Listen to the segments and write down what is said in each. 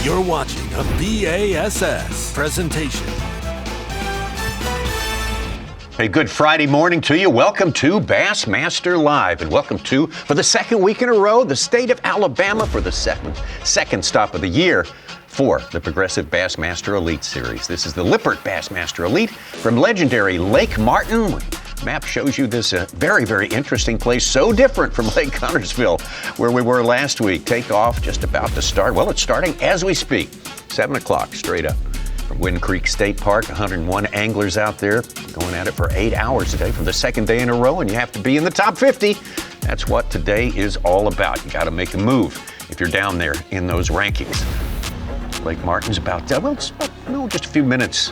You're watching a B.A.S.S. presentation. Hey, good Friday morning to you. Welcome to Bassmaster Live, and welcome to, for the second week in a row, the state of Alabama for the second stop of the year for the Progressive Bassmaster Elite Series. This is the Lippert Bassmaster Elite from legendary Lake Martin. Map shows you this very, very interesting place, so different from Lake Connersville, where we were last week. Takeoff just about to start. Well, it's starting as we speak, 7 o'clock straight up from Wind Creek State Park. 101 anglers out there going at it for 8 hours today for the second day in a row, and you have to be in the top 50. That's what today is all about. You got to make a move if you're down there in those rankings. Lake Martin's about, just a few minutes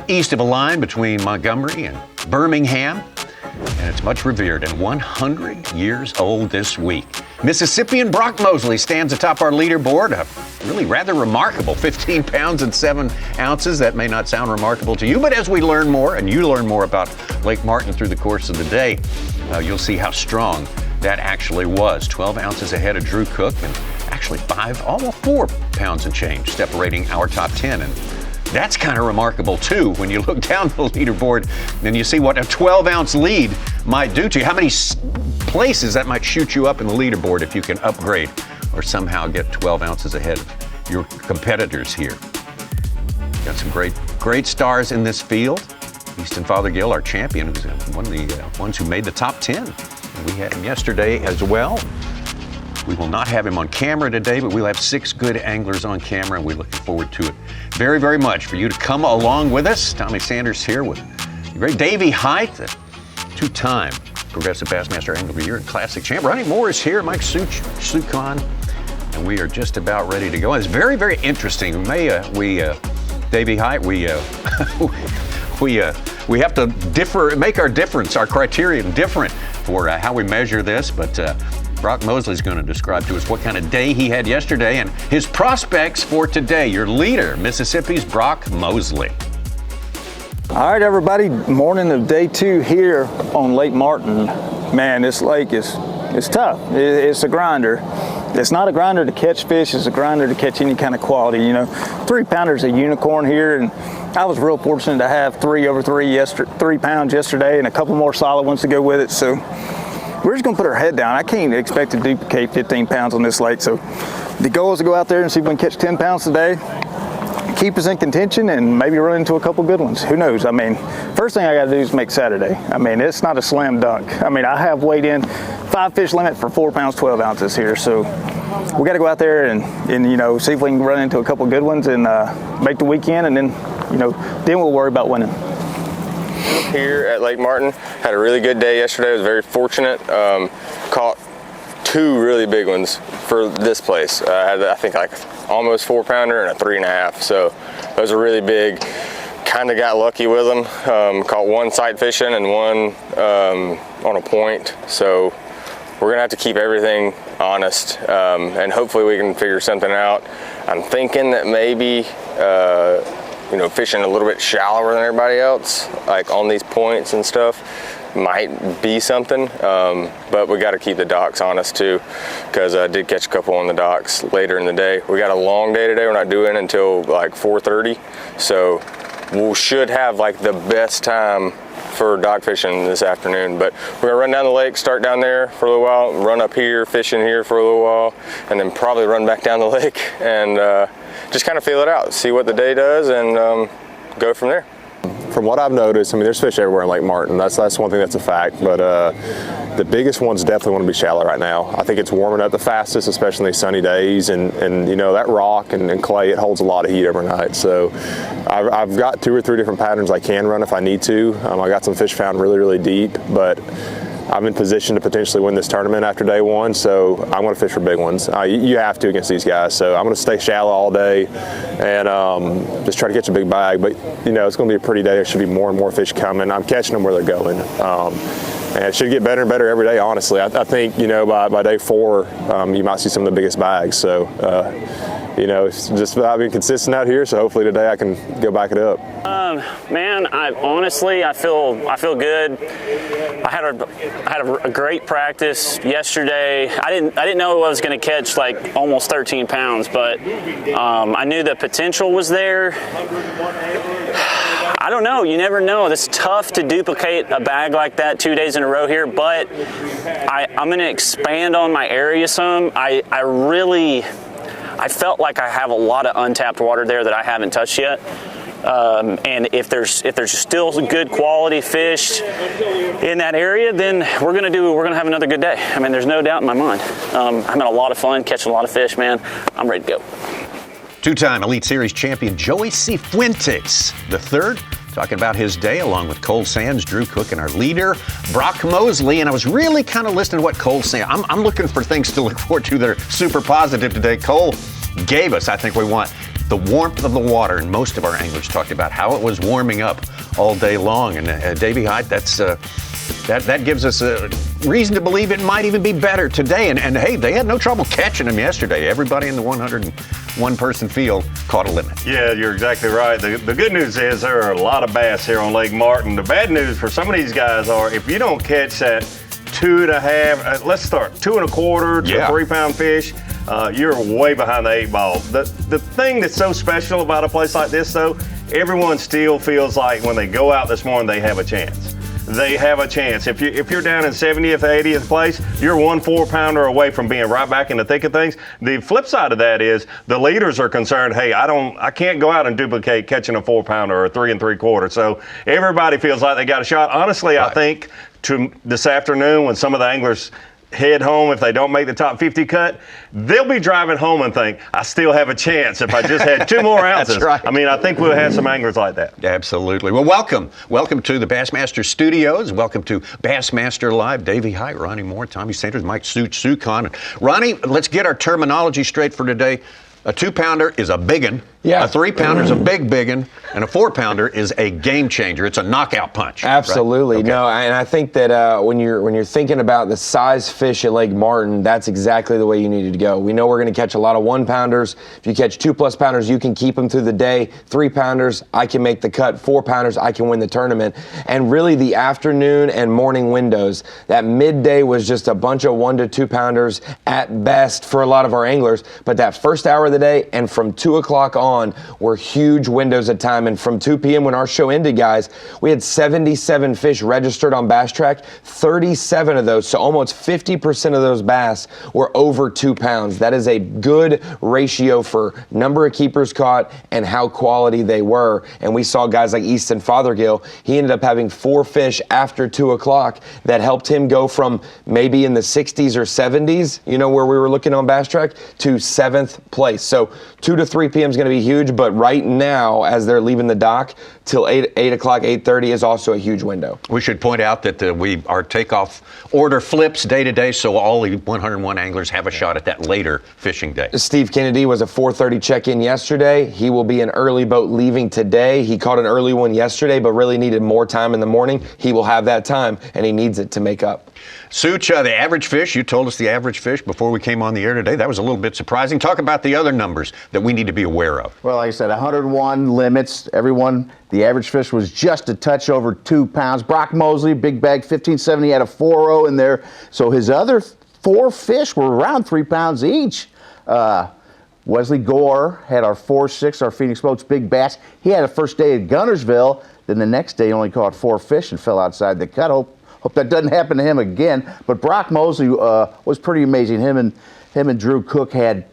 east of a line between Montgomery and Birmingham, and it's much revered and 100 years old this week. Mississippian Brock Mosley stands atop our leaderboard, a really rather remarkable 15 pounds and 7 ounces. That may not sound remarkable to you, but as we learn more and you learn more about Lake Martin through the course of the day, you'll see how strong that actually was. 12 ounces ahead of Drew Cook, and actually 4 pounds and change separating our top 10. And that's kind of remarkable too when you look down the leaderboard and you see what a 12-ounce lead might do to you. How many places that might shoot you up in the leaderboard if you can upgrade or somehow get 12 ounces ahead of your competitors here. Got some great stars in this field. Easton Fothergill, our champion, who's one of the ones who made the top 10. We had him yesterday as well. We will not have him on camera today, but we'll have 6 good anglers on camera, and we're looking forward to it very, very much for you to come along with us. Tommy Sanders here with the great Davey Height, the two-time Progressive Bassmaster Angler of the Year and Classic champ. Ronnie Moore is here, Mike Sukon, and we are just about ready to go. And it's very, very interesting. Davey Height, we have to make our criterion different for how we measure this, but Brock Mosley's going to describe to us what kind of day he had yesterday and his prospects for today. Your leader, Mississippi's Brock Mosley. All right, everybody. Morning of day 2 here on Lake Martin. Man, this lake is tough. It's a grinder. It's not a grinder to catch fish. It's a grinder to catch any kind of quality. 3-pounder's a unicorn here, and I was real fortunate to have 3 over 3 pounds yesterday and a couple more solid ones to go with it. So we're just gonna put our head down. I can't expect to duplicate 15 pounds on this lake. So the goal is to go out there and see if we can catch 10 pounds today, keep us in contention, and maybe run into a couple good ones. Who knows? First thing I gotta do is make Saturday. It's not a slam dunk. I have weighed in 5 fish limit for 4 pounds, 12 ounces here. So we gotta go out there and see if we can run into a couple good ones and make the weekend, and then we'll worry about winning. Here at Lake Martin, had a really good day yesterday. I was very fortunate. Caught 2 really big ones for this place. I had, I think, like almost 4-pounder and a 3.5. So those are really big. Kind of got lucky with them. Caught 1 sight fishing and 1 on a point. So we're gonna have to keep everything honest, and hopefully we can figure something out. I'm thinking that maybe fishing a little bit shallower than everybody else, like on these points and stuff, might be something. But we got to keep the docks honest too, because I did catch a couple on the docks later in the day. We got a long day today. We're not doing until like 4:30, so we should have like the best time for dock fishing this afternoon. But we're gonna run down the lake, start down there for a little while, run up here, fishing here for a little while, and then probably run back down the lake and just kind of feel it out, see what the day does, and go from there. From what I've noticed, there's fish everywhere in Lake Martin. That's one thing that's a fact. But the biggest ones definitely want to be shallow right now. I think it's warming up the fastest, especially in these sunny days. And that rock and clay, it holds a lot of heat overnight. So I've got 2 or 3 different patterns I can run if I need to. I got some fish found really, really deep, but I'm in position to potentially win this tournament after day 1, so I'm going to fish for big ones. You have to against these guys, so I'm going to stay shallow all day and just try to catch a big bag. But it's going to be a pretty day. There should be more and more fish coming. I'm catching them where they're going. And it should get better and better every day, honestly. I think, by day 4, you might see some of the biggest bags. So, it's just about being consistent out here. So hopefully today I can go back it up. Man, I feel good. I had a great practice yesterday. I didn't know I was going to catch like almost 13 pounds, but I knew the potential was there. I don't know. You never know. It's tough to duplicate a bag like that 2 days in a row here, but I'm going to expand on my area some. I felt like I have a lot of untapped water there that I haven't touched yet. And if there's still some good quality fish in that area, then we're gonna have another good day. I mean, there's no doubt in my mind. I'm having a lot of fun, catching a lot of fish, man. I'm ready to go. Two-time Elite Series champion Joey Cifuentes, the third, talking about his day along with Cole Sands, Drew Cook, and our leader, Brock Mosley. And I was really kind of listening to what Cole said. I'm looking for things to look forward to that are super positive today. Cole gave us, I think we want the warmth of the water, and most of our anglers talked about how it was warming up all day long. And Davey Hyde, that gives us a reason to believe it might even be better today. And hey, they had no trouble catching them yesterday. Everybody in the 101-person field caught a limit. Yeah, you're exactly right. The good news is there are a lot of bass here on Lake Martin. The bad news for some of these guys are if you don't catch that 2.5, let's start 2 1/4 to 3 pound fish, you're way behind the 8 ball. The thing that's so special about a place like this, though, everyone still feels like when they go out this morning, they have a chance. They have a chance. If you're down in 70th, 80th place, you're 1 4-pounder away from being right back in the thick of things. The flip side of that is the leaders are concerned, hey, I can't go out and duplicate catching a 4-pounder or a 3 3/4. So everybody feels like they got a shot. Honestly, right. I think this afternoon when some of the anglers head home, if they don't make the top 50 cut, they'll be driving home and think, I still have a chance if I just had 2 more ounces. That's right. I mean, I think we'll have some anglers like that. Absolutely. Well, welcome to the Bassmaster Studios. Welcome to Bassmaster Live. Davey Hyde, Ronnie Moore, Tommy Sanders, Mike Sukon. Ronnie, let's get our terminology straight for today. A 2-pounder is a biggin. Yeah. A 3-pounder is a biggin, and a 4-pounder is a game changer. It's a knockout punch. Absolutely. Right? Okay. No, and I think that when you're thinking about the size fish at Lake Martin, that's exactly the way you needed to go. We know we're going to catch a lot of 1-pounders. If you catch 2+ pounders, you can keep them through the day. 3-pounders, I can make the cut. 4-pounders, I can win the tournament. And really, the afternoon and morning windows, that midday was just a bunch of 1 to 2-pounders at best for a lot of our anglers. But that first hour of the day and from 2 o'clock on were huge windows of time. And from 2 p.m. when our show ended, guys, we had 77 fish registered on Bass Track. 37 of those, so almost 50% of those bass were over 2 pounds. That is a good ratio for number of keepers caught and how quality they were. And we saw guys like Easton Fothergill. He ended up having 4 fish after 2 o'clock that helped him go from maybe in the 60s or 70s, where we were looking on Bass Track, to 7th place. So 2 to 3 p.m. is going to be huge, but right now, as they're leaving the dock, till 8 o'clock, 8:30 is also a huge window. We should point out that our takeoff order flips day to day, so all the 101 anglers have a shot at that later fishing day. Steve Kennedy was a 4:30 check-in yesterday. He will be an early boat leaving today. He caught an early one yesterday, but really needed more time in the morning. He will have that time, and he needs it to make up. Such, the average fish, you told us the average fish before we came on the air today. That was a little bit surprising. Talk about the other numbers that we need to be aware of. Well, like I said, 101 limits. Everyone, the average fish was just a touch over 2 pounds. Brock Mosley, big bag, 1570, had a 4.0 in there. So his other 4 fish were around 3 pounds each. Wesley Gore had our 4.6, our Phoenix Boats Big Bass. He had a first day at Gunnersville. Then the next day, he only caught 4 fish and fell outside the cut. Hope that doesn't happen to him again. But Brock Mosley was pretty amazing. Him and Drew Cook had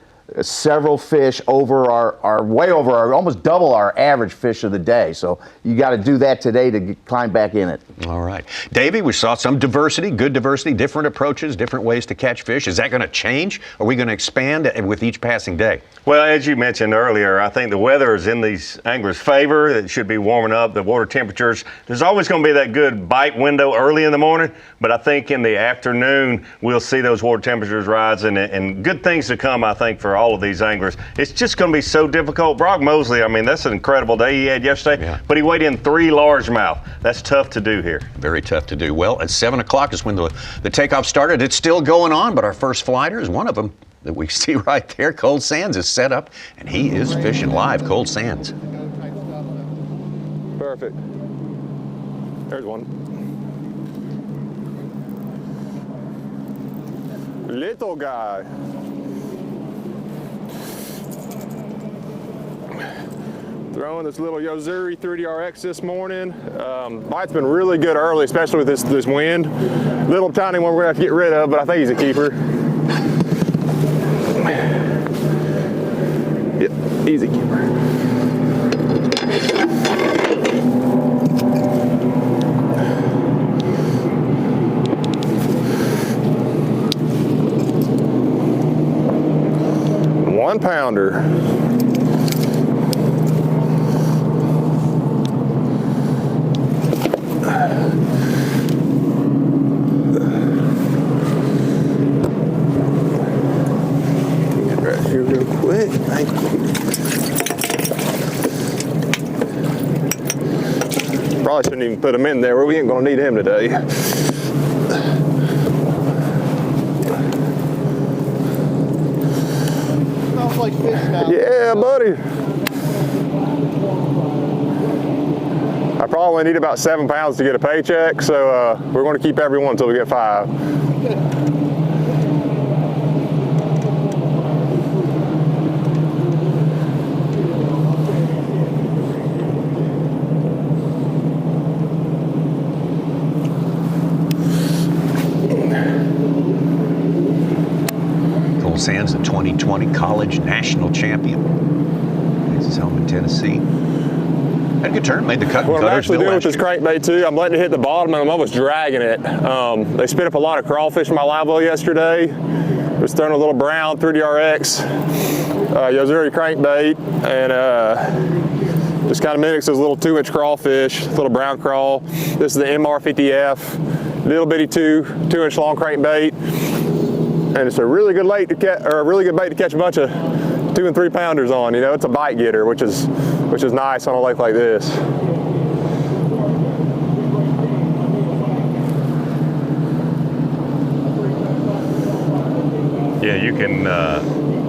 several fish over almost double our average fish of the day. So you got to do that today to climb back in it. All right. Davey, we saw some diversity, good diversity, different approaches, different ways to catch fish. Is that going to change? Are we going to expand with each passing day? Well, as you mentioned earlier, I think the weather is in these anglers' favor. It should be warming up. The water temperatures, there's always going to be that good bite window early in the morning, but I think in the afternoon we'll see those water temperatures rise and good things to come, I think, for for all of these anglers. It's just going to be so difficult. Brock Mosley, I mean, that's an incredible day he had yesterday, but he weighed in 3 largemouth. That's tough to do here. Very tough to do. Well, at 7 o'clock is when the takeoff started. It's still going on, but our first flighter is one of them that we see right there. Cold Sands is set up, and he is fishing live. Cold Sands. Perfect. There's one. Little guy. Throwing this little Yozuri 3DRX this morning. Bite's been really good early, especially with this wind. Little tiny one we're gonna have to get rid of, but I think he's a keeper. Yep, easy keeper. One pounder. Get right here real quick. Thank you. Probably shouldn't even put him in there. We ain't gonna need him today. Like fish now. Yeah, buddy. I probably need about 7 pounds to get a paycheck, so we're going to keep every one until we get 5. Sands, the 2020 college national champion. This is home in Tennessee. Had a good turn, made the cut. What I'm actually doing with this crankbait too, I'm letting it hit the bottom and I'm almost dragging it. They spit up a lot of crawfish in my live well yesterday. Just throwing a little brown 3DRX Yozuri crankbait and just kind of mimics those little 2-inch crawfish, little brown crawl. This is the MR50F, little bitty 2-inch long crankbait. And it's a really good bait to catch a bunch of 2 and 3 pounders on. You know, it's a bite getter, which is nice on a lake like this. Yeah, you can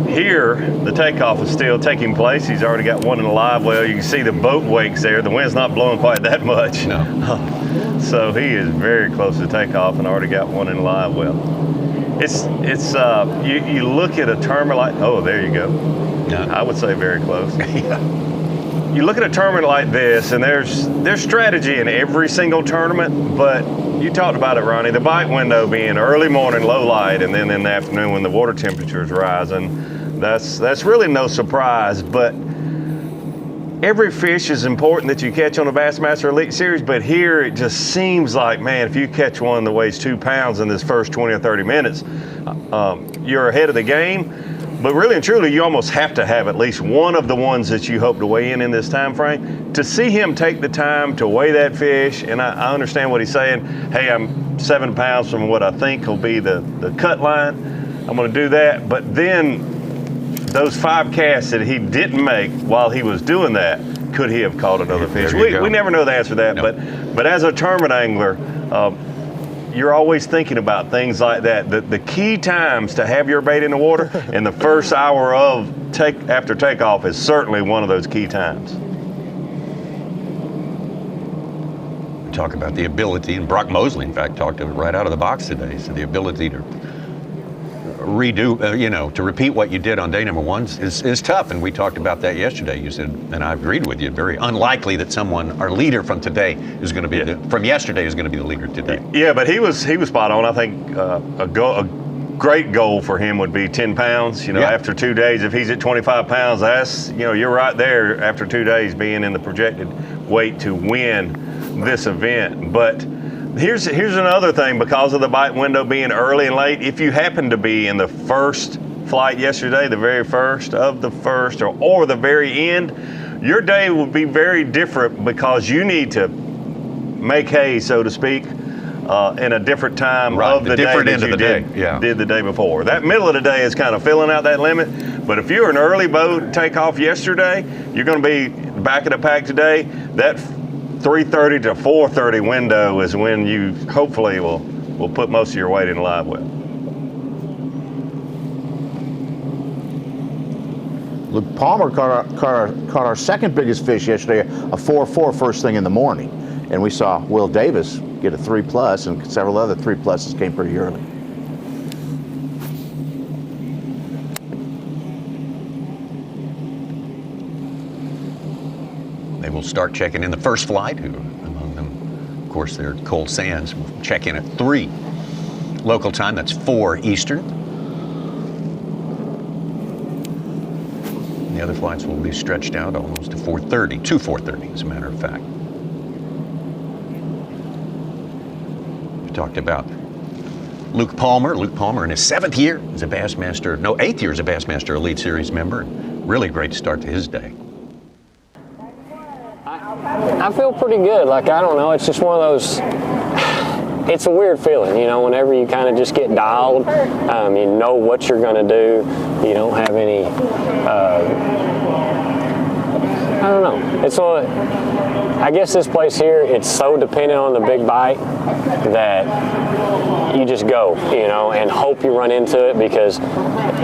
hear the takeoff is still taking place. He's already got one in the live well. You can see the boat wakes there. The wind's not blowing quite that much. No. So he is very close to takeoff and already got one in the live well. You look at a tournament like, oh, there you go. Yeah. I would say very close. Yeah. You look at a tournament like this, and there's strategy in every single tournament, but you talked about it, Ronnie, the bite window being early morning, low light, and then in the afternoon when the water temperature is rising. That's really no surprise, but every fish is important that you catch on the Bassmaster Elite Series, but here it just seems like, man, if you catch one that weighs 2 pounds in this first 20 or 30 minutes, you're ahead of the game. But really and truly, you almost have to have at least one of the ones that you hope to weigh in this time frame. To see him take the time to weigh that fish, and I understand what he's saying. Hey, I'm 7 pounds from what I think will be the cut line. I'm going to do that. But then those 5 casts that he didn't make while he was doing that, could he have caught another fish? We never know the answer to that. No. But as a tournament angler, you're always thinking about things like that. The key times to have your bait in the water in the first hour after takeoff is certainly one of those key times. We talk about the ability, and Brock Mosley, in fact, talked of it right out of the box today. So the ability to redo, to repeat what you did on day number 1 is tough, and we talked about that yesterday. You said, and I agreed with you, very unlikely that our leader from today is going to be from yesterday is going to be the leader today. Yeah, but he was spot on. I think a great goal for him would be 10 pounds. After 2 days, if he's at 25 pounds, that's you're right there after 2 days being in the projected weight to win this event. But Here's another thing, because of the bite window being early and late, if you happen to be in the first flight yesterday, the very first of the first or the very end, your day will be very different because you need to make hay, so to speak, in a different time Right, of the the day different that end of you the day, did the day before. That middle of the day is kind of filling out that limit. But if you're an early boat takeoff yesterday, you're going to be back of the pack today. That 3:30 to 4:30 window is when you hopefully will put most of your weight in live well. Luke Palmer caught our second biggest fish yesterday, a 4.4 first thing in the morning. And we saw Will Davis get a 3+, and several other 3+s came pretty early. They will start checking in the first flight, who among them, of course, they're Cole Sands, will check in at 3 local time. That's 4 Eastern. The other flights will be stretched out almost to 4:30, to 4:30 as a matter of fact. We talked about Luke Palmer. Luke Palmer in his 7th year as a Bassmaster, 8th year as a Bassmaster Elite Series member. Really great start to his day. I feel pretty good. Like, I don't know, it's just one of those, it's a weird feeling, you know, whenever you kind of just get dialed, you know what you're going to do. You don't have any, I don't know. It's all, I guess this place here, it's so dependent on the big bite that you just go, you know, and hope you run into it, because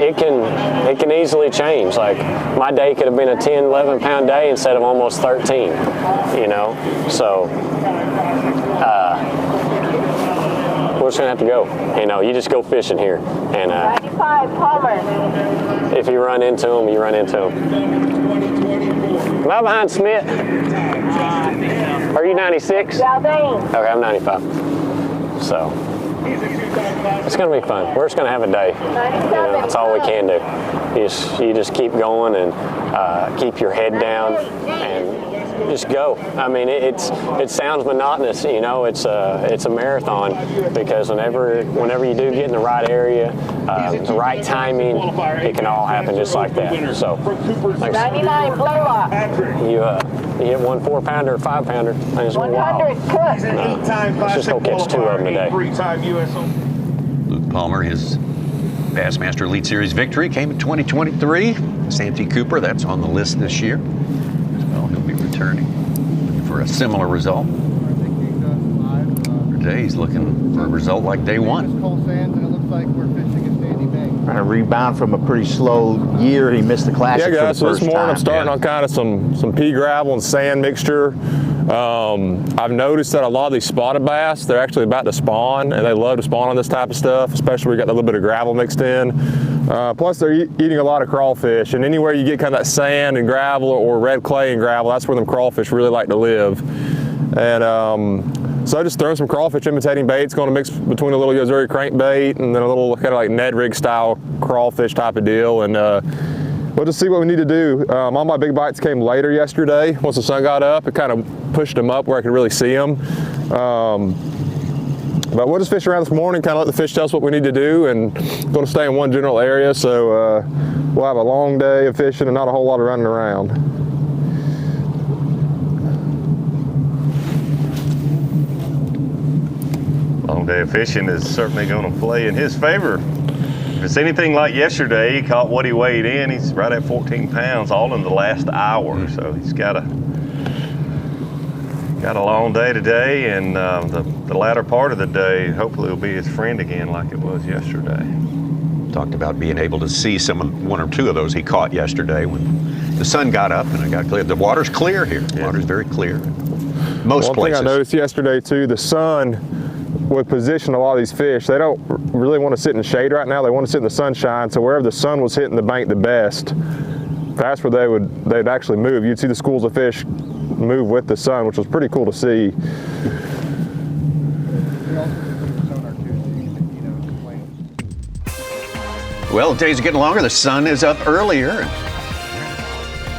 it can easily change. Like, my day could have been a 10, 11 pound day instead of almost 13, you know. So we're just gonna have to go. You know, you just go fishing here, and 95 Palmer. if you run into them, you run into them. Am I behind Smith? Are you 96? Okay, I'm 95. So it's gonna be fun. We're just gonna have a day. You know, that's all we can do. You just keep going and keep your head down and just go. I mean, it sounds monotonous, you know. It's a marathon, because whenever you do get in the right area, the right timing, it can all happen just like that. So, thanks. 99 blowout. You hit 1 4-pounder or 5-pounder. 100 cut. Let's just go catch 2 of them today. Luke Palmer, his Bassmaster Elite Series victory came in 2023. Santee Cooper, that's on the list this year. Well, he'll be returning for a similar result. Today he's looking for a result like day one. Trying to rebound from a pretty slow year. He missed the Classic. Yeah, guys, for the so this first morning time. I'm starting on kind of some pea gravel and sand mixture. I've noticed that a lot of these spotted bass, they're actually about to spawn, and they love to spawn on this type of stuff, especially when we got a little bit of gravel mixed in. Plus, they're eating a lot of crawfish, and anywhere you get kind of that sand and gravel or red clay and gravel, that's where them crawfish really like to live. And so I just thrown some crawfish imitating baits, going to mix between a little Yozuri crankbait and then a little kind of like Ned rig style crawfish type of deal. And we'll just see what we need to do. All my big bites came later yesterday. Once the sun got up, it kind of pushed them up where I could really see them. But we'll just fish around this morning, kind of let the fish tell us what we need to do, and going to stay in one general area. So we'll have a long day of fishing and not a whole lot of running around. Long day of fishing is certainly going to play in his favor. If it's anything like yesterday, he caught what he weighed in. He's right at 14 pounds, all in the last hour. So he's got a long day today, and the latter part of the day hopefully will be his friend again like it was yesterday. Talked about being able to see one or two of those he caught yesterday when the sun got up and it got clear. The water's clear here. The water's very clear. Most places. One thing I noticed yesterday too, the sun would position a lot of these fish. They don't really want to sit in the shade right now. They want to sit in the sunshine. So wherever the sun was hitting the bank the best, that's where they'd actually move. You'd see the schools of fish move with the sun, which was pretty cool to see. Well, the days are getting longer. The sun is up earlier.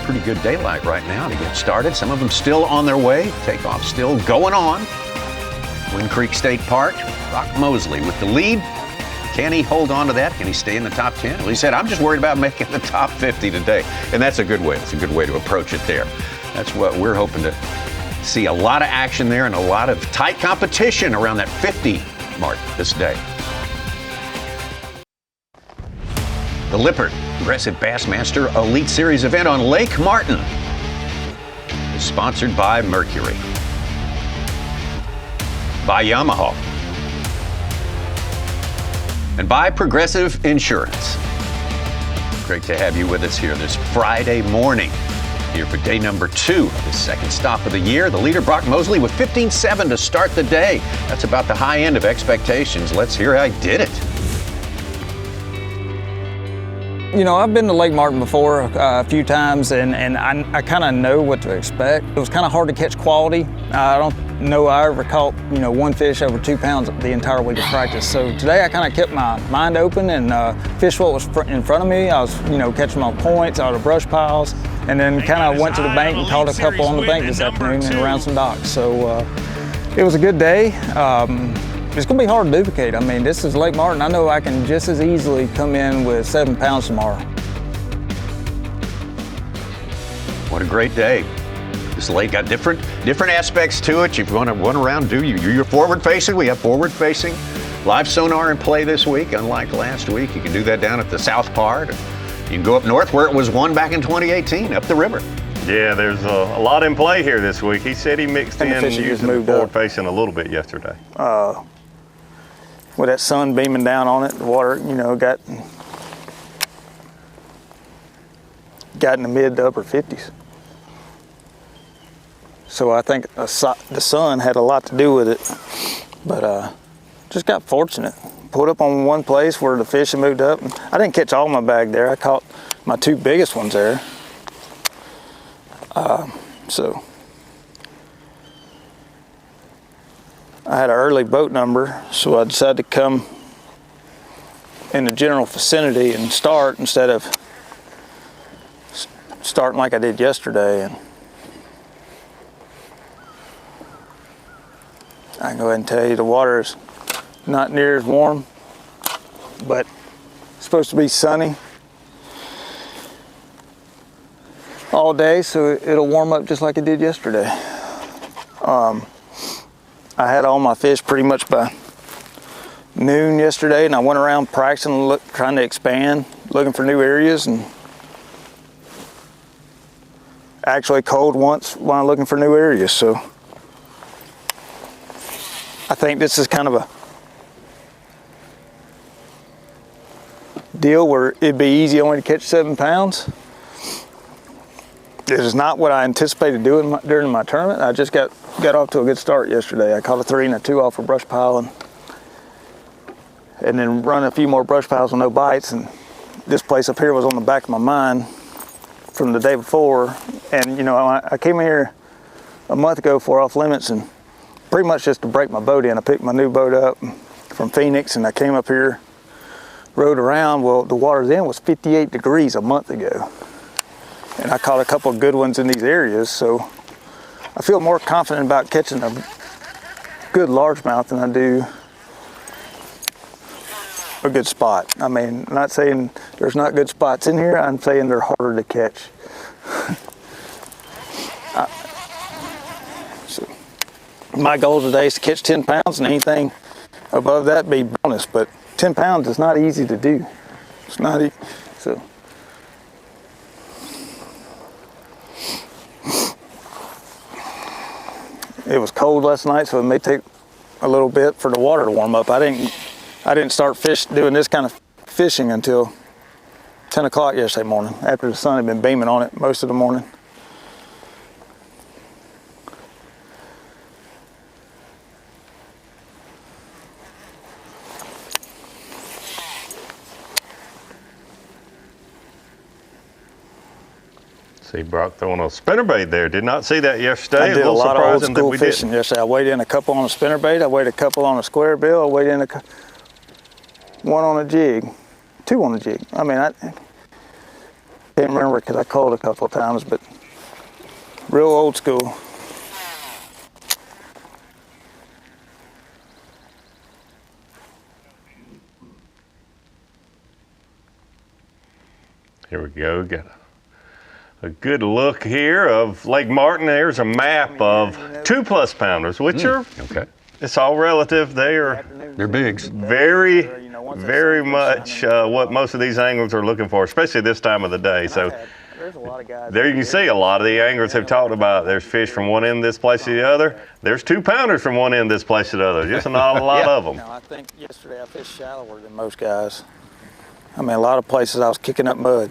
Pretty good daylight right now to get started. Some of them still on their way. Takeoff still going on. Wind Creek State Park. Brock Mosley with the lead. Can he hold on to that? Can he stay in the top 10? Well, he said, I'm just worried about making the top 50 today. And that's a good way. It's a good way to approach it there. That's what we're hoping to See a lot of action there and a lot of tight competition around that 50 mark this day. The Lippert Progressive Bassmaster Elite Series event on Lake Martin is sponsored by Mercury, by Yamaha, and by Progressive Insurance. Great to have you with us here this Friday morning. Here for day number 2 of the second stop of the year. The leader, Brock Mosley, with 15.7 to start the day. That's about the high end of expectations. Let's hear how he did it. You know, I've been to Lake Martin before a few times, and I kind of know what to expect. It was kind of hard to catch quality. I don't know I ever caught, you know, one fish over 2 pounds the entire week of practice. So today I kind of kept my mind open and fished what was in front of me. I was, you know, catching my points out of brush piles, and then kind of went to the bank and caught a couple on the bank this afternoon and around some docks. So it was a good day. It's going to be hard to duplicate. I mean, this is Lake Martin. I know I can just as easily come in with 7 pounds tomorrow. What a great day. This lake got different aspects to it. If you want to run around, you're forward facing. We have forward facing live sonar in play this week, unlike last week. You can do that down at the south part. You can go up north where it was won back in 2018, up the river. Yeah, there's a lot in play here this week. He said he mixed in using the forward facing a little bit yesterday. With that sun beaming down on it, the water, you know, got in the mid to upper 50s. So I think the sun had a lot to do with it, but just got fortunate. Put up on one place where the fish had moved up. I didn't catch all my bag there. I caught my 2 biggest ones there. So I had an early boat number, so I decided to come in the general vicinity and start instead of starting like I did yesterday. And I can go ahead and tell you the water is not near as warm, but it's supposed to be sunny all day, so it'll warm up just like it did yesterday. I had all my fish pretty much by noon yesterday, and I went around practicing, trying to expand, looking for new areas, and actually cold once while looking for new areas. So I think this is kind of a deal where it'd be easy only to catch 7 pounds. It is not what I anticipated doing during my tournament. I just got off to a good start yesterday. I caught a 3 and a 2 off a brush pile, and then run a few more brush piles with no bites. And this place up here was on the back of my mind from the day before. And you know, I came here a month ago for off limits, and pretty much just to break my boat in. I picked my new boat up from Phoenix, and I came up here, rode around. Well, the water then was 58 degrees a month ago. And I caught a couple of good ones in these areas, so I feel more confident about catching a good largemouth than I do a good spot. I mean, I'm not saying there's not good spots in here, I'm saying they're harder to catch. So my goal today is to catch 10 pounds, and anything above that be bonus, but 10 pounds is not easy to do. It's not easy, so. It was cold last night, so it may take a little bit for the water to warm up. I didn't start doing this kind of fishing until 10 o'clock yesterday morning, after the sun had been beaming on it most of the morning. See Brock throwing a spinnerbait there. Did not see that yesterday. I did a lot of old school fishing yesterday. I weighed in a couple on a spinnerbait. I weighed a couple on a square bill. I weighed in one on a jig, 2 on a jig. I mean, I can't remember because I called a couple of times, but real old school. Here we go. Got a good look here of Lake Martin. There's a map of 2+ pounders, which are, it's all relative. They're bigs. Very, very much what most of these anglers are looking for, especially this time of the day. So there you can see a lot of the anglers have talked about there's fish from one end of this place to the other. There's 2 pounders from one end of this place to the other. Just not a lot of them. I think yesterday I fished shallower than most guys. I mean, a lot of places I was kicking up mud.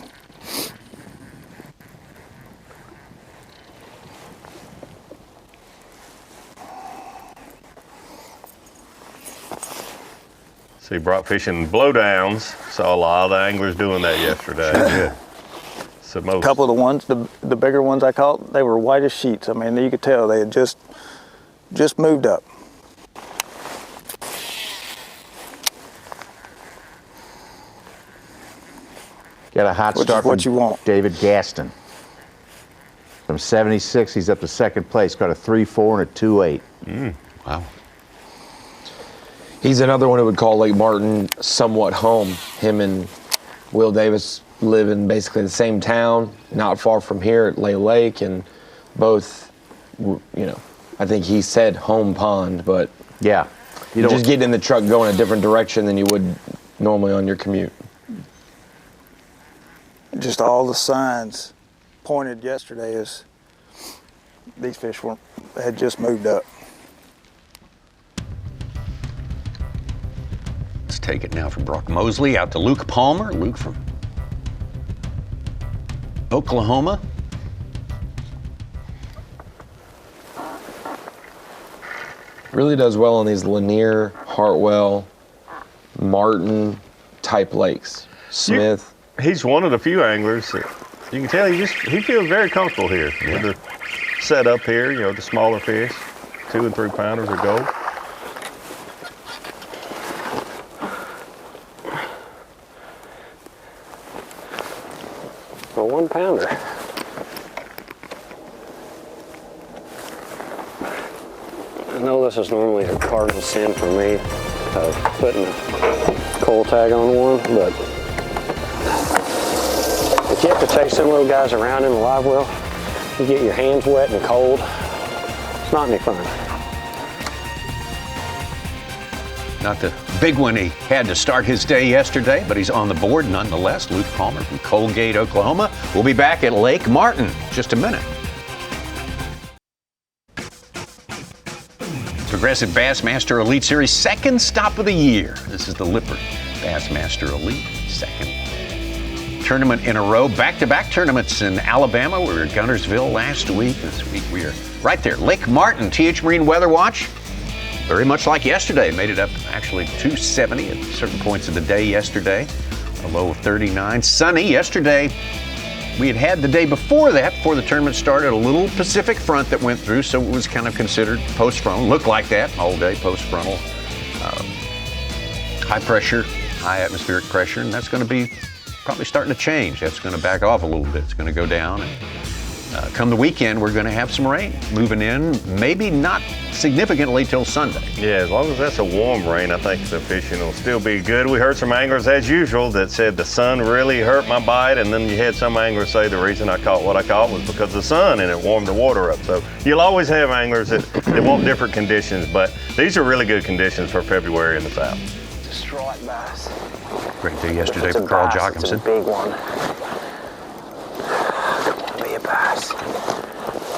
See, brought fishing blowdowns. Saw a lot of the anglers doing that yesterday. So A couple of the ones, the bigger ones I caught, they were white as sheets. I mean, you could tell they had just moved up. Got a hot Which is start what from you want. David Gaston. From 76, he's up to second place. Got a 3.4 and a 2.8. Wow. He's another one who would call Lake Martin somewhat home. Him and Will Davis live in basically the same town, not far from here at Lay Lake, and both, I think he said home pond, but yeah, you just get in the truck going a different direction than you would normally on your commute. Just all the signs pointed yesterday as these fish had just moved up. Let's take it now from Brock Mosley out to Luke Palmer. Luke from Oklahoma. Really does well on these Lanier, Hartwell, Martin type lakes. Smith. He's one of the few anglers that you can tell he feels very comfortable here with the setup here. The smaller fish, 2 and 3 pounders are gold. A 1 pounder. I know this is normally a cardinal sin for me of putting a cold tag on one, but if you have to chase them little guys around in the live well, you get your hands wet and cold. It's not any fun. Not the big one he had to start his day yesterday, but he's on the board nonetheless. Luke Palmer from Colgate, Oklahoma. We'll be back at Lake Martin in just a minute. Progressive Bassmaster Elite Series, second stop of the year. This is the Lippert Bassmaster Elite, second tournament in a row. Back-to-back tournaments in Alabama. We were at Guntersville last week. This week we are right there. Lake Martin, TH Marine Weather Watch. Very much like yesterday. Made it up actually 270 at certain points of the day yesterday. A low of 39. Sunny yesterday. We had the day before that, before the tournament started, a little Pacific front that went through, so it was kind of considered post-frontal. Looked like that all day, post-frontal. High pressure, high atmospheric pressure, and that's going to be probably starting to change. That's going to back off a little bit. It's going to go down. And come the weekend, we're going to have some rain moving in, maybe not significantly till Sunday. Yeah, as long as that's a warm rain, I think the fishing will still be good. We heard some anglers, as usual, that said the sun really hurt my bite, and then you had some anglers say the reason I caught what I caught was because of the sun and it warmed the water up. So you'll always have anglers that want different conditions, but these are really good conditions for February in the South. It's a striped bass. Great day yesterday for Carl Jocumsen. It's a big one. Be a bass.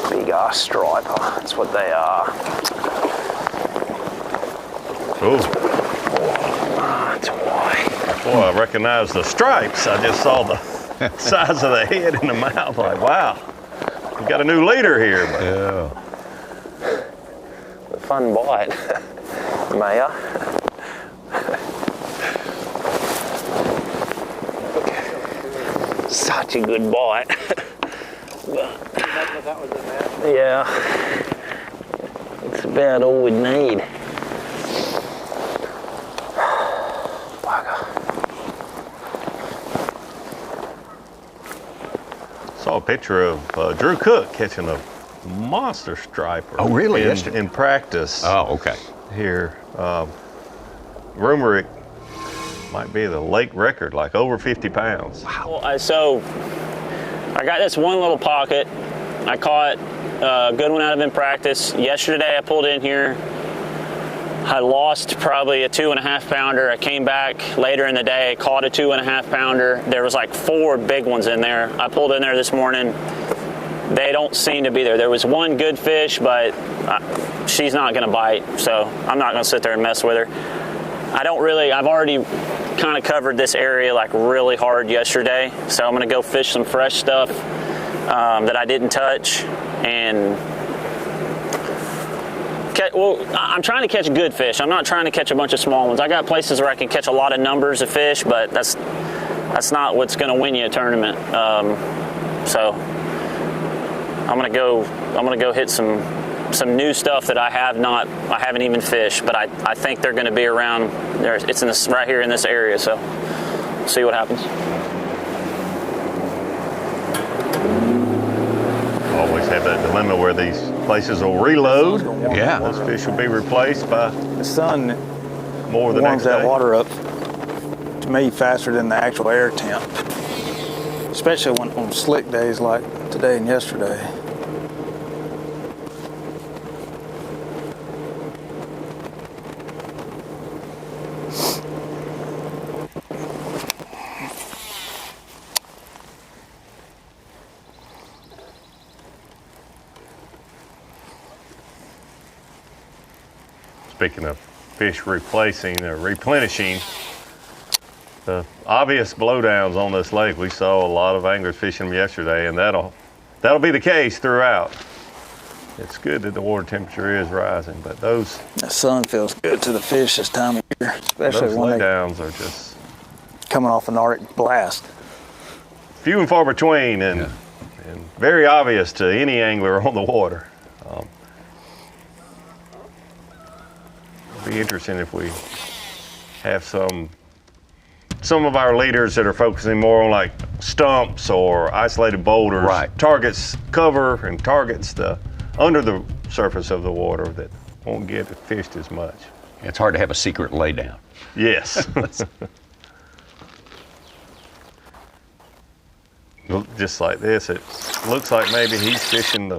Big ass striper. That's what they are. Oh. That's white. Boy, I recognize the stripes. I just saw the size of the head and the mouth. Like, wow, we got a new leader here. But. Yeah. A fun bite, Maya. Such a good bite. Yeah, it's about all we need. Bugger. Saw a picture of Drew Cook catching a monster striper. Oh, really? In practice. Oh, okay. Here, rumor it might be the lake record, like over 50 pounds. Wow. So I got this one little pocket. I caught a good one out of in practice. Yesterday I pulled in here. I lost probably a 2.5 pounder. I came back later in the day, caught a 2.5 pounder. There was like 4 big ones in there. I pulled in there this morning. They don't seem to be there. There was one good fish, but she's not gonna bite, so I'm not gonna sit there and mess with her. I've already kind of covered this area like really hard yesterday, so I'm gonna go fish some fresh stuff that I didn't touch, and I'm trying to catch good fish. I'm not trying to catch a bunch of small ones. I got places where I can catch a lot of numbers of fish, but that's not what's gonna win you a tournament. So I'm gonna go hit some new stuff that I haven't even fished, but I think they're going to be around there. It's in this right here in this area, so we'll see what happens. Always have that dilemma where these places will reload. Yeah, those fish will be replaced by the sun. More the warms next day. that water up to me faster than the actual air temp, especially on slick days like today and yesterday. Speaking of fish replacing or replenishing, the obvious blowdowns on this lake, we saw a lot of anglers fishing them yesterday, and that'll be the case throughout. It's good that the water temperature is rising, but the sun feels good to the fish this time of year, especially those when laydowns are just coming off an Arctic blast. Few and far between, and very obvious to any angler on the water. It'll be interesting if we have some of our leaders that are focusing more on like stumps or isolated boulders, right. Targets cover and targets under the surface of the water that won't get fished as much. It's hard to have a secret laydown. Yes. Just like this, it looks like maybe he's fishing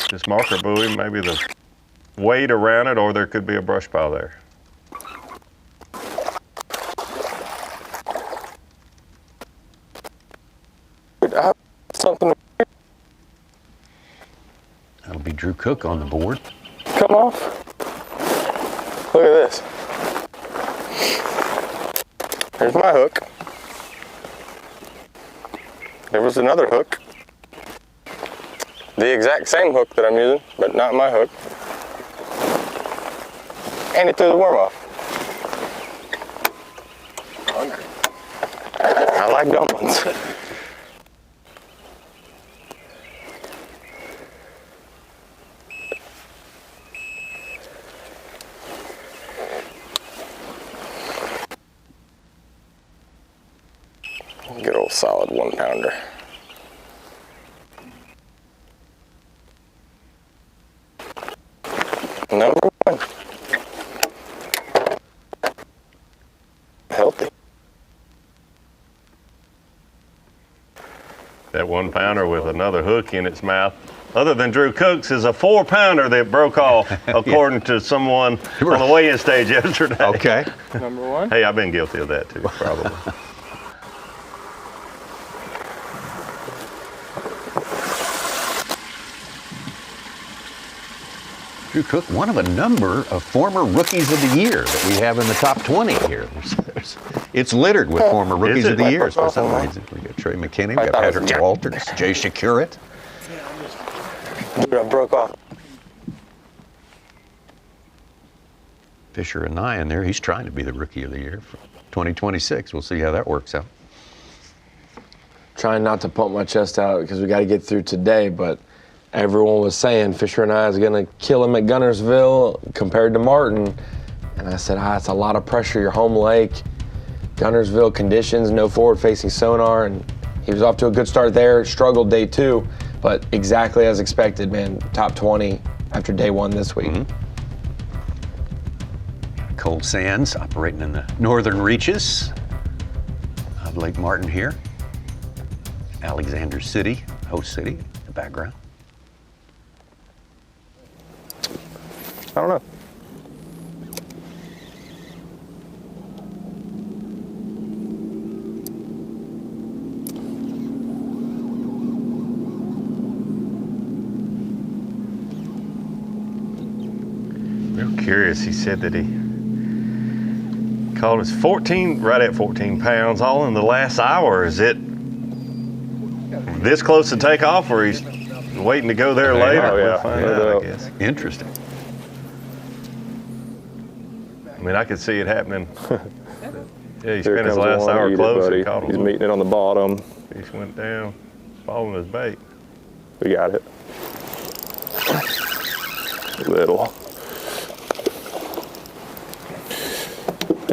this marker buoy, maybe the weight around it, or there could be a brush pile there. Something. That'll be Drew Cook on the board. Come off. Look at this. Here's my hook. There was another hook. The exact same hook that I'm using, but not my hook. And it threw the worm off. I like dumplings. Good old solid 1 pounder. Number 1. Healthy. That 1 pounder with another hook in its mouth, other than Drew Cook's, is a 4 pounder that broke off, according to someone on the weigh-in stage yesterday. Okay. Number 1. Hey, I've been guilty of that too, probably. Drew Cook, one of a number of former Rookies of the Year that we have in the top 20 here. It's littered with former Rookies of the Years for some reason. We got Trey McKinney, we got Patrick Walters, Jay Shakurit. Dude, I broke off. Fisher and Nye in there. He's trying to be the Rookie of the Year for 2026. We'll see how that works out. Trying not to pump my chest out because we got to get through today, but everyone was saying Fisher and I is going to kill him at Gunnersville compared to Martin. And I said, it's a lot of pressure, your home lake. Gunnersville conditions, no forward-facing sonar, and he was off to a good start there, struggled day 2, but exactly as expected, man, top 20 after day 1 this week. Mm-hmm. Cold Sands operating in the northern reaches of Lake Martin here. Alexander City, host city, in the background. I don't know. Real curious. He said that he caught his 14, right at 14 pounds, all in the last hour. Is it this close to take off, or he's waiting to go there later? Oh, yeah. We'll find out, I guess. Interesting. I mean, I could see it happening. Yeah, he Here spent his comes last one. hour Eat it, close buddy. and caught him. He's meeting it on the bottom. He just went down, following his bait. We got it. Little.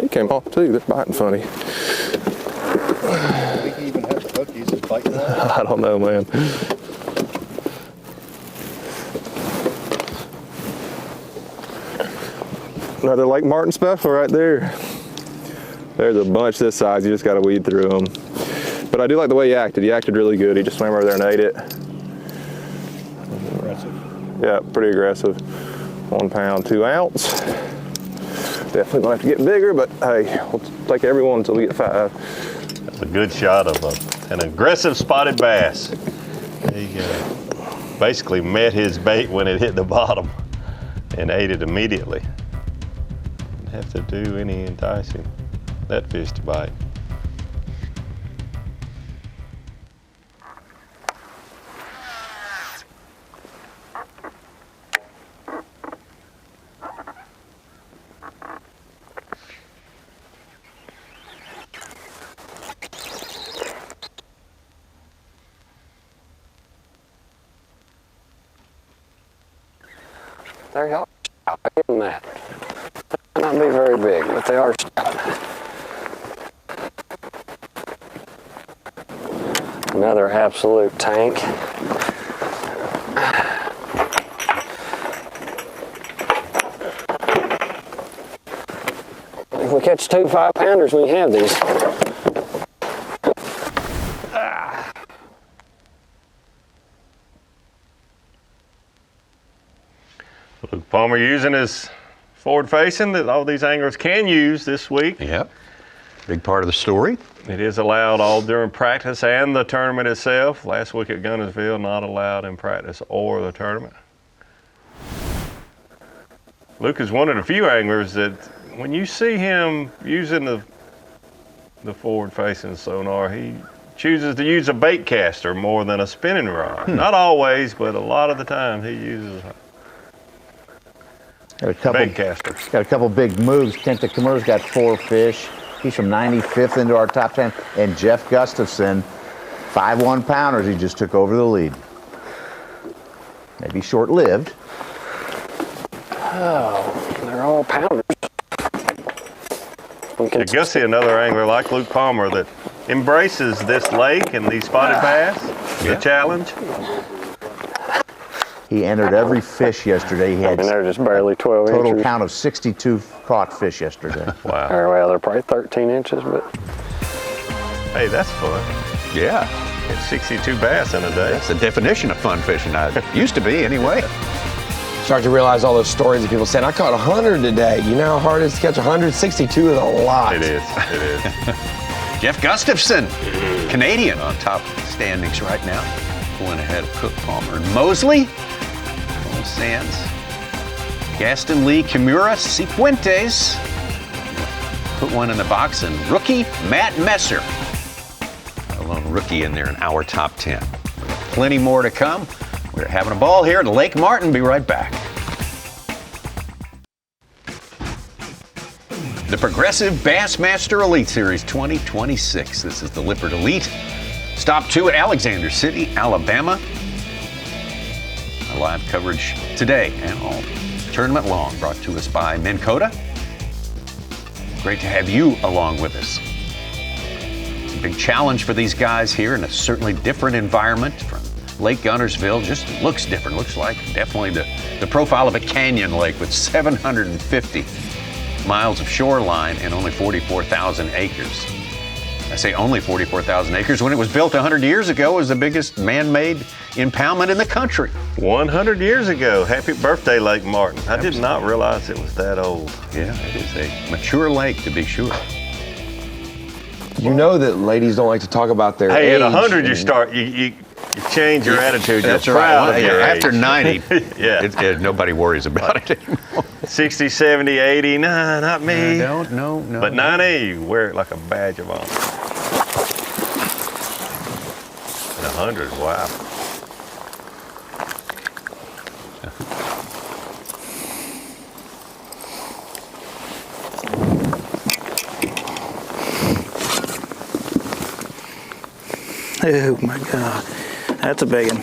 He came off too. They're biting funny. I think he even has cookies. He's biting that. I don't know, man. Another Lake Martin special right there. There's a bunch this size. You just got to weed through them. But I do like the way he acted. He acted really good. He just swam over there and ate it. Aggressive. Yeah, pretty aggressive. 1 pound, 2 ounce. Definitely gonna have to get bigger, but hey, we'll take everyone until we get 5. That's a good shot of an aggressive spotted bass. He basically met his bait when it hit the bottom and ate it immediately. Didn't have to do any enticing that fish to bite. There you are. I'll give them that. Might not be very big, but they are stout. Another absolute tank. If we catch 2 5-pounders, we have these. Luke Palmer using his forward facing that all these anglers can use this week. Yep. Big part of the story. It is allowed all during practice and the tournament itself. Last week at Gunnersville, not allowed in practice or the tournament. Luke is one of the few anglers that when you see him using the forward facing sonar, he chooses to use a bait caster more than a spinning rod. Not always, but a lot of the time he uses bait caster. Got a couple big moves. Kent Kammer's got 4 fish. He's from 95th into our top 10. And Jeff Gustafson, 5 1-pounders. He just took over the lead. Maybe short-lived. Oh, they're all pounders. Yeah, Gussie, another angler like Luke Palmer that embraces this lake and these spotted bass, the challenge. He entered every fish yesterday. He had they're just barely 12 total inches. count of 62 caught fish yesterday. Wow. Well, they're probably 13 inches, but. Hey, that's fun. Yeah. Get 62 bass in a day. That's the definition of fun fishing. Used to be, anyway. Start to realize all those stories of people saying, I caught 100 today. You know how hard it is to catch 162 is a lot. It is. It is. Jeff Gustafson, Canadian, on top of the standings right now. Pulling ahead of Cook, Palmer, and Mosley. Cole Sands. Gaston Lee, Kimura, Cifuentes. Put one in the box, and rookie Matt Messer. A lone rookie in there in our top 10. We got plenty more to come. We're having a ball here at Lake Martin. Be right back. The Progressive Bassmaster Elite Series 2026. This is the Lippert Elite. Stop 2 at Alexander City, Alabama. A live coverage today and all tournament long, brought to us by Minn Kota. Great to have you along with us. It's a big challenge for these guys here in a certainly different environment from Lake Gunnersville. Just looks different. Looks like definitely the profile of a canyon lake with 750 miles of shoreline and only 44,000 acres. I say only 44,000 acres. When it was built 100 years ago, it was the biggest man-made impoundment in the country. 100 years ago. Happy birthday, Lake Martin. I did not realize it was that old. Yeah, it is a mature lake, to be sure. You know that ladies don't like to talk about their age. Hey, at 100 you start, you change your attitude. That's You're right. proud of your After age. 90, yeah. nobody worries about it anymore. 60, 70, 80, nah, not me. No. But 90, you wear it like a badge of honor. And 100, wow. Oh my God, that's a big one.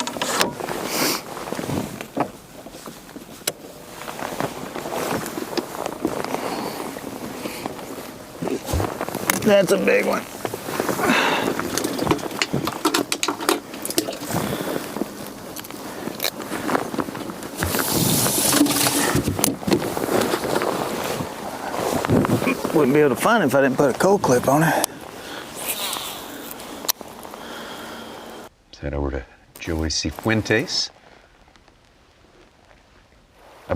That's a big one. Wouldn't be able to find it if I didn't put a cold clip on it. Let's head over to Joey Cifuentes.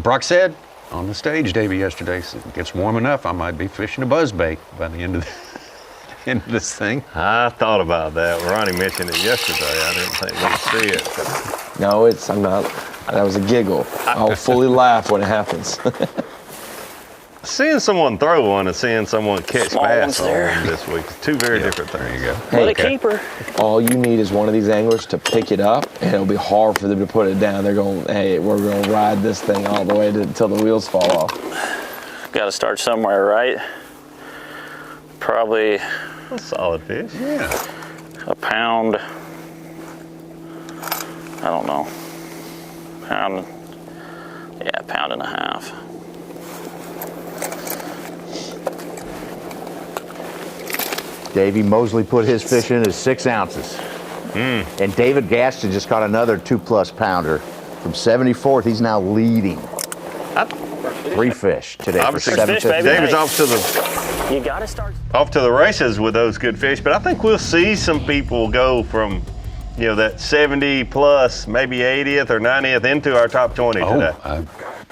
Brock said on the stage, Davey, yesterday, said, it gets warm enough, I might be fishing a buzzbait by the end of this thing. I thought about that. Ronnie mentioned it yesterday. I didn't think we'd see it. But No, I'm not. That was a giggle. I'll fully laugh when it happens. seeing someone throw one and seeing someone catch Small bass ones on there. one this week is two very different things. There you go. What a keeper. All you need is one of these anglers to pick it up, and it'll be hard for them to put it down. They're going, hey, we're going to ride this thing all the way until the wheels fall off. Got to start somewhere, right? Probably a solid fish. Yeah. A pound. I don't know. Pound. Yeah, pound and a half. Davey Mosley put his fish in as 6 ounces. And David Gaston just caught another 2+ pounder. From 74th, he's now leading. 3 fish today for Obviously, 750. David's off to the You got to start off to the races with those good fish, but I think we'll see some people go from, you know, that 70 plus, maybe 80th or 90th into our top 20 today.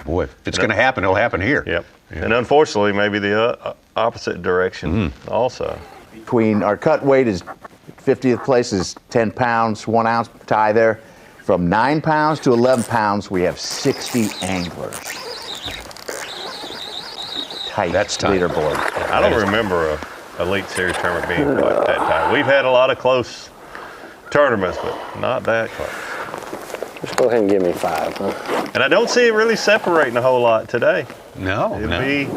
Boy, if it's going to happen, it'll happen here. Yep. And unfortunately, maybe the opposite direction also. Between our cut weight is 50th place is 10 pounds, 1 ounce tie there. From 9 pounds to 11 pounds, we have 60 anglers. Tight. That's tight. Leaderboard. I don't remember a Elite Series tournament being quite that tight. We've had a lot of close tournaments, but not that close. Just go ahead and give me 5, huh? And I don't see it really separating a whole lot today. No, It'll be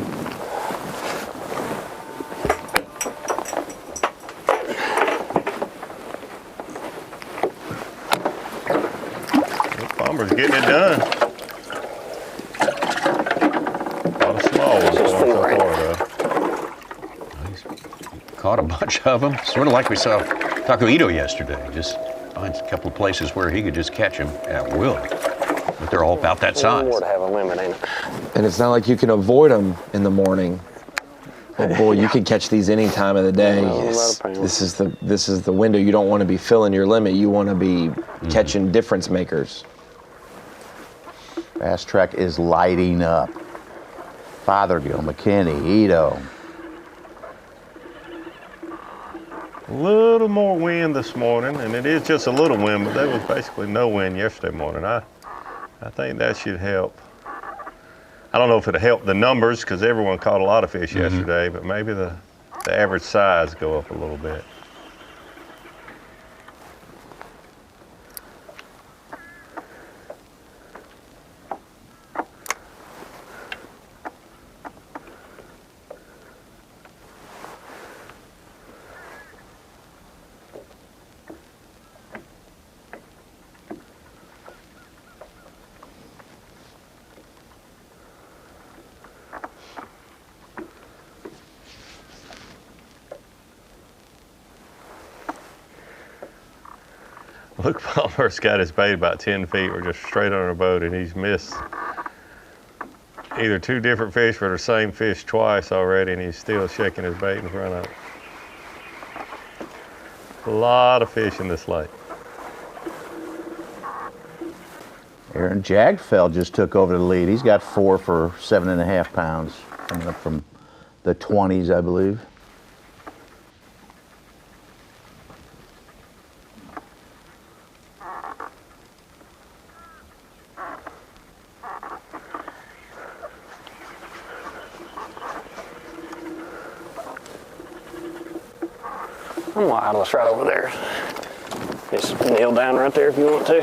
Bomber's getting it done. A lot of small ones so far, though. He's caught a bunch of them. Sort of like we saw Taco Ito yesterday. Just finds a couple of places where he could just catch them at will. But they're all about that size. More to have a limit, ain't it? And it's not like you can avoid them in the morning. Oh boy, you can catch these any time of the day. This is the window. You don't want to be filling your limit. You want to be catching difference makers. Bass Trek is lighting up. Fothergill, McKinney, Ito. A little more wind this morning, and it is just a little wind, but there was basically no wind yesterday morning. I think that should help. I don't know if it'll help the numbers because everyone caught a lot of fish yesterday, but maybe the average size go up a little bit. Luke Palmer's got his bait about 10 feet. We're just straight on our boat, and he's missed either 2 different fish or the same fish twice already, and he's still shaking his bait in front of it. A lot of fish in this lake. Aaron Jagfeld just took over the lead. He's got 4 for 7.5 pounds, coming up from the 20s, I believe. I'm wireless right over there. Just kneel down right there if you want to.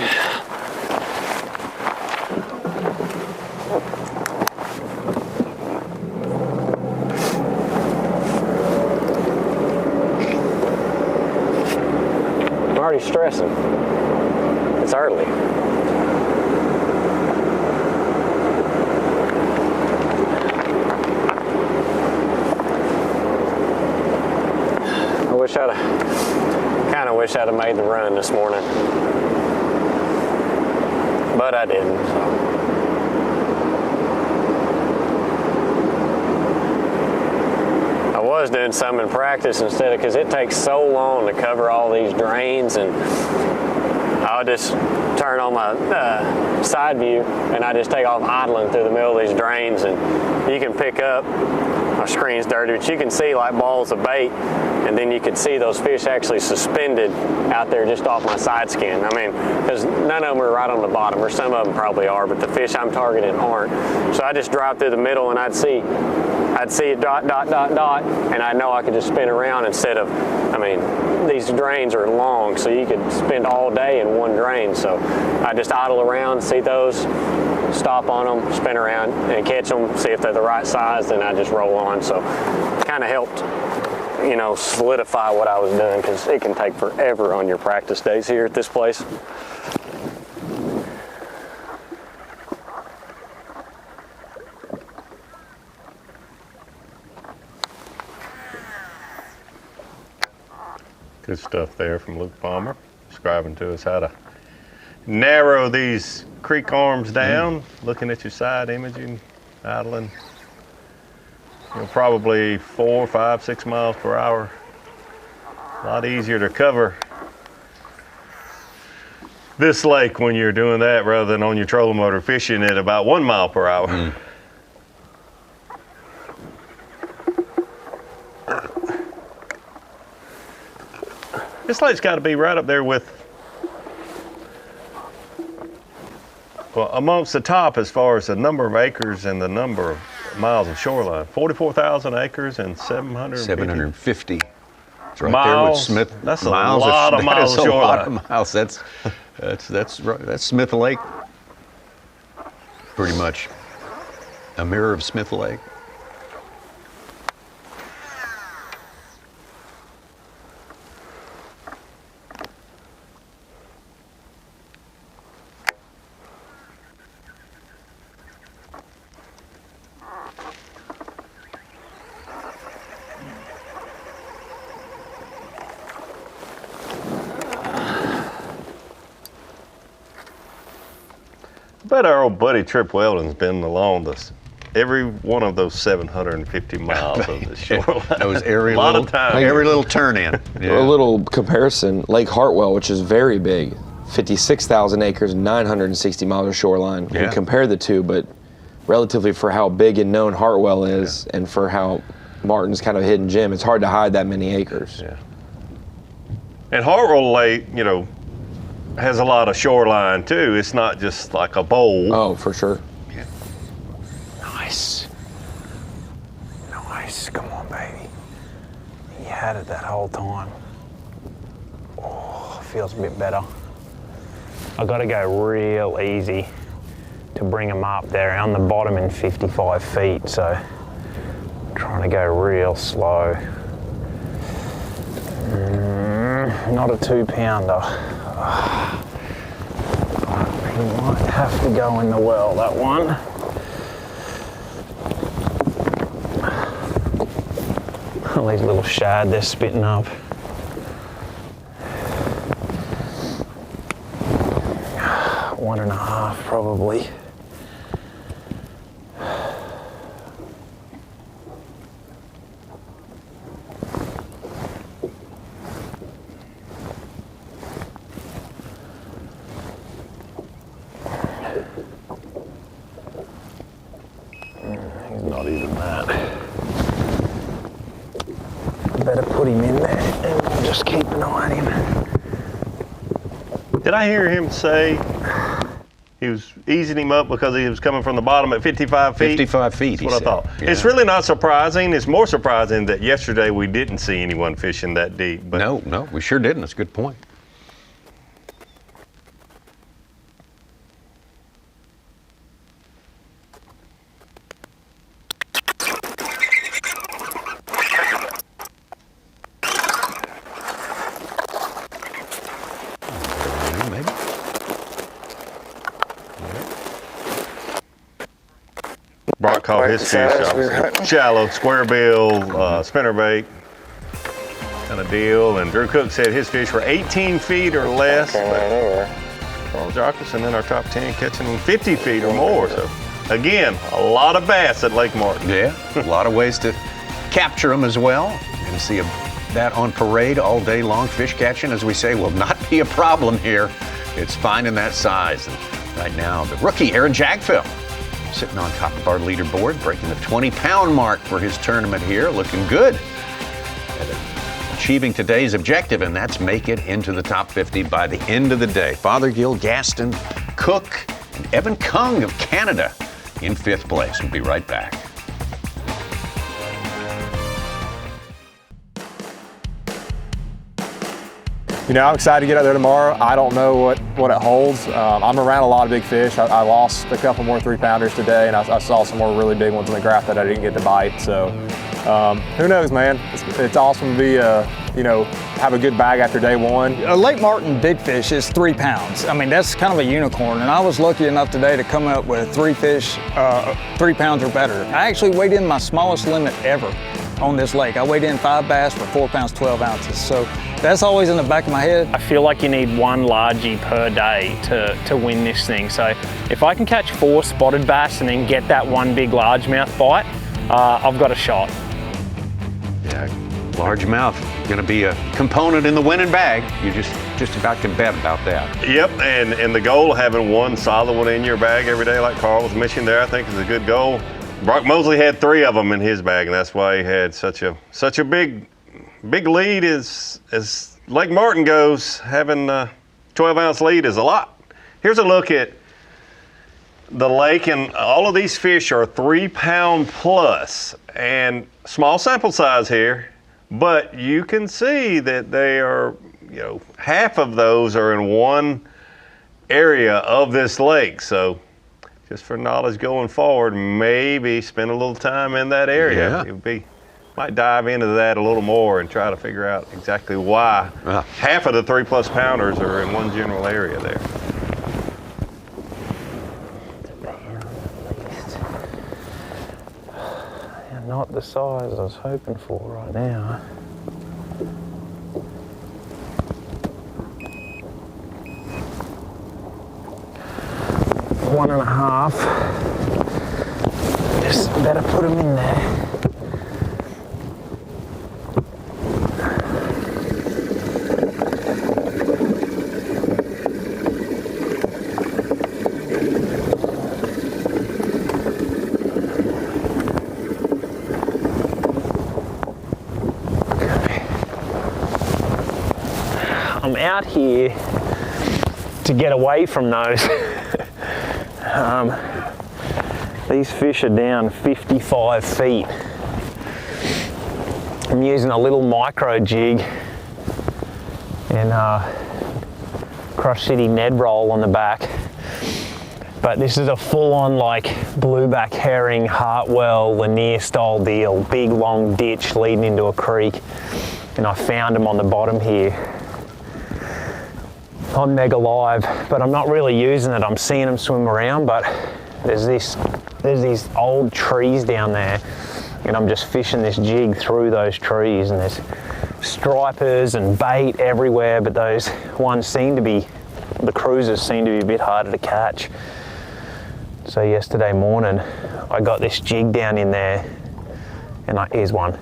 I'm already stressing. It's early. Wish I'd have made the run this morning, but I didn't. I was doing some in practice instead of, because it takes so long to cover all these drains, and I'll just turn on my side view and I just take off idling through the middle of these drains, and you can pick up, my screen's dirty, but you can see like balls of bait, and then you could see those fish actually suspended out there just off my side skin. I mean, because none of them are right on the bottom, or some of them probably are, but the fish I'm targeting aren't. So I just drive through the middle and I'd see it dot, dot, dot, dot, and I know I could just spin around instead of, I mean, these drains are long, so you could spend all day in one drain. So I just idle around, see those, stop on them, spin around, and catch them, see if they're the right size, then I just roll on. So it kind of helped, you know, solidify what I was doing, because it can take forever on your practice days here at this place. Good stuff there from Luke Palmer, describing to us how to narrow these creek arms down, looking at your side imaging, idling, you know, probably 4, 5, 6 miles per hour. A lot easier to cover this lake when you're doing that rather than on your trolling motor fishing at about 1 mile per hour. This lake's got to be right up there with, well, amongst the top as far as the number of acres and the number of miles of shoreline. 44,000 acres and 750. It's right miles. there with Smith. That's miles a lot of miles of shoreline. That is a lot of miles. That's Smith Lake. Pretty much a mirror of Smith Lake. I bet our old buddy Trip Weldon's been along this, every one of those 750 miles of the shoreline. Those every little turn in. A Yeah. little comparison, Lake Hartwell, which is very big, 56,000 acres, 960 miles of shoreline. We can compare the two, but relatively for how big and known Hartwell is and for how Martin's kind of a hidden gem, it's hard to hide that many acres. Yeah. And Hartwell Lake, you know, has a lot of shoreline too. It's not just like a bowl. Oh, for sure. Yeah. Nice. Nice. Come on, baby. You had it that whole time. Oh, feels a bit better. I got to go real easy to bring them up there on the bottom in 55 feet. So trying to go real slow. Not a 2-pounder. He might have to go in the well, that one. All these little shad they're spitting up. One and a half probably. just keep an eye on him. Did I hear him say he was easing him up because he was coming from the bottom at 55 feet? 55 feet, That's what I thought. Yeah. It's really not surprising. It's more surprising that yesterday we didn't see anyone fishing that deep. But No, we sure didn't. That's a good point. Brock caught his fish shallow, square bill, spinnerbait kind of deal. And Drew Cook said his fish were 18 feet or less. Charles Jockelson in our top 10 catching them 50 feet or more. So again, a lot of bass at Lake Martin. Yeah, a lot of ways to capture them as well. You're going to see that on parade all day long. Fish catching, as we say, will not be a problem here. It's finding that size. And right now, the rookie, Aaron Jagfill, sitting on top of our leaderboard, breaking the 20-pound mark for his tournament here, looking good at achieving today's objective, and that's make it into the top 50 by the end of the day. Fothergill, Gaston, Cook, and Evan Kung of Canada in 5th place. We'll be right back. You know, I'm excited to get out there tomorrow. I don't know what it holds. I'm around a lot of big fish. I lost a couple more 3-pounders today, and I saw some more really big ones in the graph that I didn't get to bite. So who knows, man? It's awesome to be, have a good bag after day one. A Lake Martin big fish is 3 pounds. I mean, that's kind of a unicorn, and I was lucky enough today to come up with 3 fish, 3 pounds or better. I actually weighed in my smallest limit ever on this lake. I weighed in 5 bass for 4 pounds, 12 ounces. So that's always in the back of my head. I feel like you need 1 largie per day to win this thing. So if I can catch 4 spotted bass and then get that 1 big largemouth bite, I've got a shot. Yeah, largemouth going to be a component in the winning bag. You just about can bet about that. Yep, and the goal of having 1 solid one in your bag every day, like Carl was mentioning there, I think is a good goal. Brock Mosley had 3 of them in his bag, and that's why he had such a big lead. As Lake Martin goes, having a 12-ounce lead is a lot. Here's a look at the lake, and all of these fish are 3-pound plus, and small sample size here, but you can see that they are, half of those are in one area of this lake. So just for knowledge going forward, maybe spend a little time in that area. Yeah. Might dive into that a little more and try to figure out exactly why half of the 3+ pounders are in one general area there. Not the size I was hoping for right now. One and a half. Just better put them in there. I'm out here to get away from those. These fish are down 55 feet. I'm using a little micro jig and Crush City Ned roll on the back. But this is a full-on like blueback herring, Hartwell, Lanier style deal. Big long ditch leading into a creek. And I found them on the bottom here on Mega Live, but I'm not really using it. I'm seeing them swim around, but there's these old trees down there, and I'm just fishing this jig through those trees, and there's stripers and bait everywhere, but those ones the cruisers seem to be a bit harder to catch. So yesterday morning, I got this jig down in there, and here's one.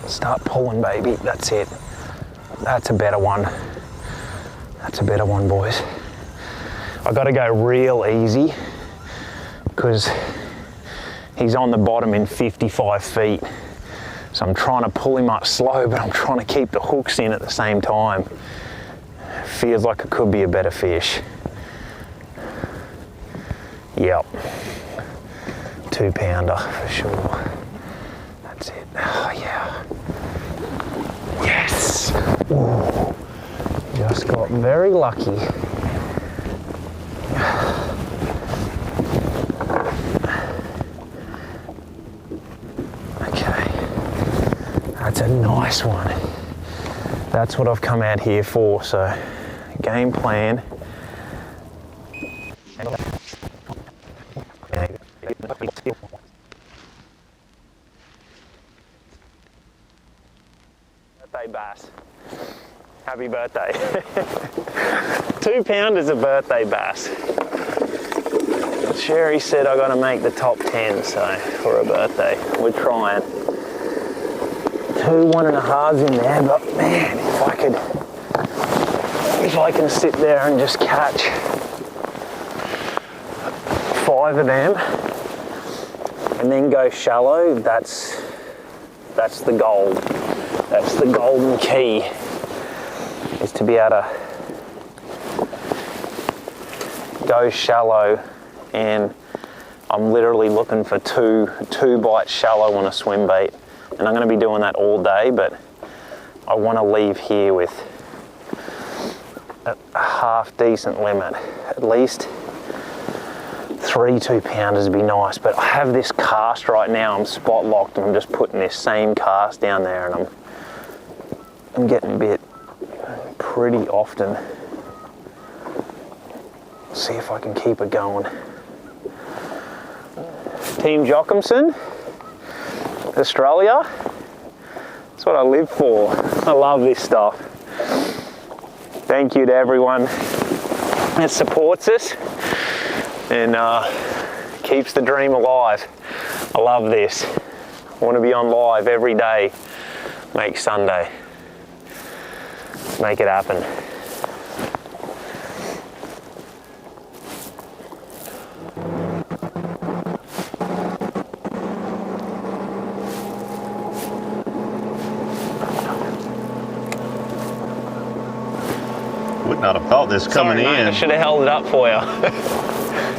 Start pulling, baby. That's it. That's a better one. That's a better one, boys. I got to go real easy because He's on the bottom in 55 feet. So I'm trying to pull him up slow, but I'm trying to keep the hooks in at the same time. Feels like it could be a better fish. Yep. 2 pounder for sure. That's it. Oh yeah. Yes. Ooh. Just got very lucky. Okay. That's a nice one. That's what I've come out here for, so game plan. Birthday bass. Happy birthday. 2 pounders of birthday bass. Sherry said I got to make the top 10, so for a birthday. We're trying. 2 1.5s in there, but man, if I can sit there and just catch 5 of them and then go shallow, that's the gold. That's the golden key, is to be able to go shallow, and I'm literally looking for two bites shallow on a swim bait, and I'm going to be doing that all day, but I want to leave here with a half decent limit. At least 3 2 pounders would be nice, but I have this cast right now. I'm spot locked and I'm just putting this same cast down there, and I'm getting bit pretty often. See if I can keep it going. Team Jockimson, Australia. That's what I live for. I love this stuff. Thank you to everyone that supports us and keeps the dream alive. I love this. I want to be on live every day. Make Sunday. Make it happen. Would not have thought this coming Sorry, mate, in. I should have held it up for you.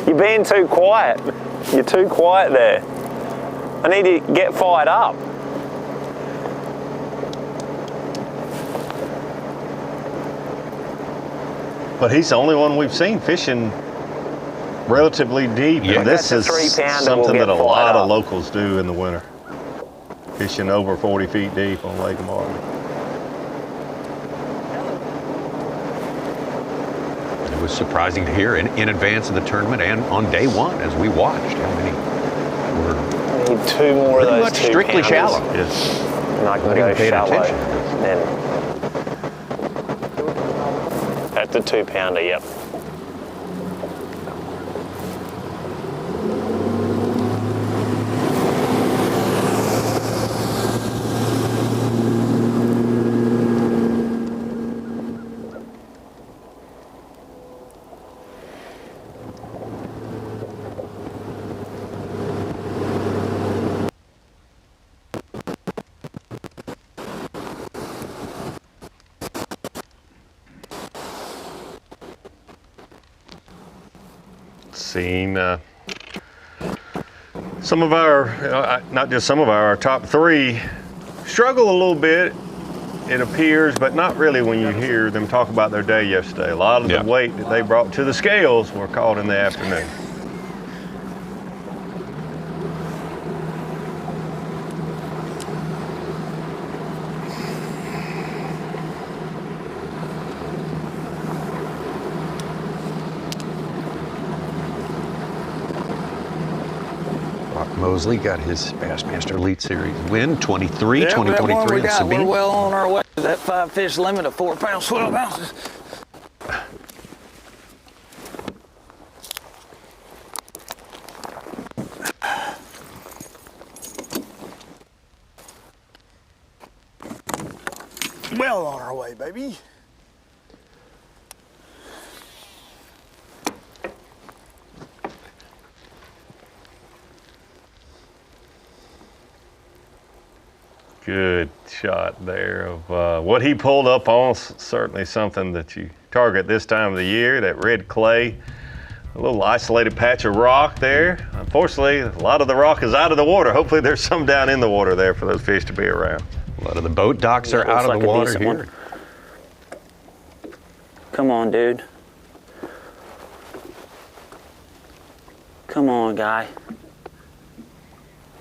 You're being too quiet. You're too quiet there. I need to get fired up. But he's the only one we've seen fishing relatively deep. Yeah. And this is 3 pounder something will that a get lot fired of up. locals do in the winter. Fishing over 40 feet deep on Lake Martin. It was surprising to hear in advance of the tournament and on day one as we watched how many were I need 2 more of pretty those much 2 strictly pounders. shallow. Yes. And I can Not go even paying shallow. attention. Then that's a 2 pounder, yep. Seen some of our, not just some of our top 3 struggle a little bit, it appears, but not really when you hear them talk about their day yesterday. A lot of the weight that they brought to the scales were caught in the afternoon. Mosley got his Bassmaster Elite Series win, 23, Yeah, 2023 in we're Sabine. well on our way to that 5 fish limit of 4 pounds, 12 ounces. Well on our way, baby. Good shot there of what he pulled up on. Certainly something that you target this time of the year, that red clay. A little isolated patch of rock there. Unfortunately, a lot of the rock is out of the water. Hopefully there's some down in the water there for those fish to be around. A lot of the boat docks are out of the water here. One. Come on, dude. Come on, guy.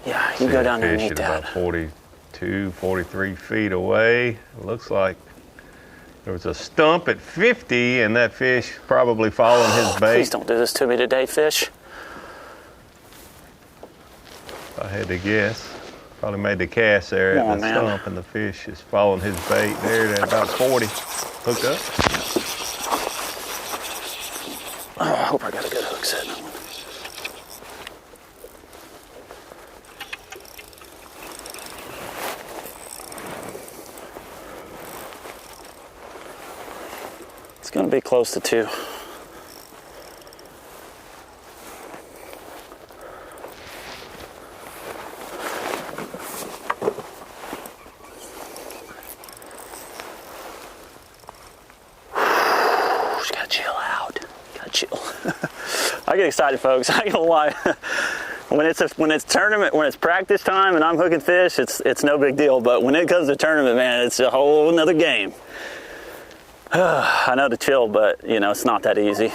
Yeah, you go down there and Fish eat at that. about 42, 43 feet away. It looks like there was a stump at 50, and that fish probably following his bait. Please don't do this to me today, fish. If I had to guess, probably made the cast there at the stump, and the fish is following his bait there at about 40. Hooked up. Oh, I hope I got a good hook set in that one. It's going to be close to 2. Just gotta chill out. Gotta chill. I get excited, folks. I ain't gonna lie. When it's tournament, when it's practice time and I'm hooking fish, it's no big deal. But when it comes to tournament, man, it's a whole nother game. I know to chill, but you know, it's not that easy.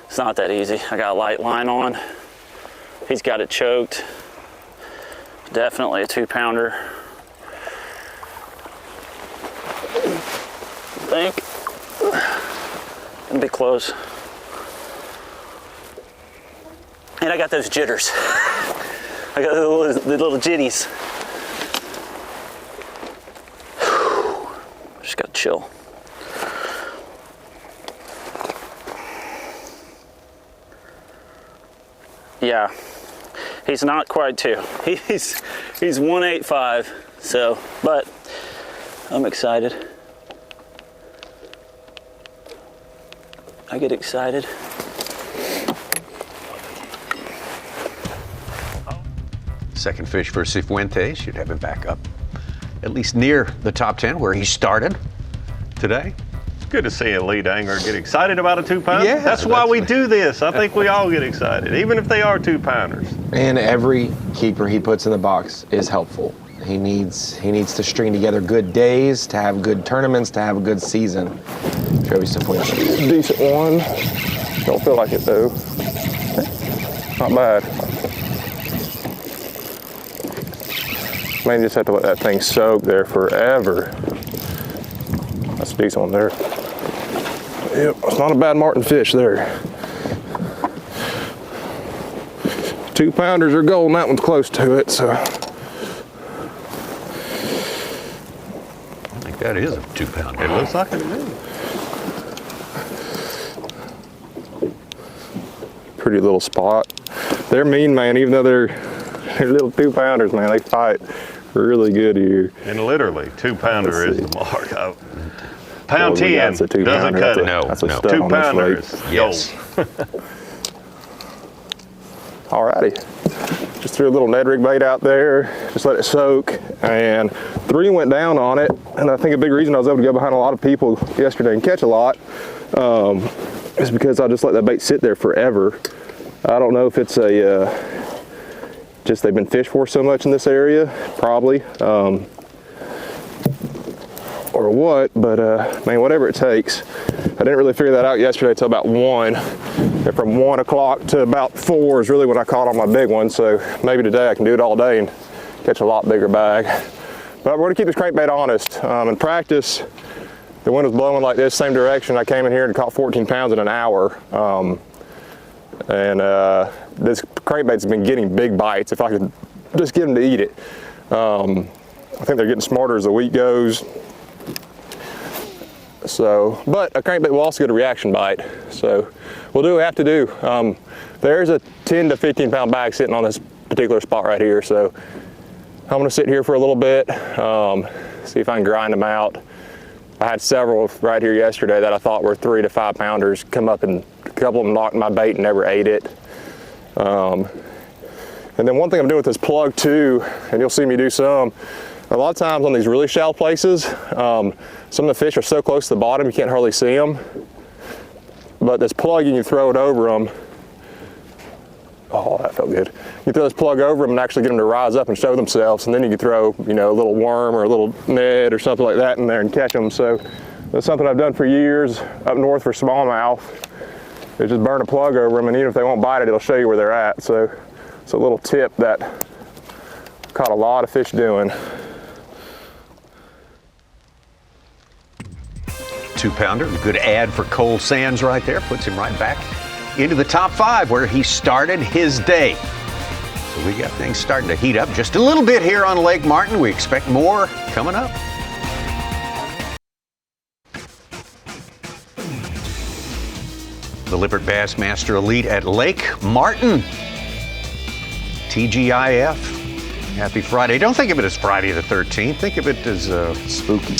It's not that easy. I got a light line on. He's got it choked. Definitely a 2-pounder. I think. It'll be close. And I got those jitters. I got the little jitties. Just gotta chill. Yeah, he's not quite 2. He's 185. So, but I'm excited. I get excited. Second fish for Cifuentes. Should have him back up at least near the top 10 where he started today. It's good to see a lead angler get excited about a 2-pounder. Yeah, that's why we do this. I think we all get excited, even if they are 2-pounders. And every keeper he puts in the box is helpful. He needs to string together good days, to have good tournaments, to have a good season. Joey Cifuentes. Decent one. Don't feel like it though. Not bad. Man, you just have to let that thing soak there forever. That's a decent one there. Yep, it's not a bad Martin fish there. 2-pounders are gold, and that one's close to it, so. I think that is a 2-pounder. It looks like it to me. Pretty little spot. They're mean, man, even though they're little 2-pounders, man, they fight really good here. And literally, 2-pounder is the mark. Pound 10 doesn't cut it. No, that's a no. 2-pounder is Yes. Alrighty. Just threw a little Ned rig bait out there, just let it soak, and 3 went down on it. And I think a big reason I was able to go behind a lot of people yesterday and catch a lot is because I just let that bait sit there forever. I don't know if it's a just they've been fished for so much in this area, probably, or what, but man, whatever it takes. I didn't really figure that out yesterday until about 1. And from 1 o'clock to about 4 is really when I caught on my big one, so maybe today I can do it all day and catch a lot bigger bag. But we're gonna keep this crankbait honest. In practice, the wind was blowing like this, same direction. I came in here and caught 14 pounds in an hour. This crankbait's been getting big bites if I could just get them to eat it. I think they're getting smarter as the week goes. So, but a crankbait will also get a reaction bite. So we'll do what we have to do. There's a 10 to 15 pound bag sitting on this particular spot right here. So I'm gonna sit here for a little bit, see if I can grind them out. I had several right here yesterday that I thought were 3 to 5 pounders come up, and a couple of them knocked my bait and never ate it. And then one thing I'm doing with this plug too, and you'll see me do some, A lot of times on these really shallow places, some of the fish are so close to the bottom you can't hardly see them. But this plug, you can throw it over them. Oh, that felt good. You throw this plug over them and actually get them to rise up and show themselves, and then you can throw, you know, a little worm or a little Ned or something like that in there and catch them. So that's something I've done for years up north for smallmouth. Is just burn a plug over them, and even if they won't bite it, it'll show you where they're at. So it's a little tip that I've caught a lot of fish doing. 2-pounder, good ad for Cole Sands right there, puts him right back into the top 5 where he started his day. So we got things starting to heat up just a little bit here on Lake Martin. We expect more coming up. The Lippert Bassmaster Elite at Lake Martin. TGIF. Happy Friday. Don't think of it as Friday the 13th. Think of it as spooky.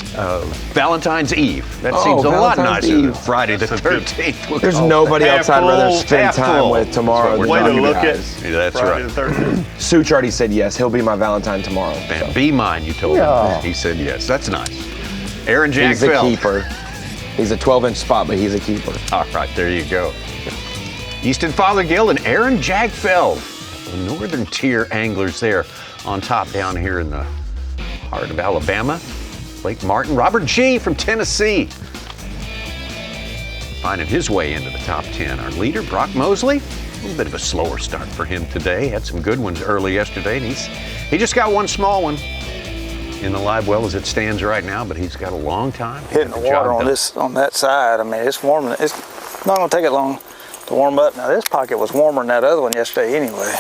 Valentine's Eve. That seems a lot nicer than Friday the 13th. There's nobody else I'd rather spend time with tomorrow. Way to look at that's Friday right. the 13th. Such already said yes. He'll be my Valentine tomorrow. So. Be mine, you told him. He said yes. That's nice. Aaron Jackfeld. He's a keeper. He's a 12-inch spot, but he's a keeper. All right, there you go. Easton Fothergill and Aaron Jackfeld, the northern tier anglers there on top down here in the heart of Alabama. Lake Martin. Robert G. from Tennessee finding his way into the top 10. Our leader, Brock Mosley, a little bit of a slower start for him today. Had some good ones early yesterday, and he just got one small one in the live well as it stands right now, but he's got a long time hitting the water on that side. I mean, it's warming. It's not going to take it long to warm up. Now this pocket was warmer than that other one yesterday anyway.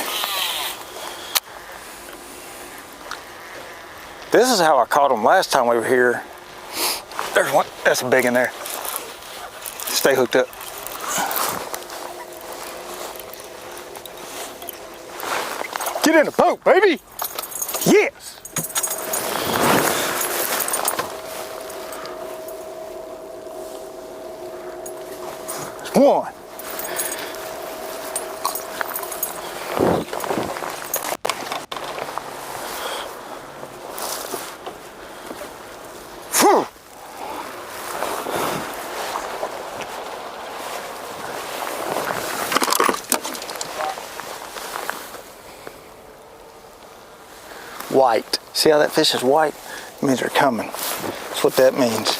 This is how I caught them last time we were here. There's one. That's a big in there. Stay hooked up. Get in the boat, baby. Yes. There's one. White. See how that fish is white? It means they're coming. That's what that means.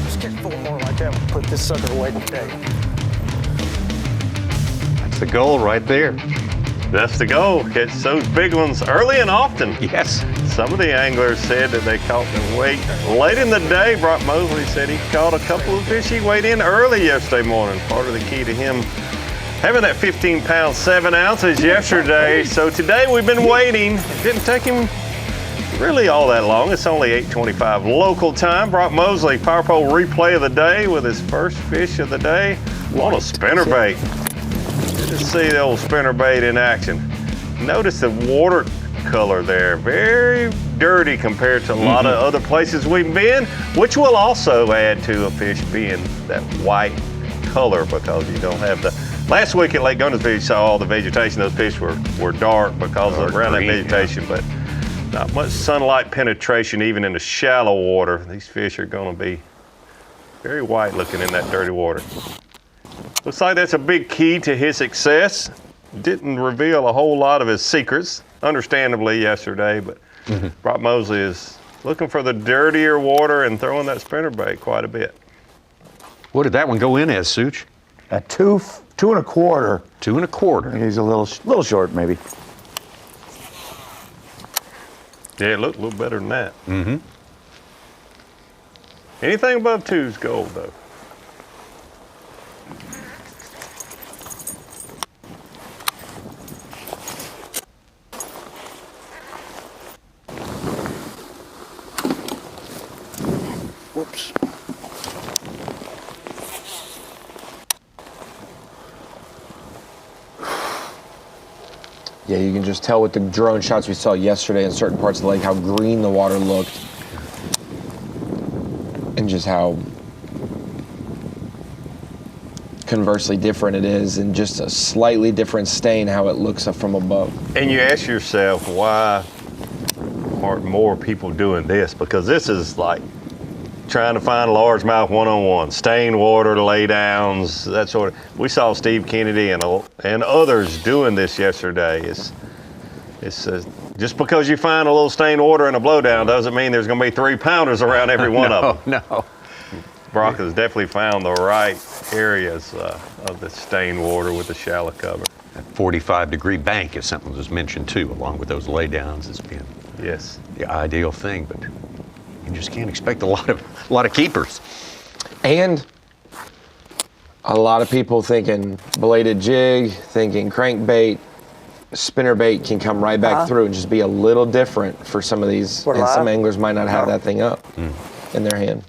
Let's get 4 more like that and put this sucker away today. That's the goal right there. That's the goal. Catch those big ones early and often. Yes. Some of the anglers said that they caught them late in the day. Brock Mosley said he caught a couple of fish he weighed in early yesterday morning. Part of the key to him having that 15 pounds, 7 ounces yesterday. So today we've been waiting. It didn't take him really all that long. It's only 8:25 local time. Brock Mosley, power pole replay of the day with his first fish of the day on a spinnerbait. Good to see the old spinnerbait in action. Notice the water color there, very dirty compared to a lot of other places we've been, which will also add to a fish being that white color because you don't have the. Last week at Lake Guntersville, you saw all the vegetation. Those fish were dark because of around that vegetation, but not much sunlight penetration even in the shallow water. These fish are going to be very white looking in that dirty water. Looks like that's a big key to his success. Didn't reveal a whole lot of his secrets, understandably, yesterday, but Brock Mosley is looking for the dirtier water and throwing that spinnerbait quite a bit. What did that one go in as, Such? A 2 1/4. 2 1/4. He's a little short, maybe. Yeah, it looked a little better than that. Anything above 2 is gold, though. Whoops. Yeah, you can just tell with the drone shots we saw yesterday in certain parts of the lake how green the water looked. and just how conversely different it is, and just a slightly different stain how it looks up from above. And you ask yourself, why aren't more people doing this? Because this is like trying to find largemouth one-on-one, stained water laydowns, that sort of. We saw Steve Kennedy and others doing this yesterday. It's just because you find a little stained water in a blowdown doesn't mean there's going to be 3-pounders around every one of them. No. Brock has definitely found the right areas of the stained water with the shallow cover. That 45-degree bank is something that was mentioned too, along with those laydowns as being the ideal thing, but you just can't expect a lot of keepers. And a lot of people thinking bladed jig, thinking crankbait, spinnerbait can come right back through and just be a little different for some of these. And some anglers might not have that thing up in their hand.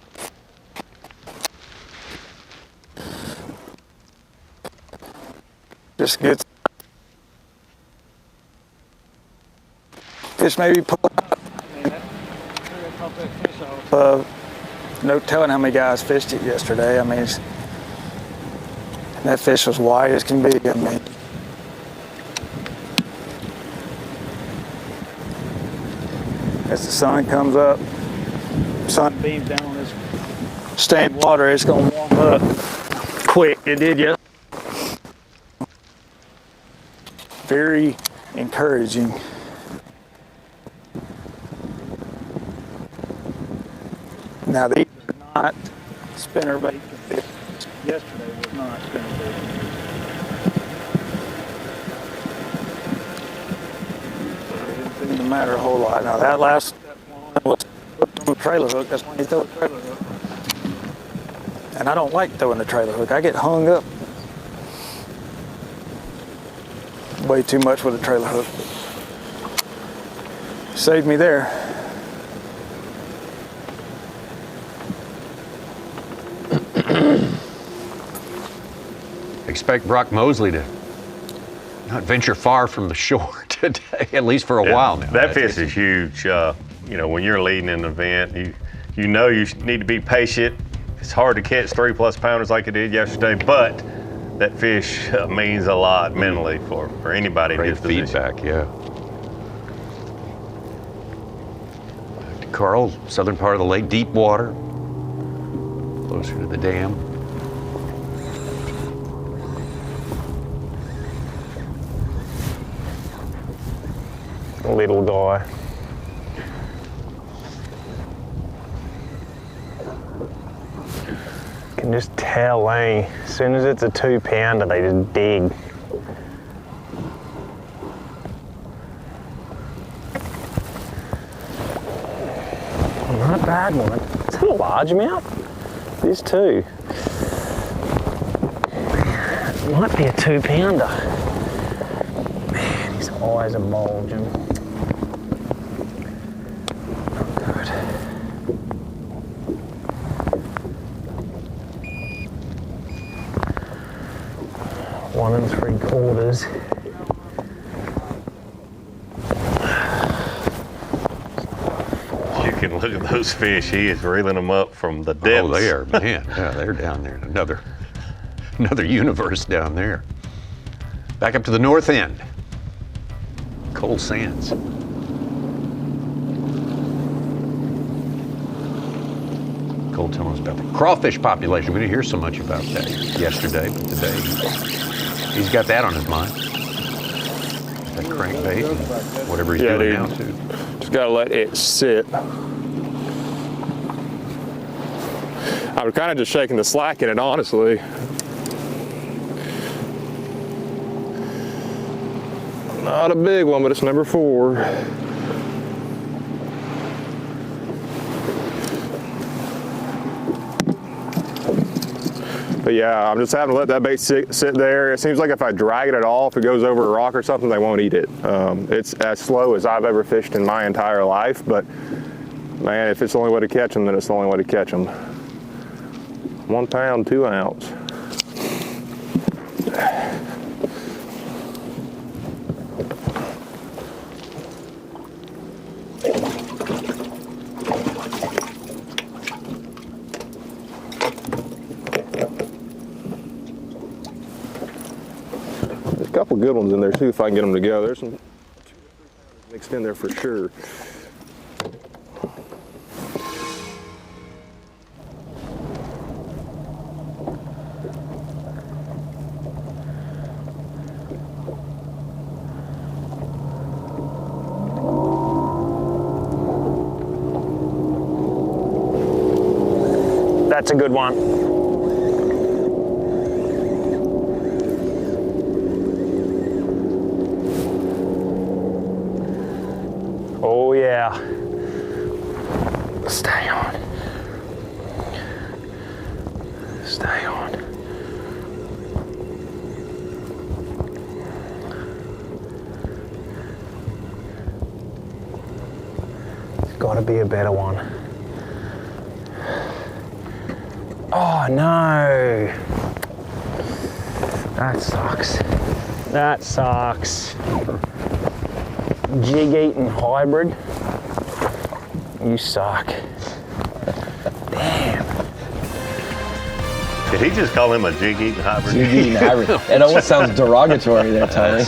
Just get fish maybe pull up. No telling how many guys fished it yesterday. I mean, that fish was white as can be. I mean, as the sun comes up, sun beams down on this stained water, it's gonna warm up quick. It did yesterday. Very encouraging. Now these are not spinnerbait fish. Yesterday was not spinnerbait. It didn't matter a whole lot. Now that last one was hooked on the trailer hook. That's when you throw the trailer hook. And I don't like throwing the trailer hook. I get hung up way too much with a trailer hook. Saved me there. Expect Brock Mosley to not venture far from the shore today, at least for a while now. That fish is huge. You know, when you're leading an event, you know you need to be patient. It's hard to catch 3+ pounders like it did yesterday, but that fish means a lot mentally for anybody in his position. Feedback, yeah. Back to Carl, southern part of the lake, deep water, closer to the dam. Little guy. Can just tell, eh? As soon as it's a 2-pounder, they just dig. Not a bad one. Is that a largemouth? It is too. It might be a 2-pounder. Man, his eyes are bulging. Good. 1 3/4. You can look at those fish. He is reeling them up from the depths. Oh, they are, man. Yeah, they're down there. Another universe down there. Back up to the north end. Cold Sands. Cole telling us about the crawfish population. We didn't hear so much about that yesterday, but today he's got that on his mind. That crankbait and whatever he's doing now too. Just gotta let it sit. I was kind of just shaking the slack in it, honestly. Not a big one, but it's number 4. But yeah, I'm just having to let that bait sit there. It seems like if I drag it off, it goes over a rock or something, they won't eat it. It's as slow as I've ever fished in my entire life, but man, if it's the only way to catch them, then it's the only way to catch them. 1 pound, 2 ounce. couple good ones in there too if I can get them to go. There's some mixed in there for sure. That's a good one. Oh yeah. Stay on. Stay on. There's got to be a better one. Oh no. That sucks. That sucks. Jig eating hybrid. You suck. Damn. Did he just call him a jig eating hybrid? Jig eating hybrid. It almost sounds derogatory there, Tommy.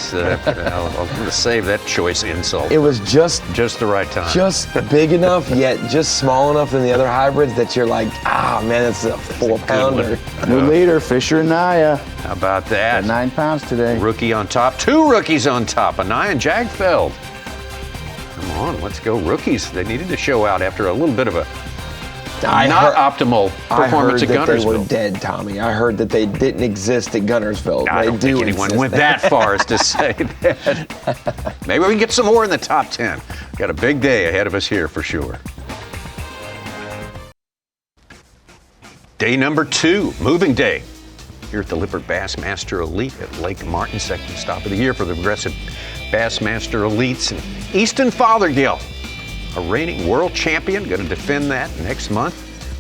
I'll save that choice insult. It was just the right time. Just big enough, yet just small enough than the other hybrids that you're like, ah, man, that's a 4-pounder. New leader, Fisher Anaya. How about that? At 9 pounds today. Rookie on top. 2 rookies on top. Anaya and Jagfeld. Come on, let's go rookies. They needed to show out after a little bit of a optimal performance at Guntersville. I heard that they were dead, Tommy. I heard that they didn't exist at Guntersville. I don't think anyone went that far as to say that. Maybe we can get some more in the top 10. Got a big day ahead of us here for sure. Day number 2, moving day. Here at the Lippert Bassmaster Elite at Lake Martin, second stop of the year for the Progressive Bassmaster Elites. And Easton Fothergill, a reigning world champion, going to defend that next month.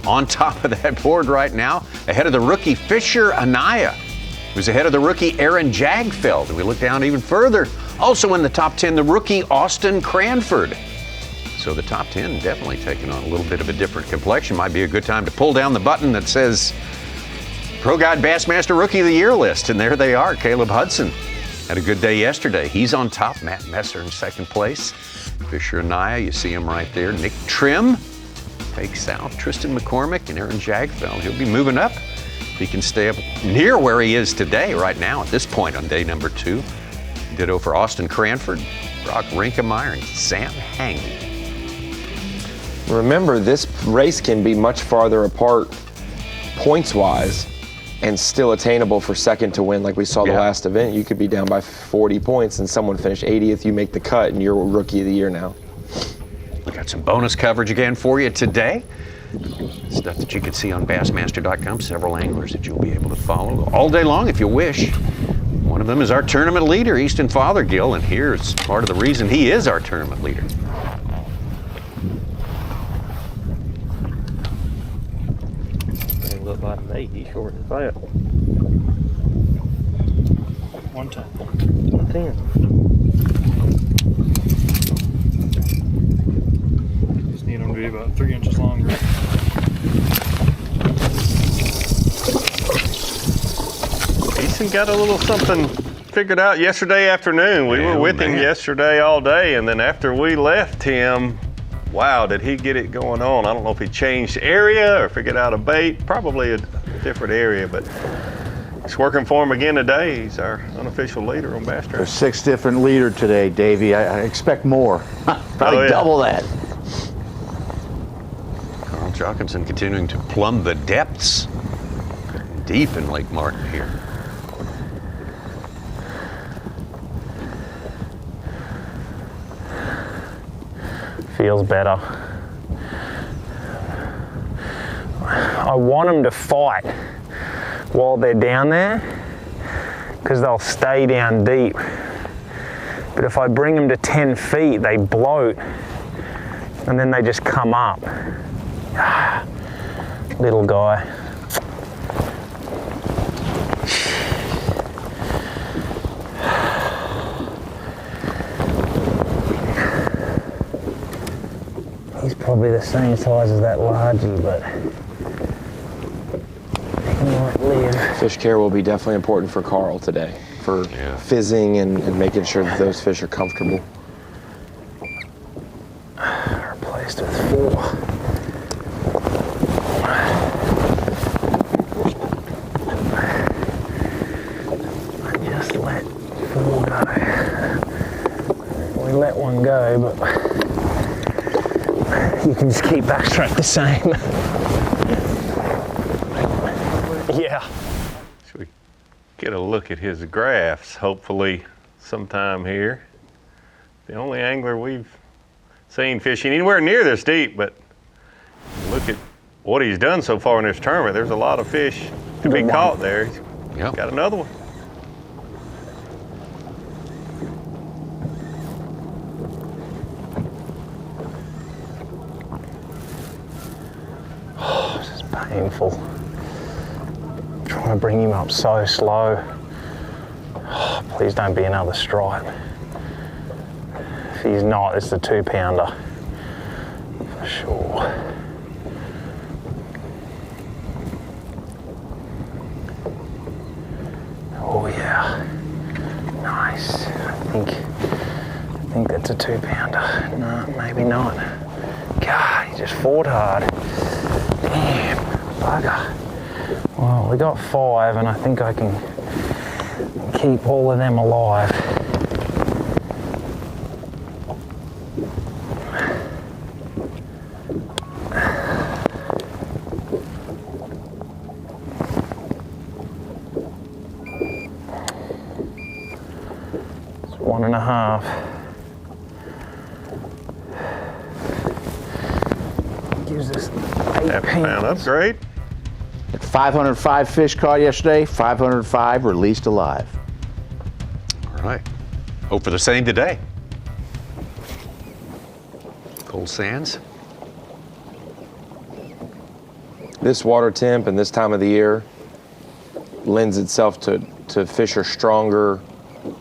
On top of that board right now, ahead of the rookie Fisher Anaya, who's ahead of the rookie Aaron Jagfeld. And we look down even further, also in the top 10, the rookie Austin Cranford. So the top 10 definitely taking on a little bit of a different complexion. Might be a good time to pull down the button that says Pro Guide Bassmaster Rookie of the Year list. And there they are. Caleb Hudson had a good day yesterday. He's on top. Matt Messer in second place. Fisher Anaya, you see him right there. Nick Trim takes out Tristan McCormick and Aaron Jagfeld. He'll be moving up if he can stay up near where he is today, right now, at this point on day number 2. Ditto for Austin Cranford, Brock Rinkemeyer, and Sam Hangman. Remember, this race can be much farther apart points-wise and still attainable for second to win. Like we saw the last event, you could be down by 40 points and someone finish 80th, you make the cut and you're Rookie of the Year now. We got some bonus coverage again for you today. Stuff that you can see on Bassmaster.com, several anglers that you'll be able to follow all day long if you wish. One of them is our tournament leader, Easton Fothergill, and here's part of the reason he is our tournament leader. Look like an 80 short as that. 110. 110. Just need them to be about 3 inches longer. Easton got a little something figured out yesterday afternoon. We were with him yesterday all day, and then after we left him, wow, did he get it going on. I don't know if he changed area or figured out a bait, probably a different area, but it's working for him again today. He's our unofficial leader on Bass Track. There's 6 different leaders today, Davey. I expect more. Probably double that. Carl Jockinson continuing to plumb the depths deep in Lake Martin here. Feels better. I want them to fight while they're down there because they'll stay down deep. But if I bring them to 10 feet, they bloat and then they just come up. Little guy. He's probably the same size as that largie, but he might live. Fish care will be definitely important for Carl today. for fizzing and making sure that those fish are comfortable. Replaced with 4. I just let 4 go. We let 1 go, but you can just keep backstroke the same. Yeah. Should we get a look at his graphs, hopefully sometime here? The only angler we've seen fishing anywhere near this deep, but look at what he's done so far in this tournament. There's a lot of fish to be caught there. He's got another one. Oh, this is painful. Trying to bring him up so slow. Oh, please don't be another stripe. If he's not, it's the 2-pounder for sure. Oh yeah, nice. I think that's a 2-pounder. No, maybe not. God, he just fought hard. Damn, bugger. Well, we got 5, and I think I can keep all of them alive. It's 1.5. Gives us 8 pounds. Upgrade. 505 fish caught yesterday, 505 released alive. All right. Hope for the same today. Cold Sands. This water temp and this time of the year lends itself to fish are stronger,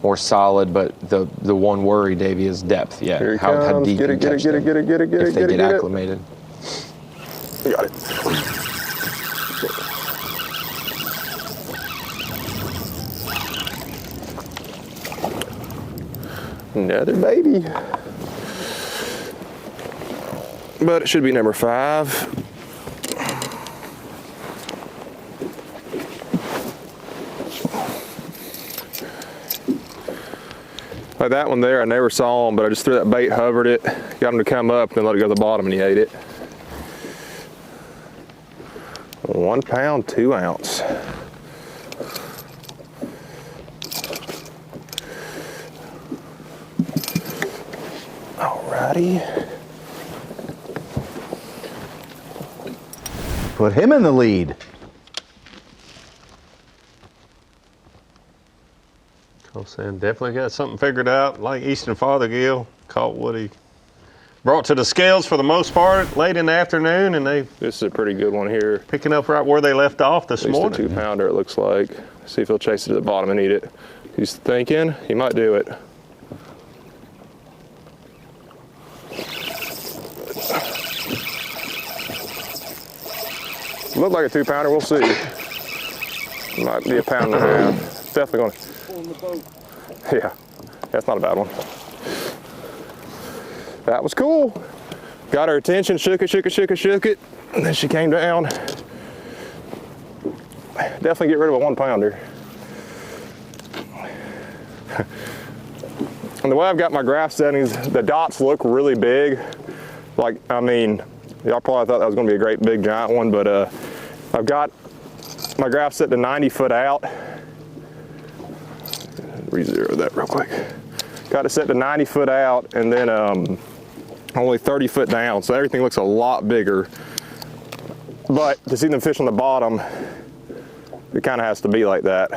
more solid, but the one worry, Davey, is depth. Yeah, Here he how comes. deep Get you it, get it, catch get it, them get it, get it, get if it, they get it, get get it. acclimated. We got it. Another baby. But it should be number 5. Like that one there, I never saw him, but I just threw that bait, hovered it, got him to come up, then let it go to the bottom, and he ate it. 1 pound, 2 ounce. Alrighty. Put him in the lead. Colson definitely got something figured out, like Eastern Fothergill. Caught what he brought to the scales for the most part late in the afternoon, and this is a pretty good one here. Picking up right where they left off this morning. At least a 2-pounder, it looks like. See if he'll chase it to the bottom and eat it. He's thinking he might do it. Looked like a 2-pounder, we'll see. Might be a 1.5 pounds. Definitely gonna. Yeah, that's not a bad one. That was cool. Got her attention, shook it, shook it, shook it, shook it, and then she came down. Definitely get rid of a 1-pounder. And the way I've got my graph settings, the dots look really big. Like, I mean, y'all probably thought that was gonna be a great big giant one, but I've got my graph set to 90 foot out. Re-zero that real quick. Got it set to 90 foot out, and then only 30 foot down, so everything looks a lot bigger. But to see them fish on the bottom, it kind of has to be like that.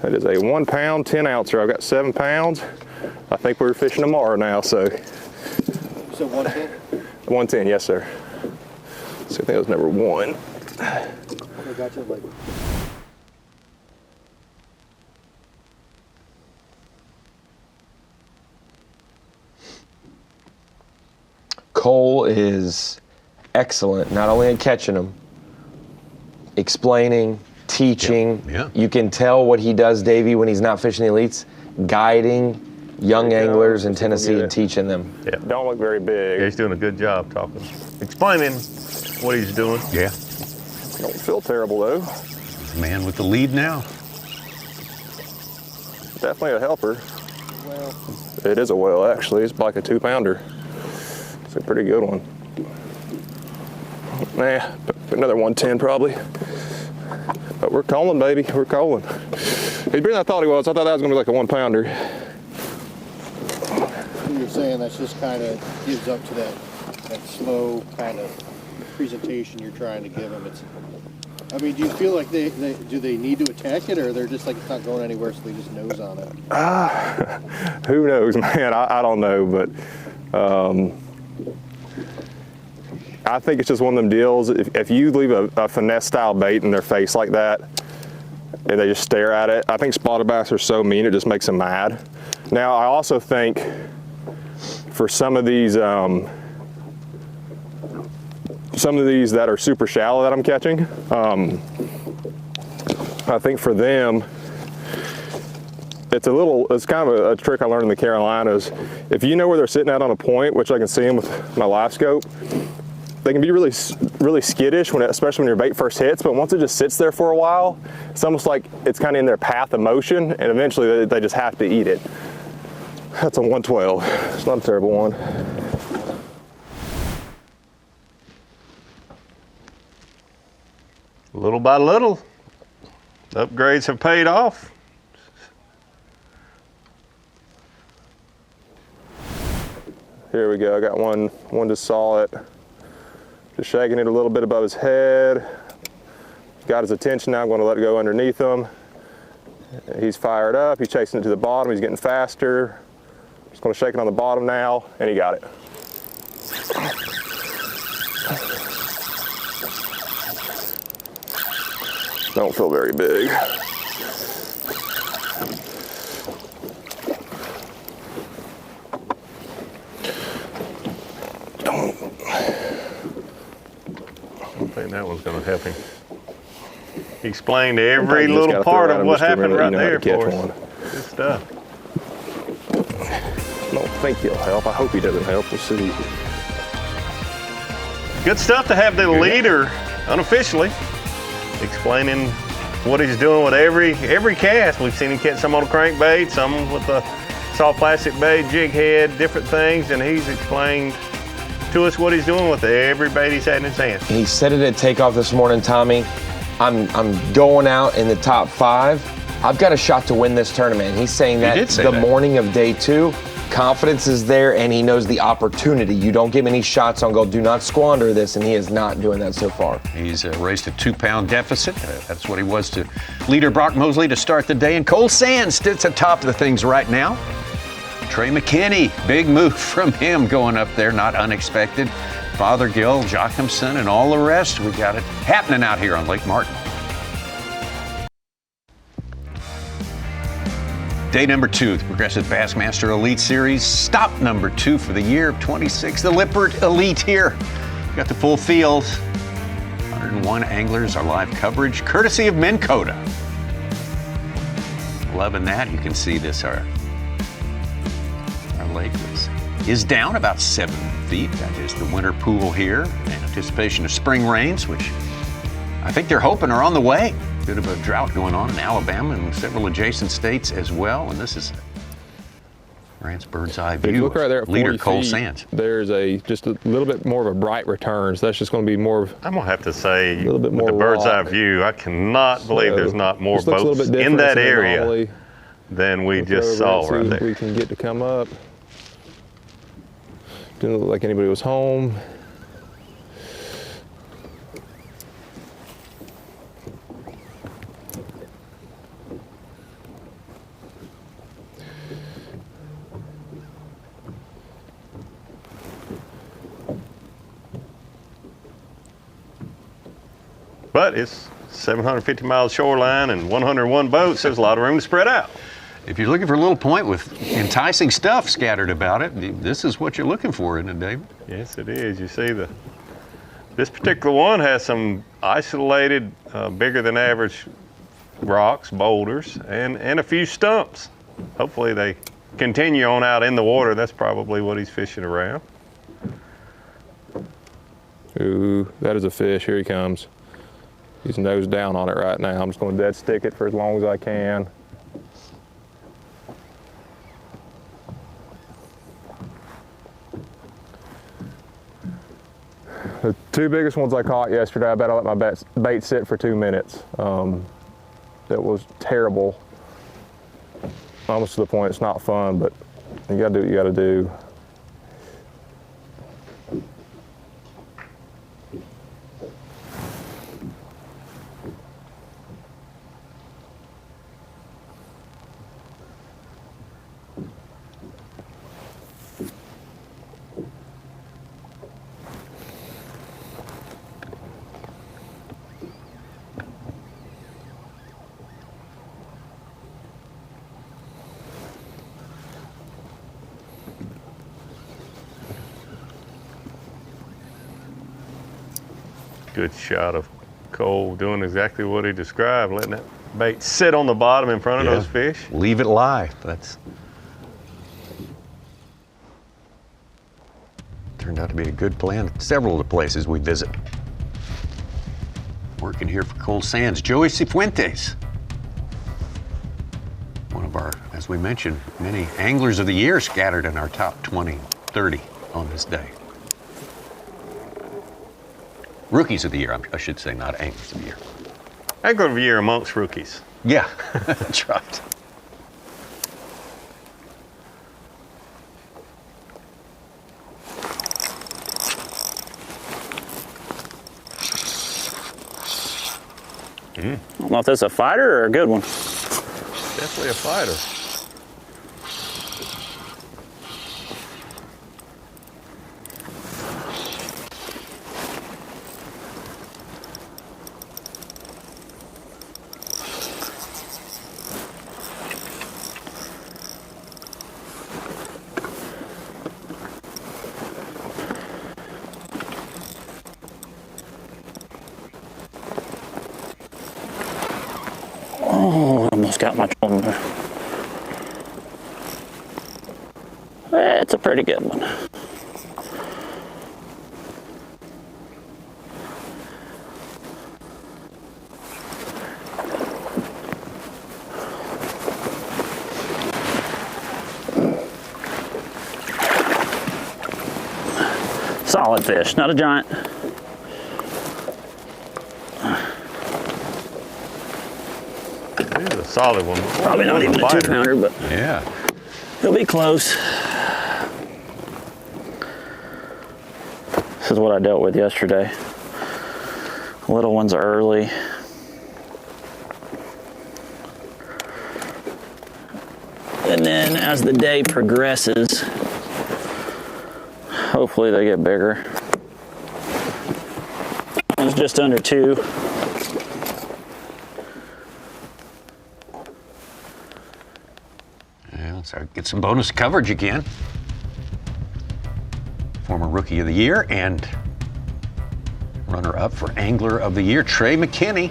That is a 1 pound, 10 ouncer. I've got 7 pounds. I think we're fishing tomorrow now, so. So 110? 110, yes, sir. So I think that was number 1. I got you like. Cole is excellent, not only in catching them, explaining, teaching. Yeah. You can tell what he does, Davey, when he's not fishing the elites, guiding young anglers in Tennessee and teaching them. Yeah. Don't look very big. Yeah, he's doing a good job talking, explaining what he's doing. Yeah. Don't feel terrible though. The man with the lead now. Definitely a helper. Well, it is a whale actually. It's like a 2-pounder. It's a pretty good one. Nah, another 110 probably. But we're calling, baby. We're calling. He's bigger than I thought he was. I thought that was gonna be like a 1-pounder. You're saying that's just kind of gives up to that slow kind of presentation you're trying to give them. I mean, do you feel like do they need to attack it, or they're just like it's not going anywhere, so they just nose on it? Who knows, man? I don't know, but I think it's just one of them deals. If you leave a finesse style bait in their face like that, and they just stare at it, I think spotted bass are so mean it just makes them mad. Now, I also think for some of these that are super shallow that I'm catching, I think for them, it's kind of a trick I learned in the Carolinas. If you know where they're sitting at on a point, which I can see them with my live scope, they can be really, really skittish, especially when your bait first hits, but once it just sits there for a while, it's almost like it's kind of in their path of motion, and eventually they just have to eat it. That's a 112. It's not a terrible one. Little by little, upgrades have paid off. Here we go. I got one just saw it. Just shaking it a little bit above his head. Got his attention now. I'm going to let it go underneath him. He's fired up. He's chasing it to the bottom. He's getting faster. Just going to shake it on the bottom now, and he got it. Don't feel very big. I think that one's going to help him. He explained every little part of what happened right there for us. Good stuff. I don't think he'll help. I hope he doesn't help. We'll see. Good stuff to have the leader unofficially explaining what he's doing with every cast. We've seen him catch some on a crankbait, some with a soft plastic bait, jig head, different things, and he's explained to us what he's doing with every bait he's had in his hand. He said it at takeoff this morning, Tommy. I'm going out in the top 5. I've got a shot to win this tournament. He's saying that the morning of day 2. Confidence is there, and he knows the opportunity. You don't give him any shots on goal. Do not squander this, and he is not doing that so far. He's raised a 2-pound deficit. That's what he was to leader Brock Mosley to start the day. And Cole Sands sits atop of the things right now. Trey McKinney, big move from him going up there, not unexpected. Father Gill, Joachimson, and all the rest. We got it happening out here on Lake Martin. Day number 2, the Progressive Bassmaster Elite Series. Stop number 2 for the year of 26. The Lippert Elite here. Got the full field. 101 anglers, our live coverage, courtesy of Minn Kota. Loving that. You can see this, our lake is down about 7 feet. That is the winter pool here in anticipation of spring rains, which I think they're hoping are on the way. Bit of a drought going on in Alabama and several adjacent states as well. And this is Grant's bird's eye view. If you look right there at leader 40 Cole feet, Sands. There's just a little bit more of a bright return. So that's just going to be more of. I'm going to have to say, a little bit more with the bird's eye rock. view, I cannot believe there's not more boats in that area than we just saw right there. We can get to come up. Didn't look like anybody was home. But it's 750 miles shoreline and 101 boats. There's a lot of room to spread out. If you're looking for a little point with enticing stuff scattered about it, this is what you're looking for, isn't it, David? Yes, it is. You see this particular one has some isolated, bigger than average rocks, boulders, and a few stumps. Hopefully they continue on out in the water. That's probably what he's fishing around. Ooh, that is a fish. Here he comes. He's nose down on it right now. I'm just going to dead stick it for as long as I can. The two biggest ones I caught yesterday, I bet I let my bait sit for 2 minutes. It was terrible. Almost to the point it's not fun, but you gotta do what you gotta do. Good shot of Cole doing exactly what he described, letting that bait sit on the bottom in front of those fish. Leave it live. That's turned out to be a good plan at several of the places we visit. Working here for Cole Sands, Joey Cifuentes. One of our, as we mentioned, many anglers of the year scattered in our top 20, 30 on this day. Rookies of the year, I should say, not anglers of the year. Angler of the year amongst rookies. Yeah, that's right. I don't know if that's a fighter or a good one. Definitely a fighter. Oh, almost got my trolling there. It's a pretty good one. Solid fish, not a giant. He's a solid one. Probably not even a 2-pounder, but yeah, he'll be close. This is what I dealt with yesterday. Little ones early. And then as the day progresses, hopefully they get bigger. It was just under 2. So get some bonus coverage again. Former Rookie of the Year and runner-up for Angler of the Year, Trey McKinney.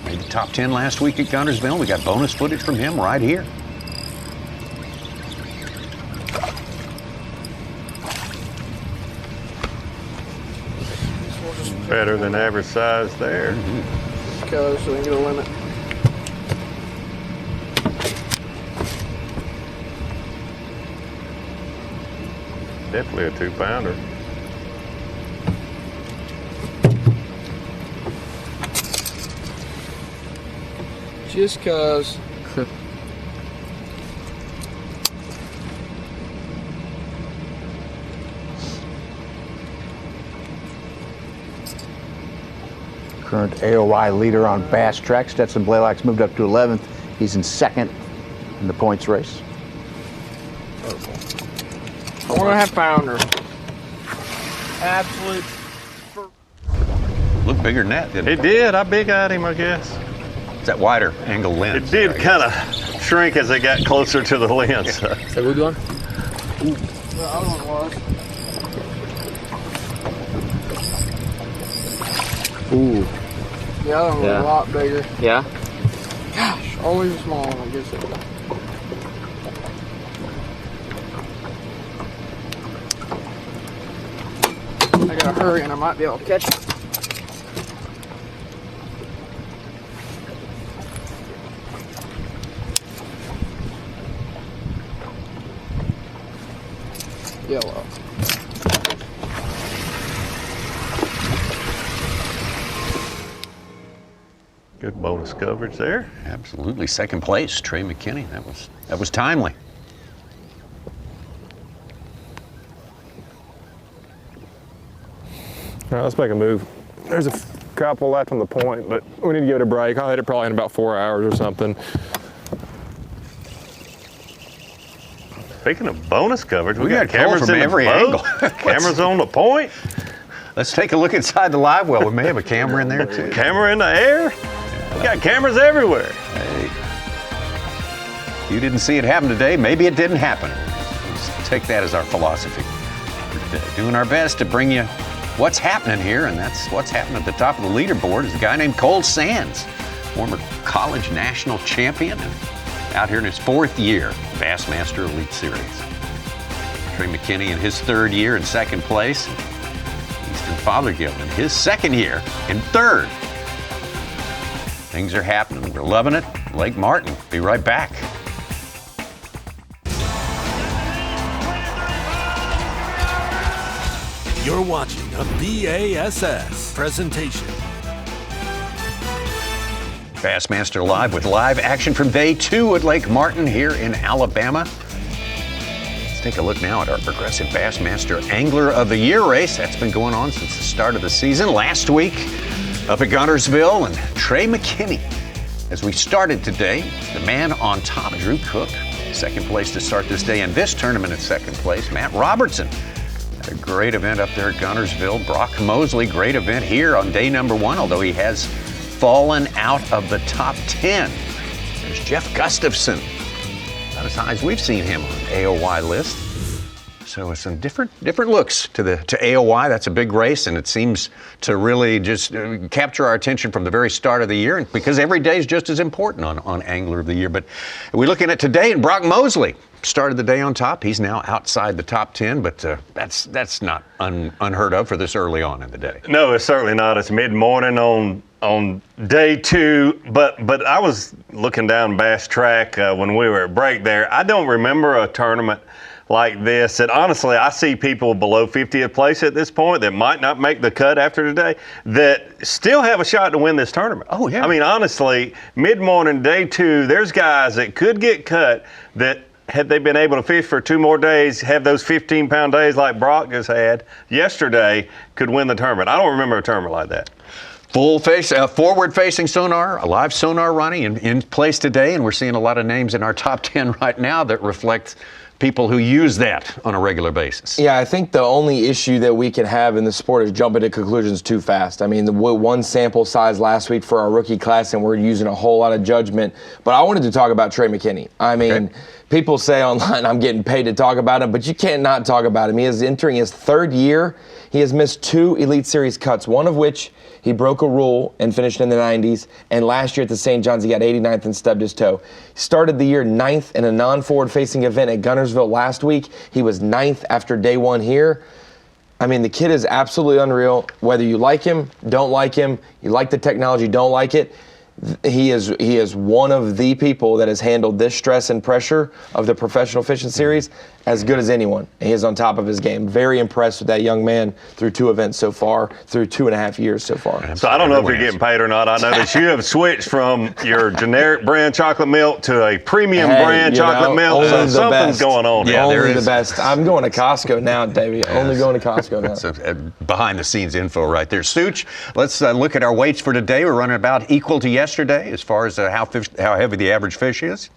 Made the top 10 last week at Guntersville. We got bonus footage from him right here. Better than average size there. Because so we can get a limit. Definitely a 2-pounder. Just cause. Current AOY leader on Bass track. Stetson Blaylock's moved up to 11th. He's in second in the points race. 1.5 pounder. Absolute. Looked bigger than that, didn't it? It did. I big-eyed him, I guess. It's that wider angle lens. It did kind of shrink as they got closer to the lens. Is that a good one? The other one was. Ooh. The other one was a lot bigger. Yeah? Gosh, always a small one, I guess it was. I gotta hurry and I might be able to catch it. Yellow. Good bonus coverage there. Absolutely. Second place, Trey McKinney. That was timely. All right, let's make a move. There's a couple left on the point, but we need to give it a break. I'll hit it probably in about 4 hours or something. Speaking of bonus coverage, we got got cameras from in every the angle. Cameras on the point. Let's take a look inside the live well. We may have a camera in there too. Camera in the air. We got cameras everywhere. Hey, you didn't see it happen today. Maybe it didn't happen. Let's take that as our philosophy. We're doing our best to bring you what's happening here, and that's what's happening at the top of the leaderboard is a guy named Cole Sands, former college national champion, and out here in his 4th year, Bassmaster Elite Series. Trey McKinney in his 3rd year in 2nd place. Easton Fothergill in his 2nd year in 3rd. Things are happening. We're loving it. Lake Martin. Be right back. You're watching a B.A.S.S. presentation. Bassmaster Live with live action from day 2 at Lake Martin here in Alabama. Let's take a look now at our Progressive Bassmaster Angler of the Year race. That's been going on since the start of the season. Last week up at Guntersville, and Trey McKinney, as we started today, the man on top, Drew Cook, 2nd place to start this day in this tournament at 2nd place. Matt Robertson, had a great event up there at Guntersville. Brock Mosley, great event here on day number 1, although he has fallen out of the top 10. There's Jeff Gustafson, about as high as we've seen him on the AOY list. So it's some different looks to AOY. That's a big race, and it seems to really just capture our attention from the very start of the year, and because every day is just as important on Angler of the Year. But we're looking at today, and Brock Mosley started the day on top. He's now outside the top 10, but that's not unheard of for this early on in the day. No, it's certainly not. It's mid-morning on day 2, but I was looking down Bass Track when we were at break there. I don't remember a tournament like this, and honestly, I see people below 50th place at this point that might not make the cut after today that still have a shot to win this tournament. Oh, yeah. I mean, honestly, mid-morning, day 2, there's guys that could get cut that, had they been able to fish for 2 more days, have those 15-pound days like Brock just had yesterday, could win the tournament. I don't remember a tournament like that. Full face, forward-facing sonar, a live sonar running in place today, and we're seeing a lot of names in our top 10 right now that reflect people who use that on a regular basis. Yeah, I think the only issue that we can have in the sport is jumping to conclusions too fast. I mean, the one sample size last week for our rookie class, and we're using a whole lot of judgment. But I wanted to talk about Trey McKinney. I mean, people say online I'm getting paid to talk about him, but you can't not talk about him. He is entering his 3rd year. He has missed 2 Elite Series cuts, one of which he broke a rule and finished in the 90s, and last year at the St. John's he got 89th and stubbed his toe. He started the year 9th in a non-forward facing event at Guntersville last week. He was 9th after day 1 here. I mean, the kid is absolutely unreal. Whether you like him, don't like him, you like the technology, don't like it, he is one of the people that has handled this stress and pressure of the professional fishing series as good as anyone. He is on top of his game. Very impressed with that young man through 2 events so far, through 2.5 years so far. So I don't know if you're getting paid or not. I know that you have switched from your generic brand chocolate milk to a premium brand chocolate milk. So something's going on. Yeah, only the best. I'm going to Costco now, Davey. Yes. Only going to Costco now. So, behind the scenes info right there. Such, let's look at our weights for today. We're running about equal to yesterday as far as how heavy the average fish is.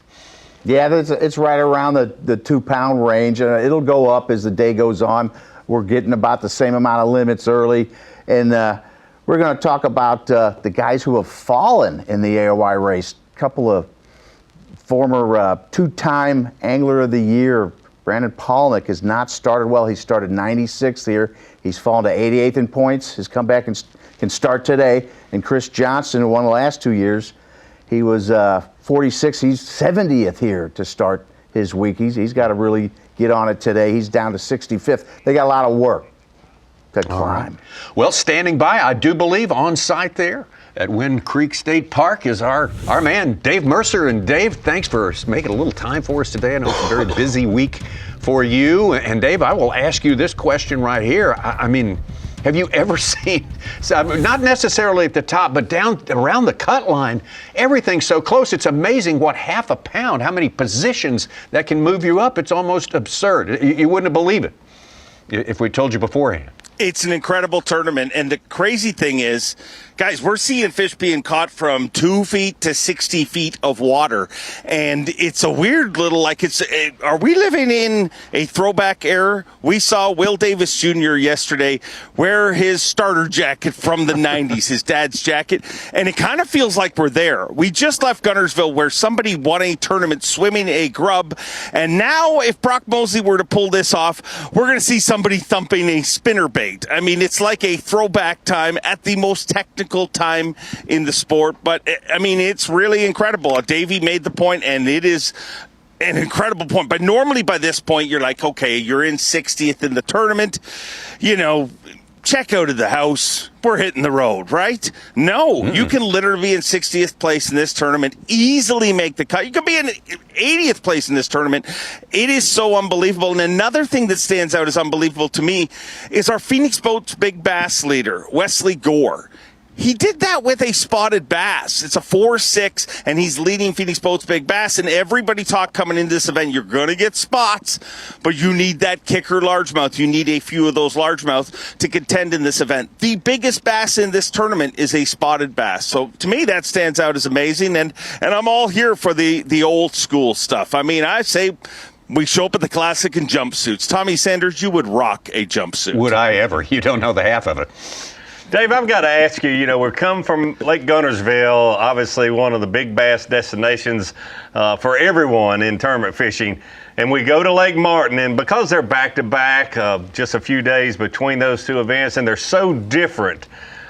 Yeah, it's right around the 2-pound range. It'll go up as the day goes on. We're getting about the same amount of limits early. And we're going to talk about the guys who have fallen in the AOY race. A couple of former 2-time Angler of the Year, Brandon Palnick has not started well. He started 96th here. He's fallen to 88th in points. His comeback can start today. And Chris Johnson, who won the last 2 years, he was 46. He's 70th here to start his week. He's got to really get on it today. He's down to 65th. They got a lot of work to climb. Right. Well, standing by, I do believe, on site there at Wind Creek State Park is our man, Dave Mercer. And Dave, thanks for making a little time for us today. I know it's a very busy week for you. And Dave, I will ask you this question right here. I mean, have you ever seen, not necessarily at the top, but down around the cut line, everything's so close. It's amazing what half a pound, how many positions that can move you up. It's almost absurd. You wouldn't believe it if we told you beforehand. It's an incredible tournament, and the crazy thing is, guys, we're seeing fish being caught from 2 feet to 60 feet of water, and it's a weird little, are we living in a throwback era? We saw Will Davis Jr. yesterday wear his starter jacket from the 90s, his dad's jacket, and it kind of feels like we're there. We just left Guntersville where somebody won a tournament swimming a grub, and now if Brock Mosley were to pull this off, we're going to see somebody thumping a spinnerbait. I mean, it's like a throwback time at the most technical time in the sport. But, I mean, it's really incredible. Davey made the point, and it is an incredible point. But normally by this point, you're like, okay, you're in 60th in the tournament. You know, check out of the house. We're hitting the road, right? No, you can literally be in 60th place in this tournament, easily make the cut. You could be in 80th place in this tournament. It is so unbelievable. And another thing that stands out as unbelievable to me is our Phoenix Boats Big Bass leader, Wesley Gore. He did that with a spotted bass. It's a 4-6, and he's leading Phoenix Boats Big Bass. And everybody talked coming into this event, you're going to get spots, but you need that kicker largemouth. You need a few of those largemouths to contend in this event. The biggest bass in this tournament is a spotted bass. So to me, that stands out as amazing. And I'm all here for the old school stuff. I mean, I say we show up at the Classic in jumpsuits. Tommy Sanders, you would rock a jumpsuit. Would I ever? You don't know the half of it. Dave, I've got to ask you, we come from Lake Guntersville, obviously one of the big bass destinations for everyone in tournament fishing. And we go to Lake Martin, and because they're back-to-back, just a few days between those two events, and they're so different.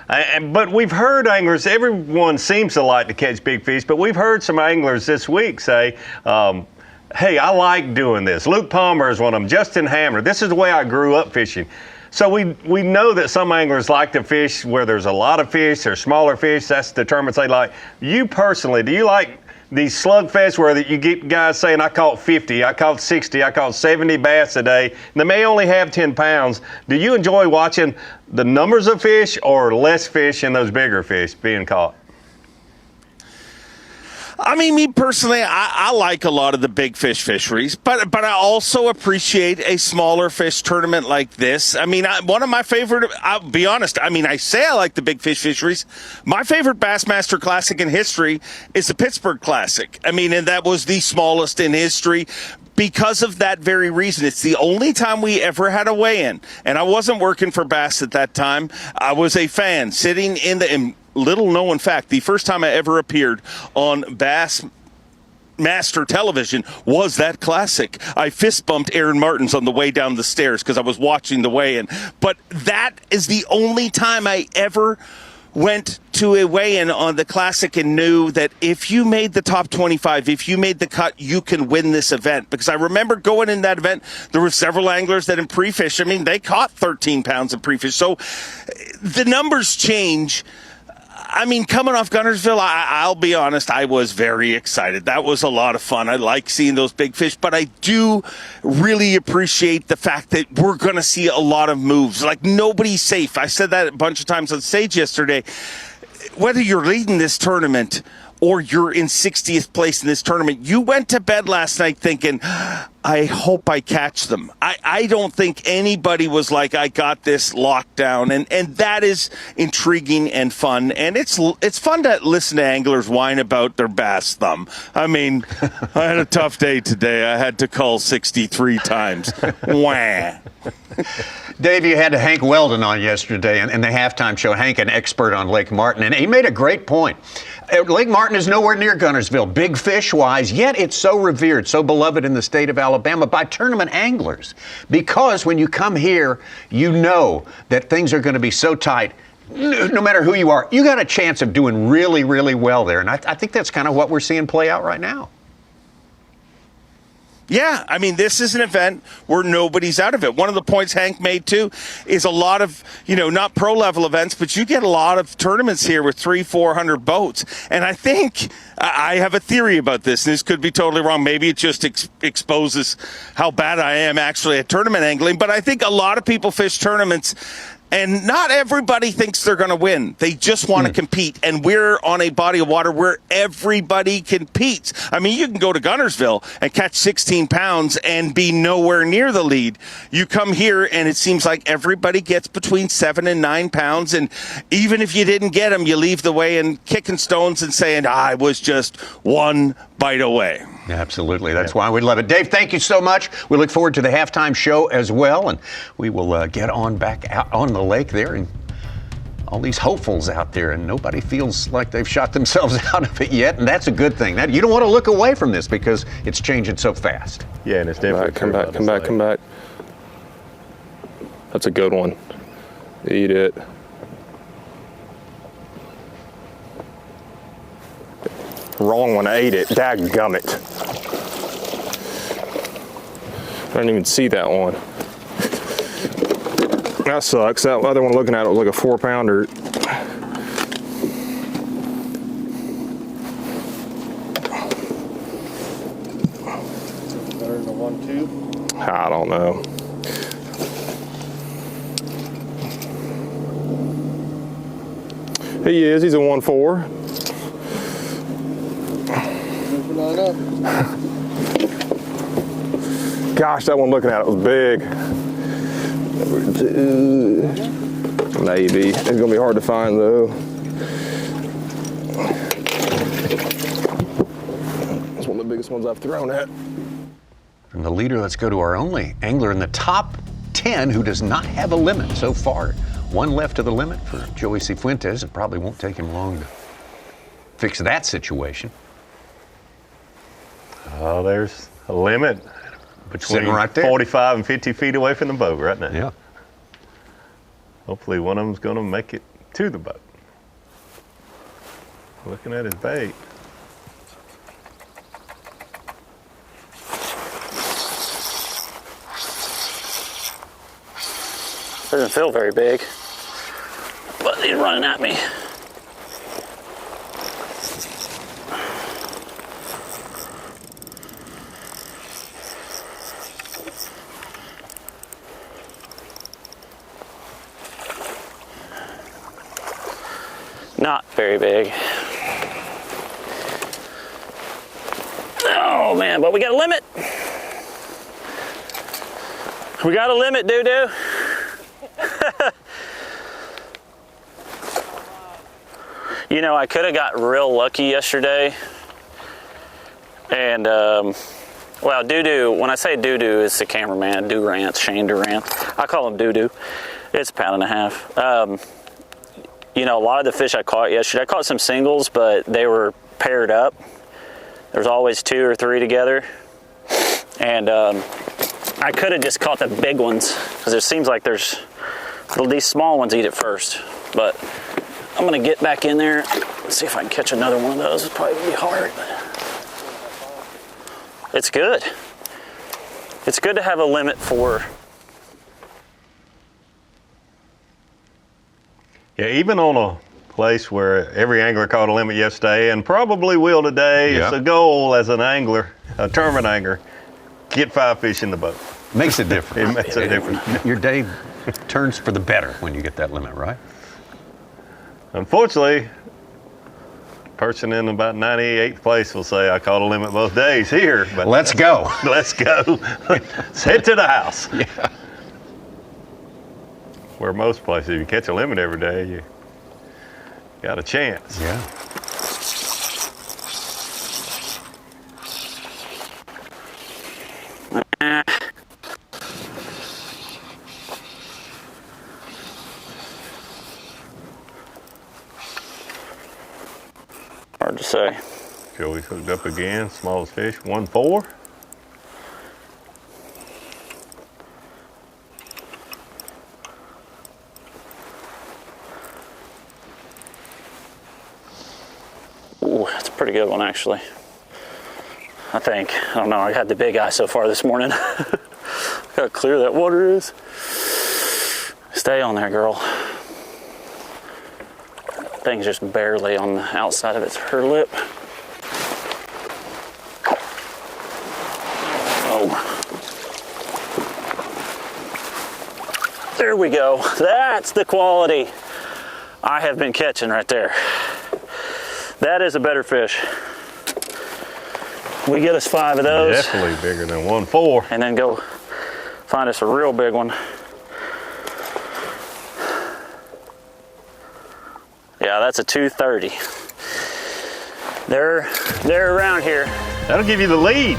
But we've heard anglers, everyone seems to like to catch big fish, but we've heard some anglers this week say, hey, I like doing this. Luke Palmer is one of them. Justin Hammer. This is the way I grew up fishing. So we know that some anglers like to fish where there's a lot of fish, there's smaller fish. That's the tournaments they like. You personally, do you like these slugfests where you get guys saying, I caught 50, I caught 60, I caught 70 bass a day, and they may only have 10 pounds. Do you enjoy watching the numbers of fish or less fish and those bigger fish being caught? I mean, me personally, I like a lot of the big fish fisheries, but I also appreciate a smaller fish tournament like this. I mean, one of my favorite, I'll be honest, I mean, I say I like the big fish fisheries. My favorite Bassmaster Classic in history is the Pittsburgh Classic. I mean, and that was the smallest in history. Because of that very reason. It's the only time we ever had a weigh-in. And I wasn't working for Bass at that time. I was a fan sitting in little known fact, the first time I ever appeared on Bassmaster television was that Classic. I fist bumped Aaron Martins on the way down the stairs because I was watching the weigh-in. But that is the only time I ever went to a weigh-in on the Classic and knew that if you made the top 25, if you made the cut, you can win this event. Because I remember going in that event, there were several anglers that in pre-fish, I mean, they caught 13 pounds of pre-fish. So the numbers change. I mean, coming off Guntersville, I'll be honest, I was very excited. That was a lot of fun. I like seeing those big fish, but I do really appreciate the fact that we're going to see a lot of moves. Like, nobody's safe. I said that a bunch of times on stage yesterday. Whether you're leading this tournament or you're in 60th place in this tournament, you went to bed last night thinking, I hope I catch them. I don't think anybody was like, I got this locked down. And that is intriguing and fun. And it's fun to listen to anglers whine about their bass thumb. I mean, I had a tough day today. I had to call 63 times. Wah. Dave, you had Hank Weldon on yesterday in the halftime show. Hank, an expert on Lake Martin, and he made a great point. Lake Martin is nowhere near Guntersville, big fish-wise, yet it's so revered, so beloved in the state of Alabama. Alabama by tournament anglers. Because when you come here, you know that things are going to be so tight. No matter who you are, you got a chance of doing really, really well there. And I think that's kind of what we're seeing play out right now. Yeah, I mean, this is an event where nobody's out of it. One of the points Hank made, too, is a lot of, not pro-level events, but you get a lot of tournaments here with 300-400 boats. And I think, I have a theory about this, and this could be totally wrong. Maybe it just exposes how bad I am actually at tournament angling. But I think a lot of people fish tournaments, and not everybody thinks they're going to win. They just want to compete. And we're on a body of water where everybody competes. I mean, you can go to Guntersville and catch 16 pounds and be nowhere near the lead. You come here and it seems like everybody gets between 7 and 9 pounds. And even if you didn't get them, you leave the way and kicking stones and saying, I was just one bite away. Absolutely. That's why we love it. Dave, thank you so much. We look forward to the halftime show as well. And we will get on back out on the lake there, and all these hopefuls out there, and nobody feels like they've shot themselves out of it yet. And that's a good thing. You don't want to look away from this because it's changing so fast. Yeah, and it's definitely come back. That's a good one. Eat it. Wrong one, I ate it. Dadgummit. I didn't even see that one. That sucks. That other one looking at it was like a 4-pounder. Better than the 1-2? I don't know. He is. He's a 1-4. Moving on up. Gosh, that one looking at it was big. Maybe. It's going to be hard to find, though. It's one of the biggest ones I've thrown at. From the leader, let's go to our only angler in the top 10 who does not have a limit so far. One left of the limit for Joey Cifuentes. It probably won't take him long to fix that situation. Oh, there's a limit between right there. 45 and 50 feet away from the boat right now. Yeah. Hopefully one of them's going to make it to the boat. Looking at his bait. Doesn't feel very big, but he's running at me. Not very big. Oh man, but we got a limit. We got a limit, doo-doo. I could have got real lucky yesterday. And, well, Doo-Doo, when I say Doo-Doo, it's the cameraman, Durant, Shane Durant. I call him Doo-Doo. It's 1.5 pounds. A lot of the fish I caught yesterday, I caught some singles, but they were paired up. There's always 2 or 3 together. And I could have just caught the big ones, because it seems like these small ones eat it first. But I'm going to get back in there and see if I can catch another one of those. It's probably going to be hard. But it's good. It's good to have a limit for. Yeah, even on a place where every angler caught a limit yesterday and probably will today, it's a goal as an angler, a tournament angler, get 5 fish in the boat. Makes a difference. It makes a difference. Your day turns for the better when you get that limit, right? Unfortunately, a person in about 98th place will say, I caught a limit both days here. But let's go. Let's go. Let's head to the house. Yeah. Where most places, if you catch a limit every day, you got a chance. Yeah. Hard to say. Joey's hooked up again, smallest fish, 1-4. pretty good one actually. I think. I don't know. I had the big eye so far this morning. Look how clear that water is. Stay on there, girl. Thing's just barely on the outside of her lip. Oh. There we go. That's the quality I have been catching right there. That is a better fish. We get us 5 of those. Definitely bigger than 1.4. And then go find us a real big one. Yeah, that's a 230. They're around here. That'll give you the lead.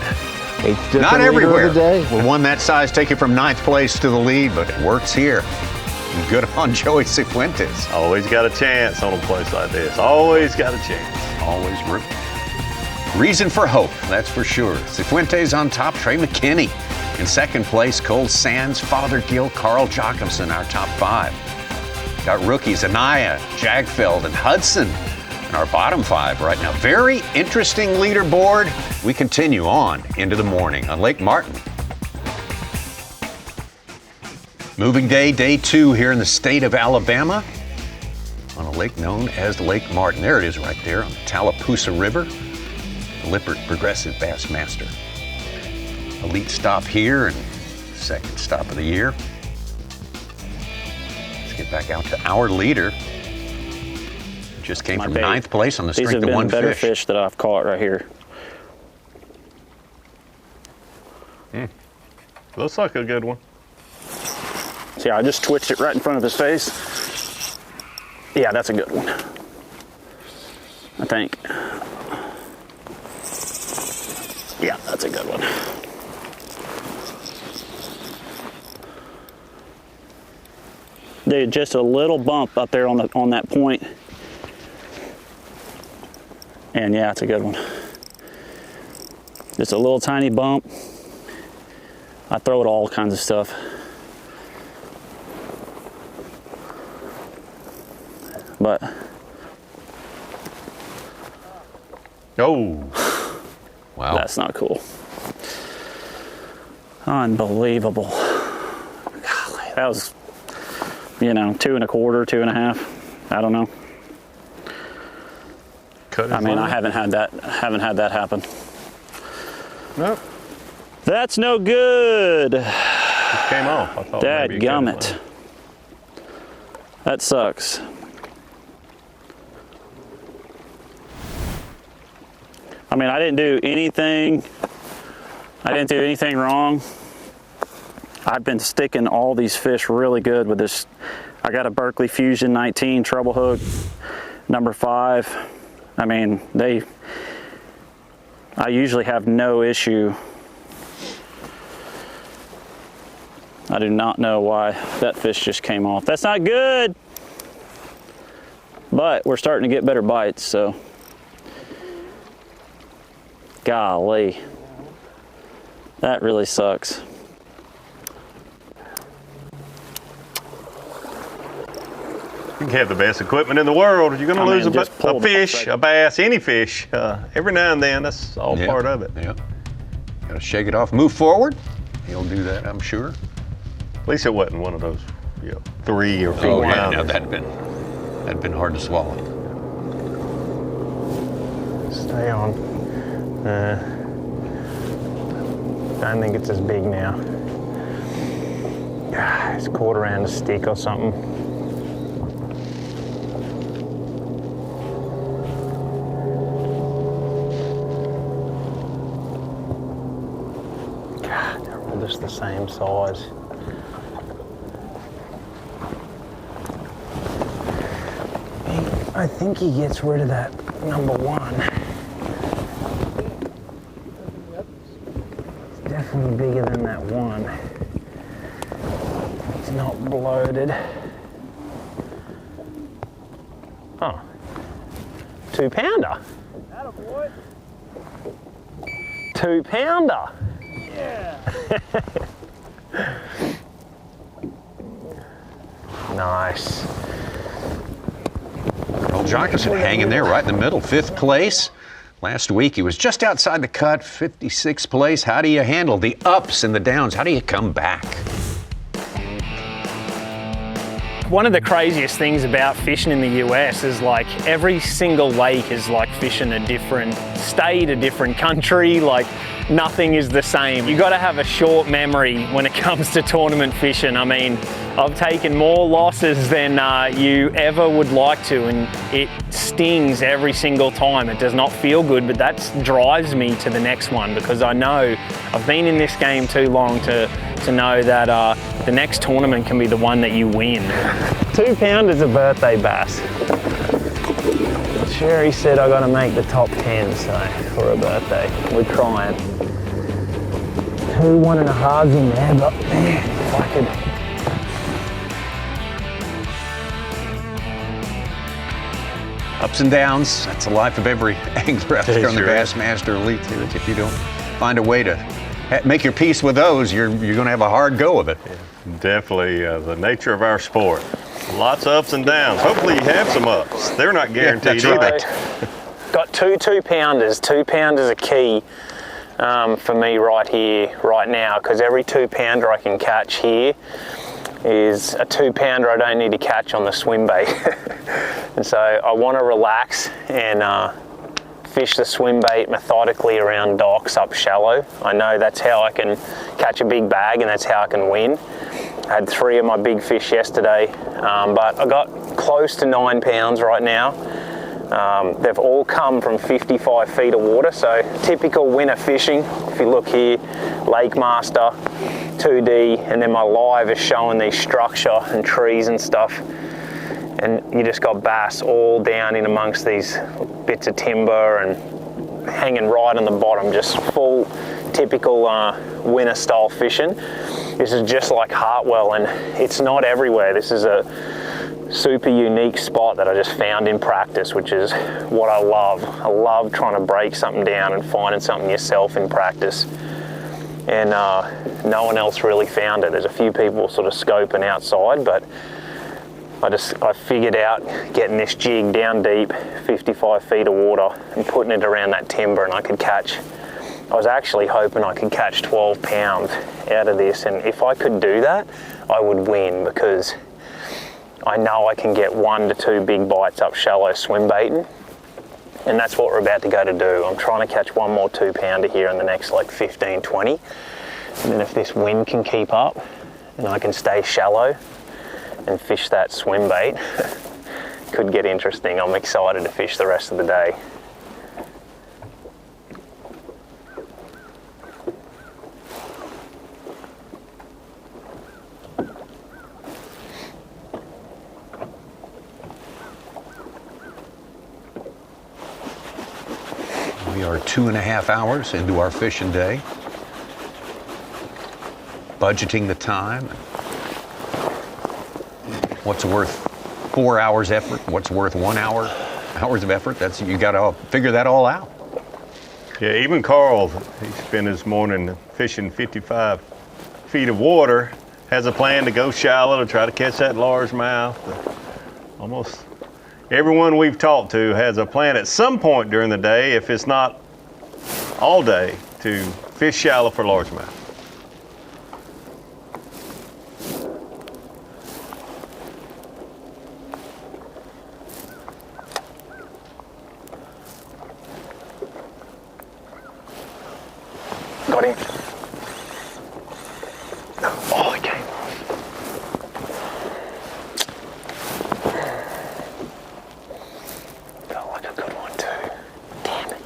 Not everywhere will one that size take you from 9th place to the lead, but it works here. Good on Joey Cifuentes. Always got a chance on a place like this. Always got a chance. Always room. Reason for hope, that's for sure. Cifuentes on top, Trey McKinney. In 2nd place, Cole Sands, Father Gill, Carl Jacobson, our top 5. Got rookies Anaya, Jagfeld, and Hudson in our bottom 5 right now. Very interesting leaderboard. We continue on into the morning on Lake Martin. Moving day, day 2 here in the state of Alabama on a lake known as Lake Martin. There it is right there on the Tallapoosa River. The Lippert Progressive Bassmaster. Elite stop here and 2nd stop of the year. Let's get back out to our leader. Just came from 9th place on the strength of 1 These have been better fish. fish that I've caught right here. Looks like a good one. See, I just twitched it right in front of his face. Yeah, that's a good one. I think. Yeah, that's a good one. Dude, just a little bump up there on that point. And yeah, it's a good one. Just a little tiny bump. I throw it all kinds of stuff. But oh, wow, that's not cool. Unbelievable. Golly, that was, 2 1/4, 2 1/2. I don't know. I mean, I haven't had that happen. Nope. That's no good. It came off. I thought maybe it Dadgummit. That sucks. I mean, I didn't do anything wrong. I've been sticking all these fish really good with this. I got a Berkeley Fusion 19 treble hook, number 5. I mean, I usually have no issue. I do not know why that fish just came off. That's not good. But we're starting to get better bites, so. Golly. That really sucks. You can have the best equipment in the world. You're going to lose a fish, a bass, any fish. Every now and then, that's all part of it. Yeah. Got to shake it off, move forward. He'll do that, I'm sure. At least it wasn't one of those, 3 or 4 Oh, yeah, pounds. no, that'd been hard to swallow. Stay on. I don't think it's as big now. It's caught around a stick or something. God, they're all just the same size. I think he gets rid of that number 1. Definitely bigger than that 1. It's not bloated. Oh, 2 pounder. 2 pounder. Yeah. Nice. Carl Jacobson hanging there right in the middle, 5th place. Last week, he was just outside the cut, 56th place. How do you handle the ups and the downs? How do you come back? One of the craziest things about fishing in the US is like every single lake is like fishing a different state, a different country, like nothing is the same. You gotta have a short memory when it comes to tournament fishing. I mean, I've taken more losses than you ever would like to, and it stings every single time. It does not feel good, but that drives me to the next one because I know I've been in this game too long to know that the next tournament can be the one that you win. 2 pounders a birthday bass. Sherry said I gotta make the top 10, so for a birthday. We're trying. 2 1.5s in there, but man, if I could. Ups and downs, that's the life of every angler out there on the Bassmaster Elite Series. If you don't find a way to make your peace with those, you're going to have a hard go of it. Yeah, definitely the nature of our sport. Lots of ups and downs. Hopefully you have some ups. They're not guaranteed either. Right. Got 2 2-pounders. 2 pounders are key for me right here, right now, because every 2-pounder I can catch here is a 2-pounder I don't need to catch on the swim bait. And so I want to relax and fish the swim bait methodically around docks up shallow. I know that's how I can catch a big bag and that's how I can win. I had 3 of my big fish yesterday, but I got close to 9 pounds right now. They've all come from 55 feet of water, so typical winter fishing. If you look here, Lake Master, 2D, and then my live is showing these structure and trees and stuff. And you just got bass all down in amongst these bits of timber and hanging right on the bottom, just full typical winter style fishing. This is just like Hartwell, and it's not everywhere. This is a super unique spot that I just found in practice, which is what I love. I love trying to break something down and finding something yourself in practice. And no one else really found it. There's a few people sort of scoping outside, but I figured out getting this jig down deep, 55 feet of water, and putting it around that timber, and I was actually hoping I could catch 12 pounds out of this, and if I could do that, I would win, because I know I can get 1 to 2 big bites up shallow swim baiting, and that's what we're about to go to do. I'm trying to catch 1 more 2-pounder here in the next like 15, 20, and then if this wind can keep up and I can stay shallow and fish that swim bait, could get interesting. I'm excited to fish the rest of the day. We are 2.5 hours into our fishing day. Budgeting the time. What's worth 4 hours effort? What's worth 1 hours of effort? You got to figure that all out. Yeah, even Carl, he spent his morning fishing 55 feet of water, has a plan to go shallow to try to catch that largemouth. Almost everyone we've talked to has a plan at some point during the day, if it's not all day, to fish shallow for largemouth. Got him. Oh, he came off. Felt like a good one too. Damn it.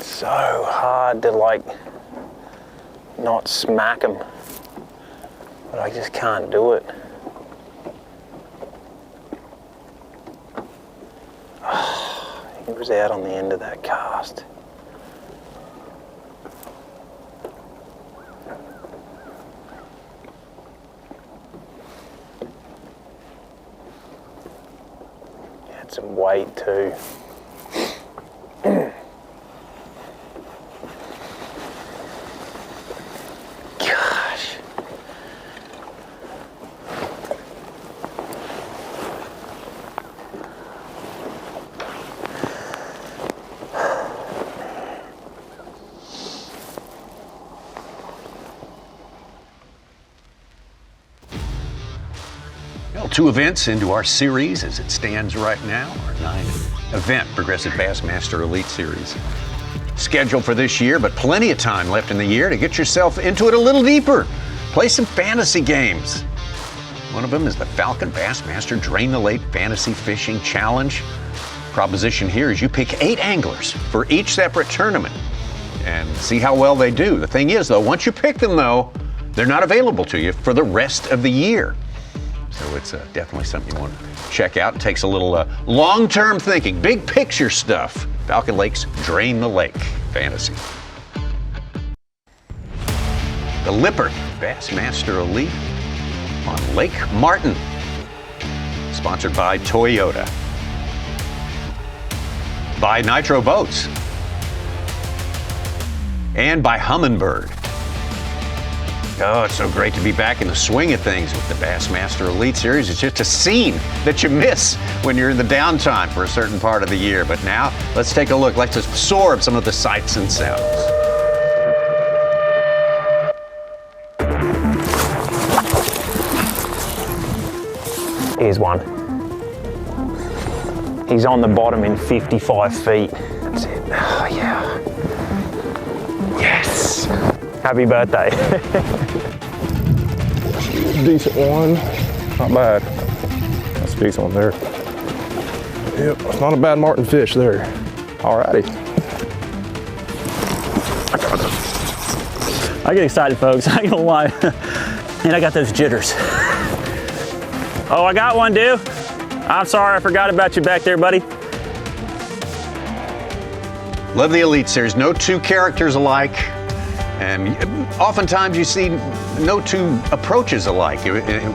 So hard to like not smack them, but I just can't do it. He was out on the end of that cast. Had some weight too. 2 events into our series as it stands right now, our 9-event Progressive Bassmaster Elite Series. Scheduled for this year, but plenty of time left in the year to get yourself into it a little deeper. Play some fantasy games. One of them is the Falcon Bassmaster Drain the Lake Fantasy Fishing Challenge. Proposition here is you pick 8 anglers for each separate tournament and see how well they do. The thing is, though, once you pick them, though, they're not available to you for the rest of the year. So it's definitely something you want to check out. It takes a little long-term thinking, big picture stuff. Falcon Lake's Drain the Lake Fantasy. The Lippert Bassmaster Elite on Lake Martin. Sponsored by Toyota. By Nitro Boats. And by Humminbird. Oh, it's so great to be back in the swing of things with the Bassmaster Elite Series. It's just a scene that you miss when you're in the downtime for a certain part of the year. But now, let's take a look. Let's absorb some of the sights and sounds. Here's one. He's on the bottom in 55 feet. That's it. Oh, yeah. Yes. Happy birthday. Decent one. Not bad. That's a decent one there. Yep, it's not a bad Martin fish there. Alrighty. I get excited, folks. I ain't gonna lie. And I got those jitters. Oh, I got one, dude. I'm sorry, I forgot about you back there, buddy. Love the Elite Series. No 2 characters alike. And oftentimes you see no 2 approaches alike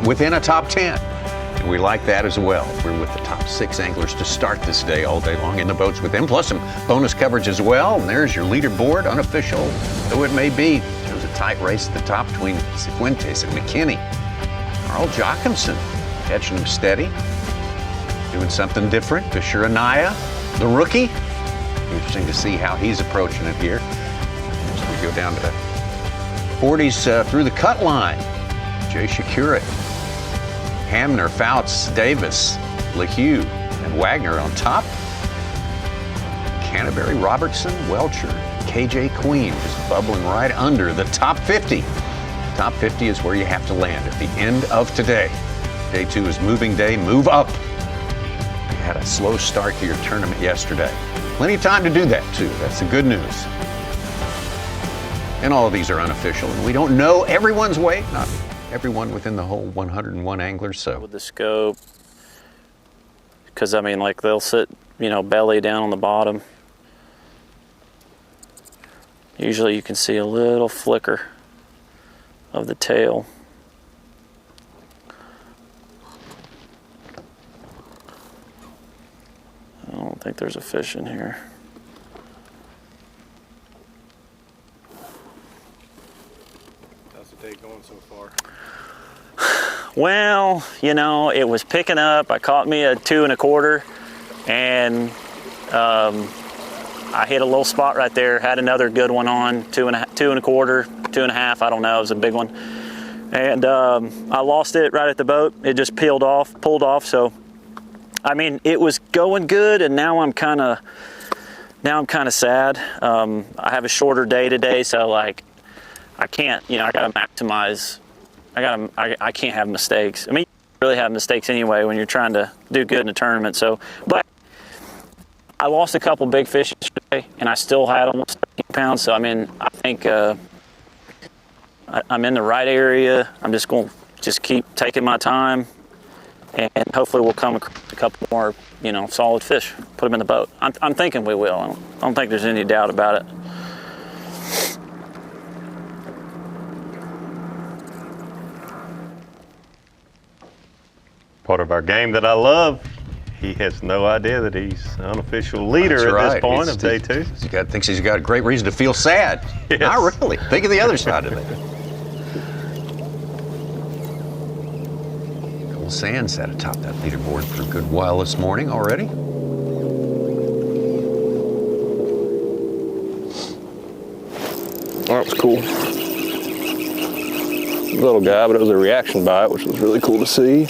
within a top 10. And we like that as well. We're with the top 6 anglers to start this day all day long in the boats with them, plus some bonus coverage as well. And there's your leaderboard, unofficial though it may be. There's a tight race at the top between Cifuentes and McKinney. Carl Jochimson catching him steady, doing something different. Fisher Anaya, the rookie. Interesting to see how he's approaching it here. We go down to 40s through the cut line. Jay Shakura, Hamner, Fouts, Davis, LeHue, and Wagner on top. Canterbury, Robertson, Welcher, KJ Queen just bubbling right under the top 50. Top 50 is where you have to land at the end of today. Day 2 is moving day, move up. You had a slow start to your tournament yesterday. Plenty of time to do that too. That's the good news. And all of these are unofficial, and we don't know everyone's weight, not everyone within the whole 101 anglers, so. With the scope, because I mean, like they'll sit, you know, belly down on the bottom. Usually you can see a little flicker of the tail. I don't think there's a fish in here. Going so far? Well, you know, it was picking up. I caught me a 2 1/4, and I hit a little spot right there. Had another good one on 2 1/4, 2 1/2. I don't know. It was a big one, and I lost it right at the boat. It just pulled off. So, I mean, it was going good, and now I'm kind of sad. I have a shorter day today, so like. I can't, you know, I gotta maximize, I can't have mistakes. I mean, you really have mistakes anyway when you're trying to do good in a tournament, so, but I lost a couple big fish yesterday, and I still had almost 13 pounds, so I mean, I think I'm in the right area. I'm just going to keep taking my time, and hopefully we'll come across a couple more, you know, solid fish, put them in the boat. I'm thinking we will. I don't think there's any doubt about it. Part of our game that I love. He has no idea that he's the unofficial leader at this point of day 2. He thinks he's got a great reason to feel sad. Yes. Not really. Think of the other side of it. Cole Sands sat atop that leaderboard for a good while this morning already. That was cool. Little guy, but it was a reaction bite, which was really cool to see.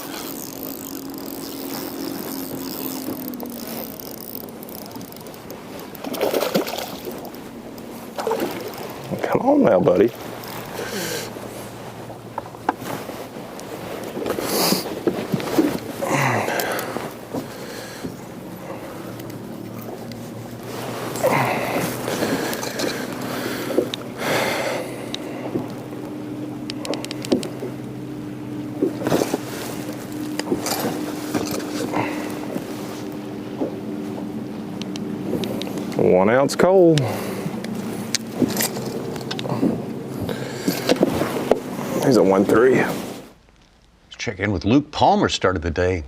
Come on now, buddy. One ounce coal. He's a 1-3. Let's check in with Luke Palmer. Started the day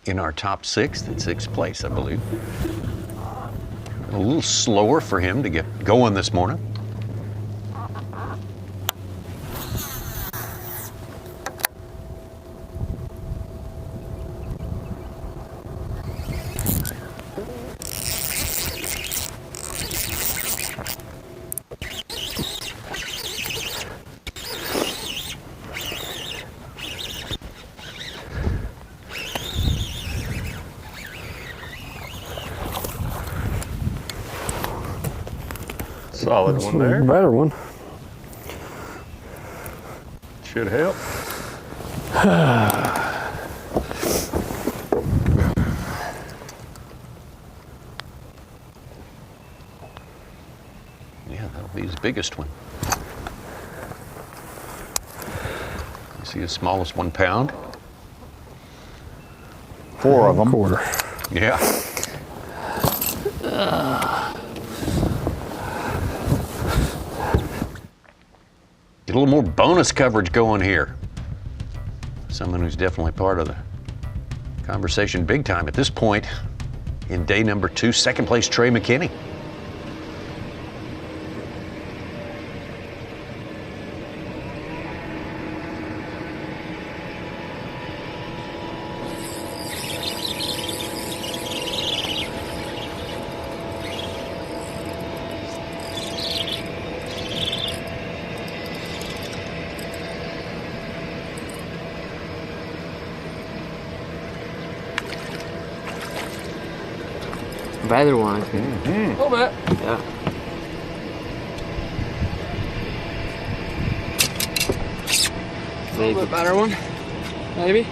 in our top 6th in 6th place, I believe. A little slower for him to get going this morning. Solid one there. Better one. Should help. Yeah, that'll be his biggest one. You see as small as 1 pound? 4 of them. Quarter. Yeah. Get a little more bonus coverage going here. Someone who's definitely part of the conversation big time at this point in day number 2, 2nd place Trey McKinney. Better one. A little bit. Yeah. A little bit better one. Maybe.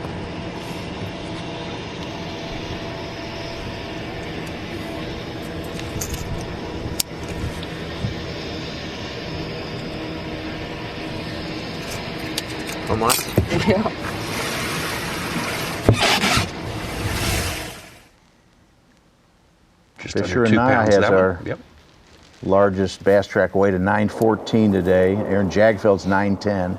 Almost. Yeah. Fisher and I has our largest bass track weight of 914 today. Aaron Jagfeld's 910.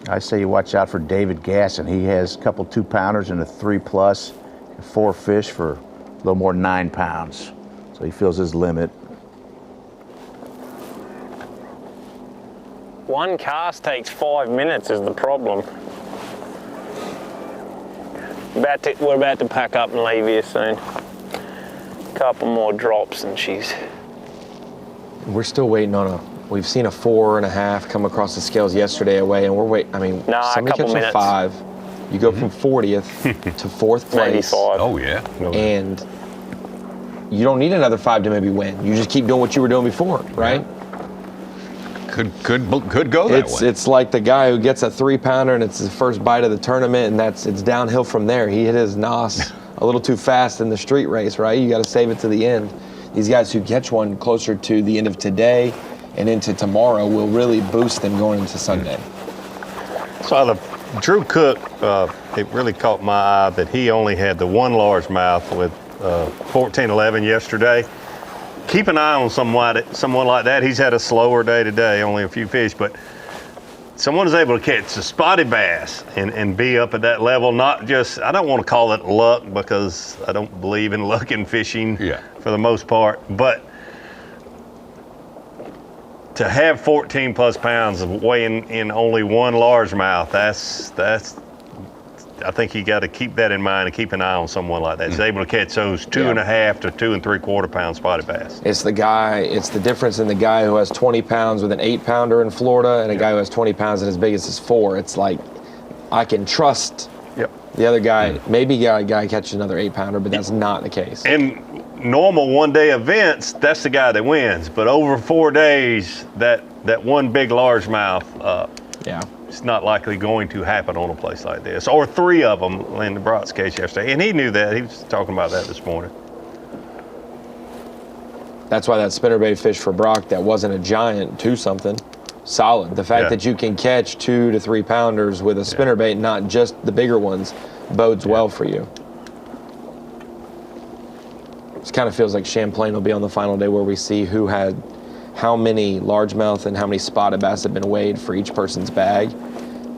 I say you watch out for David Gasson. He has a couple 2-pounders and a 3+, 4 fish for a little more than 9 pounds. So he feels his limit. One cast takes 5 minutes is the problem. We're about to pack up and leave here soon. Couple more drops and she's... We're still waiting on we've seen a 4.5 come across the scales yesterday away, and we're waiting. I mean, somebody catches a 5. You go from 40th to 4th place. 95. Oh, yeah. And you don't need another 5 to maybe win. You just keep doing what you were doing before, right? Could go that way. It's like the guy who gets a 3-pounder and it's his first bite of the tournament, and it's downhill from there. He hit his nos a little too fast in the street race, right? You got to save it to the end. These guys who catch one closer to the end of today and into tomorrow will really boost them going into Sunday. So the Drew Cook, it really caught my eye that he only had the 1 largemouth with 14-11 yesterday. Keep an eye on someone like that. He's had a slower day today, only a few fish, but someone is able to catch a spotted bass and be up at that level. Not just, I don't want to call it luck because I don't believe in luck in fishing for the most part, but to have 14+ pounds of weighing in only 1 largemouth, that's I think you got to keep that in mind and keep an eye on someone like that. He's able to catch those 2.5 to 2 3/4 pound spotted bass. It's the difference in the guy who has 20 pounds with an 8-pounder in Florida and a guy who has 20 pounds and as big as his 4. It's like, I can trust the other guy. Maybe a guy catches another 8-pounder, but that's not the case. And normal one-day events, that's the guy that wins. But over 4 days, that one big largemouth, it's not likely going to happen on a place like this. Or 3 of them in the Brock's case yesterday. And he knew that. He was talking about that this morning. That's why that spinnerbait fish for Brock, that wasn't a giant 2-something, solid. The fact that you can catch 2 to 3 pounders with a spinnerbait, not just the bigger ones, bodes well for you. It kind of feels like Champlain will be on the final day where we see who had how many largemouth and how many spotted bass have been weighed for each person's bag,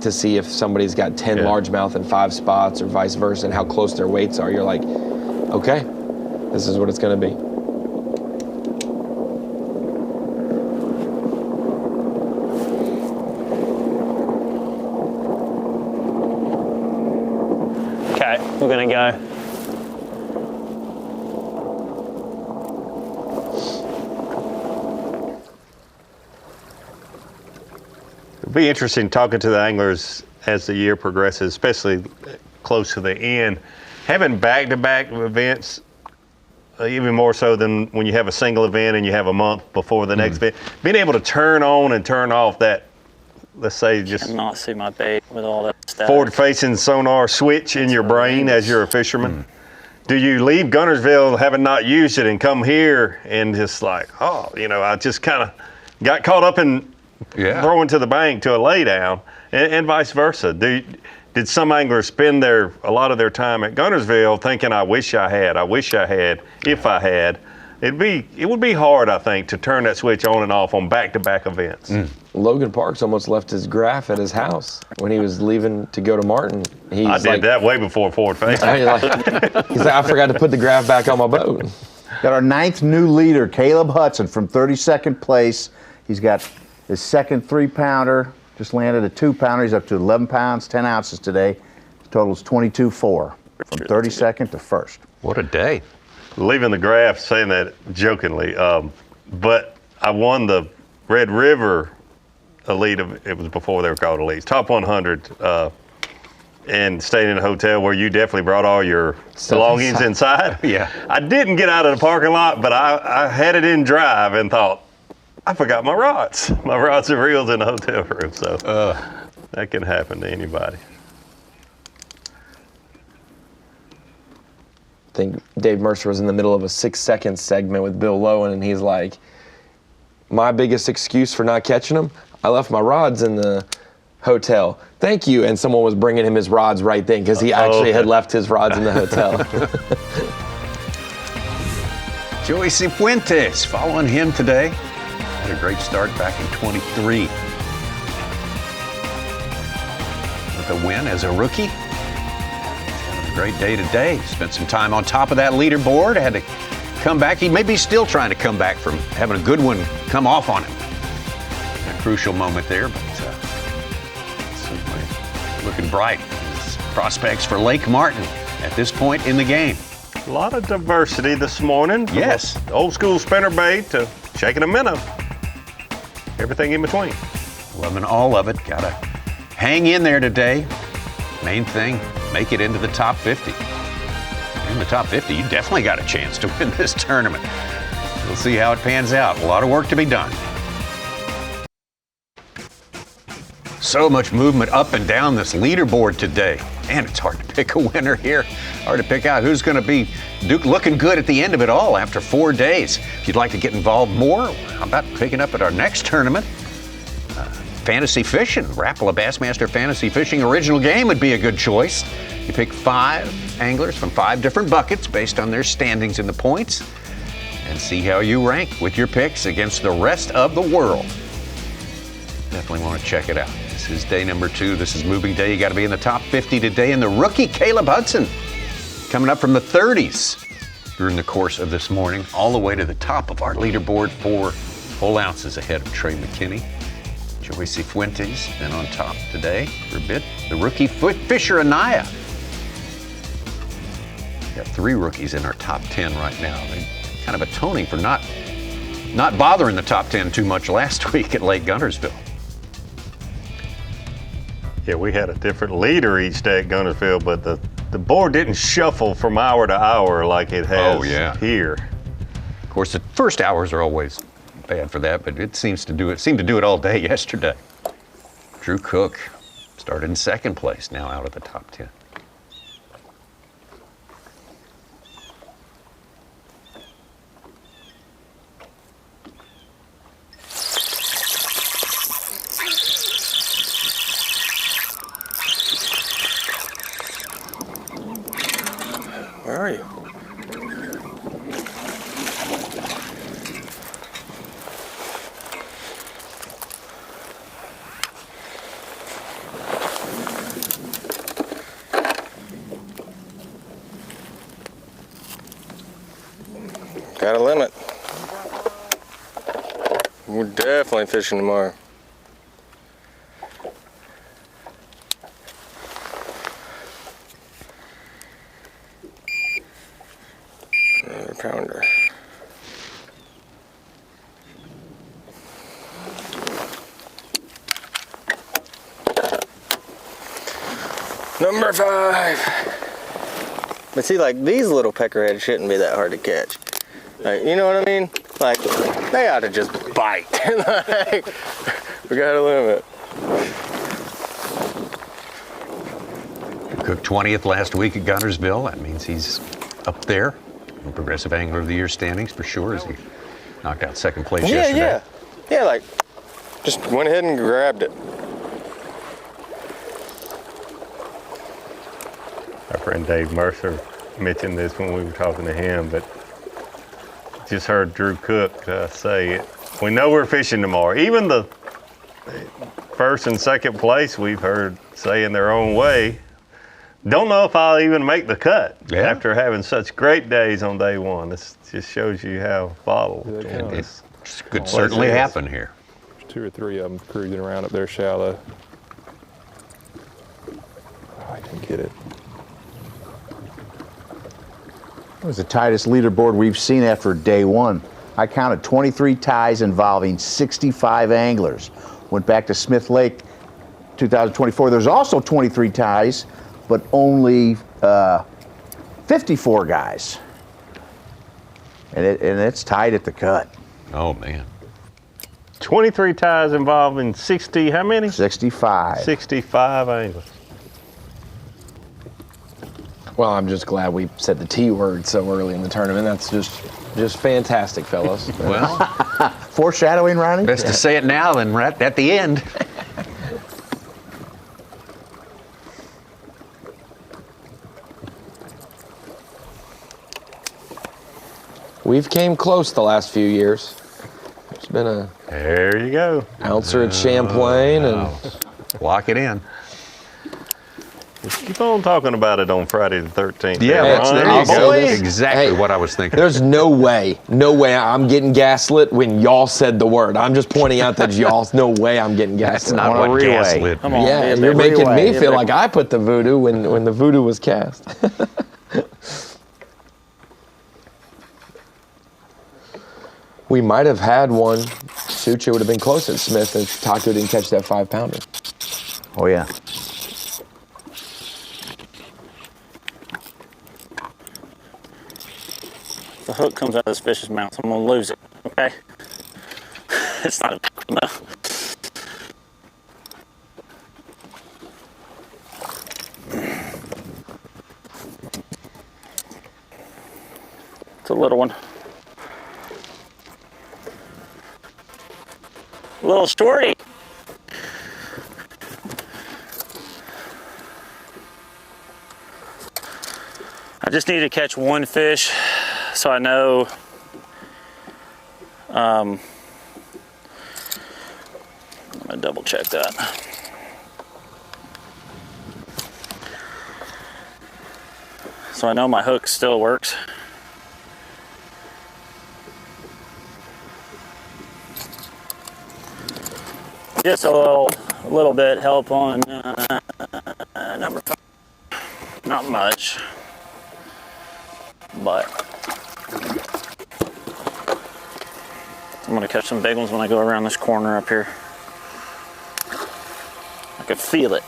to see if somebody's got 10 largemouth and 5 spots or vice versa, and how close their weights are. You're like, okay, this is what it's going to be. Okay, we're going to go. It'll be interesting talking to the anglers as the year progresses, especially close to the end. Having back-to-back events, even more so than when you have a single event and you have a month before the next event, being able to turn on and turn off that, let's say, just cannot see my bait with all that stuff. Forward-facing sonar switch in your brain as you're a fisherman. Do you leave Guntersville having not used it and come here and just like, oh, you know, I just kind of got caught up in throwing to the bank to a laydown, and vice versa? Did some anglers spend a lot of their time at Guntersville thinking, I wish I had, if I had? It would be hard, I think, to turn that switch on and off on back-to-back events. Logan Parks almost left his graph at his house when he was leaving to go to Martin. I did that way before forward face. He's like, I forgot to put the graph back on my boat. Got our 9th new leader, Caleb Hudson, from 32nd place. He's got his second 3-pounder, just landed a 2-pounder. He's up to 11 pounds, 10 ounces today. His total is 22.4 from 32nd to 1st. What a day. Leaving the graph, saying that jokingly, but I won the Red River Elite, it was before they were called Elites, Top 100, and stayed in a hotel where you definitely brought all your belongings inside. I didn't get out of the parking lot, but I had it in drive and thought, I forgot my rods. My rods and reels in the hotel room, so that can happen to anybody. I think Dave Mercer was in the middle of a 6-second segment with Bill Lowen, and he's like, my biggest excuse for not catching them, I left my rods in the hotel. Thank you. And someone was bringing him his rods right then because he actually had left his rods in the hotel. Joey Cifuentes, following him today. Had a great start back in 23. With a win as a rookie. Having a great day today. Spent some time on top of that leaderboard. Had to come back. He may be still trying to come back from having a good one come off on him. A crucial moment there, but certainly looking bright. His prospects for Lake Martin at this point in the game. A lot of diversity this morning. Yes. Old school spinnerbait to shaking a minnow. Everything in between. Loving all of it. Gotta hang in there today. Main thing, make it into the top 50. In the top 50, you definitely got a chance to win this tournament. We'll see how it pans out. A lot of work to be done. So much movement up and down this leaderboard today. Man, it's hard to pick a winner here. Hard to pick out who's going to be looking good at the end of it all after 4 days. If you'd like to get involved more, how about picking up at our next tournament? Fantasy fishing. Rapala Bassmaster Fantasy Fishing Original Game would be a good choice. You pick 5 anglers from 5 different buckets based on their standings in the points and see how you rank with your picks against the rest of the world. Definitely want to check it out. This is day number 2. This is moving day. You got to be in the top 50 today. And the rookie, Caleb Hudson, coming up from the 30s during the course of this morning, all the way to the top of our leaderboard, 4 whole ounces ahead of Trey McKinney. Joey Cifuentes, then on top today for a bit. The rookie Fisher Anaya. Got 3 rookies in our top 10 right now. They kind of atoning for not bothering the top 10 too much last week at Lake Guntersville. Yeah, we had a different leader each day at Guntersville, but the board didn't shuffle from hour to hour like it has here. Of course, the first hours are always bad for that, but it seemed to do it all day yesterday. Drew Cook started in second place, now out of the top 10. Where are you? Got a limit. We're definitely fishing tomorrow. Another pounder. Number 5. But see, like, these little peckerheads shouldn't be that hard to catch. Like, you know what I mean? Like, they ought to just bite. Like, we got a limit. Cook 20th last week at Guntersville. That means he's up there in Progressive Angler of the Year standings for sure, as he knocked out second place yesterday. Yeah, like, just went ahead and grabbed it. Our friend Dave Mercer mentioned this when we were talking to him, but just heard Drew Cook say it. We know we're fishing tomorrow. Even the first and second place we've heard say in their own way, don't know if I'll even make the cut after having such great days on day one. This just shows you how volatile this could certainly happen here. There's 2 or 3 of them cruising around up there shallow. Oh, I didn't get it. It was the tightest leaderboard we've seen after day one. I counted 23 ties involving 65 anglers. Went back to Smith Lake 2024. There's also 23 ties, but only 54 guys. And it's tight at the cut. Oh, man. 23 ties involving 60, how many? 65. 65 anglers. Well, I'm just glad we said the T word so early in the tournament. That's just fantastic, fellas. Well, foreshadowing, Ronnie? Best to say it now than right at the end. We've came close the last few years. There's been a there you go ouncer at Champlain and lock it in. Keep on talking about it on Friday the 13th. Yeah, there you go. Exactly what I was thinking. There's no way I'm getting gaslit when y'all said the word. I'm just pointing out that y'all, no way I'm getting gaslit. That's not what gaslit. Come on, yeah, you're making me feel like I put the voodoo when the voodoo was cast. We might have had one. Suche would have been close at Smith if Taco didn't catch that 5-pounder. Oh, yeah. The hook comes out of this fish's mouth, I'm gonna lose it, okay? It's not a big one though. It's a little one. Little shorty. I just need to catch one fish so I know I'm gonna double check that. So I know my hook still works. Just a little bit help on number 5. Not much, but I'm gonna catch some big ones when I go around this corner up here. I could feel it.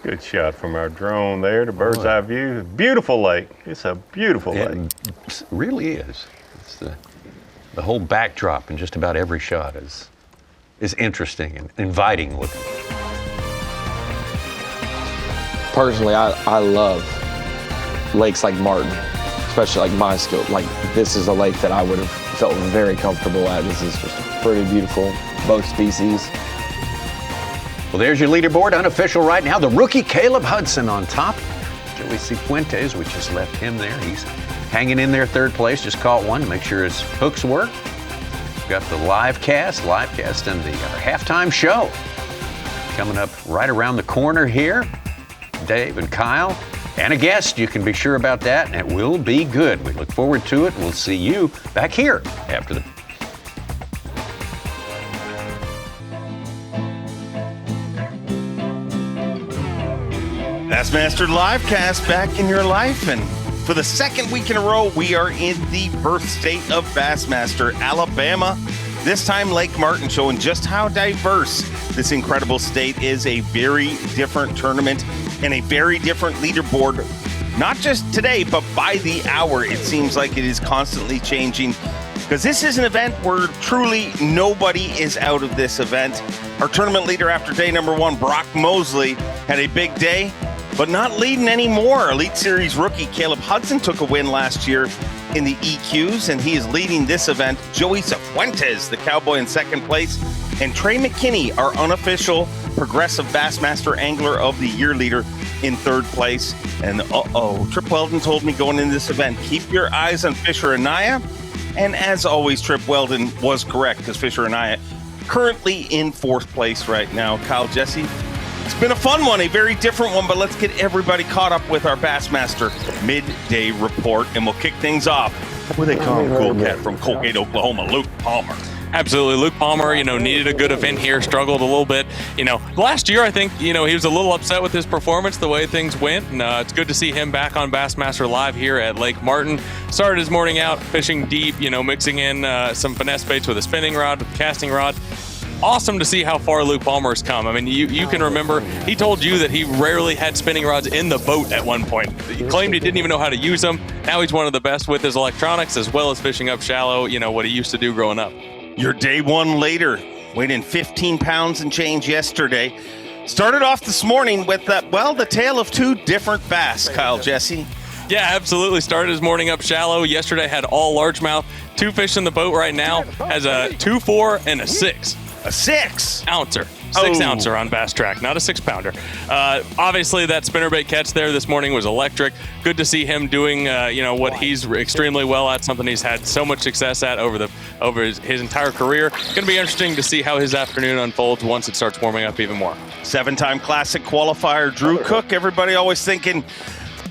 Good shot from our drone there, the bird's eye view. Beautiful lake. It's a beautiful lake. It really is. It's the whole backdrop in just about every shot is interesting and inviting looking. Personally, I love lakes like Martin, especially like my skill. Like, this is a lake that I would have felt very comfortable at. This is just pretty beautiful, both species. Well, there's your leaderboard, unofficial right now. The rookie Caleb Hudson on top. Joey Cifuentes, we just left him there. He's hanging in there, third place, just caught one to make sure his hooks work. We've got the live cast and the halftime show coming up right around the corner here. Dave and Kyle, and a guest. You can be sure about that, and it will be good. We look forward to it. We'll see you back here after the Bassmaster Livecast back in your life, and for the second week in a row, we are in the birth state of Bassmaster, Alabama. This time, Lake Martin, showing just how diverse this incredible state is. A very different tournament and a very different leaderboard. Not just today, but by the hour, it seems like it is constantly changing, because this is an event where truly nobody is out of this event. Our tournament leader after day number one, Brock Mosley, had a big day, but not leading anymore. Elite Series rookie Caleb Hudson took a win last year in the EQs, and he is leading this event. Joey Cifuentes, the Cowboy, in second place, and Trey McKinney, our unofficial Progressive Bassmaster Angler of the Year leader, in third place. And Trip Weldon told me going into this event, keep your eyes on Fisher Anaya. And as always, Trip Weldon was correct, because Fisher Anaya currently in fourth place right now. Kyle, Jesse, it's been a fun one, a very different one, but let's get everybody caught up with our Bassmaster Midday Report, and we'll kick things off with a calm, cool cat from Colgate, Oklahoma, Luke Palmer. Absolutely. Luke Palmer, needed a good event here, struggled a little bit. Last year, I think, he was a little upset with his performance, the way things went. And it's good to see him back on Bassmaster Live here at Lake Martin. Started his morning out fishing deep, mixing in some finesse baits with a spinning rod, with a casting rod. Awesome to see how far Luke Palmer has come. I mean, you can remember, he told you that he rarely had spinning rods in the boat at one point. He claimed he didn't even know how to use them. Now he's one of the best with his electronics, as well as fishing up shallow, what he used to do growing up. Your day one later, weighed in 15 pounds and change yesterday. Started off this morning with, the tale of two different bass, Kyle, Jesse. Yeah, absolutely. Started his morning up shallow. Yesterday had all largemouth. Two fish in the boat right now. Has a 2-4 and a 6. A 6-ouncer. 6-ouncer on Bass Track, not a 6-pounder. Obviously, that spinnerbait catch there this morning was electric. Good to see him doing, what he's extremely well at, something he's had so much success at over his entire career. Going to be interesting to see how his afternoon unfolds once it starts warming up even more. 7-time Classic qualifier Drew Cook. Everybody always thinking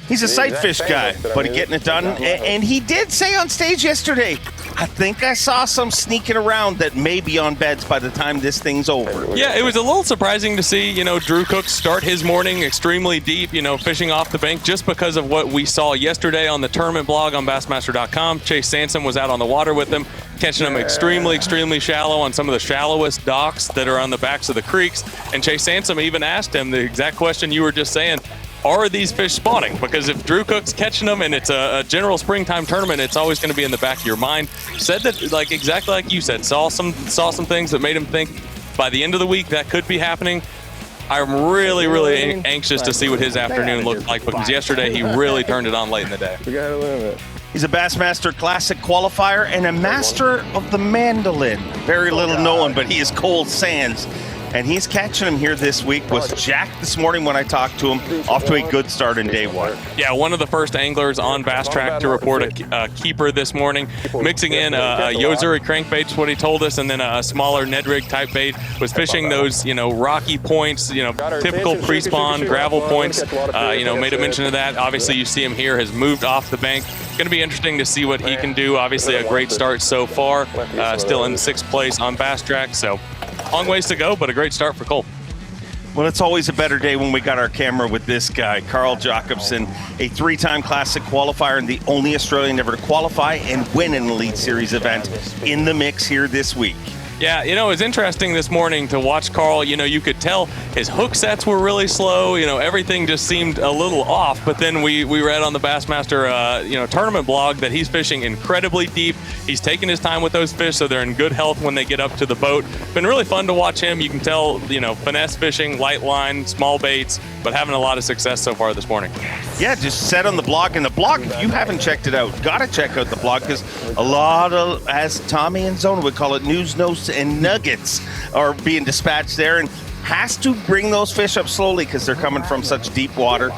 he's a sight fish guy, but he's getting it done. And he did say on stage yesterday, I think I saw some sneaking around that may be on beds by the time this thing's over. Yeah, it was a little surprising to see, Drew Cook start his morning extremely deep, fishing off the bank, just because of what we saw yesterday on the tournament blog on Bassmaster.com. Chase Sansom was out on the water with him, catching them extremely, extremely shallow on some of the shallowest docks that are on the backs of the creeks. And Chase Sansom even asked him the exact question you were just saying. Are these fish spawning? Because if Drew Cook's catching them and it's a general springtime tournament, it's always going to be in the back of your mind. Said that, exactly like you said, saw some things that made him think by the end of the week that could be happening. I'm really, really anxious to see what his afternoon looked like, because yesterday he really turned it on late in the day. We got a limit. He's a Bassmaster Classic qualifier and a master of the mandolin. Very little known, but he is Cole Sands. And he's catching him here this week. Was Jack this morning when I talked to him. Off to a good start in day one. Yeah, one of the first anglers on Bass Track to report a keeper this morning. Mixing in a Yozuri crankbait is what he told us, and then a smaller Ned rig type bait. Was fishing those, rocky points, typical pre-spawn gravel points. Made a mention of that. Obviously, you see him here, has moved off the bank. Going to be interesting to see what he can do. Obviously, a great start so far. Still in sixth place on Bass Track, so long ways to go, but a great start for Cole. Well, it's always a better day when we got our camera with this guy, Carl Jacobson, a 3-time Classic qualifier and the only Australian ever to qualify and win an Elite Series event in the mix here this week. Yeah, you know, it was interesting this morning to watch Carl. You know, you could tell his hook sets were really slow. You know, everything just seemed a little off. But then we read on the Bassmaster, tournament blog that he's fishing incredibly deep. He's taking his time with those fish, so they're in good health when they get up to the boat. Been really fun to watch him. You can tell, you know, finesse fishing, light line, small baits, but having a lot of success so far this morning. Yeah, just set on the blog. And the blog, if you haven't checked it out, got to check out the blog, because a lot of, as Tommy and Zona would call it, news, notes, and nuggets are being dispatched there, and has to bring those fish up slowly because they're coming from such deep water,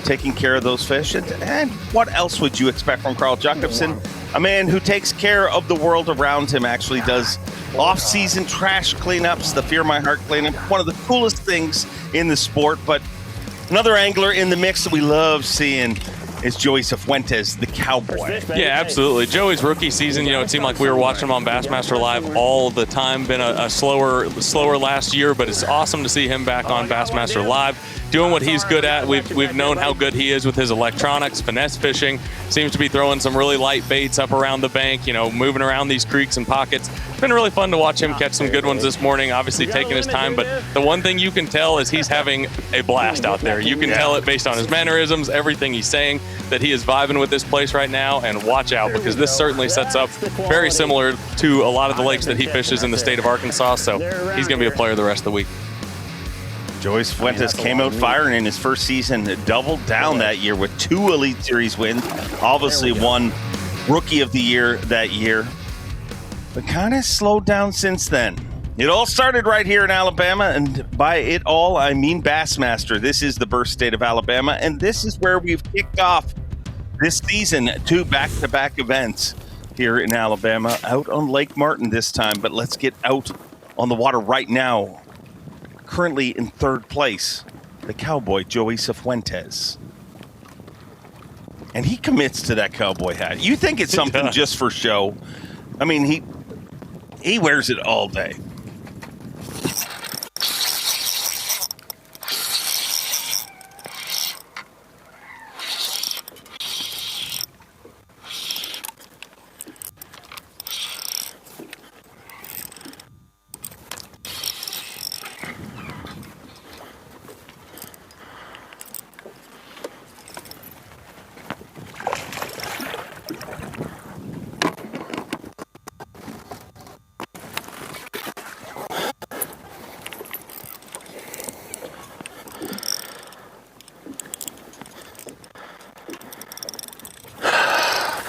taking care of those fish. And what else would you expect from Carl Jacobson, a man who takes care of the world around him, actually does off-season trash cleanups, the Fear My Heart cleanup, one of the coolest things in the sport. But another angler in the mix that we love seeing is Joey Cifuentes, the cowboy. Yeah, absolutely. Joey's rookie season, you know, it seemed like we were watching him on Bassmaster Live all the time. Been a slower last year, but it's awesome to see him back on Bassmaster Live, doing what he's good at. We've known how good he is with his electronics, finesse fishing. Seems to be throwing some really light baits up around the bank, you know, moving around these creeks and pockets. It's been really fun to watch him catch some good ones this morning, obviously taking his time, but the one thing you can tell is he's having a blast out there. You can tell it based on his mannerisms, everything he's saying, that he is vibing with this place right now. And watch out, because this certainly sets up very similar to a lot of the lakes that he fishes in the state of Arkansas, so he's going to be a player the rest of the week. Joey Cifuentes came out firing in his first season, doubled down that year with 2 Elite Series wins, obviously won Rookie of the Year that year, but kind of slowed down since then. It all started right here in Alabama, and by it all, I mean Bassmaster. This is the birth state of Alabama, and this is where we've kicked off this season, 2 back-to-back events here in Alabama, out on Lake Martin this time. But let's get out on the water right now. Currently in 3rd place, the cowboy, Joey Cifuentes. And he commits to that cowboy hat. You think it's something just for show. I mean, he wears it all day.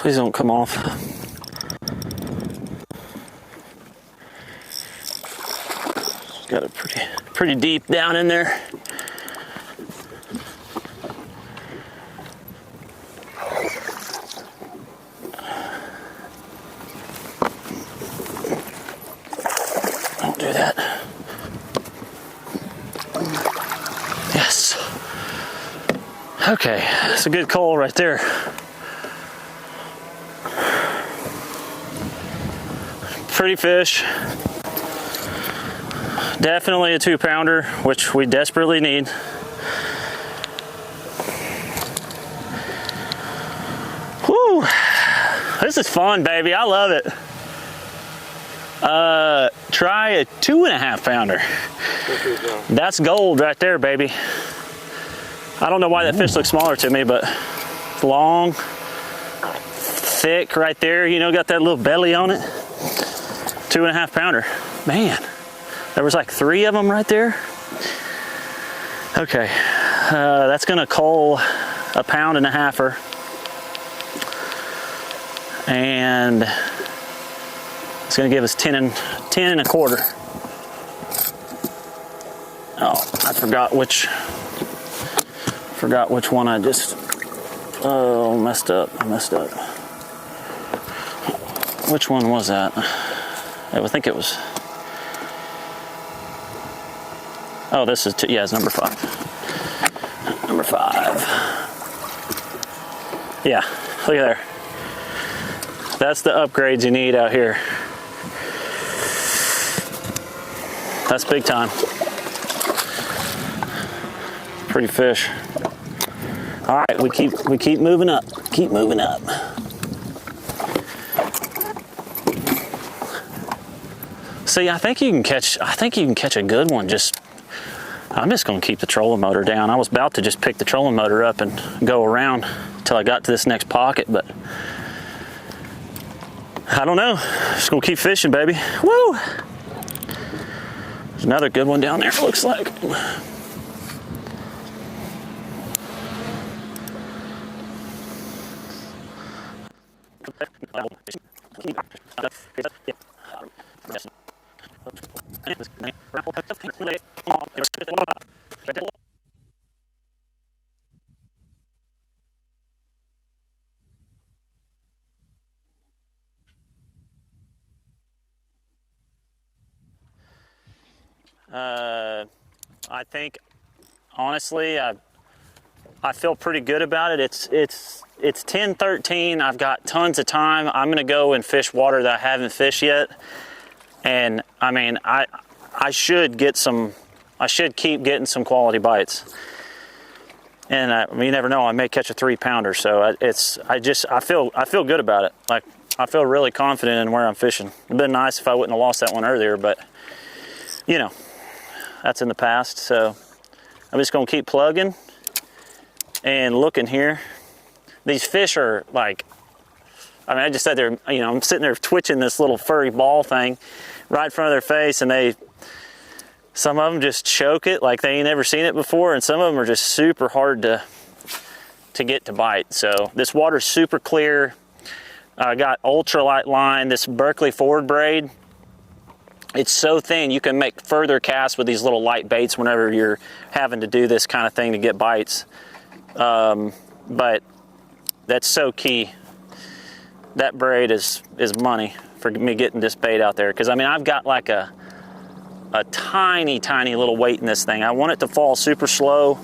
Please don't come off. Got it pretty deep down in there. Don't do that. Yes. Okay, that's a good call right there. Pretty fish. Definitely a 2-pounder, which we desperately need. Whew. This is fun, baby. I love it. Try a 2.5 pounder. That's gold right there, baby. I don't know why that fish looks smaller to me, but it's long, thick right there. You know, got that little belly on it. 2.5 pounder. Man, there was like 3 of them right there. Okay, that's gonna cull 1.5 pounds. And it's gonna give us 10 and a quarter. Oh, I forgot which one I just, messed up. I messed up. Which one was that? I think it was, oh, this is, it's number 5. Number 5. Yeah, look at there. That's the upgrades you need out here. That's big time. Pretty fish. All right, we keep moving up. Keep moving up. See, I think you can catch a good one. I'm just going to keep the trolling motor down. I was about to just pick the trolling motor up and go around until I got to this next pocket, but I don't know. Just going to keep fishing, baby. Woo! There's another good one down there, it looks like. I think, honestly, I feel pretty good about it. It's 10:13. I've got tons of time. I'm gonna go and fish water that I haven't fished yet, and I mean, I should keep getting some quality bites. And you never know, I may catch a 3-pounder. So I feel good about it. Like, I feel really confident in where I'm fishing. It'd been nice if I wouldn't have lost that one earlier, but you know, that's in the past. So I'm just gonna keep plugging and looking here. These fish are like, I mean, I just said they're, you know, I'm sitting there twitching this little furry ball thing right in front of their face, and some of them just choke it like they ain't never seen it before, and some of them are just super hard to get to bite. So this water's super clear. I got ultralight line, this Berkeley forward braid. It's so thin you can make further casts with these little light baits whenever you're having to do this kind of thing to get bites. But that's so key. That braid is money for me getting this bait out there, because I mean, I've got like a tiny little weight in this thing. I want it to fall super slow.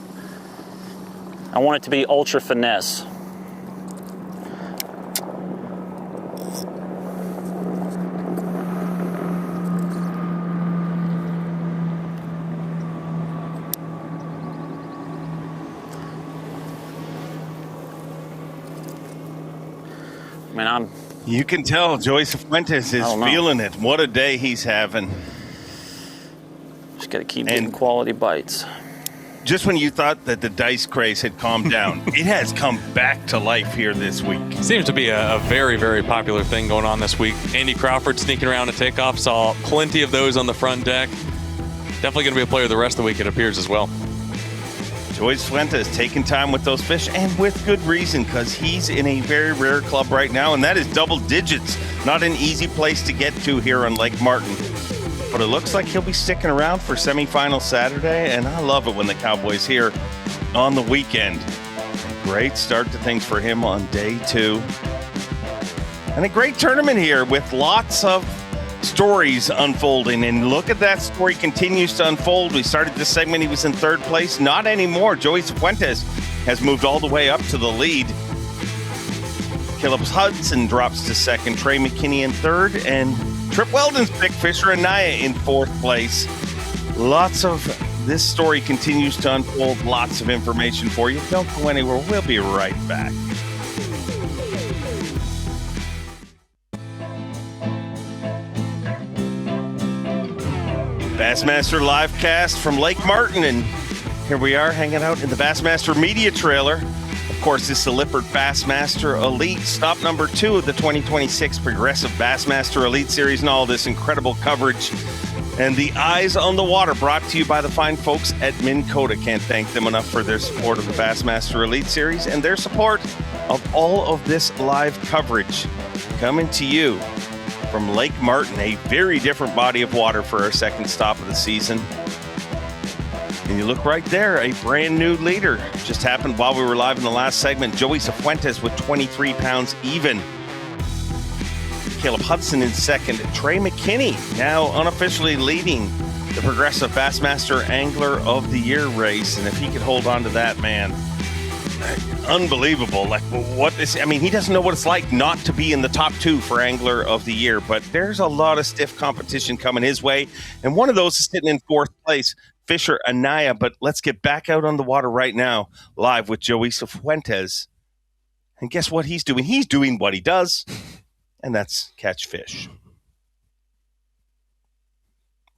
I want it to be ultra finesse. I mean, you can tell Joey Cifuentes is feeling it. What a day he's having. Just got to keep getting quality bites. Just when you thought that the dice craze had calmed down, it has come back to life here this week. Seems to be a very, very popular thing going on this week. Andy Crawford sneaking around a takeoff. Saw plenty of those on the front deck. Definitely going to be a player the rest of the week, it appears, as well. Joey Cifuentes taking time with those fish, and with good reason, because he's in a very rare club right now, and that is double digits. Not an easy place to get to here on Lake Martin. But it looks like he'll be sticking around for semifinal Saturday, and I love it when the Cowboys here on the weekend. Great start to things for him on day 2. And a great tournament here with lots of stories unfolding, and look at that story continues to unfold. We started this segment, he was in 3rd place. Not anymore. Joey Cifuentes has moved all the way up to the lead. Caleb Hudson drops to 2nd, Trey McKinney in 3rd, and Trip Weldon's pick, Fisher Anaya, in 4th place. Lots of this story continues to unfold. Lots of information for you. Don't go anywhere. We'll be right back. Bassmaster live cast from Lake Martin, and here we are hanging out in the Bassmaster media trailer. Of course, this is the Lippert Bassmaster Elite, stop number 2 of the 2026 Progressive Bassmaster Elite Series, and all this incredible coverage. And the eyes on the water brought to you by the fine folks at Minn Kota. Can't thank them enough for their support of the Bassmaster Elite Series and their support of all of this live coverage coming to you from Lake Martin, a very different body of water for our second stop of the season. And you look right there, a brand new leader. Just happened while we were live in the last segment. Joey Cifuentes with 23 pounds even. Caleb Hudson in 2nd. Trey McKinney now unofficially leading the Progressive Bassmaster Angler of the Year race. And if he could hold on to that, man, unbelievable. Like, what is, I mean, he doesn't know what it's like not to be in the top 2 for Angler of the Year, but there's a lot of stiff competition coming his way. And one of those is sitting in 4th place, Fisher Anaya. But let's get back out on the water right now, live with Joey Cifuentes. And guess what he's doing? He's doing what he does, and that's catch fish.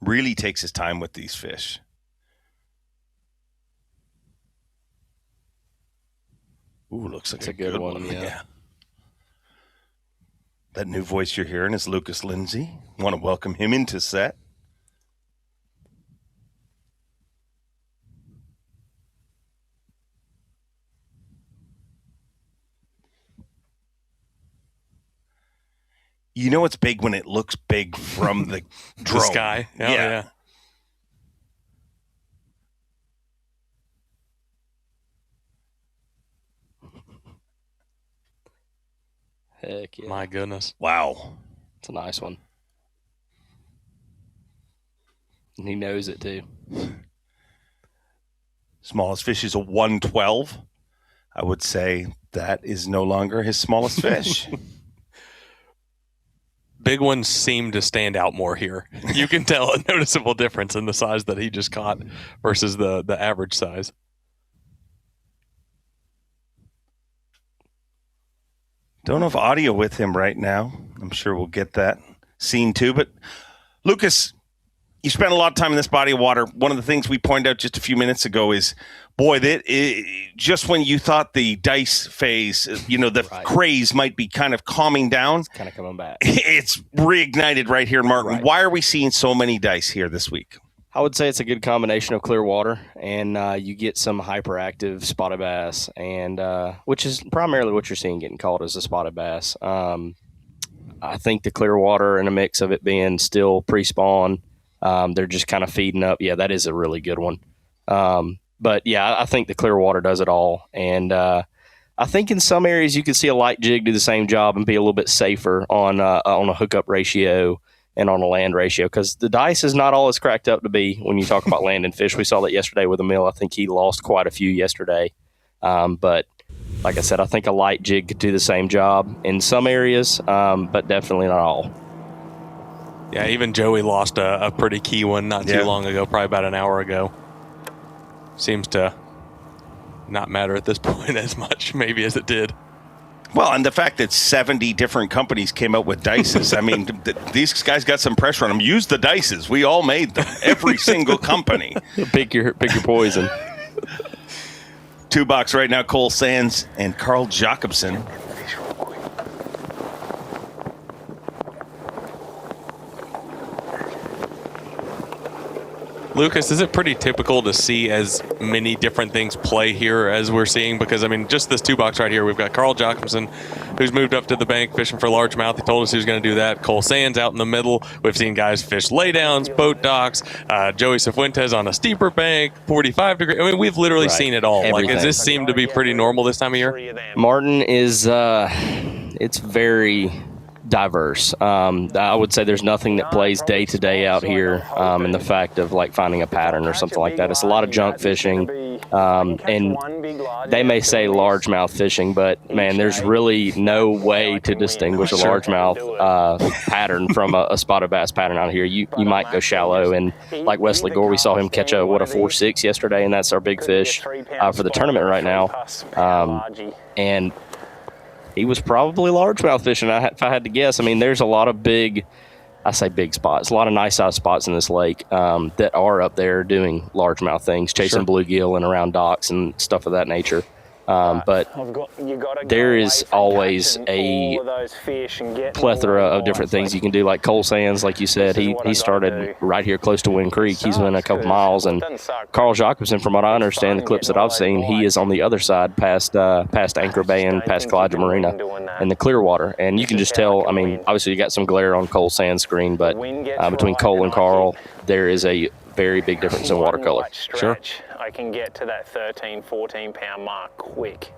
Really takes his time with these fish. Ooh, looks like It's a good one, yeah. That new voice you're hearing is Lucas Lindsay. Want to welcome him into set. You know it's big when it looks big from the drone. The sky. Oh, yeah. Heck yeah. My goodness. Wow. It's a nice one. And he knows it too. Smallest fish is a 112. I would say that is no longer his smallest fish. Big ones seem to stand out more here. You can tell a noticeable difference in the size that he just caught versus the average size. Don't have audio with him right now. I'm sure we'll get that scene too. But Lucas, you spent a lot of time in this body of water. One of the things we pointed out just a few minutes ago is, boy, just when you thought the dice phase, the craze might be kind of calming down, It's kind of coming back. it's reignited right here in Martin. Right. Why are we seeing so many dice here this week? I would say it's a good combination of clear water, and you get some hyperactive spotted bass, and which is primarily what you're seeing getting caught as a spotted bass. I think the clear water and a mix of it being still pre-spawn, they're just kind of feeding up. Yeah, that is a really good one. But yeah, I think the clear water does it all, and I think in some areas you can see a light jig do the same job and be a little bit safer on a hookup ratio and on a land ratio, because the dice is not all it's cracked up to be when you talk about landing fish. We saw that yesterday with Emil. I think he lost quite a few yesterday. But like I said, I think a light jig could do the same job in some areas, but definitely not all. Yeah, even Joey lost a pretty key one not too long ago, probably about an hour ago. Seems to not matter at this point as much maybe as it did. Well, and the fact that 70 different companies came out with dices, I mean, these guys got some pressure on them. Use the dices. We all made them. Every single company. Pick your poison. $2 right now, Cole Sands and Carl Jacobson. Lucas, is it pretty typical to see as many different things play here as we're seeing? Because, I mean, just this $2 right here, we've got Carl Jacobson, who's moved up to the bank fishing for largemouth. He told us he was going to do that. Cole Sands out in the middle. We've seen guys fish laydowns, boat docks, Joey Cifuentes on a steeper bank, 45 degree. I mean, we've literally seen it all. Everything. Like, does this seem to be pretty normal this time of year? Martin is, it's very diverse. I would say there's nothing that plays day to day out here in the fact of like finding a pattern or something like that. It's a lot of junk fishing, and they may say largemouth fishing, but man, there's really no way to distinguish a largemouth pattern from a spotted bass pattern out here. You might go shallow, and like Wesley Gore, we saw him catch a 4.6 yesterday, and that's our big fish for the tournament right now. And he was probably largemouth fishing, if I had to guess. I mean, there's a lot of big spots, a lot of nice size spots in this lake that are up there doing largemouth things, chasing bluegill and around docks and stuff of that nature. But there is always a plethora of different things you can do. Like Cole Sands, like you said, he started right here close to Wind Creek. He's been a couple miles. And Carl Jacobson, from what I understand, the clips that I've seen, he is on the other side past Anchor Bay and past Kalijah Marina in the Clearwater. And you can just tell, I mean, obviously you got some glare on Cole Sands' screen, but between Cole and Carl, there is a very big difference in watercolor. Sure. I can get to that 13, 14 pound mark quick.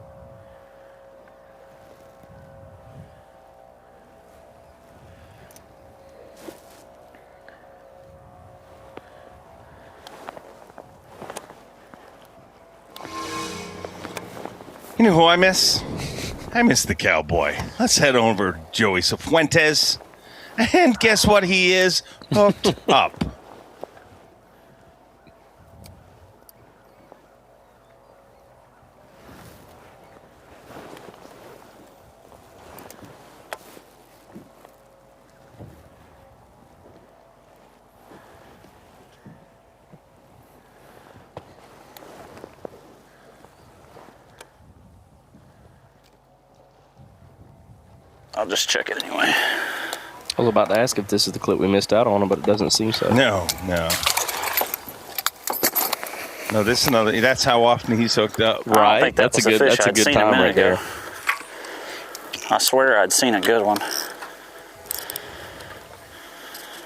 You know who I miss? I miss the cowboy. Let's head over to Joey Cifuentes. And guess what he is? Hooked up. I'll just check it anyway. I was about to ask if this is the clip we missed out on, but it doesn't seem so. No. No, this is another. That's how often he's hooked up. I think that's a good time right there. I swear I'd seen a good one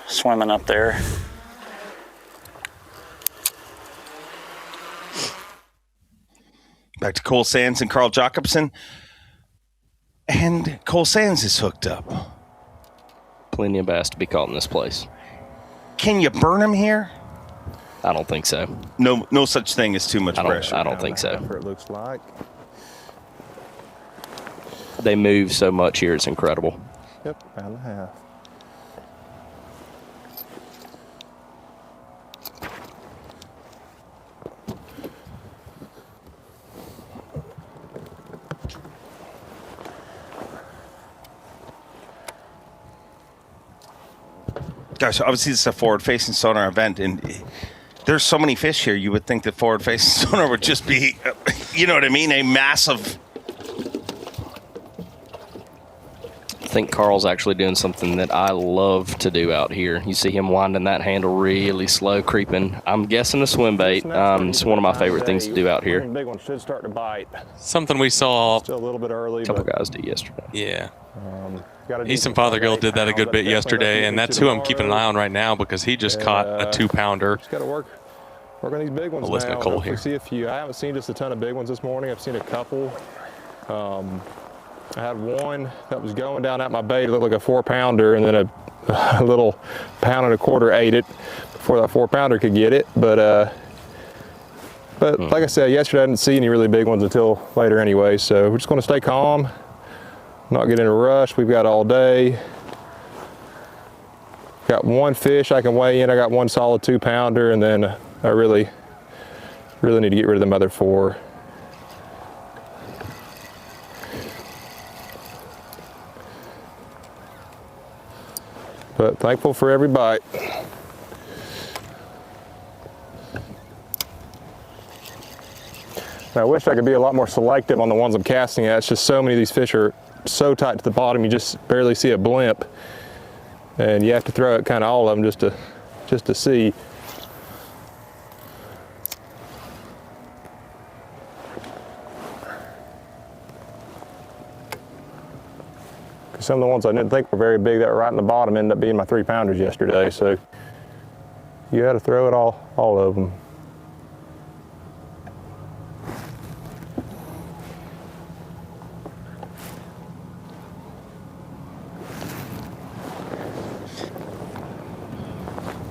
swimming up there. Back to Cole Sands and Carl Jacobson. And Cole Sands is hooked up. Plenty of bass to be caught in this place. Can you burn them here? I don't think so. No such thing as too much pressure. I don't think so. It looks like. They move so much here, it's incredible. Yep, pound and a half. Gosh, obviously this is a forward-facing sonar event, and there's so many fish here. You would think that forward-facing sonar would just be, you know what I mean, a massive. I think Carl's actually doing something that I love to do out here. You see him winding that handle really slow, creeping. I'm guessing a swim bait. It's one of my favorite things to do out here. Big one should start to bite. Something we saw Still a little bit early. A couple guys did yesterday. Yeah. Easton Fothergill did that a good bit yesterday, and that's who I'm keeping an eye on right now because he just caught a 2-pounder. Just got to work on these big ones Listening now. to Cole here. See a few. I haven't seen just a ton of big ones this morning. I've seen a couple. I had one that was going down at my bait. It looked like a 4-pounder, and then a little 1.25 pound ate it before that 4-pounder could get it. But like I said, yesterday I didn't see any really big ones until later anyway. So we're just going to stay calm, not get in a rush. We've got all day. Got one fish I can weigh in. I got one solid 2-pounder, and then I really need to get rid of the other 4. But thankful for every bite. Now, I wish I could be a lot more selective on the ones I'm casting at. It's just so many of these fish are so tight to the bottom, you just barely see a blimp. And you have to throw it kind of all of them just to see. Some of the ones I didn't think were very big that were right in the bottom ended up being my 3-pounders yesterday. So you got to throw it all of them.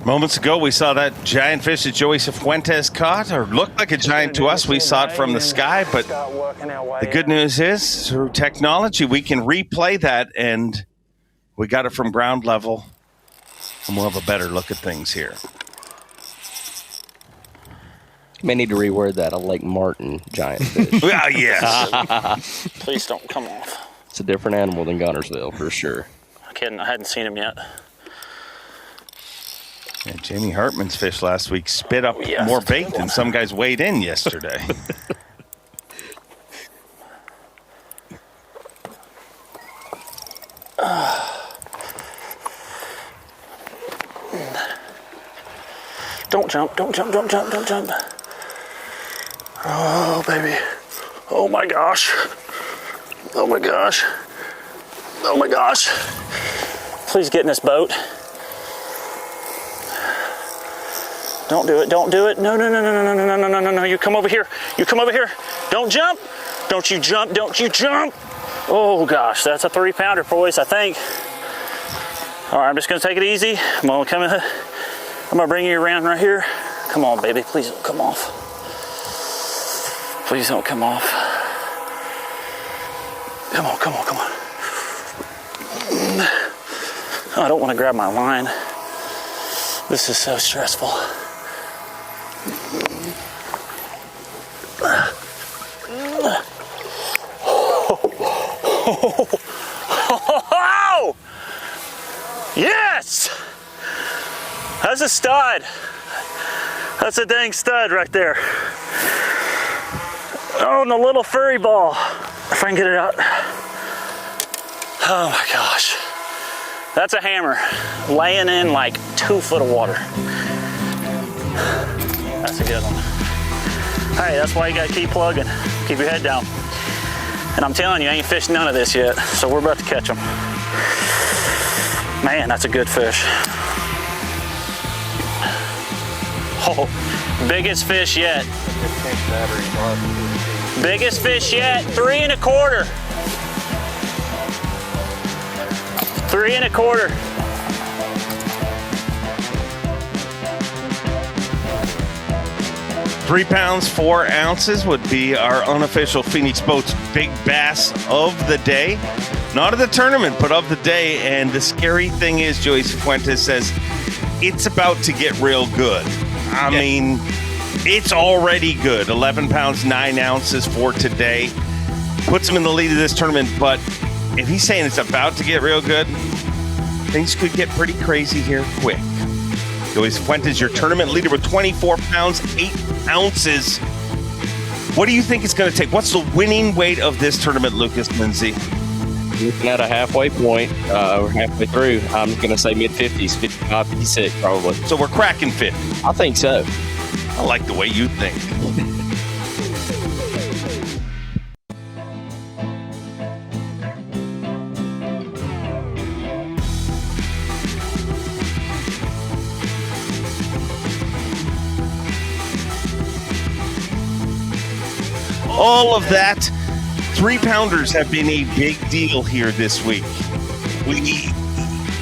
Moments ago, we saw that giant fish that Joey Cifuentes caught, or looked like a giant to us. We saw it from the sky, but the good news is, through technology, we can replay that, and we got it from ground level, and we'll have a better look at things here. You may need to reword that, a Lake Martin giant fish. Well, yes. Please don't come off. It's a different animal than Gunnersville, for sure. I hadn't seen him yet. Yeah, Jamie Hartman's fish last week spit up more bait than some guys weighed in yesterday. Don't jump, don't jump, don't jump, don't jump. Oh, baby. Oh my gosh. Oh my gosh. Oh my gosh. Please get in this boat. Don't do it, don't do it. No, no, no, no, no, no, no, no, no, no, no. You come over here. You come over here. Don't jump. Don't you jump, don't you jump. Oh gosh, that's a 3-pounder, boys, I think. All right, I'm just gonna take it easy. I'm gonna bring you around right here. Come on, baby, please don't come off. Please don't come off. Come on, come on, come on. I don't want to grab my line. This is so stressful. Oh! Yes! That's a stud. That's a dang stud right there. Oh, and a little furry ball. If I can get it out. Oh my gosh. That's a hammer. Laying in like 2 foot of water. That's a good one. Hey, that's why you gotta keep plugging. Keep your head down. And I'm telling you, I ain't fished none of this yet, so we're about to catch them. Man, that's a good fish. Oh, biggest fish yet. Biggest fish yet, 3 1/4. 3 1/4. £3 4 ounces would be our unofficial Phoenix Boats big bass of the day. Not of the tournament, but of the day. And the scary thing is, Joey Cifuentes says, it's about to get real good. I mean, it's already good. 11 pounds, 9 ounces for today. Puts him in the lead of this tournament. But if he's saying it's about to get real good, things could get pretty crazy here quick. Joey Cifuentes, your tournament leader with 24 pounds, 8 ounces. What do you think it's going to take? What's the winning weight of this tournament, Lucas Lindsay? Looking at a halfway point, we're halfway through. I'm going to say mid-50s, 55, 56 probably. So we're cracking 50. I think so. I like the way you think. All of that, 3-pounders have been a big deal here this week.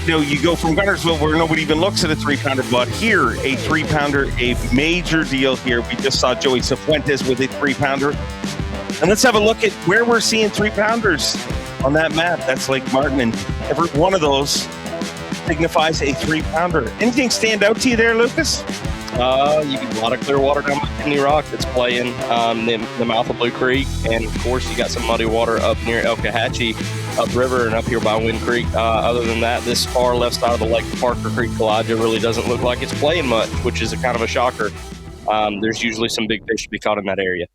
You go from Guntersville where nobody even looks at a 3-pounder, but here, a 3-pounder, a major deal here. We just saw Joey Cifuentes with a 3-pounder. And let's have a look at where we're seeing 3-pounders on that map. That's Lake Martin, and every one of those signifies a 3-pounder. Anything stand out to you there, Lucas? You get a lot of clear water down by Kidney Rock that's playing the mouth of Blue Creek, and of course you got some muddy water up near El Cahatchee upriver and up here by Wind Creek. Other than that, this far left side of the Lake Parker Creek Kalijah really doesn't look like it's playing much, which is a kind of a shocker. There's usually some big fish to be caught in that area.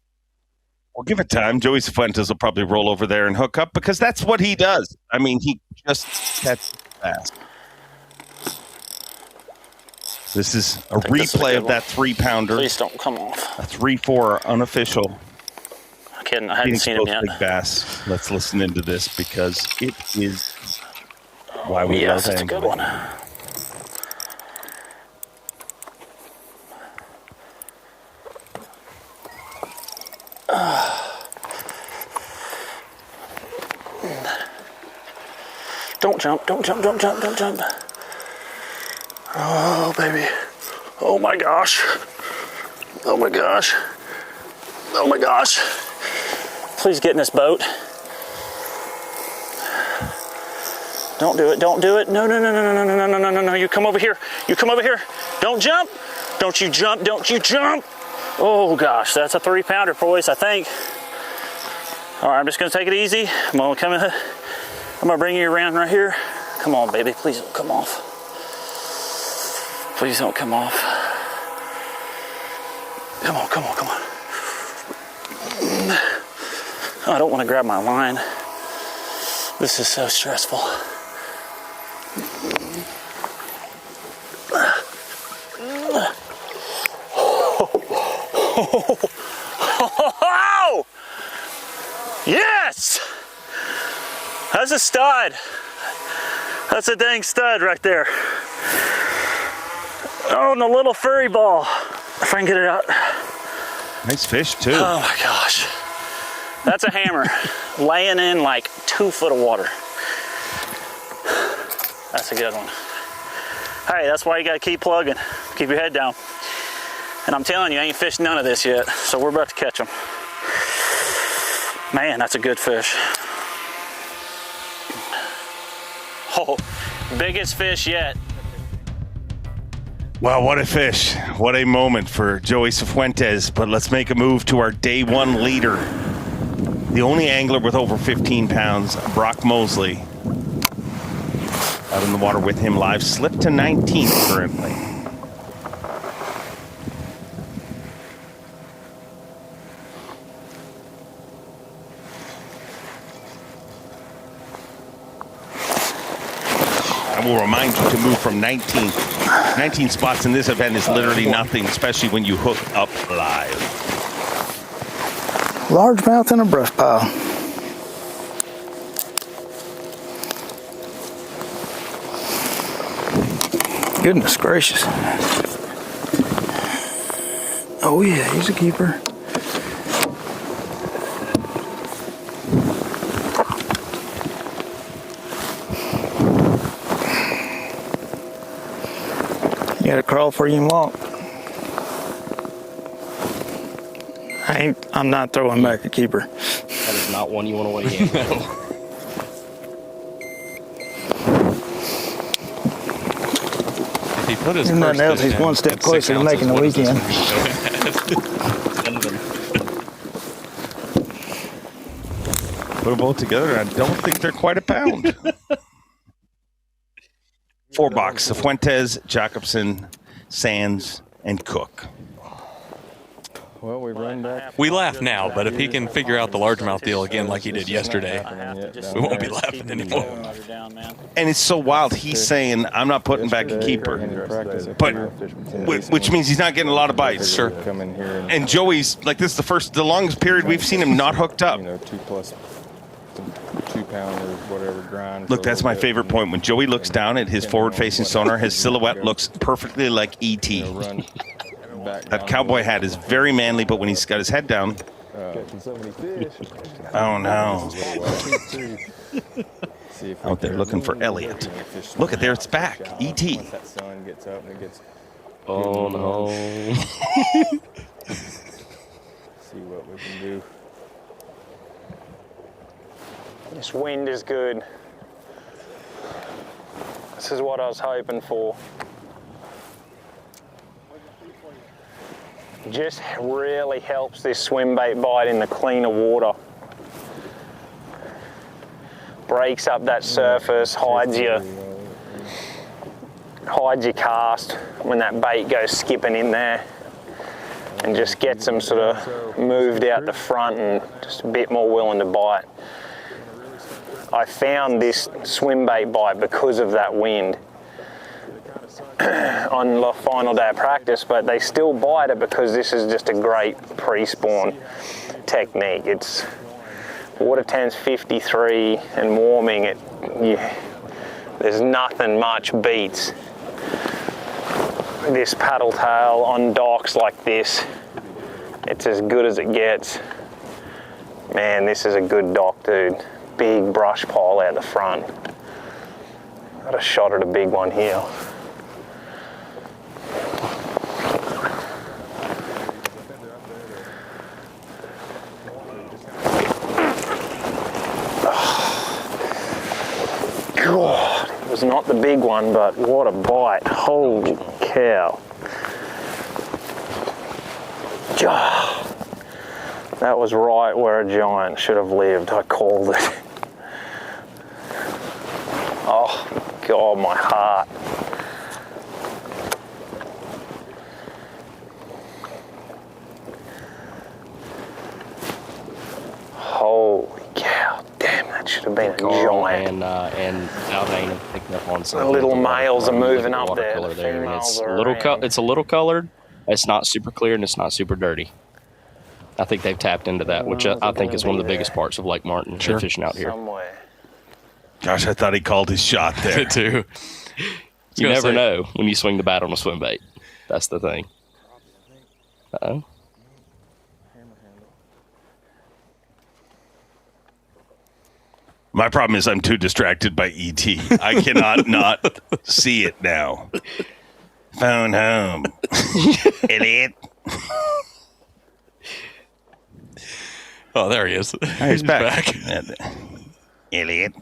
Well, give it time. Joey Cifuentes will probably roll over there and hook up because that's what he does. I mean, he just catches fast. This is a replay of that 3-pounder. Please don't come off. A 3-4 unofficial. I'm kidding. I haven't seen him yet. Big bass. Let's listen into this because it is why we love Yes, it's a good one. Don't jump, don't jump, don't jump, don't jump. Oh, baby. Oh, my gosh. Oh, my gosh. Oh, my gosh. Please get in this boat. Don't do it. Don't do it. No, no, no, no, no, no, no, no, no, no, no. You come over here. You come over here. Don't jump. Don't you jump. Don't you jump. Oh, gosh. That's a 3-pounder, boys, I think. All right, I'm just going to take it easy. I'm going to bring you around right here. Come on, baby. Please don't come off. Please don't come off. Come on, come on, come on. Oh, I don't want to grab my line. This is so stressful. Oh! Yes! That's a stud. That's a dang stud right there. Oh, and the little furry ball. If I can get it out. Nice fish, too. Oh, my gosh. That's a hammer. Laying in like 2 foot of water. That's a good one. Hey, that's why you got to keep plugging. Keep your head down. And I'm telling you, I ain't fished none of this yet, so we're about to catch them. Man, that's a good fish. Oh, biggest fish yet. Wow, what a fish. What a moment for Joey Cifuentes. But let's make a move to our day one leader. The only angler with over 15 pounds, Brock Mosley. Out in the water with him live. Slipped to 19th currently. I will remind you to move from 19 spots in this event is literally nothing, especially when you hook up live. Largemouth in a brush pile. Goodness gracious. Oh yeah, he's a keeper. You gotta crawl before you can walk. I'm not throwing back a keeper. That is not one you want to weigh in. If he put his nothing else, he's one step closer to making the weekend. Put them both together, and I don't think they're quite a pound. 4 box, Cifuentes, Jacobson, Sands, and Cook. Well, we run back. We laugh now, but if he can figure out the largemouth deal again like he did yesterday, we won't be laughing anymore. And it's so wild. He's saying, I'm not putting back a keeper. But, which means he's not getting a lot of bites. Sure. And Joey's, like, this is the longest period we've seen him not hooked up. 2 pounder, whatever grind. Look, that's my favorite point. When Joey looks down at his forward-facing sonar, his silhouette looks perfectly like E.T. That cowboy hat is very manly, but when he's got his head down, oh no! Out there looking for Elliot. Look at there, it's back. E.T. Oh no! See what we can do. This wind is good. This is what I was hoping for. Just really helps this swim bait bite in the cleaner water. Breaks up that surface, hides your cast when that bait goes skipping in there, and just gets them sort of moved out the front and just a bit more willing to bite. I found this swim bait bite because of that wind on the final day of practice, but they still bite it because this is just a great pre-spawn technique. It's water temps 53 and warming, there's nothing much beats this paddle tail on docks like this. It's as good as it gets. Man, this is a good dock, dude. Big brush pile out the front. Got a shot at a big one here. God, it was not the big one, but what a bite. Holy cow. That was right where a giant should have lived. I called it. Oh, God, my heart. Holy cow, damn, that should have been a giant. And Albania picking up on some. The little males are moving up there. The there. females It's are it's a little colored. It's not super clear and it's not super dirty. I think they've tapped into that, which I think is one of the biggest parts of Lake Martin fishing out here. Somewhere. Gosh, I thought he called his shot there. too. You never know when you swing the bat on a swim bait. That's the thing. Uh-oh. My problem is I'm too distracted by E.T. I cannot not see it now. Phone home. Idiot. Oh, there he is. He's back. Idiot.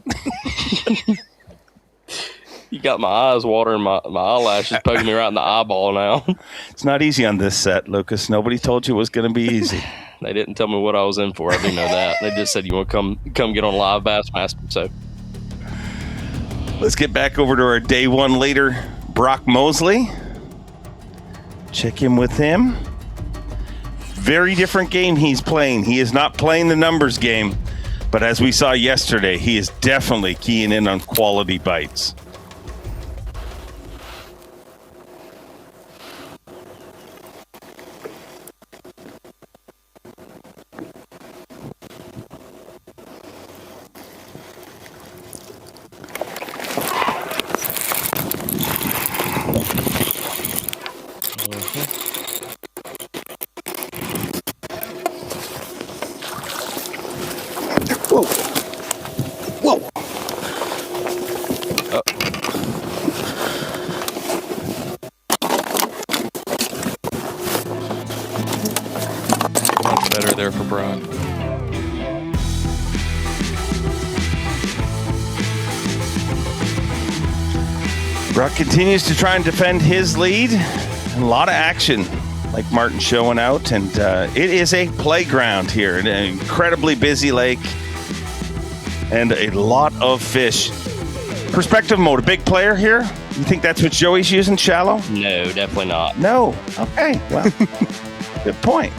You got my eyes watering, my eyelashes poking me right in the eyeball now. It's not easy on this set, Lucas. Nobody told you it was going to be easy. They didn't tell me what I was in for. I do know that. They just said, you want to come get on live Bassmaster. So let's get back over to our day one leader, Brock Mosley. Check in with him. Very different game he's playing. He is not playing the numbers game, but as we saw yesterday, he is definitely keying in on quality bites. rod. Brock continues to try and defend his lead. And a lot of action, like Martin showing out. And it is a playground here, an incredibly busy lake, and a lot of fish. Perspective mode, a big player here? You think that's what Joey's using, shallow? No, definitely not. No. Okay, well, good point.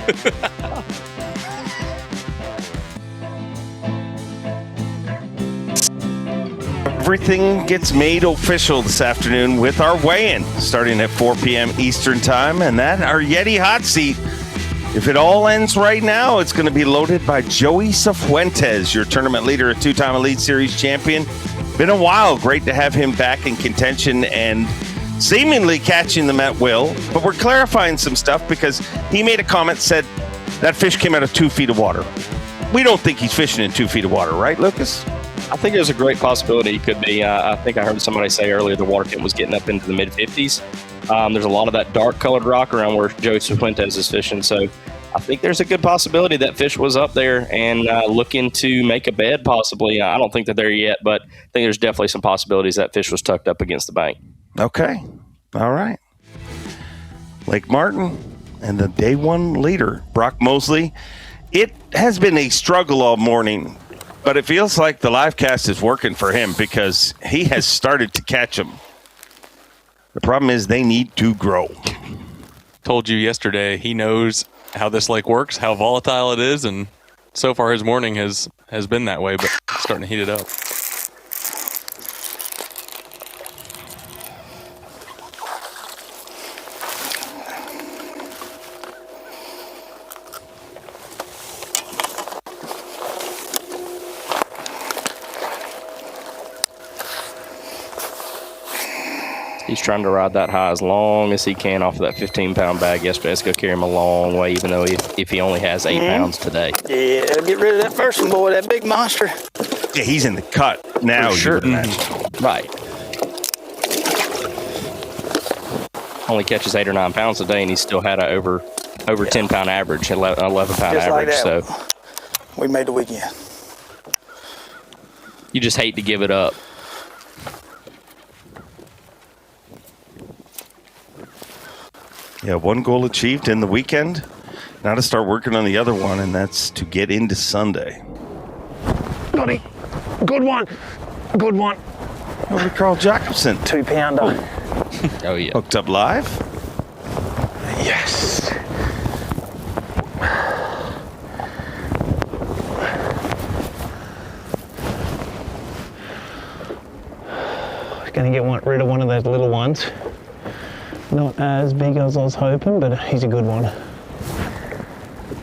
Everything gets made official this afternoon with our weigh-in starting at 4 p.m. Eastern Time, and that our Yeti hot seat. If it all ends right now, it's going to be loaded by Joey Cifuentes, your tournament leader, a two-time Elite Series champion. Been a while. Great to have him back in contention and seemingly catching them at will. But we're clarifying some stuff because he made a comment, said that fish came out of 2 feet of water. We don't think he's fishing in 2 feet of water, right, Lucas? I think there's a great possibility he could be. I think I heard somebody say earlier the water temp was getting up into the mid-50s. There's a lot of that dark-colored rock around where Joey Cifuentes is fishing, so I think there's a good possibility that fish was up there and looking to make a bed possibly. I don't think that they're yet, but I think there's definitely some possibilities that fish was tucked up against the bank. Okay. All right. Lake Martin and the day one leader, Brock Mosley. It has been a struggle all morning, but it feels like the live cast is working for him because he has started to catch them. The problem is they need to grow. Told you yesterday he knows how this lake works, how volatile it is, and so far his morning has been that way, but it's starting to heat it up. He's trying to ride that high as long as he can off of that 15-pound bag yesterday. It's going to carry him a long way, even though if he only has 8 pounds today. Yeah, get rid of that first one, boy, that big monster. Yeah, he's in the cut now. For sure. Mm-hmm. Right. Only catches 8 or 9 pounds a day, and he's still had a over 10-pound average, 11-pound average. So we made the weekend. You just hate to give it up. Yeah, one goal achieved in the weekend. Now to start working on the other one, and that's to get into Sunday. Got him. Good one. Good one. Over Carl Jacobson. 2-pounder. Oh, yeah. Hooked up live. Yes. Gonna get rid of one of those little ones. Not as big as I was hoping, but he's a good one.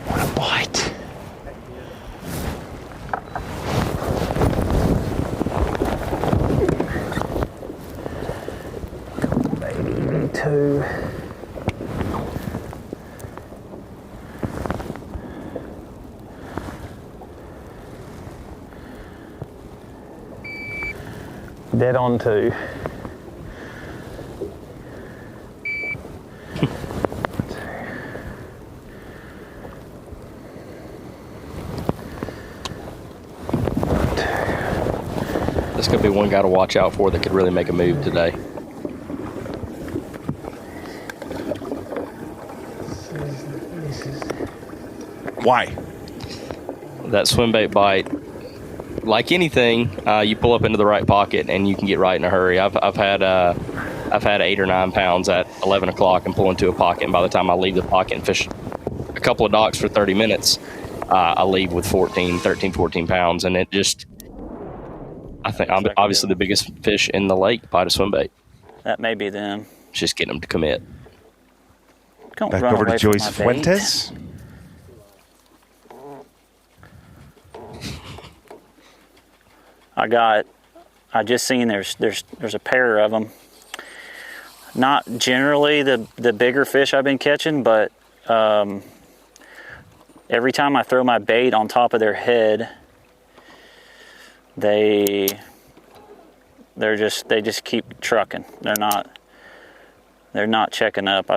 What a bite. Baby too. Dead on 2. This could be one guy to watch out for that could really make a move today. Why? That swim bait bite, like anything, you pull up into the right pocket and you can get right in a hurry. I've had 8 or 9 pounds at 11 o'clock and pull into a pocket, and by the time I leave the pocket and fish a couple of docks for 30 minutes, I leave with 13, 14 pounds, and it just, I think I'm obviously the biggest fish in the lake bite a swim bait. That may be them. Just getting them to commit. Don't Back run over to away from Joey my Cifuentes. bait. I just seen there's a pair of them. Not generally the bigger fish I've been catching, but every time I throw my bait on top of their head, they just keep trucking. They're not checking up.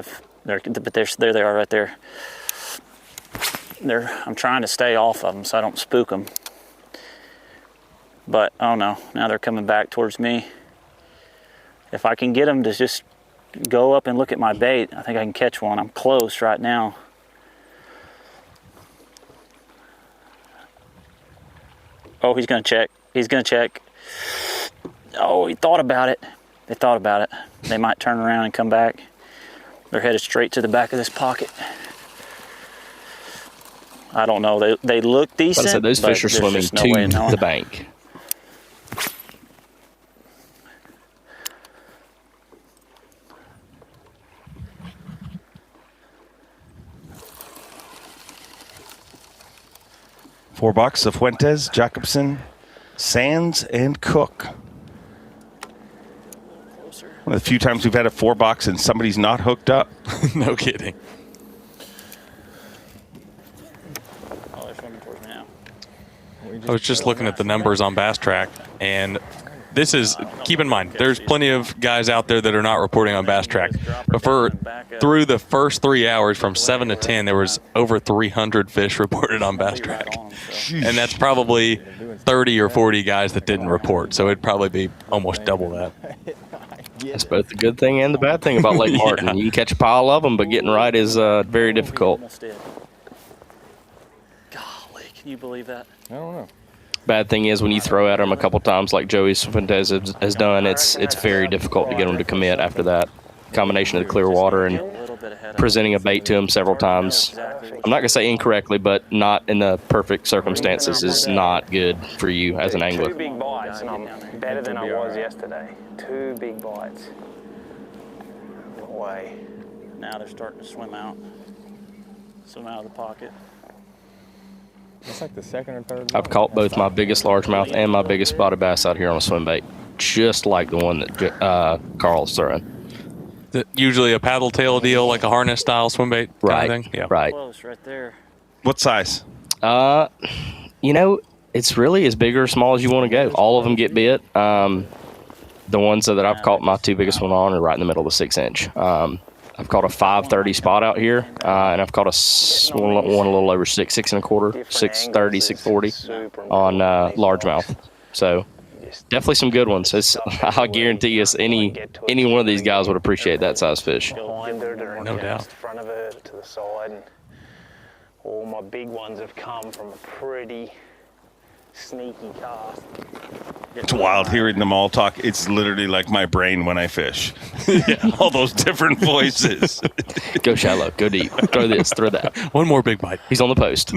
There they are right there. I'm trying to stay off of them so I don't spook them. But oh no, now they're coming back towards me. If I can get them to just go up and look at my bait, I think I can catch one. I'm close right now. Oh, he's gonna check. He's gonna check. Oh, he thought about it. They thought about it. They might turn around and come back. They're headed straight to the back of this pocket. I don't know. They look decent. I said those fish are swimming to the bank. $4 Cifuentes, Jacobson, Sands, and Cook. One of the few times we've had a $4 and somebody's not hooked up. No kidding. Oh, they're swimming towards me now. I was just looking at the numbers on Bass Track, and this is, keep in mind, there's plenty of guys out there that are not reporting on Bass Track. But through the first 3 hours from 7 to 10, there was over 300 fish reported on Bass Track. And that's probably 30 or 40 guys that didn't report. So it'd probably be almost double that. That's both the good thing and the bad thing about Lake Martin. Yeah. You can catch a pile of them, but getting right is very difficult. Golly, can you believe that? I don't know. Bad thing is when you throw at them a couple times like Joey Cifuentes has done, it's very difficult to get them to commit after that. Combination of the clear water and presenting a bait to them several times. I'm not going to say incorrectly, but not in the perfect circumstances is not good for you as an angler. 2 big bites, and I'm better than I was yesterday. 2 big bites. No way. Now they're starting to swim out of the pocket. It's like the second or third. I've caught both my biggest largemouth and my biggest spotted bass out here on a swim bait, just like the one that Carl's throwing. Usually a paddle tail deal, like a harness style swim bait kind of thing? Yeah. Right. Close right there. What size? It's really as big or small as you want to go. All of them get bit. The ones that I've caught my 2 biggest one on are right in the middle of the 6-inch. I've caught a 530 spot out here, and I've caught one a little over 6 1/4, 630, 640 on largemouth. So definitely some good ones. I guarantee you, any one of these guys would appreciate that size fish. No doubt. Front of it, to the side, and all my big ones have come from a pretty sneaky cast. It's wild hearing them all talk. It's literally like my brain when I fish. All those different voices. Go shallow, go deep, throw this, throw that. One more big bite. He's on the post.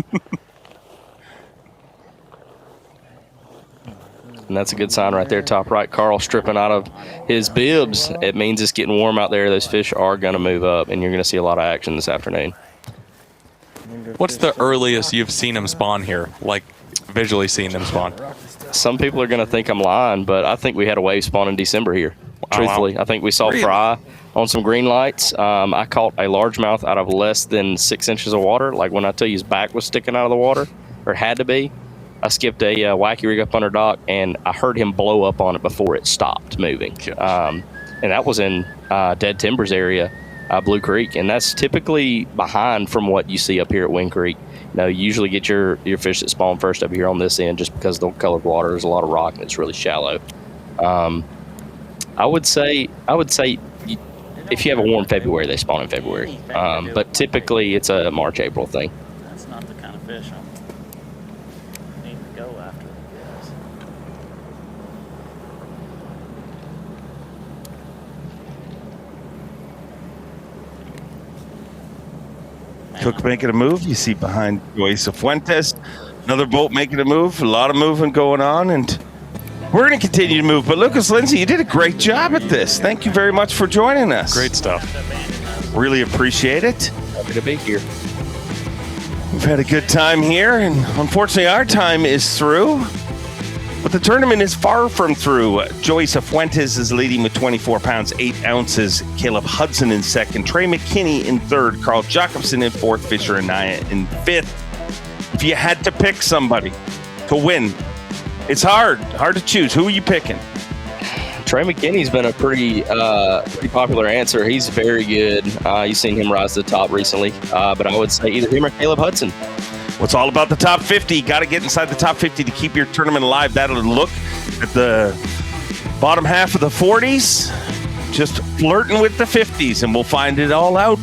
And that's a good sign right there, top right. Carl stripping out of his bibs. It means it's getting warm out there. Those fish are going to move up, and you're going to see a lot of action this afternoon. What's the earliest you've seen them spawn here? Like, visually seeing them spawn? Some people are going to think I'm lying, but I think we had a wave spawn in December here. Truthfully, I think we saw fry on some green lights. I caught a largemouth out of less than 6 inches of water. Like when I tell you his back was sticking out of the water, or had to be. I skipped a wacky rig up under dock, and I heard him blow up on it before it stopped moving. And that was in Dead Timbers area, Blue Creek, and that's typically behind from what you see up here at Wind Creek. You usually get your fish that spawn first up here on this end just because the colored water, there's a lot of rock and it's really shallow. I would say if you have a warm February, they spawn in February. But typically it's a March, April thing. That's not the kind of fish I'm needing to go after. Cook making a move. You see behind Joey Cifuentes, another boat making a move. A lot of movement going on, and we're going to continue to move. But Lucas Lindsay, you did a great job at this. Thank you very much for joining us. Great stuff. Really appreciate it. Happy to be here. We've had a good time here, and unfortunately our time is through. But the tournament is far from through. Joey Cifuentes is leading with 24 pounds, 8 ounces. Caleb Hudson in second. Trey McKinney in third. Carl Jacobson in fourth. Fisher and Naya in fifth. If you had to pick somebody to win, it's hard to choose. Who are you picking? Trey McKinney's been a pretty popular answer. He's very good. You've seen him rise to the top recently. But I would say either him or Caleb Hudson. Well, it's all about the top 50. Got to get inside the top 50 to keep your tournament alive. That'll look at the bottom half of the 40s, just flirting with the 50s, and we'll find it all out.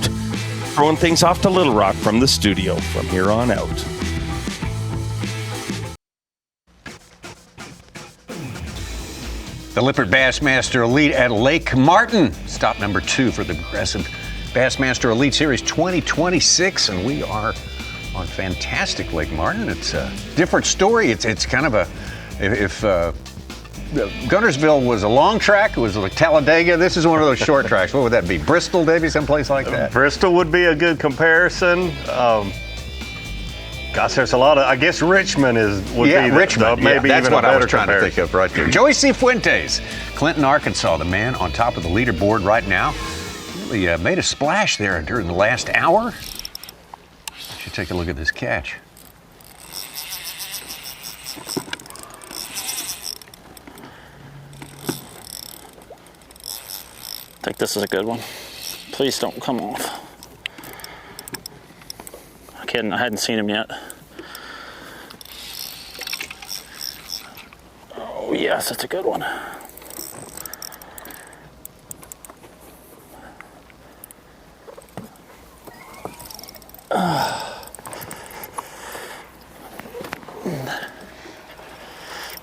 Throwing things off to Little Rock from the studio from here on out. The Lippert Bassmaster Elite at Lake Martin. Stop number 2 for the Progressive Bassmaster Elite Series 2026, and we are on fantastic Lake Martin. It's a different story. It's kind of a, if Guntersville was a long track, it was like Talladega, this is one of those short tracks. What would that be? Bristol, maybe, someplace like that? Bristol would be a good comparison. Gosh, there's a lot of, I guess Richmond would be Richmond. Maybe that's even what a better I was trying comparison. to think of right there. Joey Cifuentes, Clinton, Arkansas, the man on top of the leaderboard right now. Really made a splash there during the last hour. You should take a look at this catch. I think this is a good one. Please don't come off. I hadn't seen him yet. Oh yes, that's a good one.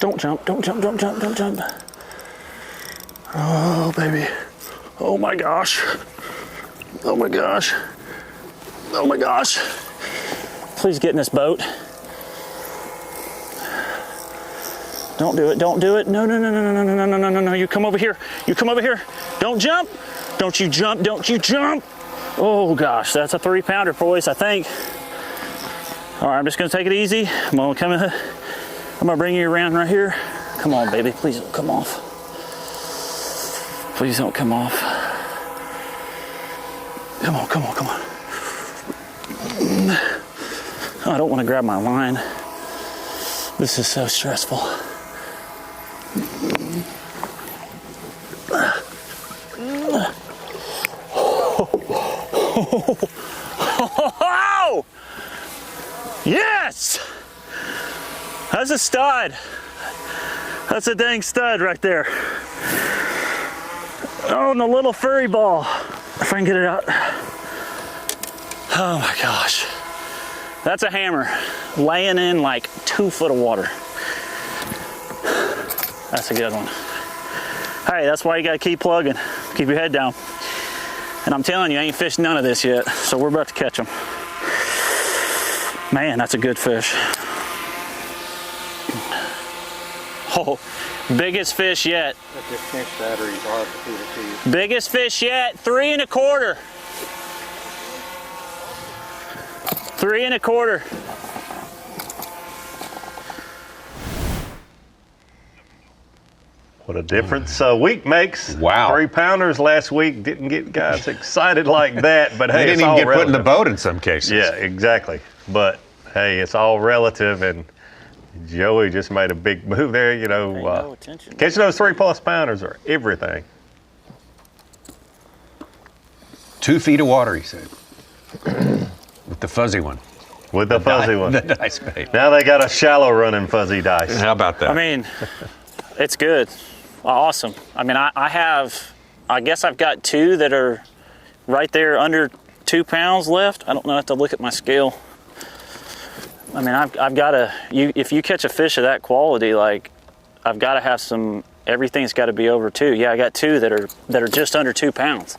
Don't jump, don't jump, don't jump, don't jump. Oh baby. Oh my gosh. Oh my gosh. Oh my gosh. Please get in this boat. Don't do it, don't do it. No, no, no, no, no, no, no, no, no, no, no. You come over here. You come over here. Don't jump. Don't you jump, don't you jump. Oh gosh, that's a 3-pounder, boys, I think. All right, I'm just gonna take it easy. I'm gonna bring you around right here. Come on, baby, please don't come off. Please don't come off. Come on, come on, come on. Oh, I don't want to grab my line. This is so stressful. Oh! Yes! That's a stud. That's a dang stud right there. Oh, and the little furry ball. If I can get it out. Oh my gosh. That's a hammer. Laying in like 2 foot of water. That's a good one. Hey, that's why you gotta keep plugging. Keep your head down. And I'm telling you, I ain't fished none of this yet, so we're about to catch them. Man, that's a good fish. Oh, biggest fish yet. Biggest fish yet, 3 1/4. 3 1/4. What a difference a week makes. Wow. 3-pounders last week didn't get guys excited like that, but hey, they didn't even get put in the boat in some cases. Yeah, exactly. But hey, it's all relative, and Joey just made a big move there. You know, catching those 3+ pounders are everything. 2 feet of water, he said, with the fuzzy one. With the fuzzy one. The dice bait. Now they got a shallow running fuzzy dice. How about that? I mean, it's good. Awesome. I mean, I guess I've got 2 that are right there under 2 pounds left. I don't know, I have to look at my scale. I mean, I've got to, if you catch a fish of that quality, like, I've got to have everything's got to be over 2. Yeah, I got 2 that are just under 2 pounds.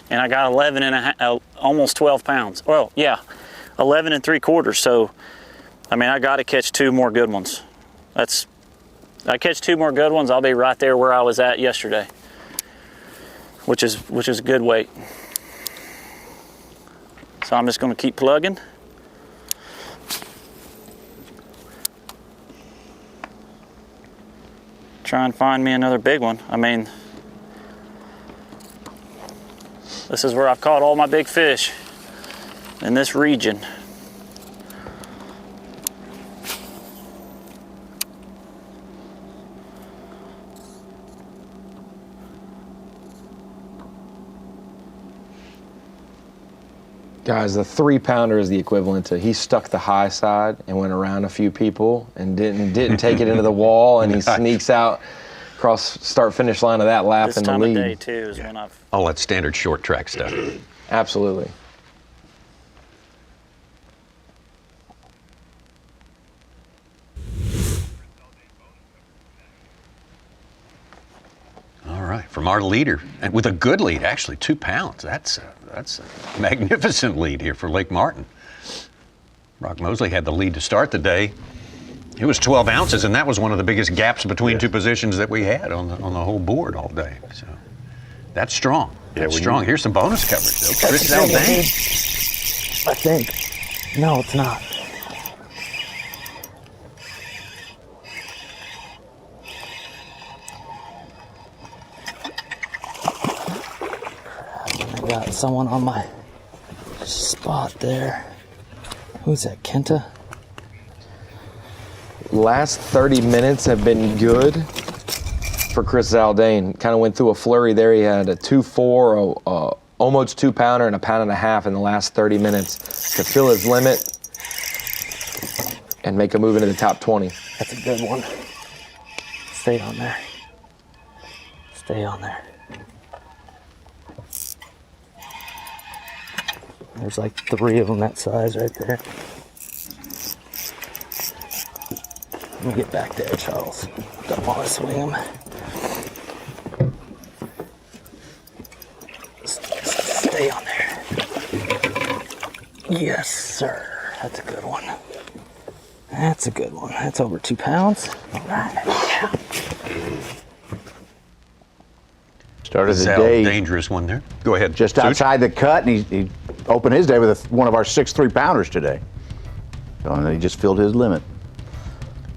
And I got 11 and a half, almost 12 pounds. Well, yeah, 11 3/4. So, I mean, I got to catch 2 more good ones. I catch 2 more good ones, I'll be right there where I was at yesterday, which is a good weight. So I'm just going to keep plugging. Try and find me another big one. I mean, this is where I've caught all my big fish, in this region. Guys, the 3-pounder is the equivalent to he stuck the high side and went around a few people and didn't take it into the wall, and he sneaks out across start-finish line of that lap in the lead. This time of day, too, is when I've... All that standard short track stuff. Absolutely. All right, from our leader, and with a good lead, actually, 2 pounds. That's a magnificent lead here for Lake Martin. Brock Mosley had the lead to start the day. It was 12 ounces, and that was one of the biggest gaps between two positions that we had on the whole board all day. So that's strong. That's strong. Here's some bonus coverage, though. Chris Zaldane. I think. No, it's not. I got someone on my spot there. Who's that, Kenta? Last 30 minutes have been good for Chris Zaldane. Kind of went through a flurry there. He had a 2.4, almost 2-pounder, and a 1.5 pounds in the last 30 minutes to fill his limit and make a move into the top 20. That's a good one. Stay on there. Stay on there. There's like 3 of them that size right there. Let me get back there, Charles. Don't want to swing them. Stay on there. Yes, sir. That's a good one. That's a good one. That's over 2 pounds. All right. Started the day. Dangerous one there. Go ahead. Just outside the cut, and he opened his day with one of our 6 3-pounders today. So, and he just filled his limit.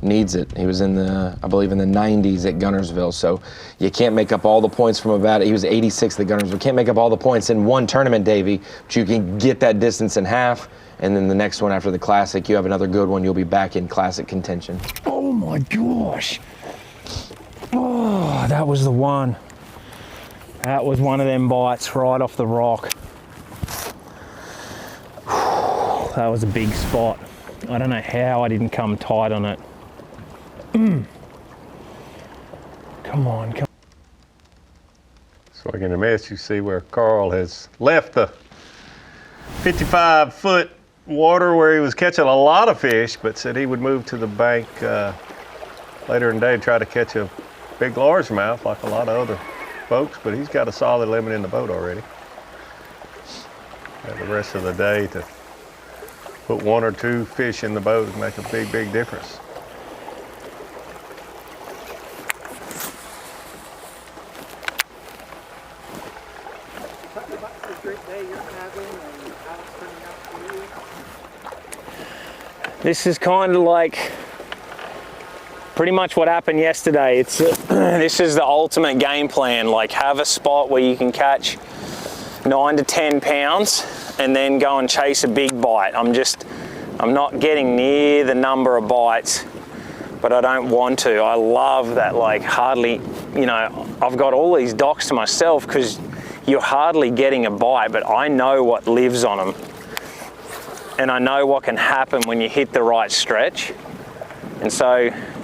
Needs it. He was in the, I believe, in the 90s at Gunnersville. So you can't make up all the points from about, he was 86th at Gunnersville. Can't make up all the points in one tournament, Davey, but you can get that distance in half. And then the next one after the Classic, you have another good one. You'll be back in Classic contention. Oh my gosh. Oh, that was the one. That was one of them bites right off the rock. That was a big spot. I don't know how I didn't come tight on it. Come on, come on. Swing and a miss, you see where Carl has left the 55-foot water where he was catching a lot of fish, but said he would move to the bank later in the day to try to catch a big largemouth like a lot of other folks, but he's got a solid limit in the boat already. Got the rest of the day to put 1 or 2 fish in the boat and make a big, big difference. This is kind of like pretty much what happened yesterday. It's this is the ultimate game plan. Like, have a spot where you can catch 9 to 10 pounds and then go and chase a big bite. I'm not getting near the number of bites, but I don't want to. I love that, like, hardly, you know, I've got all these docks to myself because you're hardly getting a bite, but I know what lives on them. And I know what can happen when you hit the right stretch. And so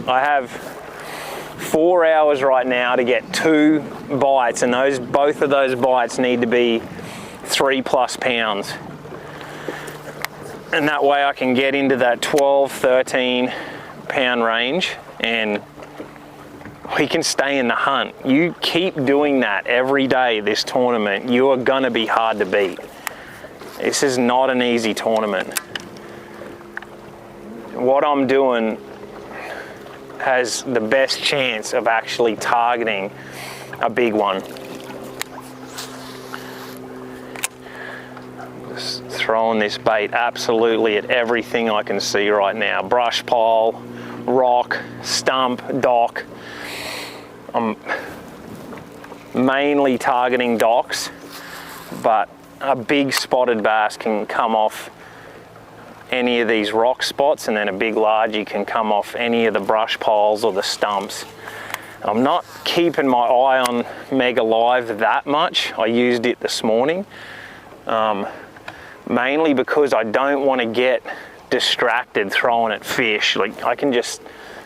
I have 4 hours right now to get 2 bites, and both of those bites need to be 3+ pounds. And that way I can get into that 12, 13 pound range and we can stay in the hunt. You keep doing that every day this tournament, you are gonna be hard to beat. This is not an easy tournament. What I'm doing has the best chance of actually targeting a big one. Just throwing this bait absolutely at everything I can see right now. Brush pile, rock, stump, dock. I'm mainly targeting docks, but a big spotted bass can come off any of these rock spots, and then a big largie can come off any of the brush piles or the stumps. I'm not keeping my eye on Mega Live that much. I used it this morning, but mainly because I don't want to get distracted throwing at fish. Like, I can just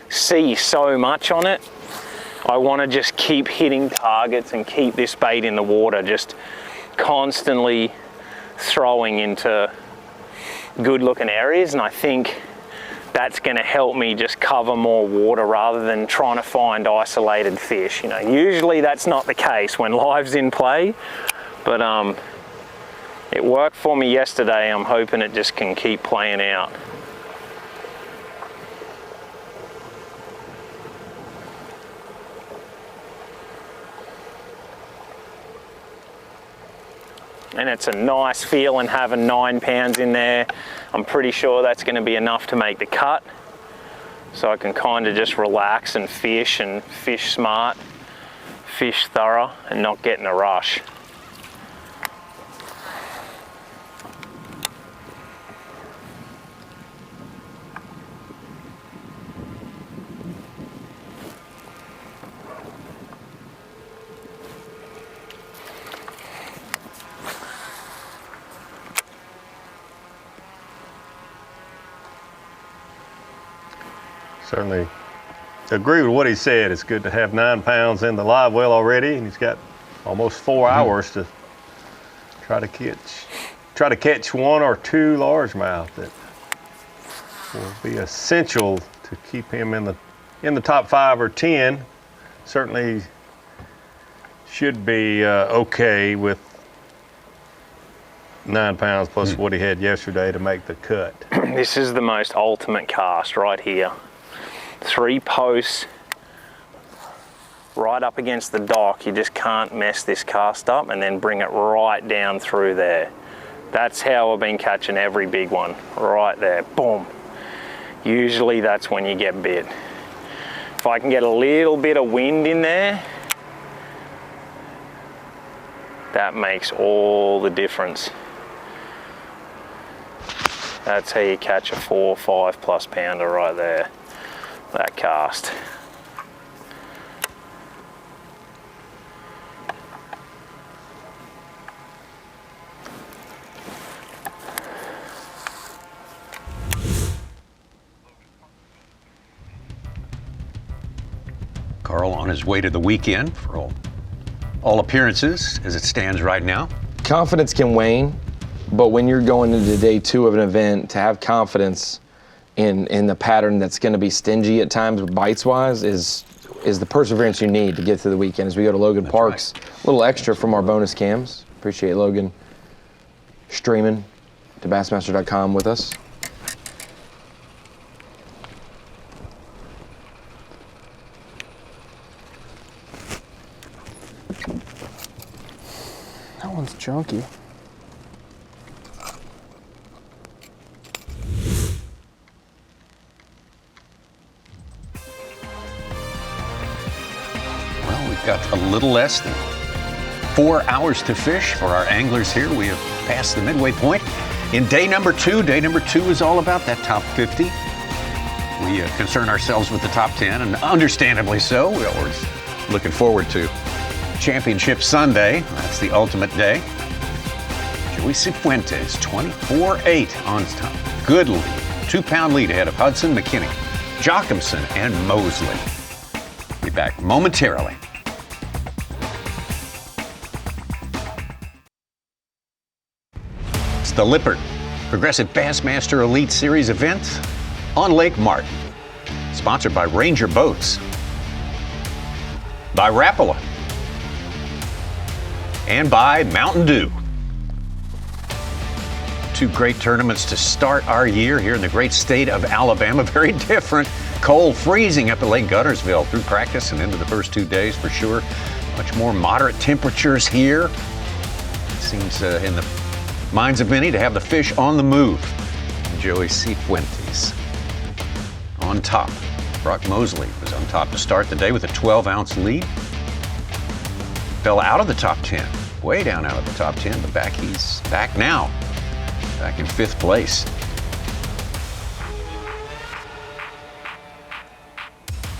see so much on it. I want to just keep hitting targets and keep this bait in the water, just constantly throwing into good looking areas, and I think that's going to help me just cover more water rather than trying to find isolated fish. You know, usually that's not the case when live's in play, but it worked for me yesterday. I'm hoping it just can keep playing out. And it's a nice feeling having 9 pounds in there. I'm pretty sure that's going to be enough to make the cut. So I can kind of just relax and fish smart, fish thorough, and not get in a rush. Certainly agree with what he said. It's good to have 9 pounds in the live well already, and he's got almost 4 hours to try to catch 1 or 2 largemouth that will be essential to keep him in the top 5 or 10. Certainly should be okay with 9 pounds plus what he had yesterday to make the cut. This is the most ultimate cast right here. 3 posts right up against the dock. You just can't mess this cast up, and then bring it right down through there. That's how I've been catching every big one, right there, boom. Usually that's when you get bit. If I can get a little bit of wind in there, that makes all the difference. That's how you catch a 4 or 5 plus pounder right there. That cast. Carl on his way to the weekend for all appearances as it stands right now. Confidence can wane, but when you're going into day 2 of an event, to have confidence in the pattern that's going to be stingy at times bites wise is the perseverance you need to get to the weekend. As we go to Logan Parks, a little extra from our bonus cams. Appreciate Logan streaming to Bassmaster.com with us. That one's chunky. Got a little less than 4 hours to fish for our anglers here. We have passed the midway point in day number 2. Day number 2 is all about that top 50. We concern ourselves with the top 10, and understandably so. We're always looking forward to Championship Sunday. That's the ultimate day. Joey Cifuentes, 24-8 on top. Good lead. 2-pound lead ahead of Hudson, McKinney, Jochimson, and Mosley. Be back momentarily. The Lippert Progressive Bassmaster Elite Series event on Lake Martin. Sponsored by Ranger Boats, by Rapala, and by Mountain Dew. 2 great tournaments to start our year here in the great state of Alabama. Very different. Cold, freezing up at Lake Guntersville through practice and into the first 2 days for sure. Much more moderate temperatures here. It seems in the minds of many to have the fish on the move. Joey Cifuentes on top. Brock Mosley was on top to start the day with a 12-ounce lead. Fell out of the top 10, way down out of the top 10, but he's back now, back in 5th place.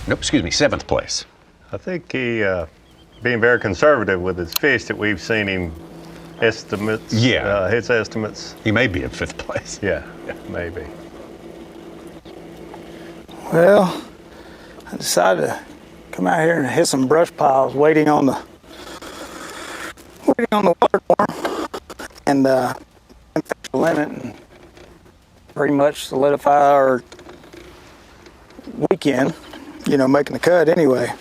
Nope, excuse me, 7th place. I think he being very conservative with his fish that we've seen him estimates. Yeah. His estimates. He may be in 5th place. Yeah, maybe. Well, I decided to come out here and hit some brush piles, waiting on the water form, and fish the limit, and pretty much solidify our weekend. You know, making the cut anyway.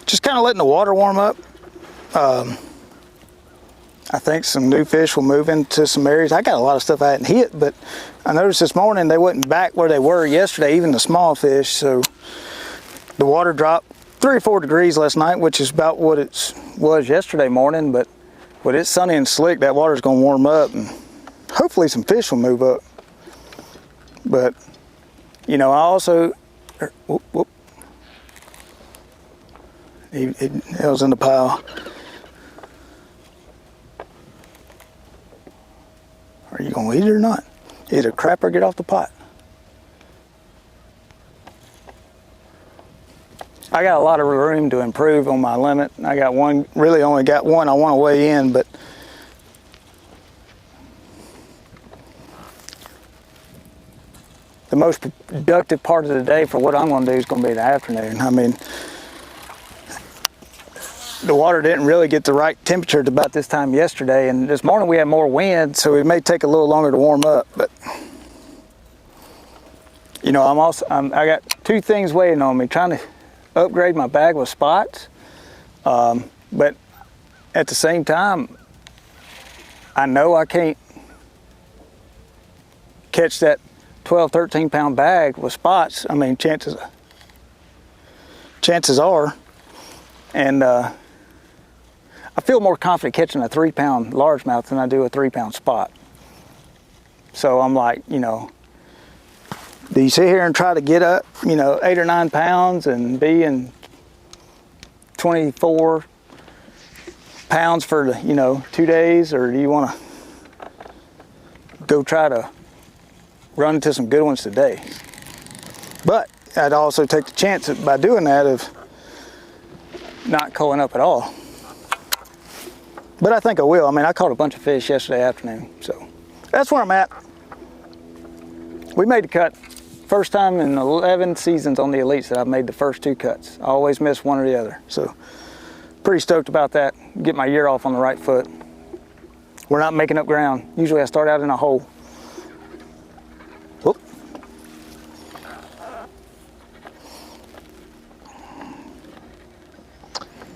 Just kind of letting the water warm up. I think some new fish will move into some areas. I got a lot of stuff I hadn't hit, but I noticed this morning they wasn't back where they were yesterday, even the small fish. So the water dropped 3 or 4 degrees last night, which is about what it was yesterday morning. But when it's sunny and slick, that water's going to warm up, and hopefully some fish will move up. But, you know, I also, it was in the pile. Are you gonna eat it or not? Eat a crap or get off the pot. I got a lot of room to improve on my limit. I got one, really only got one I want to weigh in, but the most productive part of the day for what I'm going to do is going to be the afternoon. I mean, the water didn't really get the right temperature at about this time yesterday, and this morning we had more wind, so it may take a little longer to warm up. But you know, I got 2 things waiting on me: trying to upgrade my bag with spots, but at the same time, I know I can't catch that 12, 13 pound bag with spots. I mean, chances are, and I feel more confident catching a 3 pound largemouth than I do a 3 pound spot. So I'm like, you know, do you sit here and try to get up, you know, 8 or 9 pounds and be in 24 pounds for, you know, 2 days, or do you want to go try to run into some good ones today? But I'd also take the chance by doing that of not culling up at all. But I think I will. I mean, I caught a bunch of fish yesterday afternoon, so that's where I'm at. We made the cut. First time in 11 seasons on the Elites that I've made the first 2 cuts. I always miss one or the other, so pretty stoked about that. Get my year off on the right foot. We're not making up ground. Usually I start out in a hole. Whoop.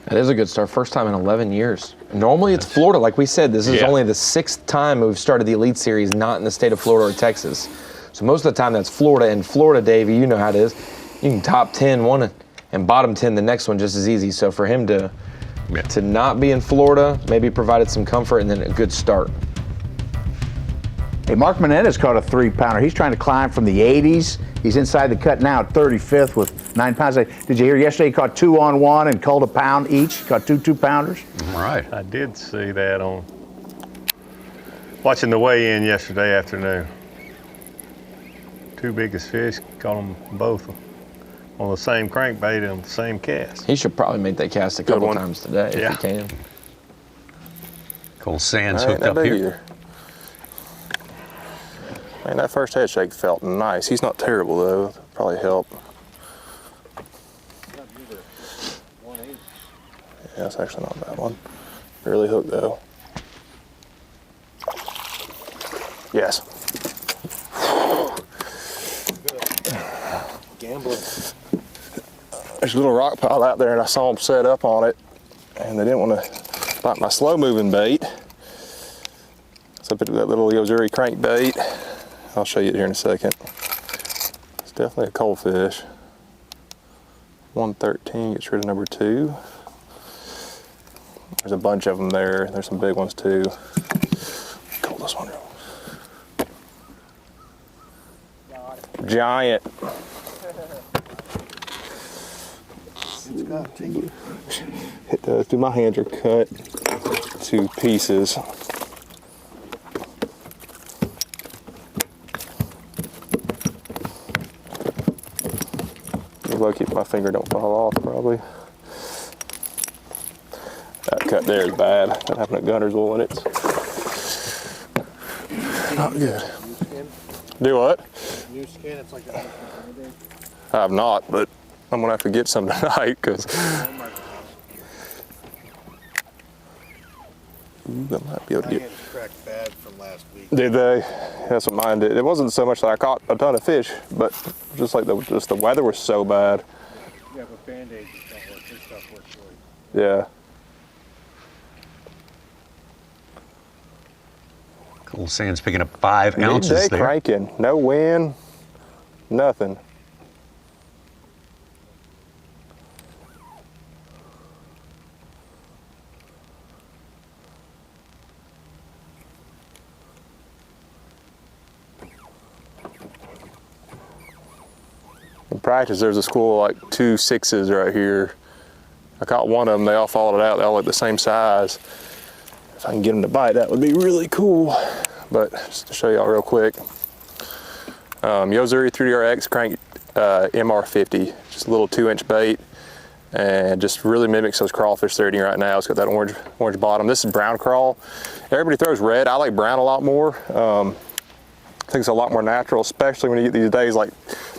That is a good start. First time in 11 years. Normally it's Florida, like we said. This is only the 6th time we've started the Elite Series not in the state of Florida or Texas. So most of the time that's Florida. And Florida, Davey, you know how it is. You can top 10 one and bottom 10 the next one just as easy. So for him to not be in Florida, maybe provided some comfort and then a good start. Hey, Mark Menendez caught a 3 pounder. He's trying to climb from the 80s. He's inside the cut now at 35th with 9 pounds. Did you hear yesterday he caught 2 on 1 and culled a pound each? Caught 2 2-pounders. All right. I did see that on watching the weigh-in yesterday afternoon. 2 biggest fish, caught them both on the same crankbait and the same cast. He should probably make that cast a couple times today if he can. Cole Sands hooked up here. Either. Man, that first head shake felt nice. He's not terrible though. That'll probably help. Yeah, that's actually not a bad one. Barely hooked though. Yes. Gambling. There's a little rock pile out there and I saw them set up on it and they didn't want to bite my slow moving bait. So I put that little Yozuri crankbait. I'll show you it here in a second. It's definitely a cold fish. 113 gets rid of number 2. There's a bunch of them there. There's some big ones too. Call this one. Giant. It does. My hands are cut to pieces. Lucky if my finger don't fall off, probably. That cut there is bad. That happened at Gunner's Wool, and it's Not good. Do what? New skin, it's like that. I have not, but I'm gonna have to get some tonight because that might be able to get. Cracked bad from last week. Did they? That's what mine did. It wasn't so much that I caught a ton of fish, but just like the weather was so bad. Yeah, but Band-Aids don't work. This stuff works for you. Yeah. Cool Sands picking up 5 ounces Midday there. cranking. No wind, nothing. In practice, there's a school of like 2 6s right here. I caught one of them, they all followed it out, they all look the same size. If I can get them to bite, that would be really cool. But just to show y'all real quick, Yozuri 3DRX crank MR50, just a little 2-inch bait, and just really mimics those crawfish they're eating right now. It's got that orange bottom. This is brown crawl. Everybody throws red. I like brown a lot more. I think it's a lot more natural, especially when you get these days like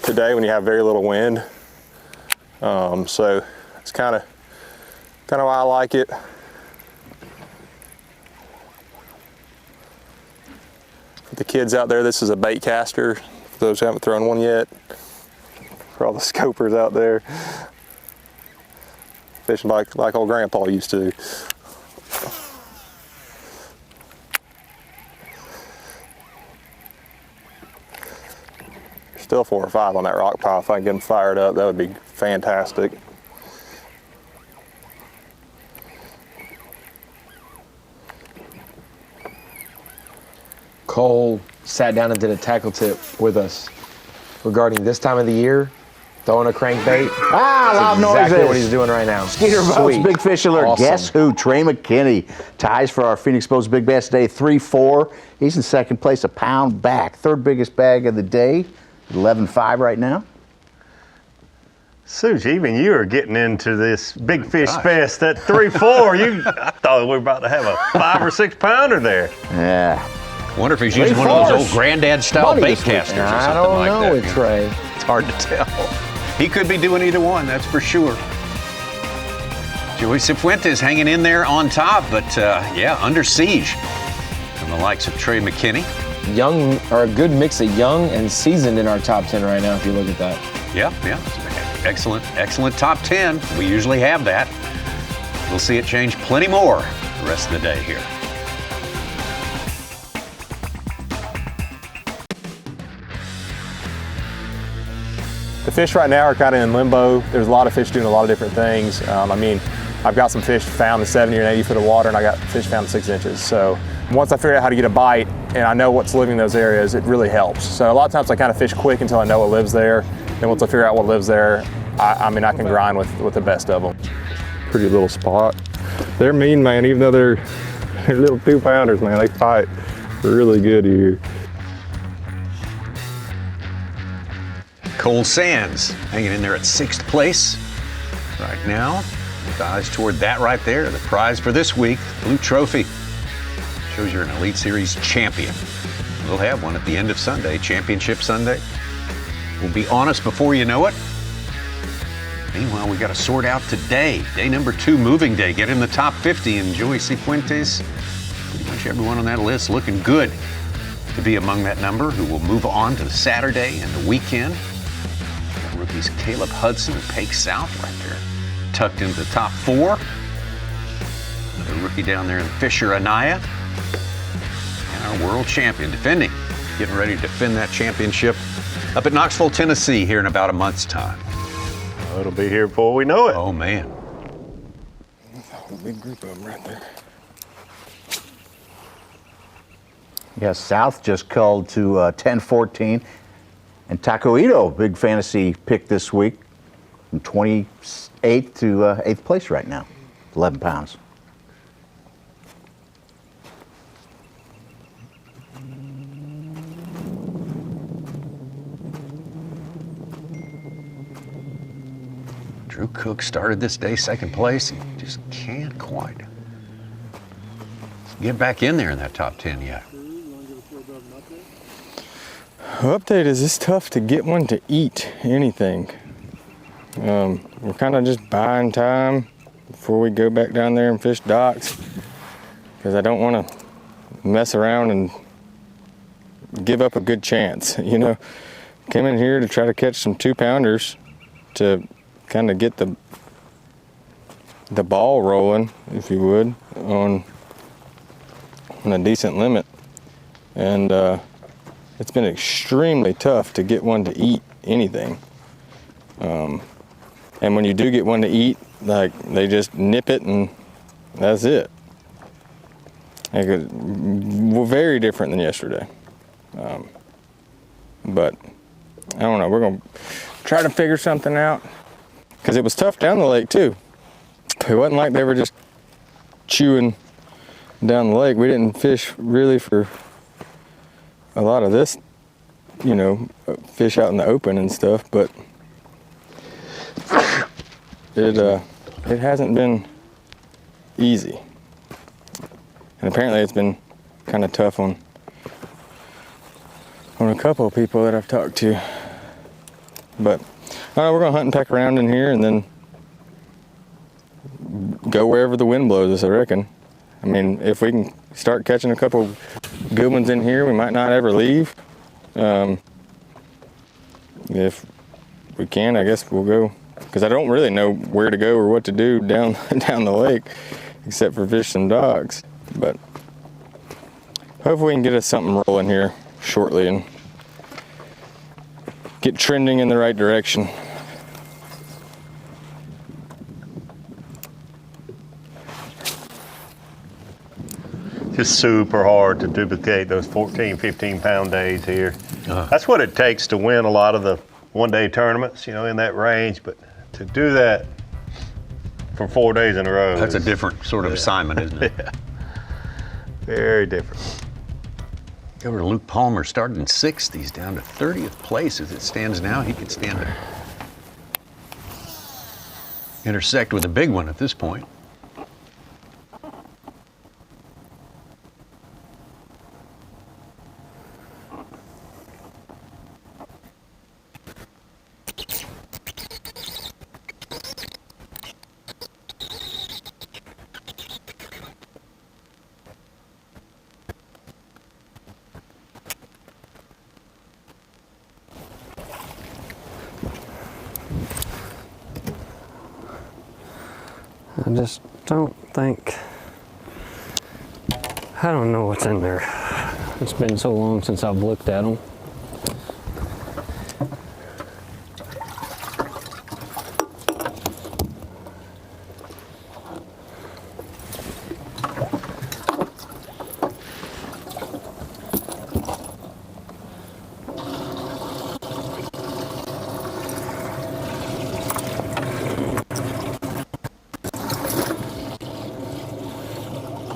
today when you have very little wind. So it's kind of why I like it. For the kids out there, this is a bait caster. For those who haven't thrown one yet, for all the scopers out there, fishing like old grandpa used to. Still 4 or 5 on that rock pile. If I can get them fired up, that would be fantastic. Cole sat down and did a tackle tip with us regarding this time of the year, throwing a crankbait. Loud noises. Exactly what he's doing right now. Skeeter Boats, Big Fish Alert. Awesome. Guess who? Trey McKinney ties for our Phoenix Boats Big Bass Day 3-4. He's in second place, a pound back. Third biggest bag of the day, 11.5 right now. Such, even you are getting into this Big Fish Fest at 3-4. I thought we were about to have a 5 or 6 pounder there. Yeah. Wonder if he's using one of those old granddad-style bait casters or something like that. I don't know with Trey. It's hard to tell. He could be doing either one, that's for sure. Joey Cifuentes hanging in there on top, but yeah, under siege from the likes of Trey McKinney. Young, or a good mix of young and seasoned in our top 10 right now, if you look at that. Yeah. Excellent top 10. We usually have that. We'll see it change plenty more the rest of the day here. The fish right now are kind of in limbo. There's a lot of fish doing a lot of different things. I mean, I've got some fish found in 70 or 80 foot of water, and I got fish found in 6 inches. So once I figure out how to get a bite and I know what's living in those areas, it really helps. So a lot of times I kind of fish quick until I know what lives there. Then once I figure out what lives there, I mean, I can grind with the best of them. Pretty little spot. They're mean, man, even though they're little 2-pounders, man. They fight really good here. Cole Sands hanging in there at 6th place right now. With eyes toward that right there, the prize for this week, Blue Trophy. Shows you're an Elite Series champion. We'll have one at the end of Sunday, Championship Sunday. We'll be on us before you know it. Meanwhile, we got to sort out today. Day number 2, moving day. Get in the top 50, and Joey Cifuentes, pretty much everyone on that list looking good to be among that number, who will move on to the Saturday and the weekend. Got rookies Caleb Hudson and Pake South right there, tucked into the top 4. Another rookie down there in Fisher Anaya. And our world champion defending, getting ready to defend that championship up at Knoxville, Tennessee here in about a month's time. Oh, it'll be here before we know it. Oh, man. A big group of them right there. Yeah, South just called to 10-14. And Tacoito, big fantasy pick this week, from 28th to 8th place right now, 11 pounds. Drew Cook started this day 2nd place and just can't quite get back in there in that top 10 yet. Update is it's tough to get one to eat anything. We're kind of just buying time before we go back down there and fish docks, because I don't want to mess around and give up a good chance. You know, came in here to try to catch some 2-pounders to kind of get the ball rolling, if you would, on a decent limit. And it's been extremely tough to get one to eat anything. And when you do get one to eat, like, they just nip it and that's it. Like, we're very different than yesterday. But I don't know, we're gonna try to figure something out, because it was tough down the lake too. It wasn't like they were just chewing down the lake. We didn't fish really for a lot of this, you know, fish out in the open and stuff, but it hasn't been easy. And apparently it's been kind of tough on a couple of people that I've talked to. But we're gonna hunt and peck around in here and then go wherever the wind blows us, I reckon. I mean, if we can start catching a couple good ones in here, we might not ever leave. If we can, I guess we'll go, because I don't really know where to go or what to do down the lake, except for fish some docks. But hopefully we can get us something rolling here shortly and get trending in the right direction. Just super hard to duplicate those 14, 15-pound days here. That's what it takes to win a lot of the one-day tournaments, you know, in that range. But to do that for 4 days in a row. That's a different sort of assignment, isn't it? Yeah. Very different. Over to Luke Palmer, started in 60s, down to 30th place as it stands now. He could stand to intersect with a big one at this point. I just don't think, I don't know what's in there. It's been so long since I've looked at them.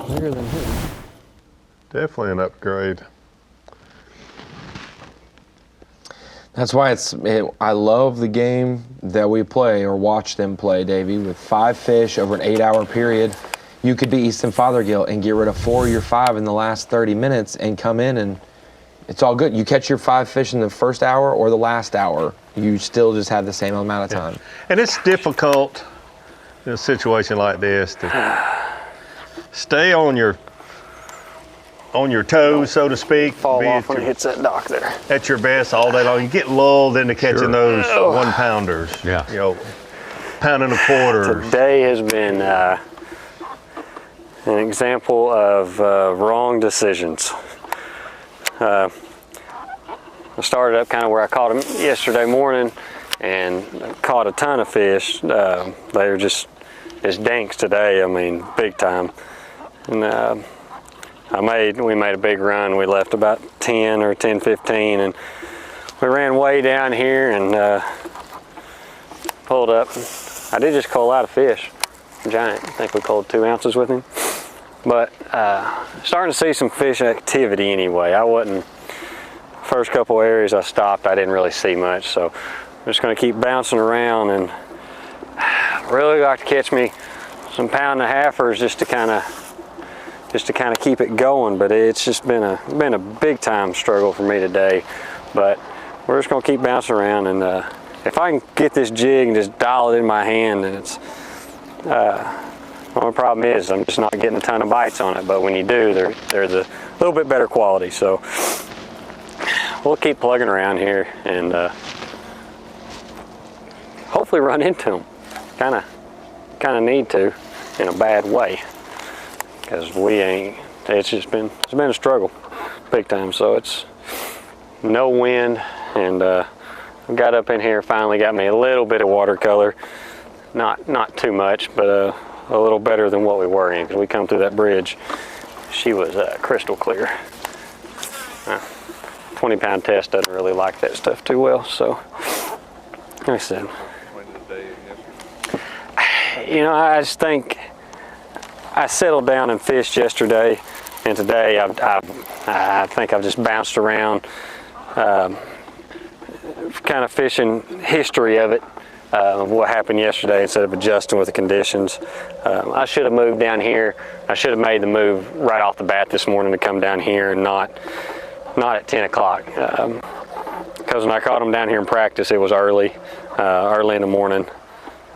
Bigger than him. Definitely an upgrade. That's why I love the game that we play or watch them play, Davey, with 5 fish over an 8-hour period. You could be Easton Fothergill and get rid of 4 of your 5 in the last 30 minutes and come in and it's all good. You catch your 5 fish in the first hour or the last hour, you still just have the same amount of time. And it's difficult in a situation like this to stay on your toes, so to speak. Fall off when it hits that dock there. At your best all day long. You get lulled into catching those 1-pounders. Yeah. You know, pound and a quarter. Today has been an example of wrong decisions. I started up kind of where I caught them yesterday morning and caught a ton of fish. They were just dinks today, I mean, big time. And we made a big run. We left about 10 or 10:15 and we ran way down here and pulled up. I did just cull out a fish, giant. I think we culled 2 ounces with him. But starting to see some fish activity anyway. I wasn't, first couple areas I stopped, I didn't really see much. So I'm just gonna keep bouncing around and really like to catch me some 1.5-pounders just to kind of keep it going. But it's just been a big time struggle for me today. But we're just gonna keep bouncing around, and if I can get this jig and just dial it in my hand, then it's, the only problem is I'm just not getting a ton of bites on it, but when you do, they're the little bit better quality. So we'll keep plugging around here and hopefully run into them. Kind of need to, in a bad way, because it's been a struggle, big time. So it's no wind, and I got up in here, finally got me a little bit of watercolor, not too much, but a little better than what we were in, because we come through that bridge. She was crystal clear. 20-pound test doesn't really like that stuff too well, so like I said, you know, I just think I settled down and fished yesterday, and today I think I've just bounced around, kind of fishing history of it, of what happened yesterday instead of adjusting with the conditions. I should have moved down here. I should have made the move right off the bat this morning to come down here and not at 10 o'clock. Because when I caught them down here in practice, it was early in the morning.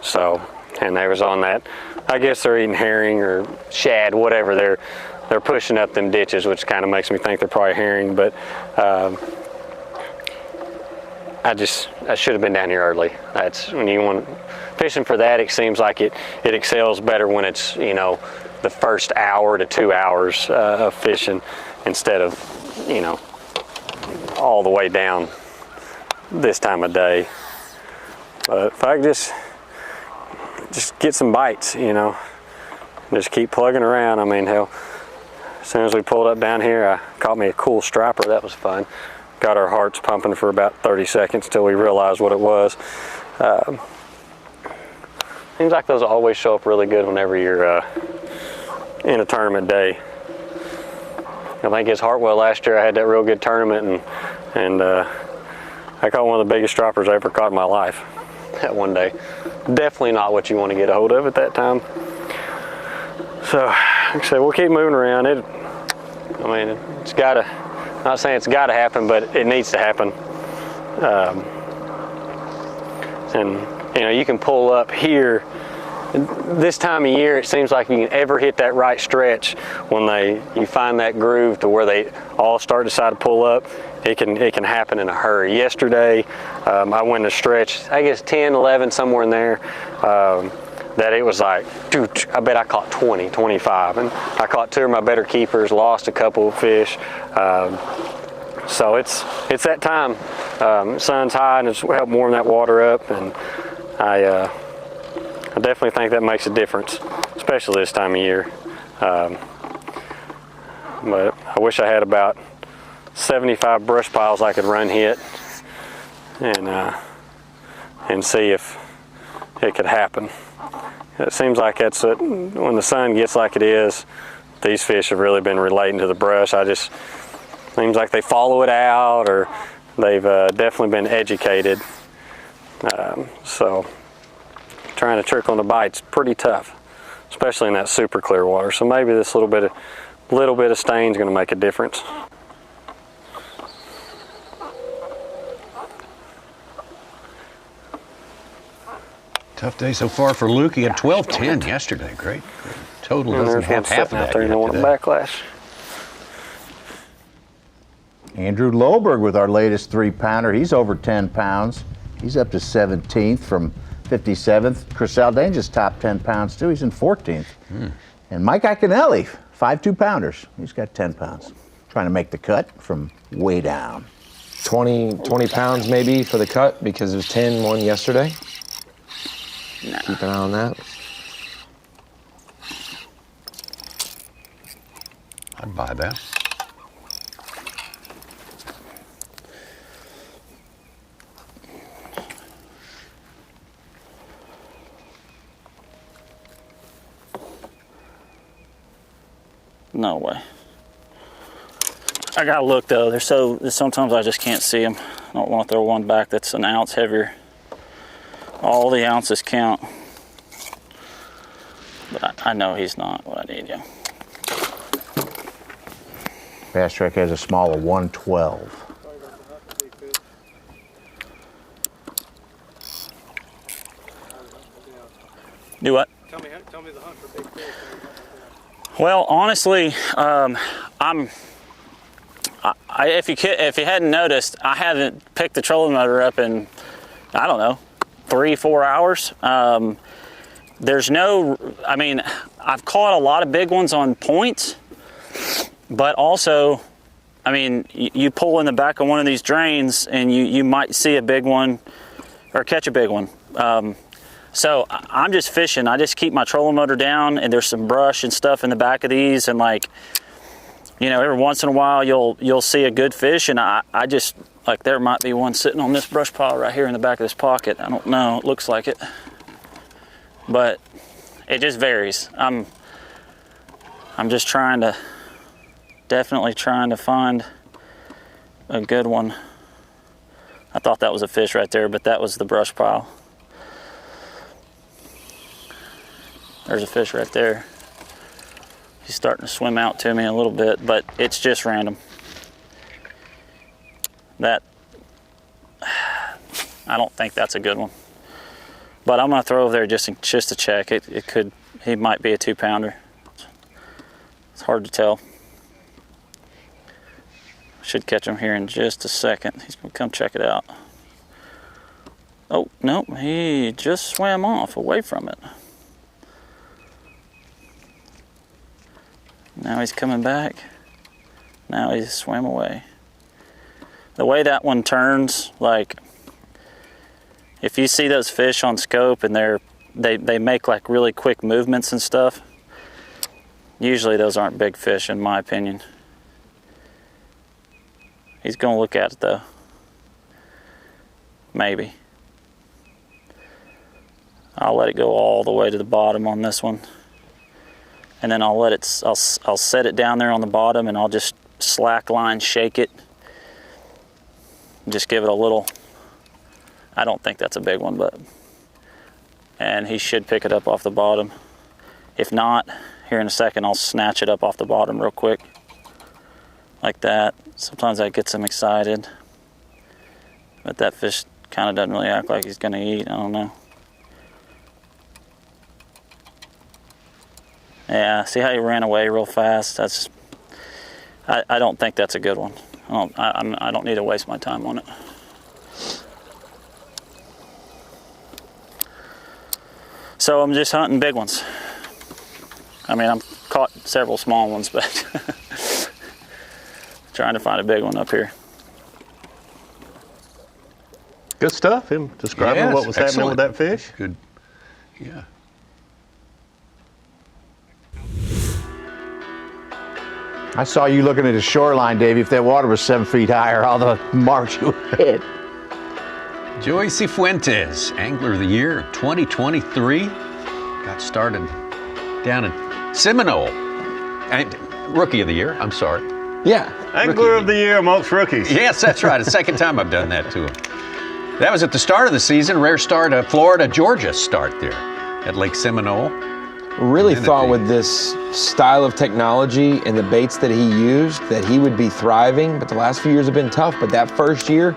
So, and they was on that. I guess they're eating herring or shad, whatever. They're pushing up them ditches, which kind of makes me think they're probably herring. But I should have been down here early. That's when you want fishing for that. It seems like it excels better when it's, you know, the first hour to 2 hours of fishing instead of, you know, all the way down this time of day. But if I could just get some bites, you know, just keep plugging around. I mean, hell, as soon as we pulled up down here, I caught me a cool striper. That was fun. Got our hearts pumping for about 30 seconds till we realized what it was. Seems like those always show up really good whenever you're in a tournament day. I think it's Hartwell last year. I had that real good tournament, and I caught one of the biggest stripers I ever caught in my life that one day. Definitely not what you want to get a hold of at that time. So, like I said, we'll keep moving around. It's gotta, not saying it's gotta happen, but it needs to happen. And you know, you can pull up here. This time of year, it seems like you can ever hit that right stretch when you find that groove to where they all start to decide to pull up. It can happen in a hurry. Yesterday, I went a stretch, I guess 10, 11, somewhere in there, that it was like, dude, I bet I caught 20, 25. And I caught two of my better keepers, lost a couple of fish. So it's that time. Sun's high, and it's helped warm that water up, and I definitely think that makes a difference, especially this time of year. But I wish I had about 75 brush piles I could run hit and see if it could happen. It seems like that's when the sun gets like it is, these fish have really been relating to the brush. Seems like they follow it out, or they've definitely been educated. So trying to trick on the bite's pretty tough, especially in that super clear water. So maybe this little bit of stain's going to make a difference. Tough day so far for Luke. He had 12-10 yesterday. Great. Total doesn't have half of that. There, you don't want a backlash. Andrew Loberg with our latest 3-pounder. He's over 10 pounds. He's up to 17th from 57th. Chris Aldain just topped 10 pounds too. He's in 14th. And Mike Iaconelli, 5 2-pounders. He's got 10 pounds. Trying to make the cut from way down. 20 pounds maybe for the cut because it was 10-1 yesterday. Nah. Keep an eye on that. I'd buy that. No way. I gotta look though. Sometimes I just can't see them. I don't want to throw one back that's an ounce heavier. All the ounces count. But I know he's not what I need, yeah. Bass Track has a small of 112. Do what? Tell me the hunt for big fish. Well, honestly, if you hadn't noticed, I haven't picked the trolling motor up in, I don't know, 3-4 hours. There's no, I mean, I've caught a lot of big ones on points, but also, I mean, you pull in the back of one of these drains and you might see a big one or catch a big one. So I'm just fishing. I just keep my trolling motor down, and there's some brush and stuff in the back of these, and like, you know, every once in a while you'll see a good fish, and I just, like, there might be one sitting on this brush pile right here in the back of this pocket. I don't know, it looks like it, but it just varies. I'm just definitely trying to find a good one. I thought that was a fish right there, but that was the brush pile. There's a fish right there. He's starting to swim out to me a little bit, but it's just random. That, I don't think that's a good one. But I'm gonna throw over there just to check. He might be a 2-pounder. It's hard to tell. Should catch him here in just a second. He's gonna come check it out. Oh, no, he just swam off away from it. Now he's coming back. Now he's swam away. The way that one turns, like, if you see those fish on scope and they make like really quick movements and stuff, usually those aren't big fish in my opinion. He's gonna look at it though. Maybe. I'll let it go all the way to the bottom on this one. And then I'll set it down there on the bottom, and I'll just slack line shake it. Just give it a little, I don't think that's a big one, and he should pick it up off the bottom. If not, here in a second, I'll snatch it up off the bottom real quick. Like that. Sometimes that gets him excited. But that fish kind of doesn't really act like he's gonna eat, I don't know. Yeah, see how he ran away real fast? I don't think that's a good one. I don't need to waste my time on it. So I'm just hunting big ones. I mean, I've caught several small ones, but trying to find a big one up here. Good stuff. Him describing what was happening with that fish. Good. Yeah. I saw you looking at the shoreline, Davey. If that water was 7 feet higher, all the marks you hit. Joey Cifuentes, Angler of the Year of 2023. Got started down in Seminole. And Rookie of the Year, I'm sorry. Yeah. Angler of the Year amongst rookies. Yes, that's right. The second time I've done that to him. That was at the start of the season. Rare start, Florida, Georgia start there at Lake Seminole. Really thought with this style of technology and the baits that he used that he would be thriving, but the last few years have been tough. But that first year,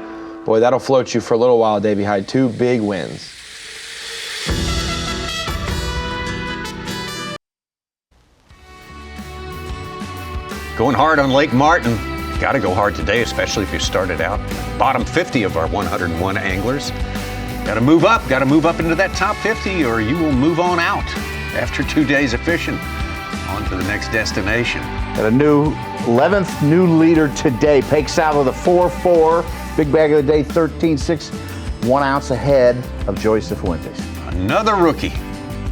boy, that'll float you for a little while, Davey Hyde. 2 big wins. Going hard on Lake Martin. Got to go hard today, especially if you started out bottom 50 of our 101 anglers. Got to move up into that top 50, or you will move on out after 2 days of fishing. On to the next destination. Got a new 11th new leader today. Pake Salvo, the 4-4. Big bag of the day, 13.6, 1 ounce ahead of Joey Cifuentes. Another rookie.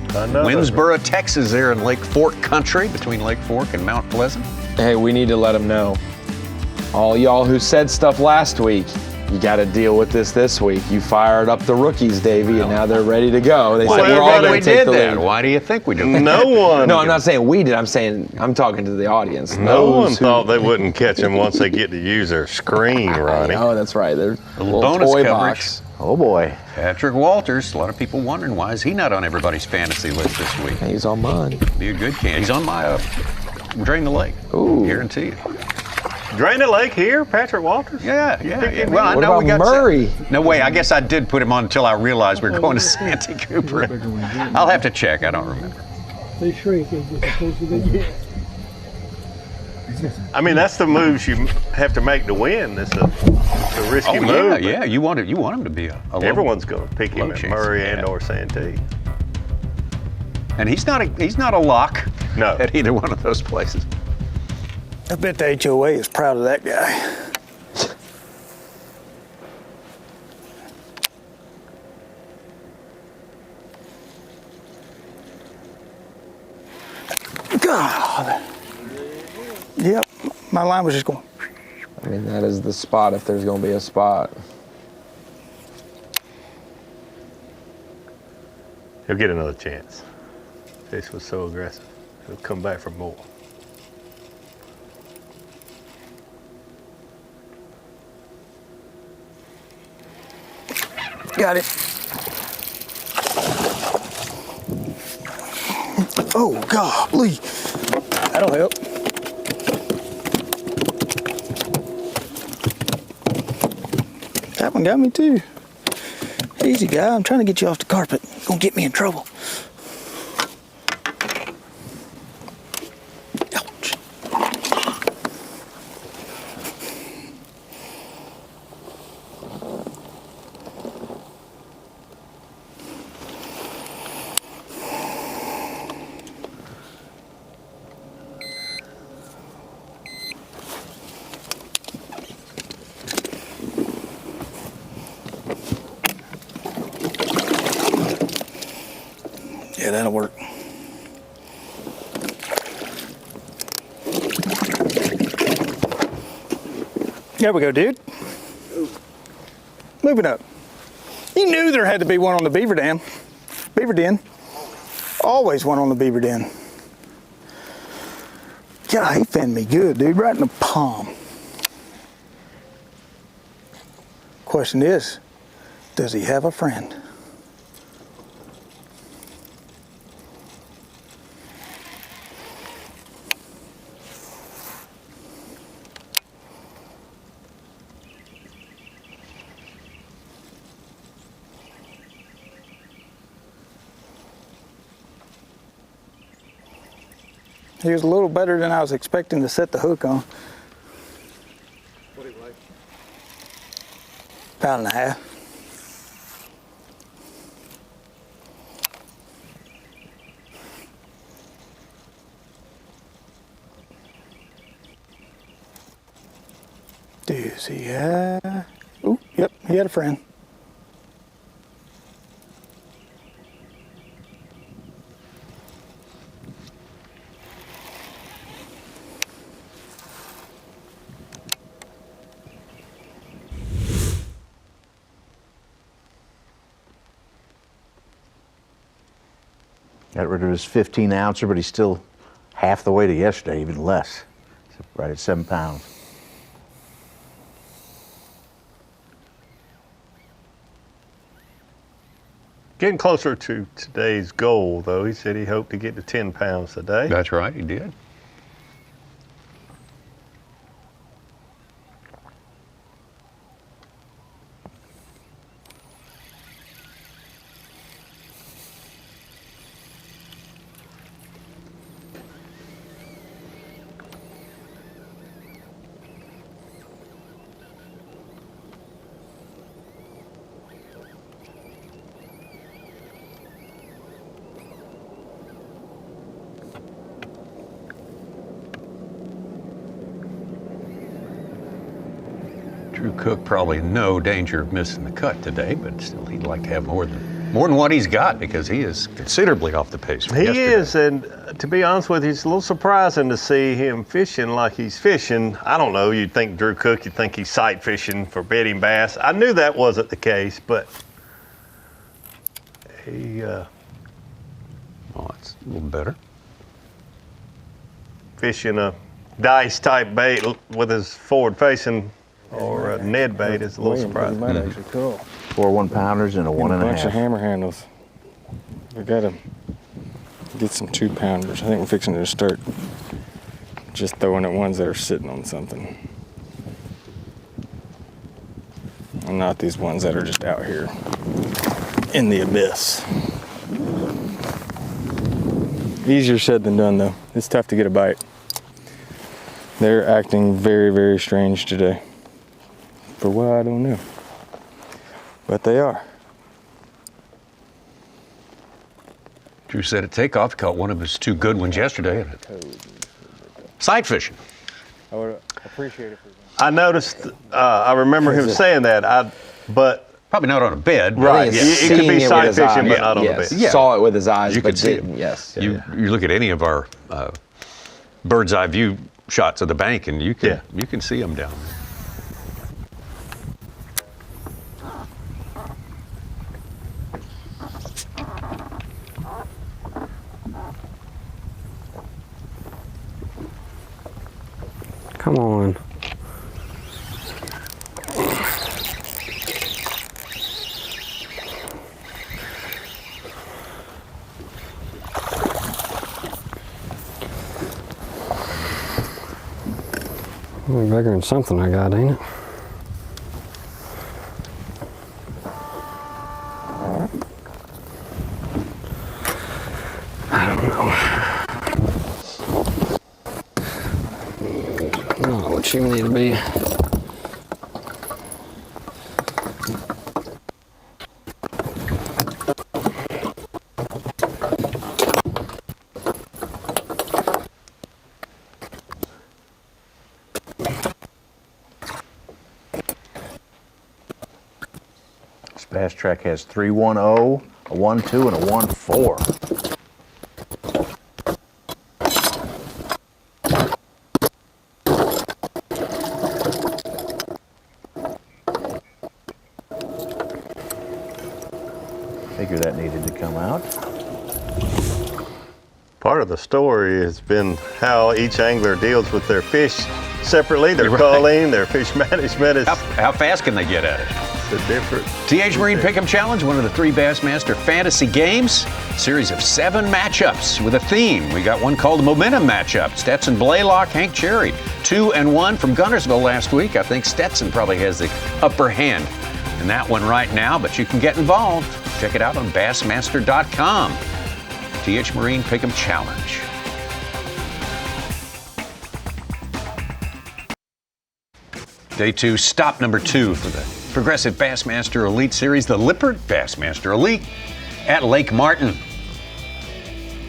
Winsboro, Texas, there in Lake Fork country, between Lake Fork and Mount Pleasant. Hey, we need to let him know. All y'all who said stuff last week, you got to deal with this week. You fired up the rookies, Davey, and now they're ready to go. They said we're all going to take the lead. Why do you think we did? No one. No, I'm not saying we did. I'm talking to the audience. No one thought they wouldn't catch them once they get to use their screen, Ronnie. Oh, that's right. They're a little bonus toy coverage. Box. Oh boy. Patrick Walters. A lot of people wondering why is he not on everybody's fantasy list this week? He's on mine. Be a good can. He's on my Drain the Lake. Ooh. Guarantee you. Drain the lake here, Patrick Walters? Yeah. Well, I What know about we got Murray? No way. I guess I did put him on until I realized we were going to Santee Cooper. I'll have to check. I don't remember. They shrink as opposed to they. I mean, that's the moves you have to make to win. It's a risky move. Yeah. You want him to be a low, everyone's going to pick him at chance. Murray and or Santee. And he's not a lock. No. At either one of those places. I bet the HOA is proud of that guy. God. Yep, my line was just going. I mean, that is the spot if there's going to be a spot. He'll get another chance. Fish was so aggressive. He'll come back for more. Got it. Oh, golly. That'll help. That one got me too. Easy, guy. I'm trying to get you off the carpet. You're gonna get me in trouble. Ouch. Yeah, that'll work. There we go, dude. Moving up. You knew there had to be one on the beaver den. Always one on the beaver den. God, he finned me good, dude, right in the palm. Question is, does he have a friend? He was a little better than I was expecting to set the hook on. What do you like? Pound and a half. Does he have? Ooh, yep, he had a friend. Got rid of his 15 ouncer, but he's still half the weight of yesterday, even less. Right at 7 pounds. Getting closer to today's goal, though. He said he hoped to get to 10 pounds a day. That's right, he did. Drew Cook probably no danger of missing the cut today, but still he'd like to have more than what he's got because he is considerably off the pace from yesterday. He is, and to be honest with you, it's a little surprising to see him fishing like he's fishing. I don't know, you'd think Drew Cook, you'd think he's sight fishing for bedding bass. I knew that wasn't the case, but he... Oh, it's a little better. Fishing a dice type bait with his forward facing or a Ned bait is a little surprising. Might actually cool. 4 1-pounders and a 1.5. A bunch of hammer handles. We gotta get some 2-pounders. I think we're fixing to start just throwing at ones that are sitting on something. and not these ones that are just out here in the abyss. Easier said than done though. It's tough to get a bite. They're acting very, very strange today. For what, I don't know. But they are. Drew said at takeoff, caught one of his 2 good ones yesterday. Sight fishing. I would appreciate it. I noticed, I remember him saying that, but probably not on a bed. Right. It could be sight fishing, but not on a bed. Yeah. Saw it with his eyes, You but could see didn't. it. Yes. You look at any of our bird's eye view shots of the bank, and you can see them down there. Come on. Bigger than something I got, ain't it? I don't know. Not what you need to be. Bass Track has 310, a 12, and a 14. Figure that needed to come out. part of the story has been how each angler deals with their fish separately, their culling, their fish management. How fast can they get at it? The different. TH Marine Pick'em Challenge, one of the 3 Bassmaster fantasy games. Series of 7 matchups with a theme. We got one called the Momentum Matchup. Stetson Blaylock, Hank Cherry. 2-1 from Guntersville last week. I think Stetson probably has the upper hand in that one right now, but you can get involved. Check it out on Bassmaster.com. TH Marine Pick'em Challenge. Day 2, stop number 2 for the Progressive Bassmaster Elite Series, the Lippert Bassmaster Elite at Lake Martin.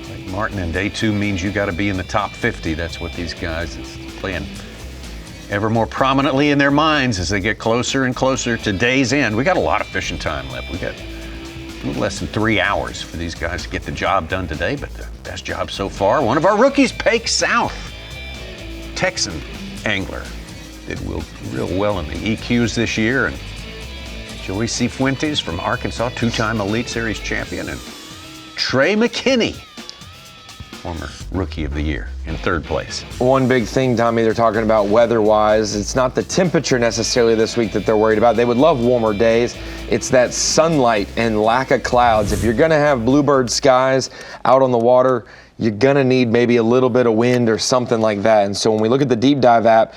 Lake Martin in Day 2 means you got to be in the top 50. That's what these guys is playing ever more prominently in their minds as they get closer and closer to day's end. We got a lot of fishing time left. We got a little less than 3 hours for these guys to get the job done today, but the best job so far, one of our rookies, Pake South, Texan angler. Did real well in the EQs this year, and Joey Cifuentes from Arkansas, 2-time Elite Series champion, and Trey McKinney, former Rookie of the Year, in 3rd place. One big thing, Tommy, they're talking about weather-wise, it's not the temperature necessarily this week that they're worried about. They would love warmer days. It's that sunlight and lack of clouds. If you're gonna have bluebird skies out on the water, you're gonna need maybe a little bit of wind or something like that. And so when we look at the Deep Dive app,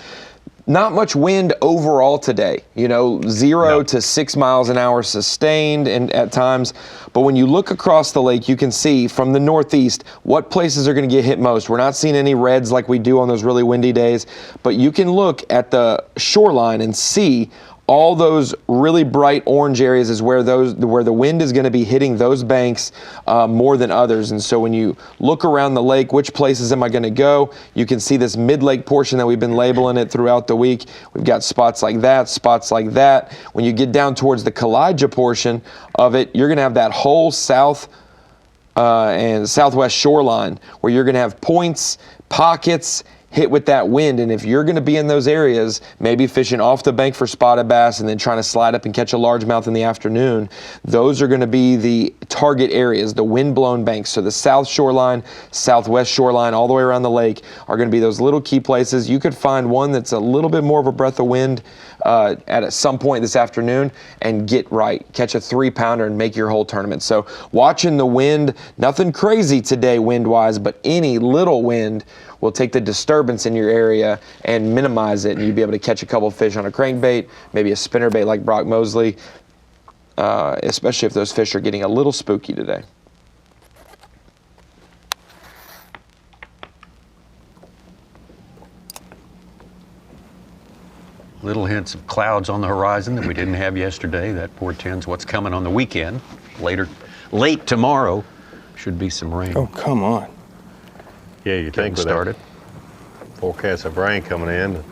not much wind overall today, 0 to 6 miles an hour sustained and at times. But when you look across the lake, you can see from the northeast what places are going to get hit most. We're not seeing any reds like we do on those really windy days, but you can look at the shoreline and see all those really bright orange areas is where the wind is going to be hitting those banks more than others. And so when you look around the lake, which places am I going to go? You can see this mid-lake portion that we've been labeling it throughout the week. We've got spots like that, spots like that. When you get down towards the Kalija portion of it, you're going to have that whole south and southwest shoreline where you're going to have points, pockets, hit with that wind. And if you're going to be in those areas, maybe fishing off the bank for spotted bass and then trying to slide up and catch a largemouth in the afternoon, those are going to be the target areas, the wind-blown banks. So the south shoreline, southwest shoreline, all the way around the lake are going to be those little key places. You could find one that's a little bit more of a breath of wind at some point this afternoon and get right. Catch a 3-pounder and make your whole tournament. So watching the wind, nothing crazy today wind-wise, but any little wind will take the disturbance in your area and minimize it, and you'll be able to catch a couple fish on a crankbait, maybe a spinnerbait like Brock Mosley, especially if those fish are getting a little spooky today. Little hints of clouds on the horizon that we didn't have yesterday. That portends what's coming on the weekend. Late tomorrow, should be some rain. Oh, come on. Yeah, you think with started. That forecast of rain coming in,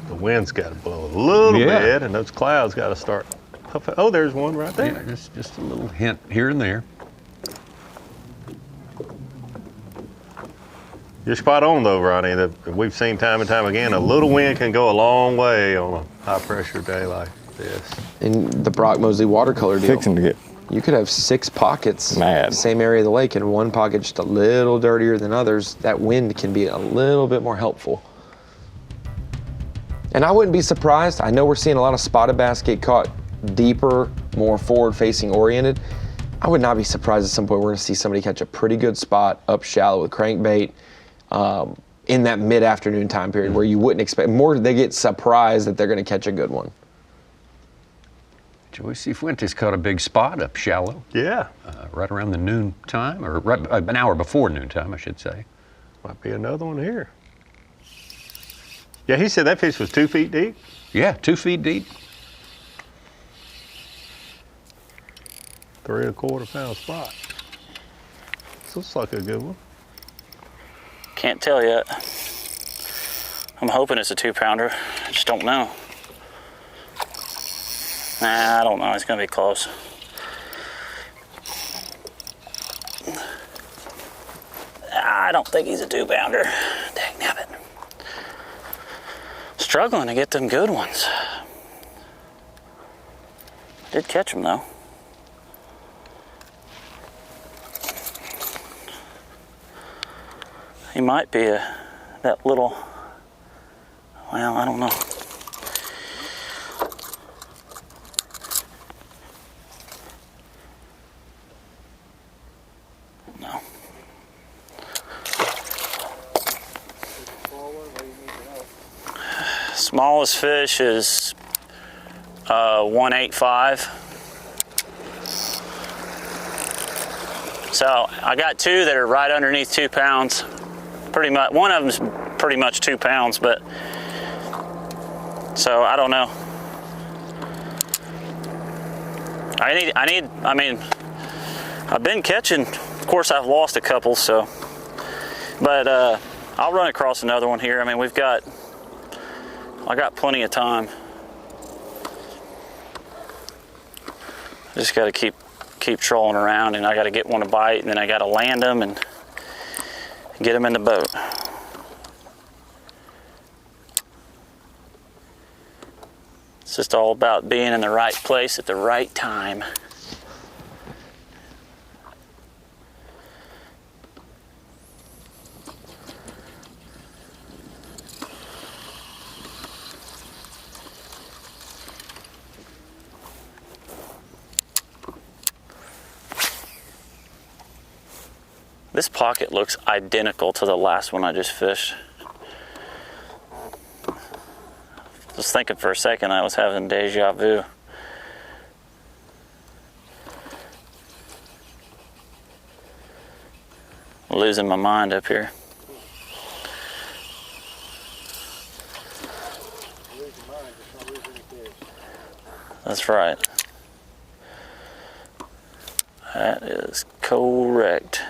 the wind's got to blow a little bit, and those clouds got to start puffing. Oh, there's one right there. Yeah, just a little hint here and there. You're spot on though, Ronnie. We've seen time and time again, a little wind can go a long way on a high pressure day like this. In the Brock Mosley watercolor deal, Fixing to get you could have 6 pockets, mad. Same area of the lake, and one pocket just a little dirtier than others. That wind can be a little bit more helpful. And I wouldn't be surprised. I know we're seeing a lot of spotted bass get caught deeper, more forward-facing oriented. I would not be surprised at some point we're going to see somebody catch a pretty good spot up shallow with crankbait in that mid-afternoon time period where you wouldn't expect more. They get surprised that they're going to catch a good one. Joey Cifuentes caught a big spot up shallow. Yeah. Right around the noon time, or right, an hour before noon time, I should say. Might be another one here. Yeah, he said that fish was 2 feet deep. Yeah, 2 feet deep. 3 1/4 pound spot. This looks like a good one. Can't tell yet. I'm hoping it's a 2-pounder. I just don't know. Nah, I don't know. It's gonna be close. I don't think he's a 2-pounder. Dang nabbit. Struggling to get them good ones. Did catch him though. He might be that little, well, I don't know. No. Smallest fish is 185. So I got 2 that are right underneath 2 pounds. Pretty much, one of them's pretty much 2 pounds, but so I don't know. I mean, I've been catching, of course I've lost a couple, so, but I'll run across another one here. I mean, I got plenty of time. I just gotta keep trolling around, and I gotta get one to bite, and then I gotta land them and get them in the boat. It's just all about being in the right place at the right time. This pocket looks identical to the last one I just fished. Just thinking for a second, I was having deja vu. Losing my mind up here. That's right. That is correct.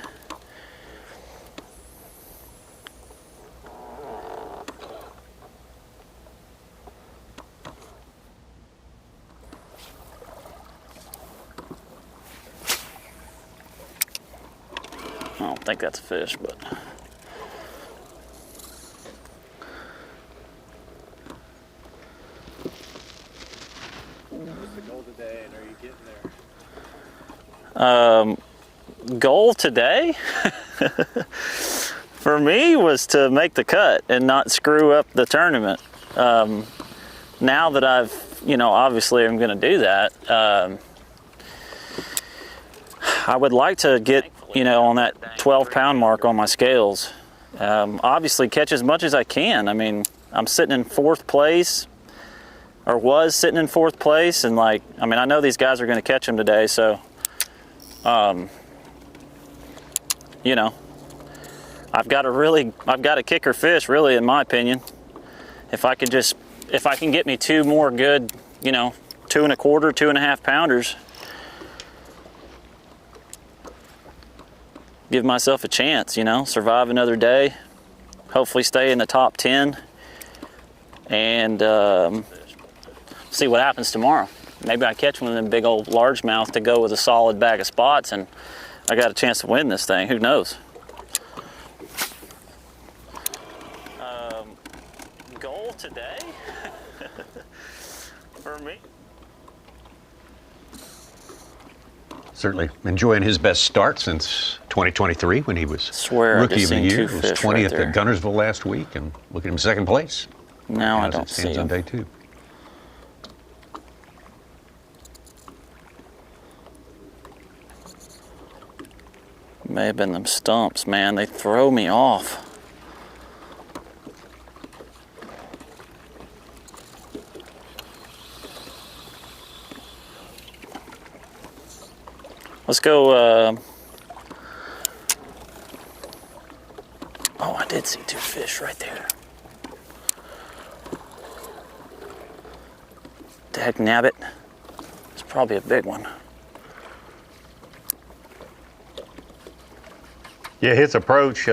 I don't think that's a fish, but what's the goal today, and are you getting there? Goal today for me was to make the cut and not screw up the tournament. Now that I've, obviously I'm going to do that, I would like to get, on that 12-pound mark on my scales Obviously catch as much as I can. I mean, I'm sitting in 4th place, or was sitting in 4th place, and like, I mean, I know these guys are going to catch them today, so, you know, I've got a kicker fish, really, in my opinion. If I can get me 2 more good, you know, 2 1/4, 2 1/2 pounders, give myself a chance, you know, survive another day, hopefully stay in the top 10, and see what happens tomorrow. Maybe I catch one of them big old largemouth to go with a solid bag of spots, and I got a chance to win this thing. Who knows? Goal today for me. Certainly enjoying his best start since 2023 when he was Rookie of the Year. He was 20th at Guntersville last week, and look at him, 2nd place. Now I don't see him. On day 2. May have been them stumps, man. They throw me off. Let's go, oh, I did see 2 fish right there. Dag nabbit. It's probably a big one. Yeah, his approach, he's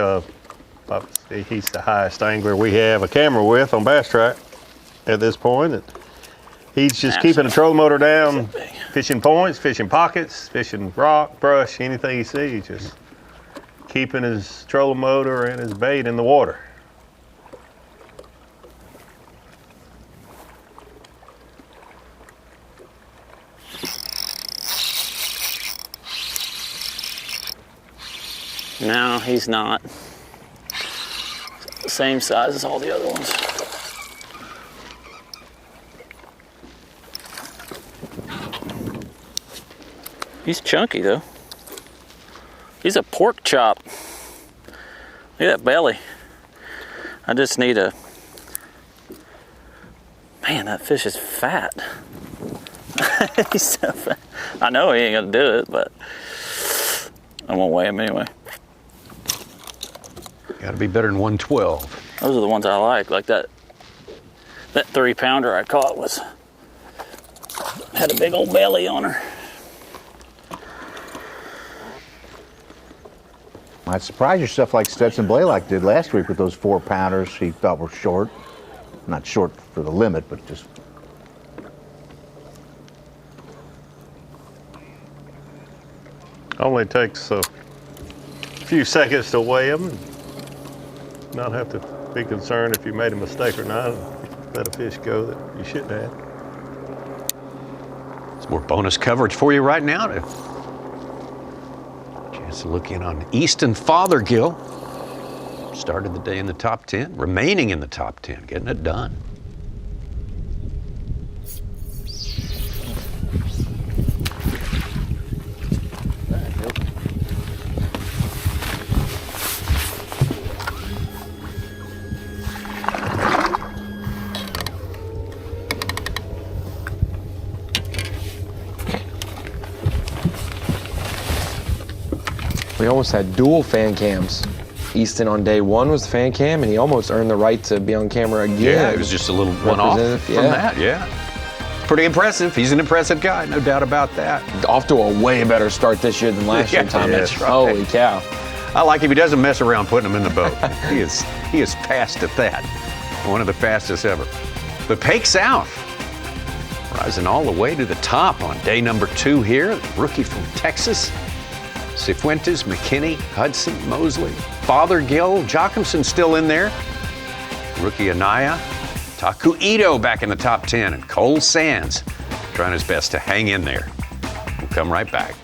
the highest angler we have a camera with on Bass Track at this point. He's just keeping the trolling motor down, fishing points, fishing pockets, fishing rock, brush, anything he sees, just keeping his trolling motor and his bait in the water. No, he's not. Same size as all the other ones. He's chunky though. He's a pork chop. Look at that belly. I just need a... Man, that fish is fat. He's so fat. I know he ain't gonna do it, but I won't weigh him anyway. Gotta be better than 112. Those are the ones I like that 3-pounder I caught had a big old belly on her. Might surprise yourself like Stetson Blaylock did last week with those 4-pounders he thought were short. Not short for the limit, but just... Only takes a few seconds to weigh them and not have to be concerned if you made a mistake or not. Let a fish go that you shouldn't have. Some more bonus coverage for you right now. Chance to look in on Easton Fothergill. Started the day in the top 10, remaining in the top 10, getting it done. We almost had dual fan cams. Easton on day 1 was the fan cam, and he almost earned the right to be on camera again. Yeah, it was just a little one-off from that, yeah. Pretty impressive. He's an impressive guy, no doubt about that. Off to a way better start this year than last year, Tom. That's right. Holy cow. I like him. He doesn't mess around putting them in the boat. he is fast at that. One of the fastest ever. But Pake South, rising all the way to the top on day number 2 here. The rookie from Texas. Cifuentes, McKinney, Hudson, Mosley, Fothergill, Jochimson still in there. Rookie Anaya, Taku Ito back in the top 10, and Cole Sands trying his best to hang in there. We'll come right back.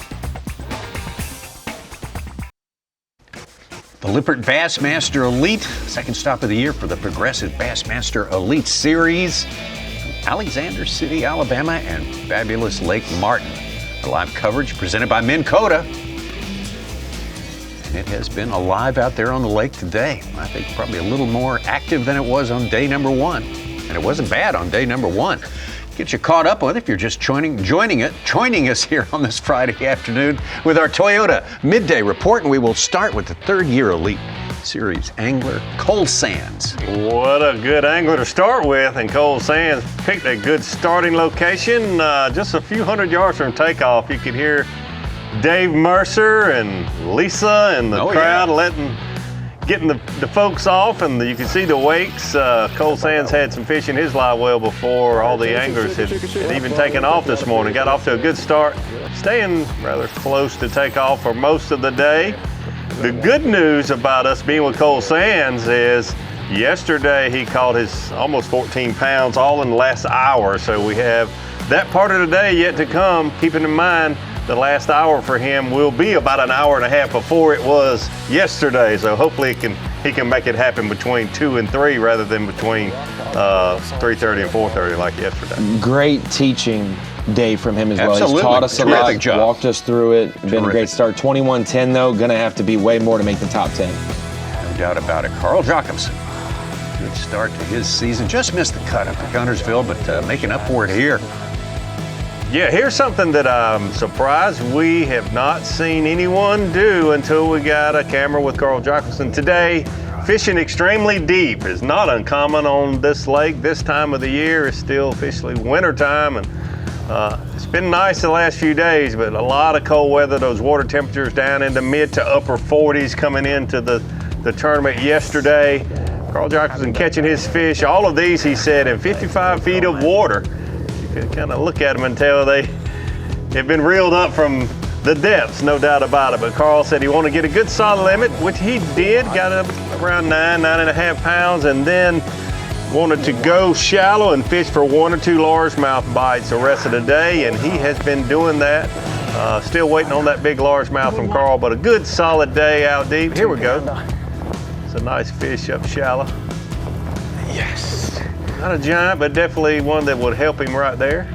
The Lippert Bassmaster Elite, second stop of the year for the Progressive Bassmaster Elite Series. Alexander City, Alabama, and fabulous Lake Martin. Our live coverage presented by Minn Kota. It has been alive out there on the lake today. I think probably a little more active than it was on day number 1. And it wasn't bad on day number 1. Get you caught up with it if you're just joining us here on this Friday afternoon with our Toyota Midday Report. And we will start with the 3rd year Elite Series angler, Cole Sands. What a good angler to start with, and Cole Sands picked a good starting location. Just a few hundred yards from takeoff, you could hear Dave Mercer and Lisa and the crowd getting the folks off, and you can see the wakes. Cole Sands had some fish in his live well before all the anglers had even taken off this morning. Got off to a good start, staying rather close to takeoff for most of the day. The good news about us being with Cole Sands is yesterday he caught his almost 14 pounds all in the last hour. So we have that part of the day yet to come, keeping in mind the last hour for him will be about an hour and a half before it was yesterday. So hopefully he can make it happen between 2 and 3 rather than between 3:30 and 4:30 like yesterday. Great teaching day from him as well. Absolutely. He's taught us a Terrific lot, job. walked us through it. Been a great start. 21-10 though, gonna have to be way more to make the top 10. No doubt about it. Carl Jacobson, good start to his season. Just missed the cut up at Guntersville, but making up for it here. Yeah, here's something that I'm surprised we have not seen anyone do until we got a camera with Carl Jacobson today. Fishing extremely deep is not uncommon on this lake. This time of the year is still officially winter time, and it's been nice the last few days, but a lot of cold weather. Those water temperatures down in the mid to upper 40s coming into the tournament yesterday. Carl Jacobson catching his fish. All of these, he said, in 55 feet of water. You can kind of look at them and tell they have been reeled up from the depths, no doubt about it. But Carl said he wanted to get a good solid limit, which he did, got up around 9.5 pounds, and then wanted to go shallow and fish for 1 or 2 largemouth bites the rest of the day, and he has been doing that. Still waiting on that big largemouth from Carl, but a good solid day out deep. Here we go. It's a nice fish up shallow. Yes. Not a giant, but definitely one that would help him right there.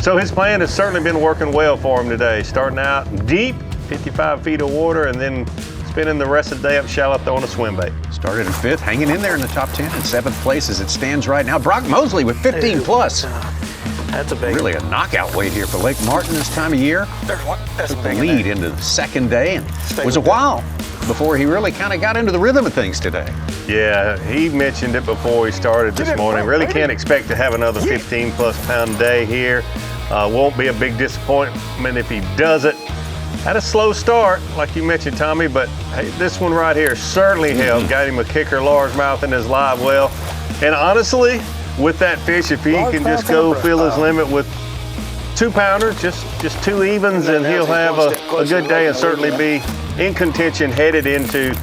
So his plan has certainly been working well for him today. Starting out deep, 55 feet of water, and then spending the rest of the day up shallow throwing a swim bait. Started in 5th, hanging in there in the top 10 and 7th place as it stands right now. Brock Mosley with 15 plus. That's a big Really a knockout weight here for Lake Martin this time of year. Took the lead into the 2nd day, and it was a while before he really kind of got into the rhythm of things today. Yeah, he mentioned it before he started this morning. Really can't expect to have another 15 plus pound day here. Won't be a big disappointment if he does it. Had a slow start, like you mentioned, Tommy, but hey, this one right here certainly helped. Got him a kicker largemouth in his live well. And honestly, with that fish, if he can just go fill his limit with 2 pounders, just 2 evens, and he'll have a good day and certainly be in contention headed into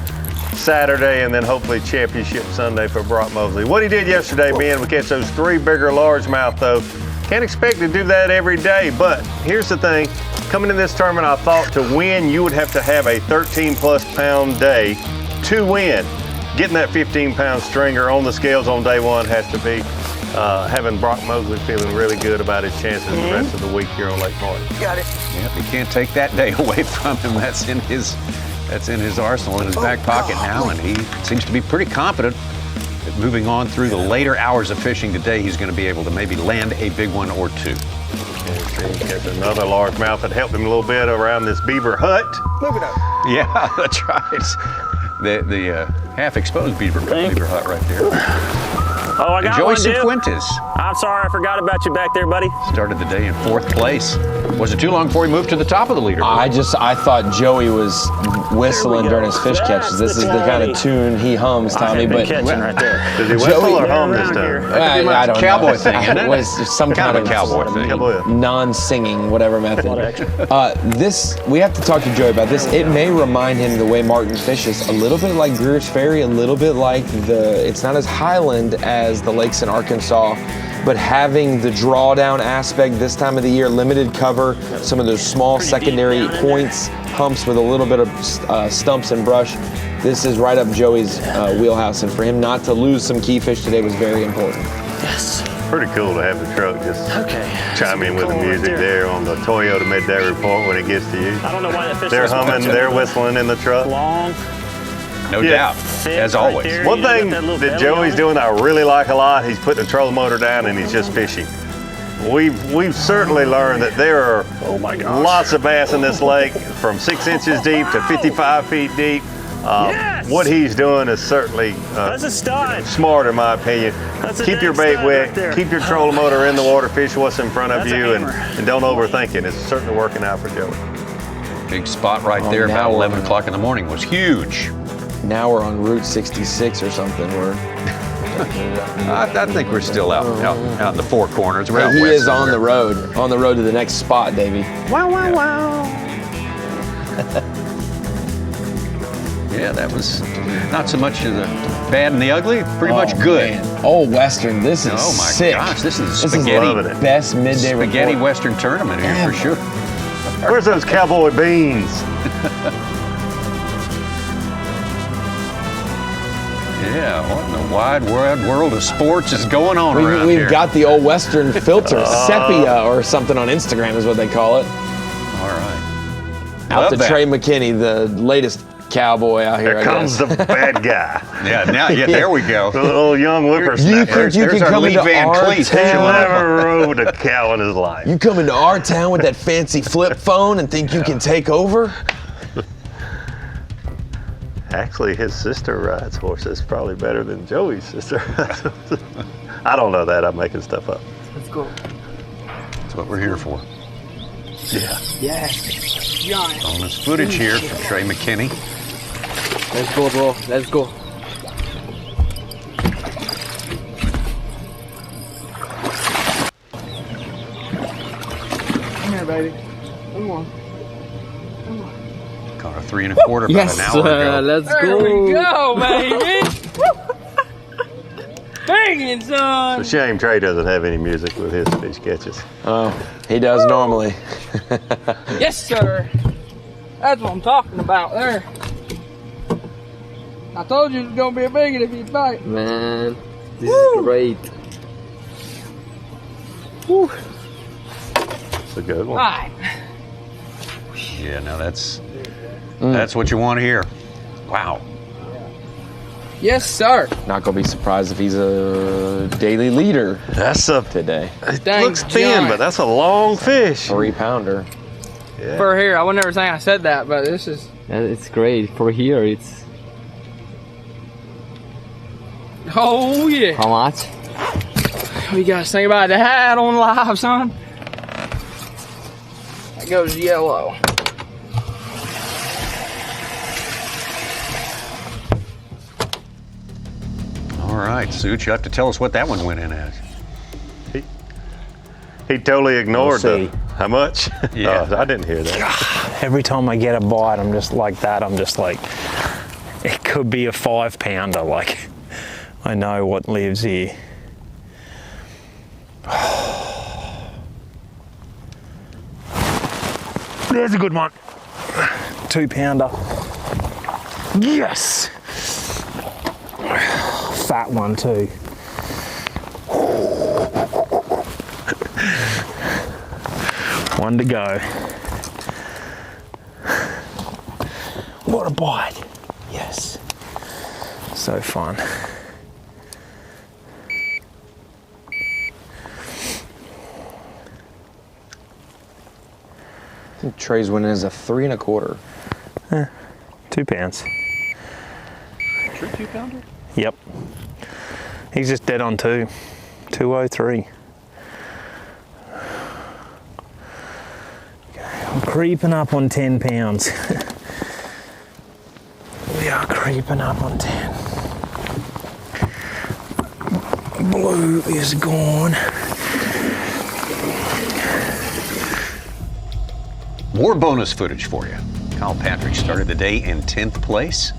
Saturday and then hopefully Championship Sunday for Brock Mosley. What he did yesterday being to catch those 3 bigger largemouth though, can't expect to do that every day, but here's the thing. Coming in this tournament, I thought to win, you would have to have a 13 plus pound day to win. Getting that 15 pound stringer on the scales on day 1 has to be having Brock Mosley feeling really good about his chances the rest of the week here on Lake Martin. Got it. Yep, you can't take that day away from him. That's in his arsenal, in his back pocket now, and he seems to be pretty confident that moving on through the later hours of fishing today, he's going to be able to maybe land a big one or 2. There's another largemouth that helped him a little bit around this beaver hut. Move it up. Yeah, that's right. The half-exposed beaver hut right there. Oh, I got Joey one, dude. Cifuentes. I'm sorry, I forgot about you back there, buddy. Started the day in 4th place. Was it too long before he moved to the top of the leaderboard? I thought Joey was whistling during his fish catches. This is the kind of tune he hums, Tommy. But catching right there. Does he whistle or hum this time? I don't cowboy know. thing, isn't it? It was some kind of cowboy thing. Non-singing, whatever method. We have to talk to Joey about this. It may remind him the way Martin fishes a little bit like Greer's Ferry, a little bit like it's not as highland as the lakes in Arkansas, but having the drawdown aspect this time of the year, limited cover, some of those small secondary points, humps with a little bit of stumps and brush. This is right up Joey's wheelhouse, and for him not to lose some key fish today was very important. Yes. Pretty cool to have the truck just chime in with the music there on the Toyota Midday Report when it gets to you. I don't know why that fish They're is humming, they're whistling in the truck. long. No doubt, as always. there, One you got thing that little that belly Joey's on it. doing that I really like a lot, he's putting the trolling motor down and he's just fishing. We've certainly learned that there are lots of bass in this lake from 6 inches deep to 55 feet deep. What he's doing is certainly That's a stud. smart in my opinion. That's a Keep your dang bait stud wet, right there. keep your trolling motor in the water, fish what's in front of That's a you, and hammer. don't overthink it. It's certainly working out for Joey. Big spot right there now about we're 11 o'clock in the morning was huge. Now we're on Route 66 or something. I think we're still out in the four corners. We're out He west is on somewhere. the road to the next spot, Davey. Wow, wow, wow. Yeah, that was not so much of the bad and the ugly, pretty much good. Man. Old Western, this is Oh my sick. gosh, this is This spaghetti. is the best midday Spaghetti report. Western tournament here for sure. Where's those cowboy beans? Yeah, what in the wide world of sports is going on around We've here? got the old Western filter, sepia or something on Instagram is what they call it. All right. Out Love to that. Trey McKinney, the latest cowboy out here. Here comes the bad guy. Yeah, there we go. The little young whippersnapper. You can come into our He town. never rode a cow in his life. You come into our town with that fancy flip phone and think you can take over? Actually, his sister rides horses probably better than Joey's sister. I don't know that. I'm making stuff up. Let's go. That's what we're here for. Yeah. Yeah. Giant. Bonus footage here from Trey McKinney. Let's go, bro. Let's go. Come here, baby. Come on. Caught a 3 1/4 about an hour ago. Let's go. There we go, baby. Banging, son. It's a shame Trey doesn't have any music with his fish catches. Oh, he does normally. Yes, sir. That's what I'm talking about there. I told you it was gonna be a big one if you bite. Man, this is great. Woo. It's a good one. All right. Yeah, no, that's what you want to hear. Wow. Yes, sir. Not gonna be surprised if he's a daily leader. That's a today. It Dang looks thin, giant. but that's a long fish. 3-pounder. Yeah. For here, I would never think I said that, but this is. It's great. For here, it's. Oh yeah. How much? What you guys think about that on live, son? That goes yellow. All right, Suits, you have to tell us what that one went in as. He totally ignored We'll the how much? Yeah. Oh, I didn't hear that. Every time I get a bite, I'm just like that. I'm just like, it could be a 5-pounder. Like, I know what lives here. There's a good one. 2-pounder. Yes. Fat one too. One to go. What a bite. Yes. So fun. I think Trey's winning is a 3 1/4. 2 pounds. True 2-pounder? Yep. He's just dead on 2. 203. I'm creeping up on 10 pounds. We are creeping up on 10. Blue is gone. More bonus footage for you. Kyle Patrick started the day in 10th place.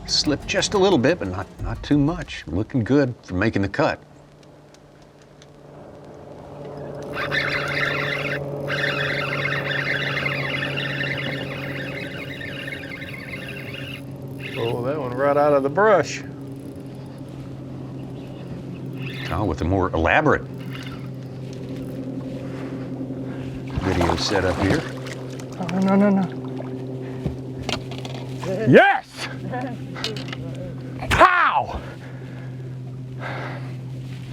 Slipped just a little bit, but not too much. Looking good for making the cut. Oh, that one right out of the brush. Kyle with a more elaborate video set up here. Oh, no. Yes! Pow!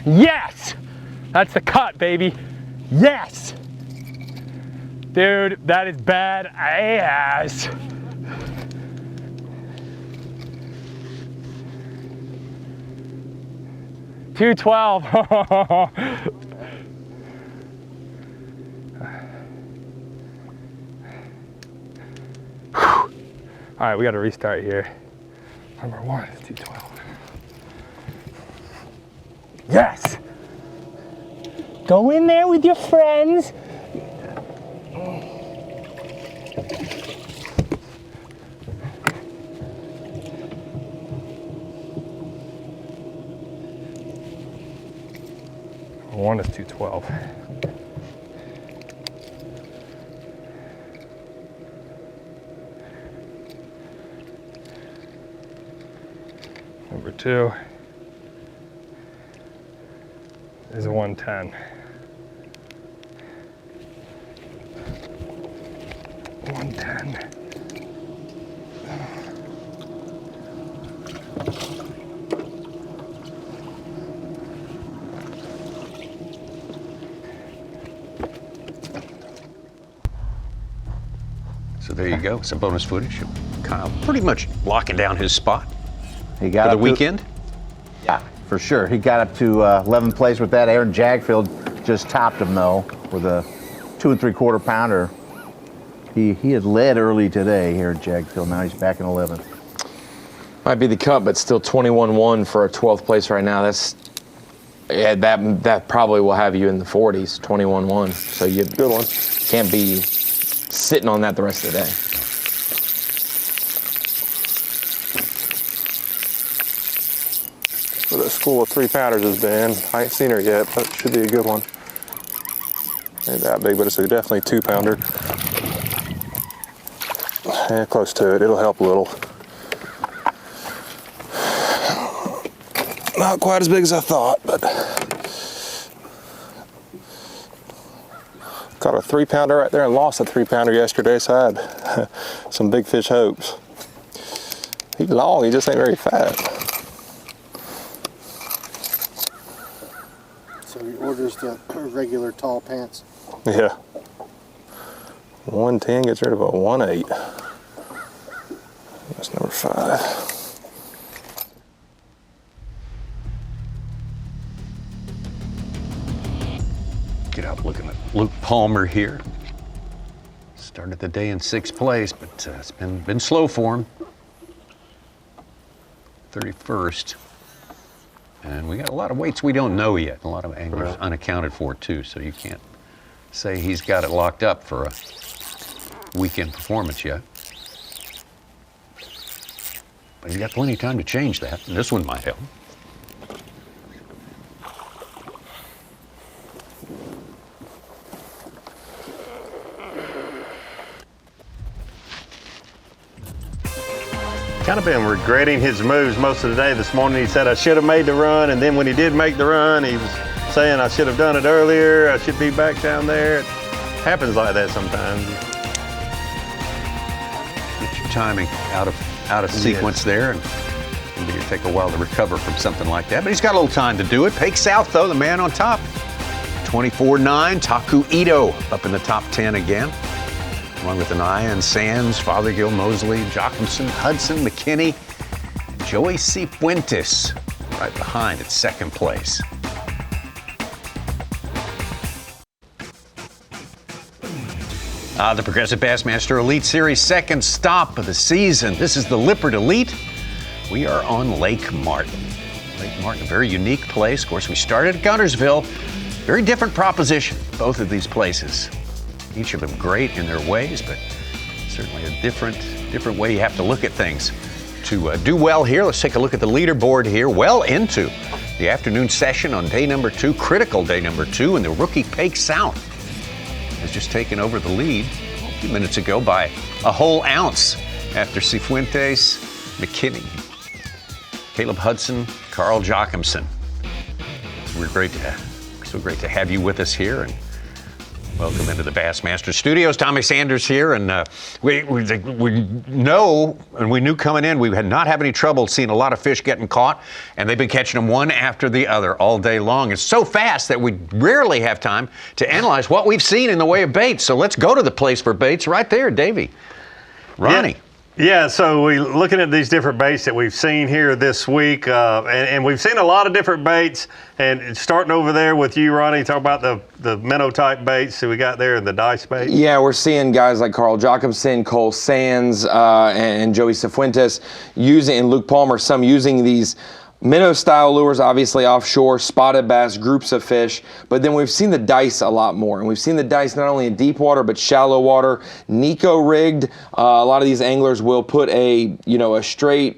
Yes! That's the cut, baby. Yes! Dude, that is bad ass. $212. All right, we got to restart here. Number one is 212. Yes! Go in there with your friends. One is 212. Number two is 110. 110. So there you go, some bonus footage of Kyle pretty much locking down his spot He got for the up to- weekend. Yeah, for sure. He got up to 11th place with that. Aaron Jagfield just topped him though with a 2 3/4 pounder. He had led early today, Aaron Jagfield. Now he's back in 11th. Might be the cut, but still 21-1 for a 12th place right now. That probably will have you in the 40s, 21-1. So you good one. Can't be sitting on that the rest of the day. Where that school of 3-pounders has been. I ain't seen her yet, but it should be a good one. Ain't that big, but it's a definitely 2-pounder. Yeah, close to it. It'll help a little. Not quite as big as I thought, but caught a 3-pounder right there and lost a 3-pounder yesterday, so I had some big fish hopes. He's long, he just ain't very fat. So he orders the regular tall pants. Yeah. 110 gets rid of a 1.8. That's number 5. Get out looking at Luke Palmer here. Started the day in 6th place, but it's been slow for him. 31st. And we got a lot of weights we don't know yet. A lot of anglers unaccounted for too, so you can't say he's got it locked up for a weekend performance yet. But he's got plenty of time to change that, and this one might help. Kind of been regretting his moves most of the day. This morning he said I should have made the run, and then when he did make the run, he was saying I should have done it earlier. I should be back down there. It happens like that sometimes. Get your timing out of sequence there, and maybe it'll take a while to recover from something like that. But he's got a little time to do it. Pake South, though, the man on top. 24-9, Taku Ito up in the top 10 again. Along with Anaya and Sands, Fothergill, Mosley, Jochimson, Hudson, McKinney, Joey Cifuentes right behind at 2nd place. The Progressive Bassmaster Elite Series 2nd stop of the season. This is the Lippert Elite. We are on Lake Martin. Lake Martin, a very unique place. Of course, we started at Guntersville. Very different proposition, both of these places. Each of them great in their ways, but certainly a different way you have to look at things. To do well here, let's take a look at the leaderboard here. Well into the afternoon session on day number 2, critical day number 2, and the rookie Pake South has just taken over the lead a few minutes ago by a whole ounce after Cifuentes, McKinney, Caleb Hudson, Carl Jochimson we're so great to have you with us here, and welcome into the Bassmaster Studios. Tommy Sanders here, and we know, and we knew coming in, we had not have any trouble seeing a lot of fish getting caught, and they've been catching them one after the other all day long. It's so fast that we rarely have time to analyze what we've seen in the way of baits. So let's go to the place for baits right there, Davey. Ronnie. Yeah, so we're looking at these different baits that we've seen here this week, and we've seen a lot of different baits. And starting over there with you, Ronnie, talk about the minnow type baits that we got there and the dice baits. Yeah, we're seeing guys like Carl Jacobson, Cole Sands, and Joey Cifuentes using, and Luke Palmer, some using these minnow-style lures, obviously offshore, spotted bass, groups of fish, but then we've seen the dice a lot more, and we've seen the dice not only in deep water but shallow water. Nico rigged. A lot of these anglers will put a straight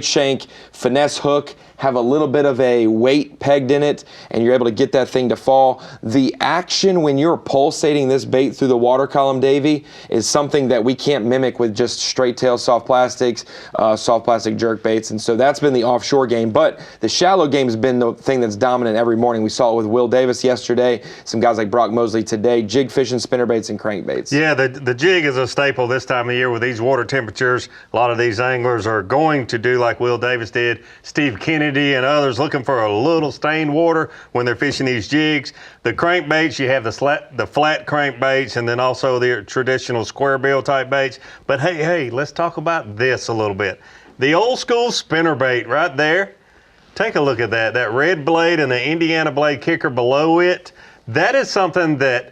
shank finesse hook, have a little bit of a weight pegged in it, and you're able to get that thing to fall. The action when you're pulsating this bait through the water column, Davey, is something that we can't mimic with just straight tail soft plastics, soft plastic jerk baits, and so that's been the offshore game. But the shallow game has been the thing that's dominant every morning. We saw it with Will Davis yesterday, some guys like Brock Mosley today, jig fishing, spinner baits, and crank baits. Yeah, the jig is a staple this time of year with these water temperatures. A lot of these anglers are going to do like Will Davis did, Steve Kennedy and others, looking for a little stained water when they're fishing these jigs. The crankbaits, you have the flat crankbaits, and then also the traditional square bill type baits. But hey, let's talk about this a little bit. The old school spinner bait right there. Take a look at that red blade and the Indiana blade kicker below it. That is something that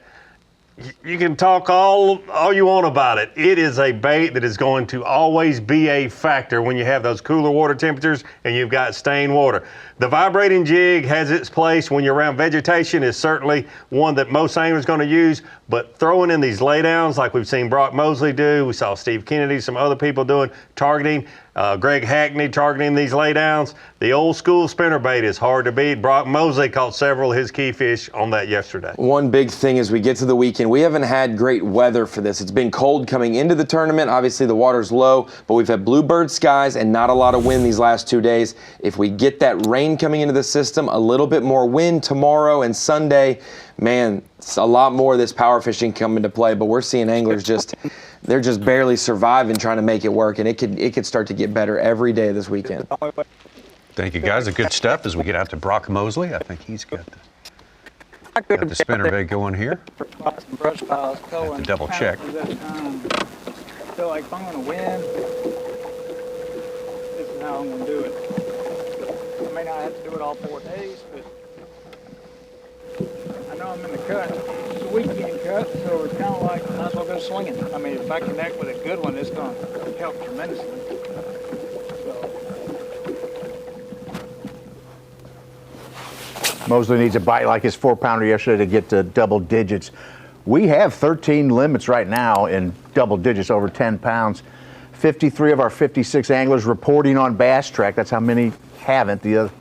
you can talk all you want about it. It is a bait that is going to always be a factor when you have those cooler water temperatures and you've got stained water. The vibrating jig has its place when you're around vegetation, is certainly one that most anglers are going to use, but throwing in these laydowns like we've seen Brock Mosley do, we saw Steve Kennedy, some other people doing, targeting, Greg Hackney targeting these laydowns. The old school spinnerbait is hard to beat. Brock Mosley caught several of his key fish on that yesterday. One big thing as we get to the weekend, we haven't had great weather for this. It's been cold coming into the tournament. Obviously the water's low, but we've had bluebird skies and not a lot of wind these last 2 days. If we get that rain coming into the system, a little bit more wind tomorrow and Sunday, man, it's a lot more of this power fishing come into play, but we're seeing anglers they're just barely surviving trying to make it work, and it could start to get better every day this weekend. Thank you, guys. The good stuff as we get out to Brock Mosley. I think he's got the spinnerbait going here. Have to double check. Feel like if I'm going to win, this is how I'm going to do it. I may not have to do it all 4 days, but I know I'm in the cut. It's a weekend cut, so it's kind of like might as well go swinging. I mean, if I connect with a good one, it's going to help tremendously. Mosley needs a bite like his 4-pounder yesterday to get to double digits. We have 13 limits right now in double digits over 10 pounds. 53 of our 56 anglers reporting on Bass Track. That's how many haven't. The other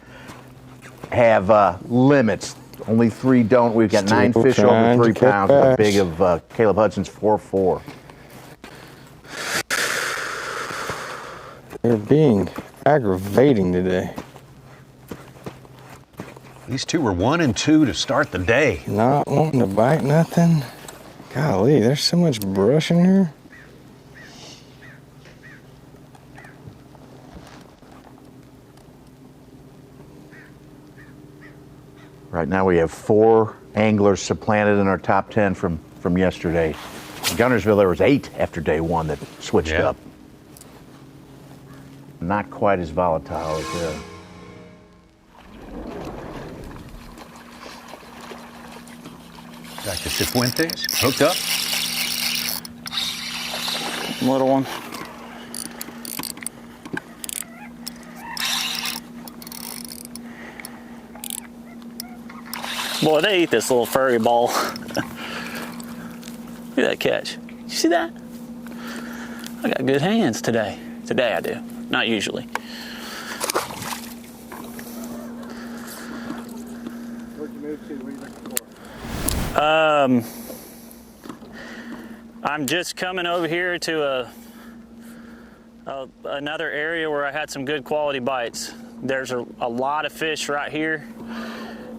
have limits. Only 3 don't. We've got 9 fish over 3 pounds. The big of Caleb Hudson's 4-4. They're being aggravating today. These two were 1 and 2 to start the day. Not wanting to bite nothing. Golly, there's so much brush in here. Right now we have 4 anglers supplanted in our top 10 from yesterday. In Gunnersville there was 8 after day 1 that switched up. Not quite as volatile as Back to Cifuentes, hooked up. Little one. Boy, they eat this little furry ball. Look at that catch. You see that? I got good hands today. Today I do, not usually. Where'd you move to? What are you looking for? I'm just coming over here to another area where I had some good quality bites. There's a lot of fish right here,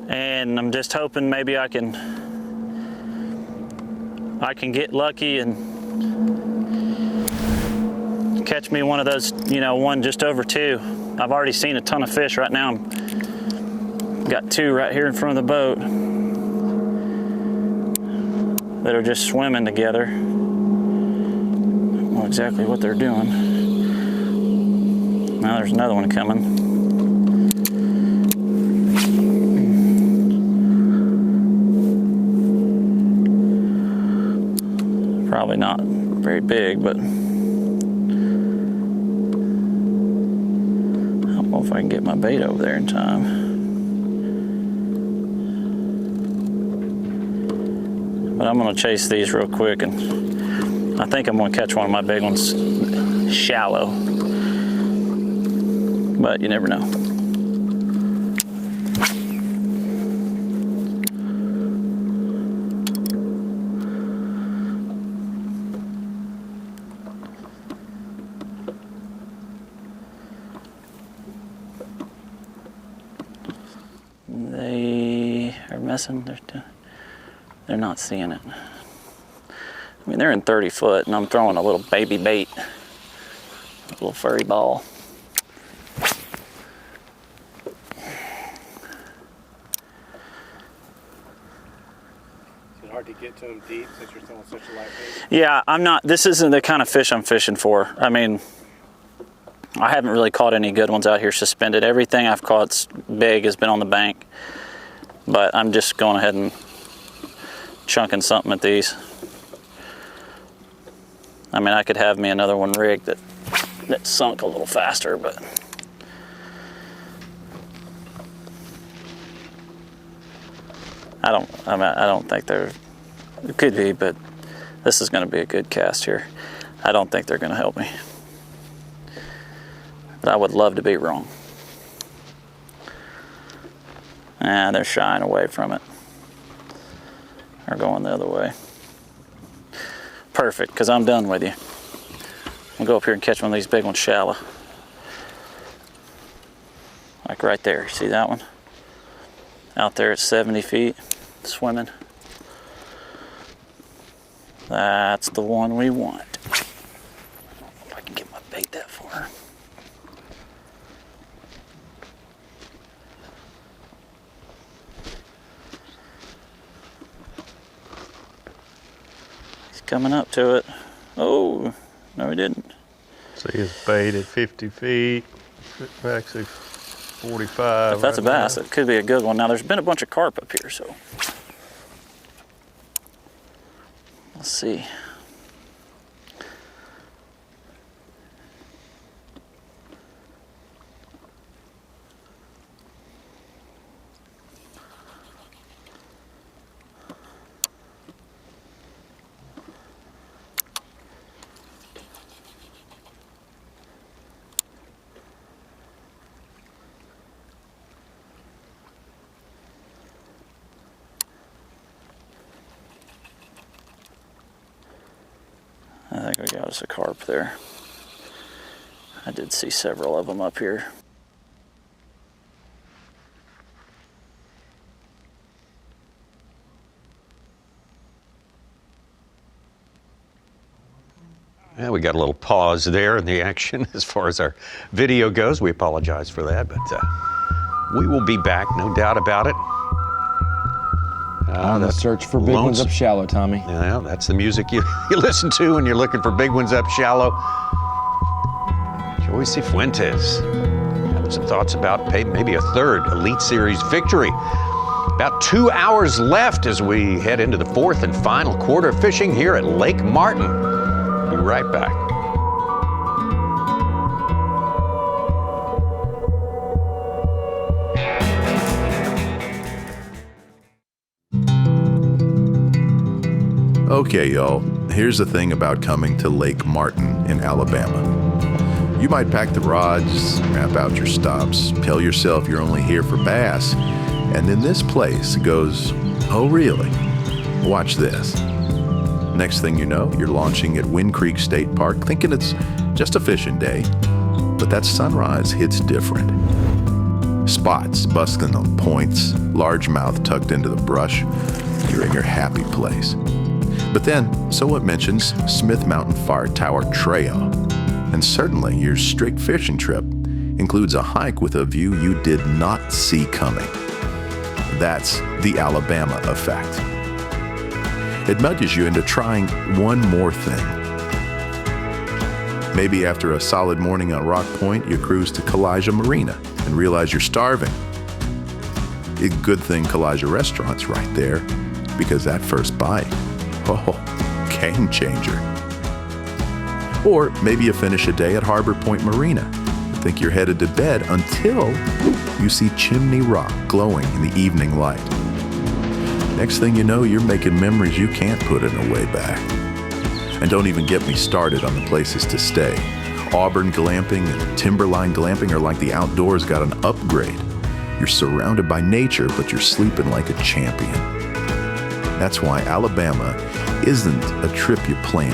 and I'm just hoping maybe I can get lucky and catch me one of those, you know, one just over 2. I've already seen a ton of fish right now. Got 2 right here in front of the boat that are just swimming together. I don't know exactly what they're doing. Now there's another one coming. Probably not very big, but I don't know if I can get my bait over there in time. But I'm gonna chase these real quick, and I think I'm gonna catch one of my big ones shallow, but you never know. They are messing. They're not seeing it. I mean, they're in 30 foot, and I'm throwing a little baby bait, a little furry ball. Is it hard to get to them deep since you're throwing such a light bait? Yeah, I'm not. This isn't the kind of fish I'm fishing for. I mean, I haven't really caught any good ones out here suspended. Everything I've caught big has been on the bank, but I'm just going ahead and chunking something at these. I mean, I could have me another one rigged that sunk a little faster, but I don't think they're. It could be, but this is going to be a good cast here. I don't think they're going to help me, but I would love to be wrong. They're shying away from it. Or going the other way. Perfect, because I'm done with you. I'll go up here and catch one of these big ones shallow. Like right there, see that one? Out there at 70 feet, swimming. That's the one we want. I don't know if I can get my bait that far. Coming up to it. Oh, no he didn't. See his bait at 50 feet, actually 45. If that's a bass, it could be a good one. Now there's been a bunch of carp up here, so let's see. I think we got us a carp there. I did see several of them up here. Yeah, we got a little pause there in the action as far as our video goes. We apologize for that, but we will be back, no doubt about it. On the search for big ones up shallow, Tommy. Yeah, that's the music you listen to when you're looking for big ones up shallow. Joey Cifuentes having some thoughts about maybe a third Elite Series victory. About 2 hours left as we head into the fourth and final quarter of fishing here at Lake Martin. Be right back. Okay, y'all, here's the thing about coming to Lake Martin in Alabama. You might pack the rods, map out your stops, tell yourself you're only here for bass, and then this place goes, oh really? Watch this. Next thing you know, you're launching at Wind Creek State Park thinking it's just a fishing day. But that sunrise hits different. Spots busting on points, largemouth tucked into the brush. You're in your happy place. But then, so what mentions Smith Mountain Fire Tower Trail. And certainly your strict fishing trip includes a hike with a view you did not see coming. That's the Alabama effect. It nudges you into trying one more thing. Maybe after a solid morning on Rock Point, you cruise to Kalijah Marina and realize you're starving. A good thing Kalijah Restaurant's right there, because that first bite, game changer. Or maybe you finish a day at Harbor Point Marina and think you're headed to bed until you see Chimney Rock glowing in the evening light. Next thing you know, you're making memories you can't put in a way back. And don't even get me started on the places to stay. Auburn Glamping and Timberline Glamping are like the outdoors got an upgrade. You're surrounded by nature, but you're sleeping like a champion. That's why Alabama isn't a trip you plan.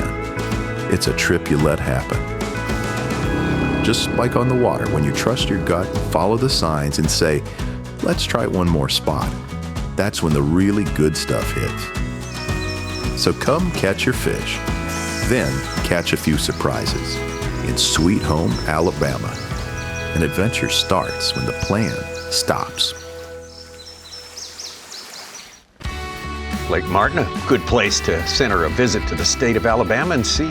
It's a trip you let happen. Just like on the water, when you trust your gut, follow the signs, and say, let's try one more spot. That's when the really good stuff hits. So come catch your fish, then catch a few surprises in Sweet Home, Alabama. An adventure starts when the plan stops. Lake Martin, a good place to center a visit to the state of Alabama and see,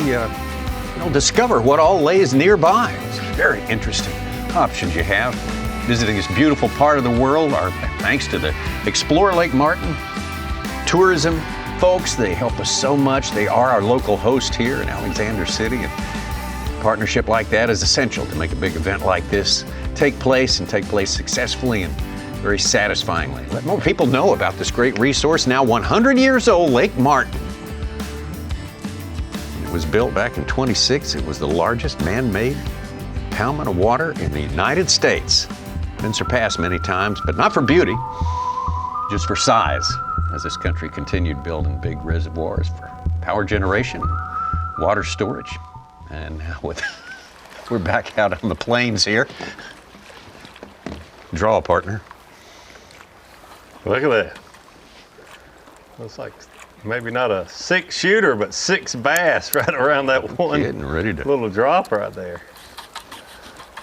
discover what all lays nearby. It's very interesting options you have. Visiting this beautiful part of the world are thanks to the Explore Lake Martin tourism folks. They help us so much. They are our local host here in Alexander City. And a partnership like that is essential to make a big event like this take place successfully and very satisfyingly. Let more people know about this great resource, now 100 years old, Lake Martin. It was built back in 26. It was the largest man-made impoundment of water in the United States. Been surpassed many times, but not for beauty, just for size, as this country continued building big reservoirs for power generation, water storage. And now we're back out on the plains here. Draw a partner. Look at that. Looks like maybe not a 6-shooter, but 6 bass right around that one little drop right there.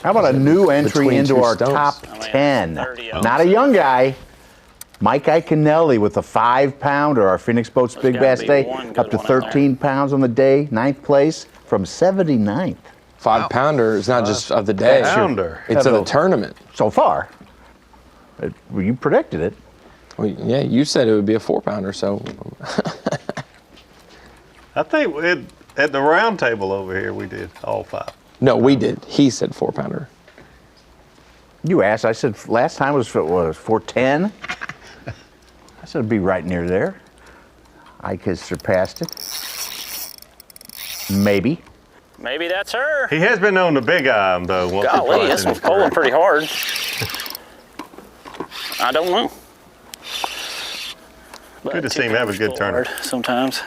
How about a new entry into our top 10? Not a young guy. Mike Iaconelli with a 5-pounder. Our Phoenix Boats Big Bass Day, up to 13 pounds on the day, 9th place from 79th. 5-pounder is not just of the day. It's of the tournament. So far. Well, you predicted it. Well, yeah, you said it would be a 4-pounder, so. I think at the round table over here, we did all 5. No, we did. He said 4-pounder. You asked. I said last time was 410. I said it'd be right near there. Ike has surpassed it. Maybe. Maybe that's her. He has been on the big eye, though. Golly, this one's pulling pretty hard. I don't know. Good to see him have a good tournament. Sometimes.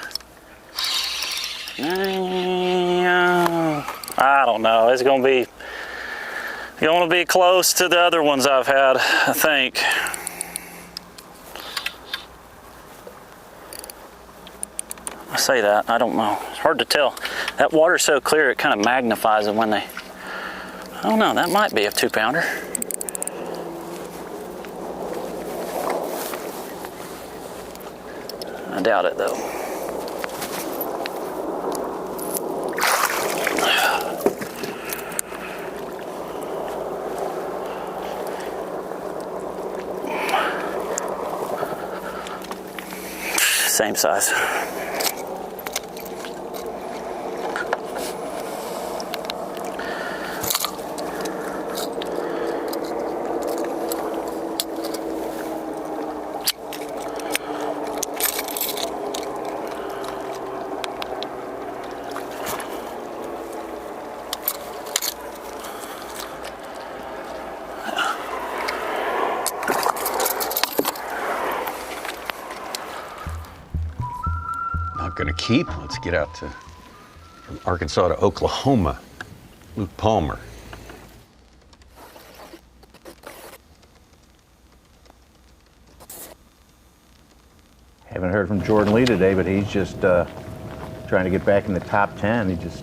I don't know. It's going to be close to the other ones I've had, I think. I say that, I don't know. It's hard to tell. That water's so clear, it kind of magnifies it when they, I don't know, that might be a 2-pounder. I doubt it though. Same size. Going to keep. Let's get out to from Arkansas to Oklahoma. Luke Palmer. Haven't heard from Jordan Lee today, but he's just trying to get back in the top 10. He just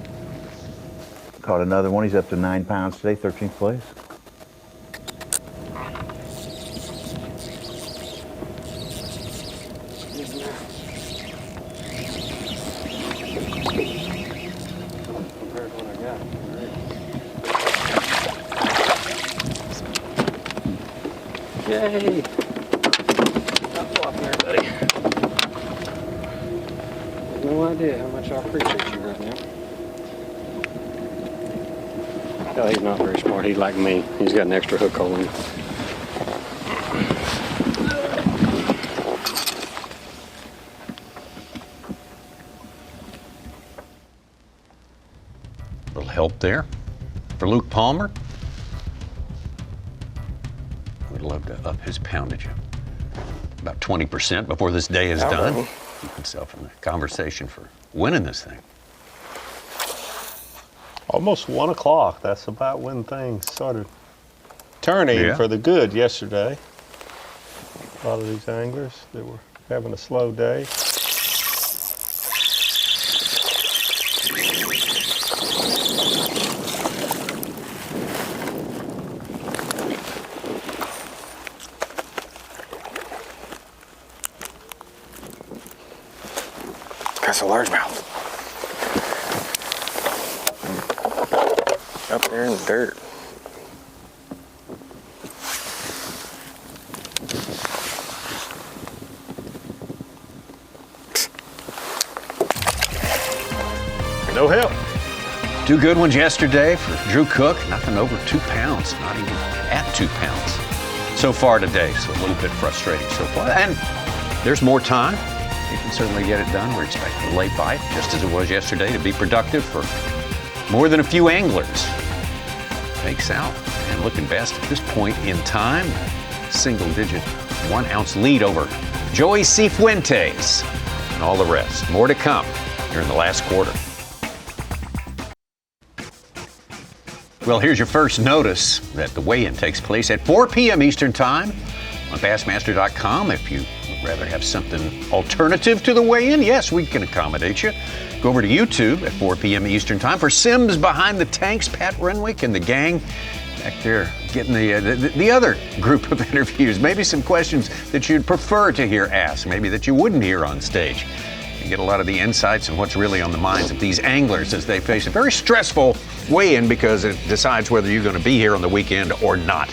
caught another one. He's up to 9 pounds today, 13th place. Yay! Go up there, buddy. No idea how much I appreciate you right now. Oh, he's not very smart. He's like me. He's got an extra hook hole in him. A little help there for Luke Palmer. Would love to up his poundage about 20% before this day is done. Keep himself in the conversation for winning this thing. Almost 1 o'clock. That's about when things started turning for the good yesterday. A lot of these anglers that were having a slow day. That's a largemouth. Up there in the dirt. No help. 2 good ones yesterday for Drew Cook. Nothing over 2 pounds, not even at 2 pounds so far today. So a little bit frustrating so far. And there's more time. You can certainly get it done. We're expecting a late bite, just as it was yesterday, to be productive for more than a few anglers. Makes out and looking best at this point in time. Single-digit 1-ounce lead over Joey Cifuentes and all the rest. More to come here in the last quarter. Well, here's your first notice that the weigh-in takes place at 4 p.m. Eastern Time on Bassmaster.com. If you would rather have something alternative to the weigh-in, yes, we can accommodate you. Go over to YouTube at 4 p.m. Eastern Time for Sims Behind the Tanks, Pat Renwick and the gang back there getting the other group of interviews. Maybe some questions that you'd prefer to hear asked, maybe that you wouldn't hear on stage. You get a lot of the insights and what's really on the minds of these anglers as they face a very stressful weigh-in because it decides whether you're going to be here on the weekend or not,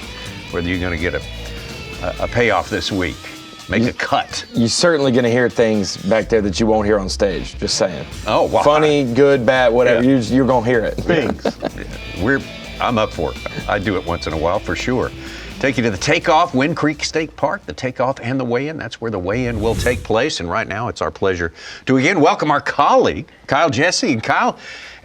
whether you're going to get a payoff this week. Make a cut. You're certainly going to hear things back there that you won't hear on stage. Just saying. Oh, wow. Funny, good, bad, whatever. Yeah. You're going to hear it. Thanks. I'm up for it. I do it once in a while for sure. Take you to the takeoff, Wind Creek State Park, the takeoff and the weigh-in. That's where the weigh-in will take place. And right now, it's our pleasure to again welcome our colleague, Kyle Jesse. And Kyle,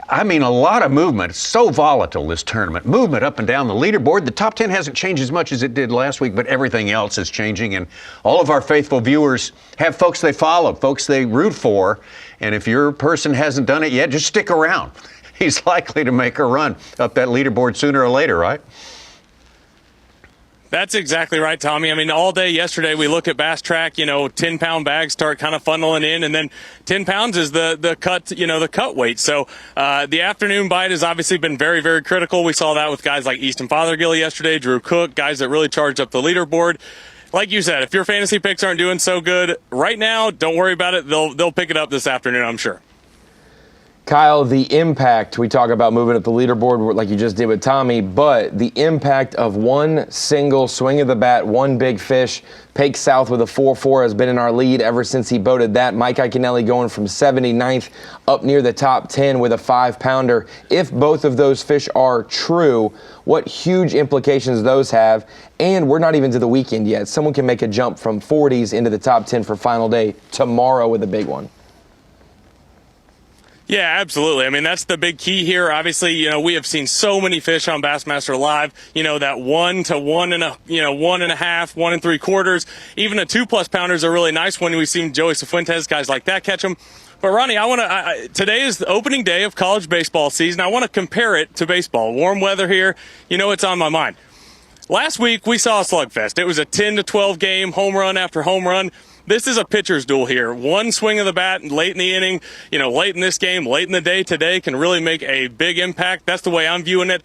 I mean, a lot of movement. It's so volatile, this tournament. Movement up and down the leaderboard. The top 10 hasn't changed as much as it did last week, but everything else is changing. And all of our faithful viewers have folks they follow, folks they root for. And if your person hasn't done it yet, just stick around. He's likely to make a run up that leaderboard sooner or later, right? That's exactly right, Tommy. I mean, all day yesterday we look at Bass Track, 10-pound bags start kind of funneling in, and then 10 pounds is the cut, the cut weight. So the afternoon bite has obviously been very, very critical. We saw that with guys like Easton Fothergill yesterday, Drew Cook, guys that really charged up the leaderboard. Like you said, if your fantasy picks aren't doing so good right now, don't worry about it. They'll pick it up this afternoon, I'm sure. Kyle, the impact, we talk about moving up the leaderboard like you just did with Tommy, but the impact of one single swing of the bat, one big fish. Pake South with a 4-4 has been in our lead ever since he boated that. Mike Iaconelli going from 79th up near the top 10 with a 5-pounder. If both of those fish are true, what huge implications those have. And we're not even to the weekend yet. Someone can make a jump from 40s into the top 10 for final day tomorrow with a big one. Yeah, absolutely. I mean, that's the big key here. Obviously, we have seen so many fish on Bassmaster Live, that 1 to 1 and 1.5, 1 3/4. Even a 2+ pounders are really nice when we've seen Joey Cifuentes, guys like that catch them. But Ronnie, today is the opening day of college baseball season. I want to compare it to baseball. Warm weather here, it's on my mind. Last week we saw a slugfest. It was a 10 to 12 game, home run after home run. this is a pitcher's duel here. One swing of the bat late in the inning, late in this game, late in the day today can really make a big impact. That's the way I'm viewing it.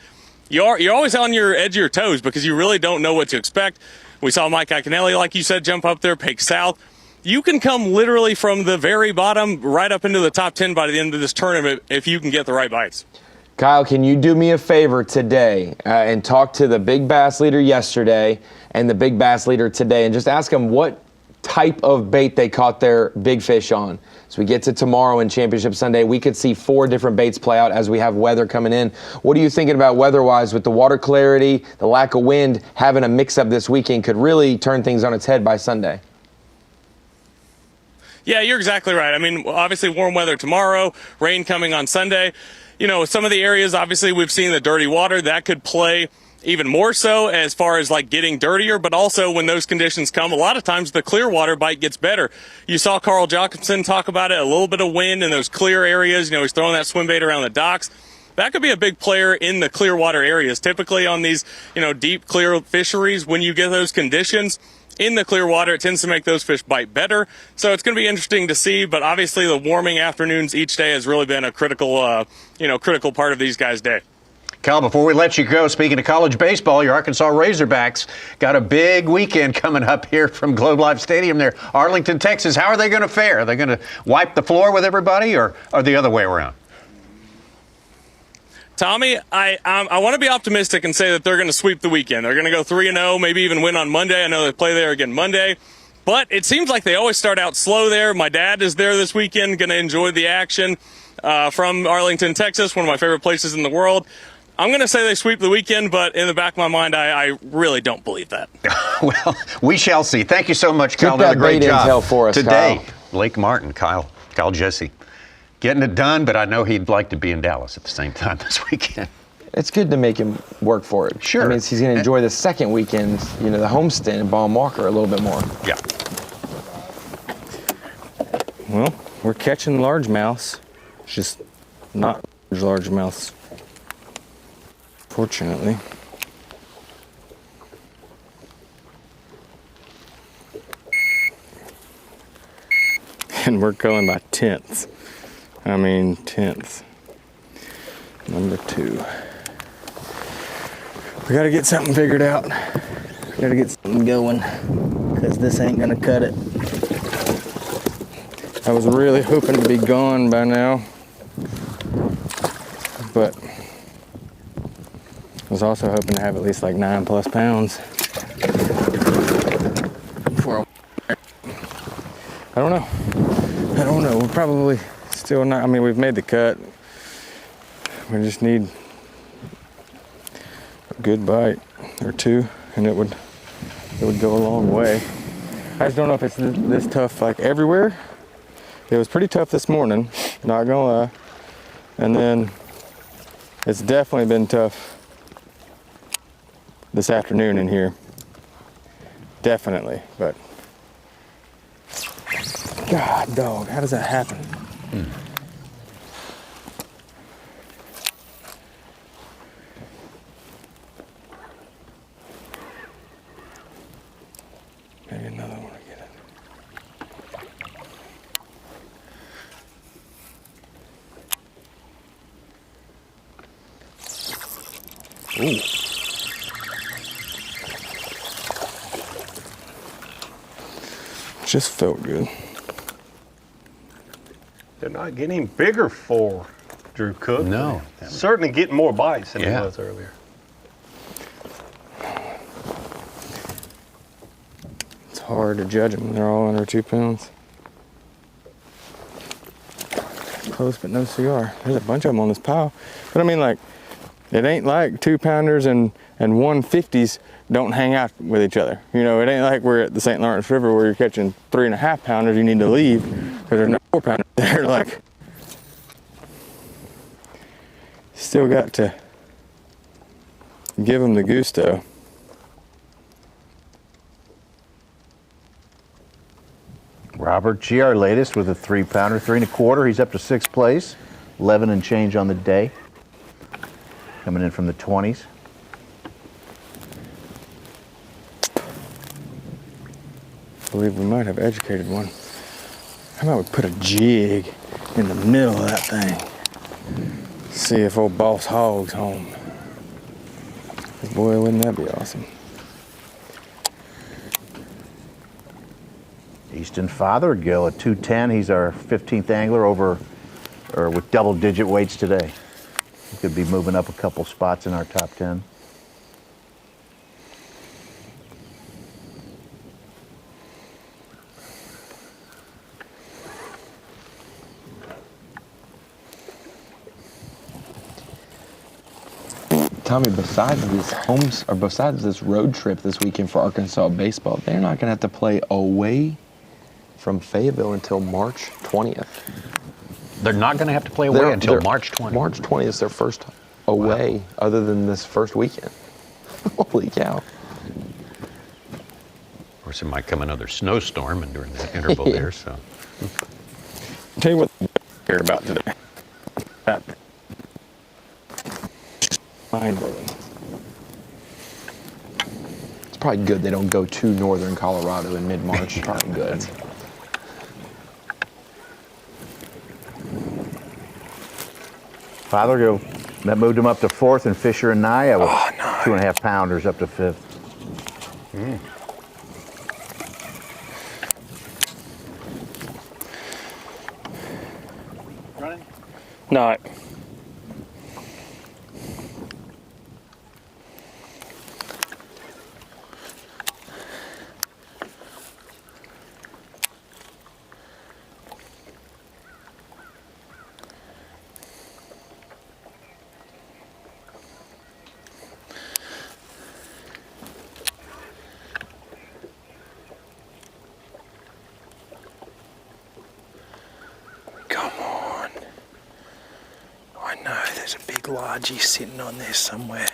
You're always on your edge of your toes because you really don't know what to expect. We saw Mike Iaconelli, like you said, jump up there, pick south. You can come literally from the very bottom right up into the top 10 by the end of this tournament if you can get the right bites. Kyle, can you do me a favor today and talk to the big bass leader yesterday and the big bass leader today and just ask them what type of bait they caught their big fish on? So we get to tomorrow in Championship Sunday, we could see 4 different baits play out as we have weather coming in. What are you thinking about weather-wise with the water clarity, the lack of wind, having a mix-up this weekend could really turn things on its head by Sunday? Yeah, you're exactly right. I mean, obviously warm weather tomorrow, rain coming on Sunday. Some of the areas, obviously, we've seen the dirty water. That could play even more so as far as like getting dirtier, but also when those conditions come, a lot of times the clear water bite gets better. You saw Carl Jacobson talk about it, a little bit of wind in those clear areas. He's throwing that swim bait around the docks. That could be a big player in the clear water areas. Typically on these, deep, clear fisheries, when you get those conditions in the clear water, it tends to make those fish bite better. So it's going to be interesting to see, but obviously the warming afternoons each day has really been a critical, critical part of these guys' day. Cal, before we let you go, speaking of college baseball, your Arkansas Razorbacks got a big weekend coming up here from Globe Life Stadium there, Arlington, Texas. How are they going to fare? Are they going to wipe the floor with everybody or the other way around? Tommy, I want to be optimistic and say that they're going to sweep the weekend. They're going to go 3-0, maybe even win on Monday. I know they play there again Monday. But it seems like they always start out slow there. My dad is there this weekend, going to enjoy the action from Arlington, Texas, one of my favorite places in the world. I'm going to say they sweep the weekend, but in the back of my mind, I really don't believe that. Well, we shall see. Thank you so much, Kyle. Keep that Great bait job intel for us, today. Kyle. Lake Martin, Kyle Jesse. Getting it done, but I know he'd like to be in Dallas at the same time this weekend. It's good to make him work for it. Sure. That means he's going to enjoy the second weekend, the homestand in Baum Walker a little bit more. Yeah. Well, we're catching largemouths, just not largemouths, fortunately. And we're going by tenths. I mean, tenths. Number 2. We gotta get something figured out. We gotta get something going, because this ain't gonna cut it. I was really hoping to be gone by now, but I was also hoping to have at least like 9+ pounds. I don't know. We're probably still not. I mean, we've made the cut. We just need a good bite or 2, and it would go a long way. I just don't know if it's this tough like everywhere. It was pretty tough this morning, not gonna lie. And then it's definitely been tough this afternoon in here. Definitely, but God, dog, how does that happen? Maybe another one to get it. Ooh. Just felt good. They're not getting bigger for Drew Cook. No. Certainly getting more bites than he was earlier. It's hard to judge them. They're all under 2 pounds. Close but no cigar. There's a bunch of them on this pile. But I mean, like, it ain't like 2-pounders and 150s don't hang out with each other. It ain't like we're at the St. Lawrence River where you're catching 3.5-pounders you need to leave because there's no 4-pounders there. Like, still got to give them the gusto. Robert G, our latest, with a 3-pounder, 3 1/4. He's up to 6th place, 11 and change on the day. Coming in from the 20s. believe we might have educated one. How about we put a jig in the middle of that thing? See if old Boss Hog's home. Boy, wouldn't that be awesome? Easton Fothergill at 210. He's our 15th angler with double-digit weights today. He could be moving up a couple spots in our top 10. Tommy, besides this road trip this weekend for Arkansas baseball, they're not going to have to play away from Fayetteville until March 20th. They're not going to have to play away until March 20th. March 20th is their first away other than this first weekend. Holy cow. Of course, it might come another snowstorm and during that interval there, so. I'll tell you what I care about today. Mind-blowing. It's probably good they don't go to northern Colorado in mid-March. It's probably good. Fothergill, that moved him up to 4th, and Fisher and Naya with 2.5 pounders up to 5th. Running? No. There's a big lodgy sitting on there somewhere.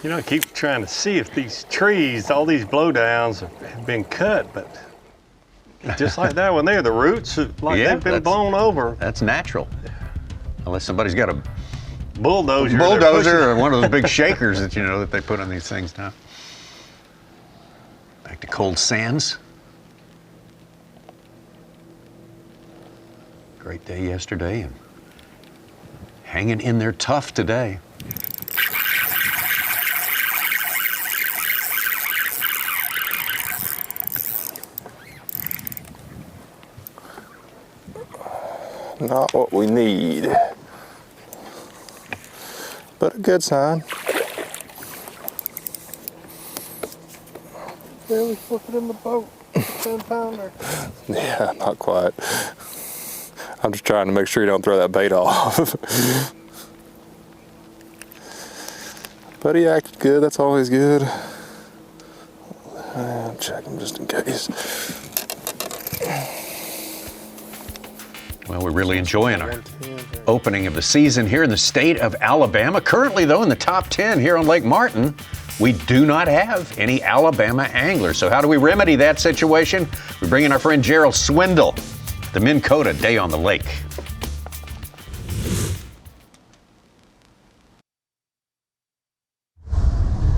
You know, I keep trying to see if these trees, all these blowdowns have been cut, but just like that one there, the roots, like they've been blown over. That's natural. Unless somebody's got a bulldozer or one of those big shakers that that they put on these things now. Back to Cold Sands. Great day yesterday and hanging in there tough today. Not what we need, but a good sign. Barely flipping in the boat, 10-pounder. Yeah, not quite. I'm just trying to make sure you don't throw that bait off. But he acted good, that's always good. I'll check him just in case. Well, we're really enjoying our opening of the season here in the state of Alabama. Currently, though, in the top 10 here on Lake Martin, we do not have any Alabama anglers. So how do we remedy that situation? We bring in our friend Gerald Swindle, the Minn Kota Day on the Lake.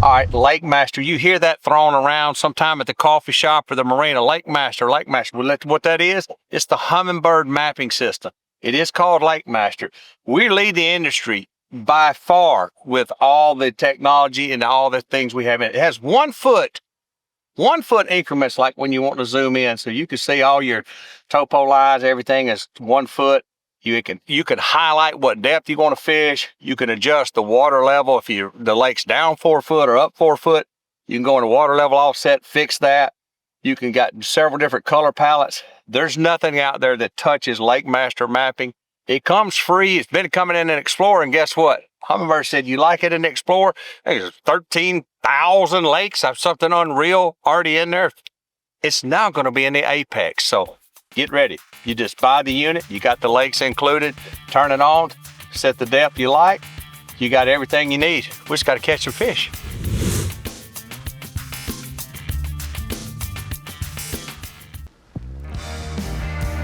All right, Lake Master. You hear that thrown around sometime at the coffee shop or the marina. Lake Master. What that is, it's the Humminbird mapping system. It is called Lake Master. We lead the industry by far with all the technology and all the things we have in it. It has 1 foot increments, like when you want to zoom in, so you can see all your topo lines, everything is 1 foot. You can highlight what depth you want to fish. You can adjust the water level. If the lake's down 4 foot or up 4 foot, you can go into water level offset, fix that. You can got several different color palettes. There's nothing out there that touches LakeMaster mapping. It comes free. It's been coming in an Explorer, and guess what? Humminbird said, you like it in the Explorer? There's 13,000 lakes. I have something unreal already in there. It's now going to be in the Apex. So get ready. You just buy the unit. You got the lakes included. Turn it on. Set the depth you like. You got everything you need. We just got to catch some fish.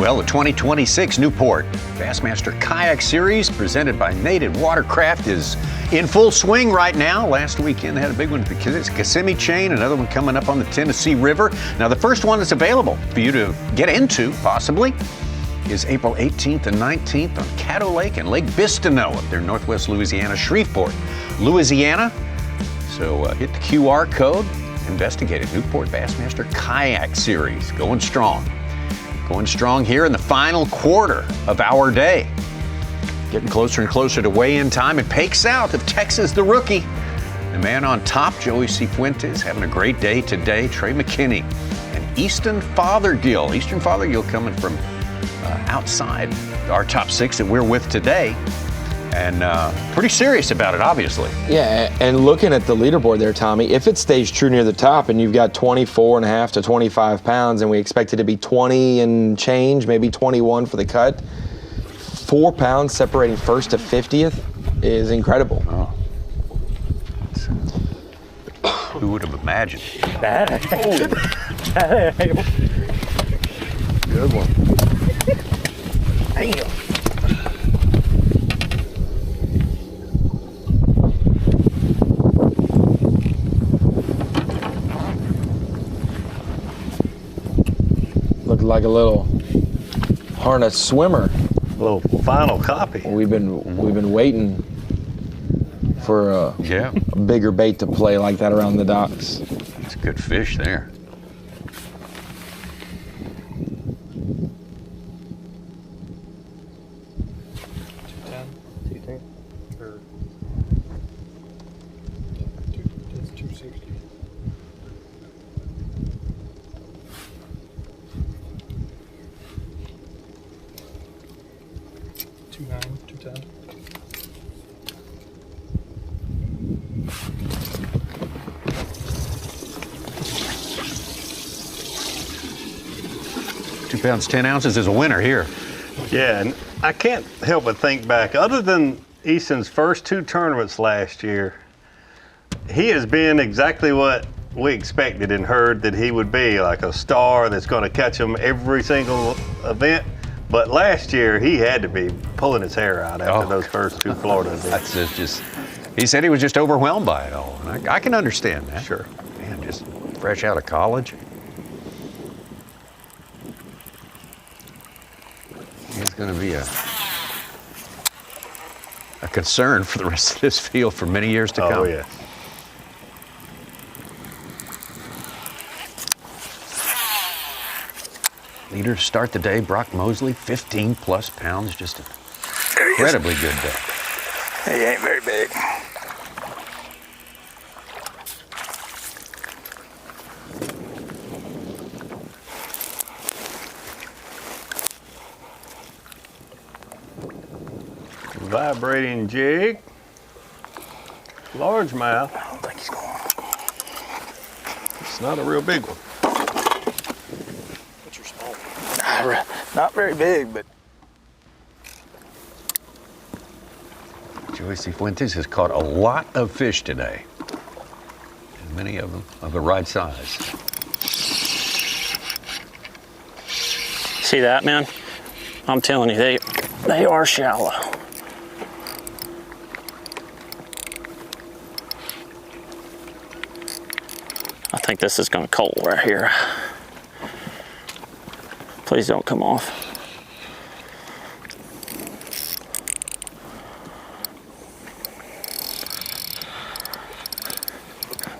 Well, the 2026 Newport Bassmaster Kayak Series presented by Native Watercraft is in full swing right now. Last weekend they had a big one at the Kissimmee Chain, another one coming up on the Tennessee River. Now the first one that's available for you to get into, possibly, is April 18th and 19th on Caddo Lake and Lake Bistineau up there in northwest Louisiana, Shreveport, Louisiana. So hit the QR code, investigate it. Newport Bassmaster Kayak Series, going strong. Going strong here in the final quarter of our day. Getting closer and closer to weigh-in time. And Pake South of Texas, the rookie. The man on top, Joey Cifuentes, having a great day today. Trey McKinney and Easton Fothergill. Eastern Fothergill coming from outside our top 6 that we're with today. And pretty serious about it, obviously. Yeah, and looking at the leaderboard there, Tommy, if it stays true near the top and you've got 24.5 to 25 pounds and we expect it to be 20 and change, maybe 21 for the cut, 4 pounds separating first to 50th is incredible. Oh. Who would have imagined? Good one. Damn. Looked like a little harness swimmer. A little final copy. We've been waiting for a bigger bait to play like that around the docks. It's a good fish there. Pounds 10 ounces is a winner here. Yeah, and I can't help but think back, other than Easton's first 2 tournaments last year, he has been exactly what we expected and heard that he would be, like a star that's going to catch them every single event. But last year he had to be pulling his hair out after those first 2 Florida events. That's just, he said he was just overwhelmed by it all. And I can understand that. Sure. Man, just fresh out of college. He's going to be a concern for the rest of this field for many years to come. Oh, yeah. Leader to start the day, Brock Mosley, 15 plus pounds, just an incredibly good day. He ain't very big. Vibrating jig, largemouth. I don't think he's going. It's not a real big one. What's your small one? Not very big, but. Joey Cifuentes has caught a lot of fish today, and many of them of the right size. See that, man? I'm telling you, they are shallow. I think this is gonna coal right here. Please don't come off.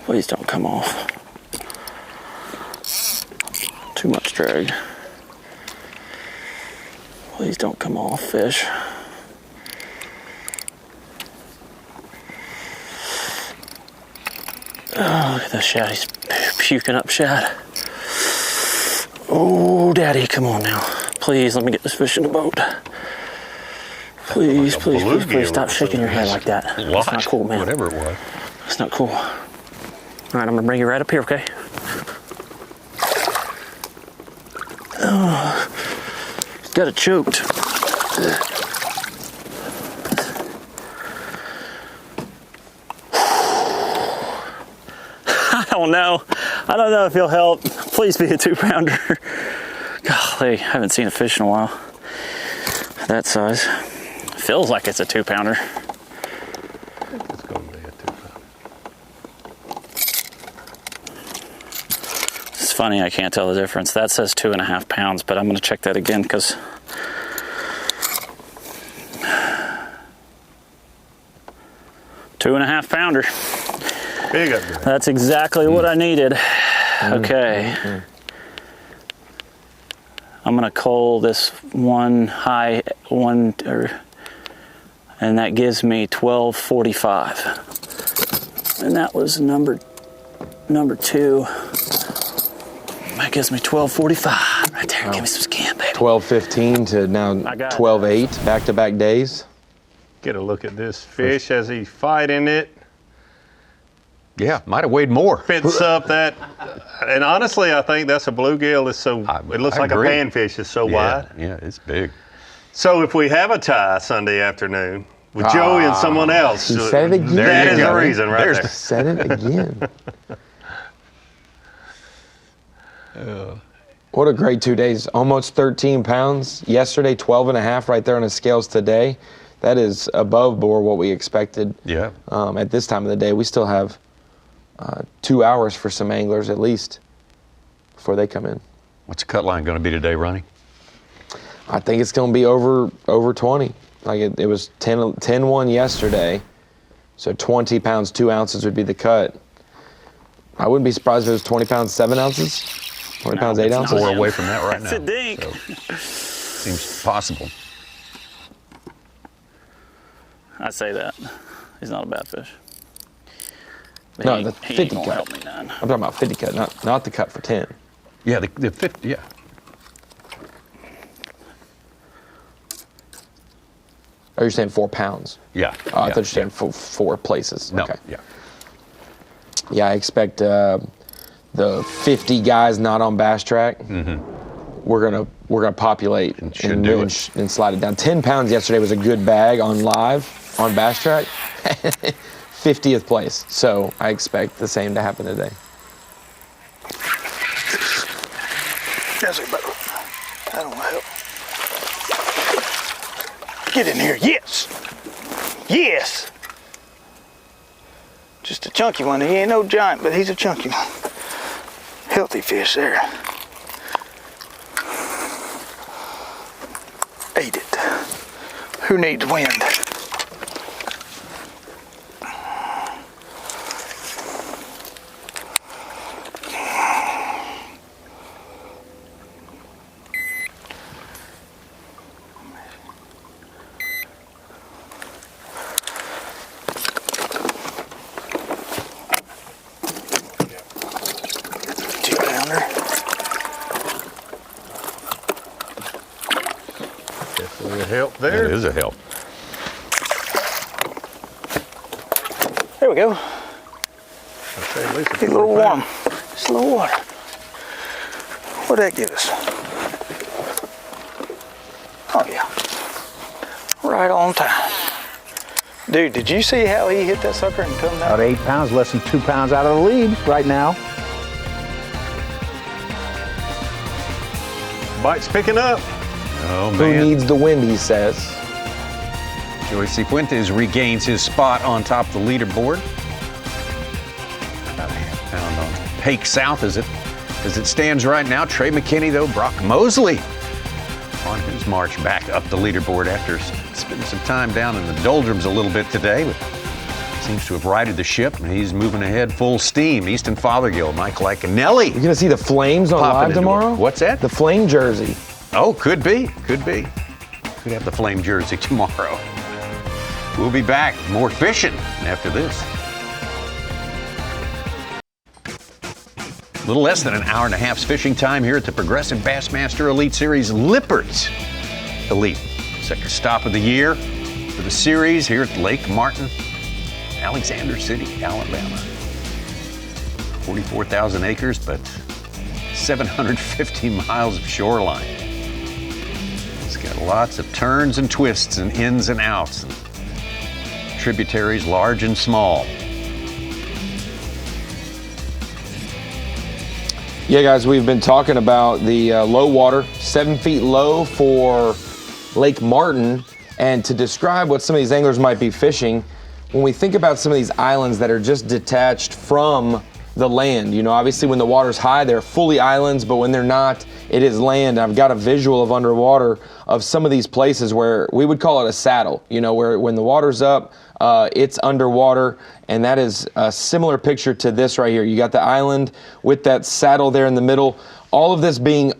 Please don't come off. Too much drag. Please don't come off, fish. Oh, look at this shad. He's puking up shad. Oh, Daddy, come on now. Please, let me get this fish in the boat. Please, please, please, please stop shaking your head like that. That's not cool, man. Whatever it was. That's not cool. All right, I'm gonna bring you right up here, okay? Oh, he's got it choked. I don't know. I don't know if he'll help. Please be a 2-pounder. Golly, I haven't seen a fish in a while. That size. Feels like it's a 2-pounder. It's going to be a 2-pounder. It's funny, I can't tell the difference. That says 2.5 pounds, but I'm going to check that again because 2.5 pounder. Big upgrade. That's exactly what I needed. Okay. I'm gonna cull this one high one, and that gives me 1245. And that was number 2. That gives me 1245 right there. Give me some skin, baby. 12:15 to now 12:08, back-to-back days. Get a look at this fish as he's fighting it. Yeah, might have weighed more. Fits up that, and honestly, I think that's a bluegill. It's so it looks like agree. a panfish. It's so wide. Yeah, it's big. So if we have a tie Sunday afternoon with Joey and someone else, He said it again. that is the reason right there. Said it again. What a great 2 days. Almost 13 pounds. Yesterday, 12.5 right there on the scales today. That is above board what we expected. Yeah. At this time of the day, we still have 2 hours for some anglers at least before they come in. What's the cut line going to be today, Ronnie? I think it's going to be over 20. Like it was 10-1 yesterday, so 20 pounds 2 ounces would be the cut. I wouldn't be surprised if it was 20 pounds 7 ounces, 20 pounds 8 ounces. We're away from that right now. That's a dink. So, seems possible. I'd say that. He's not a bad fish. But No, he the ain't 50 gonna cut. help me none. I'm talking about 50 cut, not the cut for 10. Yeah, the 50, yeah. Oh, you're saying 4 pounds? Yeah. Oh, I thought you were saying 4 places. No, Okay. yeah. Yeah, I expect the 50 guys not on Bass Track. We're gonna populate and slide it down. 10 pounds yesterday was a good bag on live on Bass Track. 50th place. So I expect the same to happen today. Desert boat. That don't help. Get in here. Yes. Yes. Just a chunky one. He ain't no giant, but he's a chunky one. Healthy fish there. Ate it. Who needs wind? Help there. It is a help. There we go. Get a little warm. Just a little water. What'd that give us? Oh yeah. Right on time. Dude, did you see how he hit that sucker and come down? About 8 pounds, less than 2 pounds out of the lead right now. Bite's picking up. Oh, Who man. needs the wind, he says. Joey Cifuentes regains his spot on top of the leaderboard. About a half pound on Hake South as it stands right now. Trey McKinney, though, Brock Mosley on his march back up the leaderboard after spending some time down in the doldrums a little bit today. But seems to have righted the ship, and he's moving ahead full steam. Easton Fothergill, Mike Licanelli. You're gonna see the Flames on Popping live into tomorrow? it. What's that? The Flame jersey. Oh, could be. Could be. Could have the flame jersey tomorrow. We'll be back. More fishing after this. A little less than an hour and a half's fishing time here at the Progressive Bassmaster Elite Series Lippert Elite. Second stop of the year for the series here at Lake Martin, Alexander City, Alabama. 44,000 acres, but 750 miles of shoreline. It's got lots of turns and twists and ins and outs, and tributaries large and small. Yeah, guys, we've been talking about the low water, 7 feet low for Lake Martin. And to describe what some of these anglers might be fishing, when we think about some of these islands that are just detached from the land, you know, obviously when the water's high, they're fully islands, but when they're not, it is land. I've got a visual of underwater of some of these places where we would call it a saddle, you know, where when the water's up, it's underwater, and that is a similar picture to this right here. You got the island with that saddle there in the middle, all of this being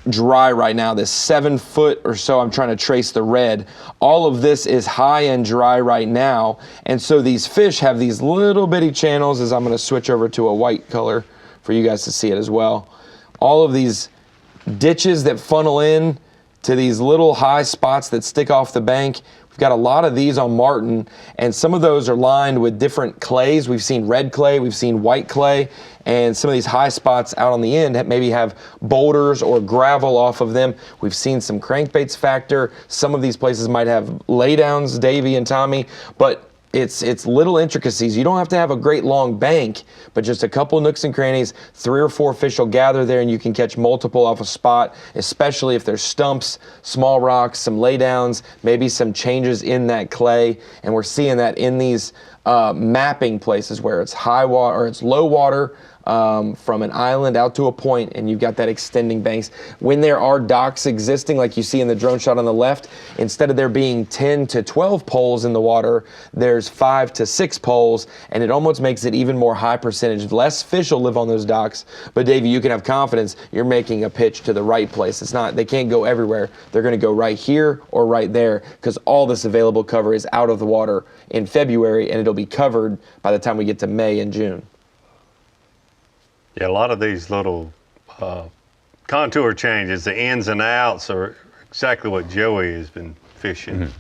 dry right now, this 7 foot or so, I'm trying to trace the red. All of this is high and dry right now, and so these fish have these little bitty channels, as I'm going to switch over to a white color for you guys to see it as well. All of these ditches that funnel in to these little high spots that stick off the bank. We've got a lot of these on Martin, and some of those are lined with different clays. We've seen red clay, we've seen white clay, and some of these high spots out on the end maybe have boulders or gravel off of them. We've seen some crankbaits factor. Some of these places might have laydowns, Davey and Tommy, but it's little intricacies. You don't have to have a great long bank, but just a couple nooks and crannies, 3 or 4 fish will gather there, and you can catch multiple off a spot, especially if there's stumps, small rocks, some laydowns, maybe some changes in that clay. And we're seeing that in these mapping places where it's high water or it's low water, from an island out to a point, and you've got that extending banks. When there are docks existing, like you see in the drone shot on the left, instead of there being 10 to 12 poles in the water, there's 5 to 6 poles, and it almost makes it even more high percentage. Less fish will live on those docks, but Davey, you can have confidence you're making a pitch to the right place. It's not, they can't go everywhere. They're going to go right here or right there, because all this available cover is out of the water in February, and it'll be covered by the time we get to May and June. Yeah, a lot of these little contour changes, the ins and outs, are exactly what Joey has been fishing.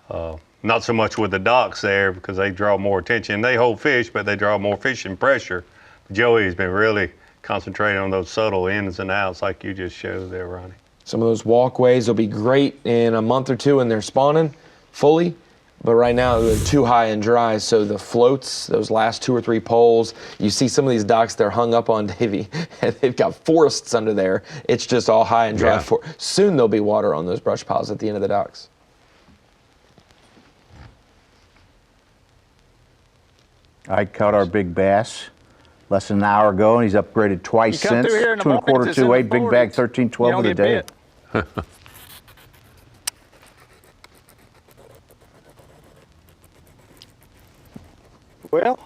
Not so much with the docks there, because they draw more attention. They hold fish, but they draw more fishing pressure. Joey has been really concentrating on those subtle ins and outs like you just showed there, Ronnie. Some of those walkways will be great in a month or two when they're spawning fully. But right now they're too high and dry, so the floats, those last 2 or 3 poles, you see some of these docks they're hung up on, Davey, and they've got forests under there. It's just all high and dry. Yeah. Soon there'll be water on those brush piles at the end of the docks. I caught our big bass less than an hour ago, and he's upgraded twice since. 2 1/4, 2.8, big bag, 13-12 of the day. Well,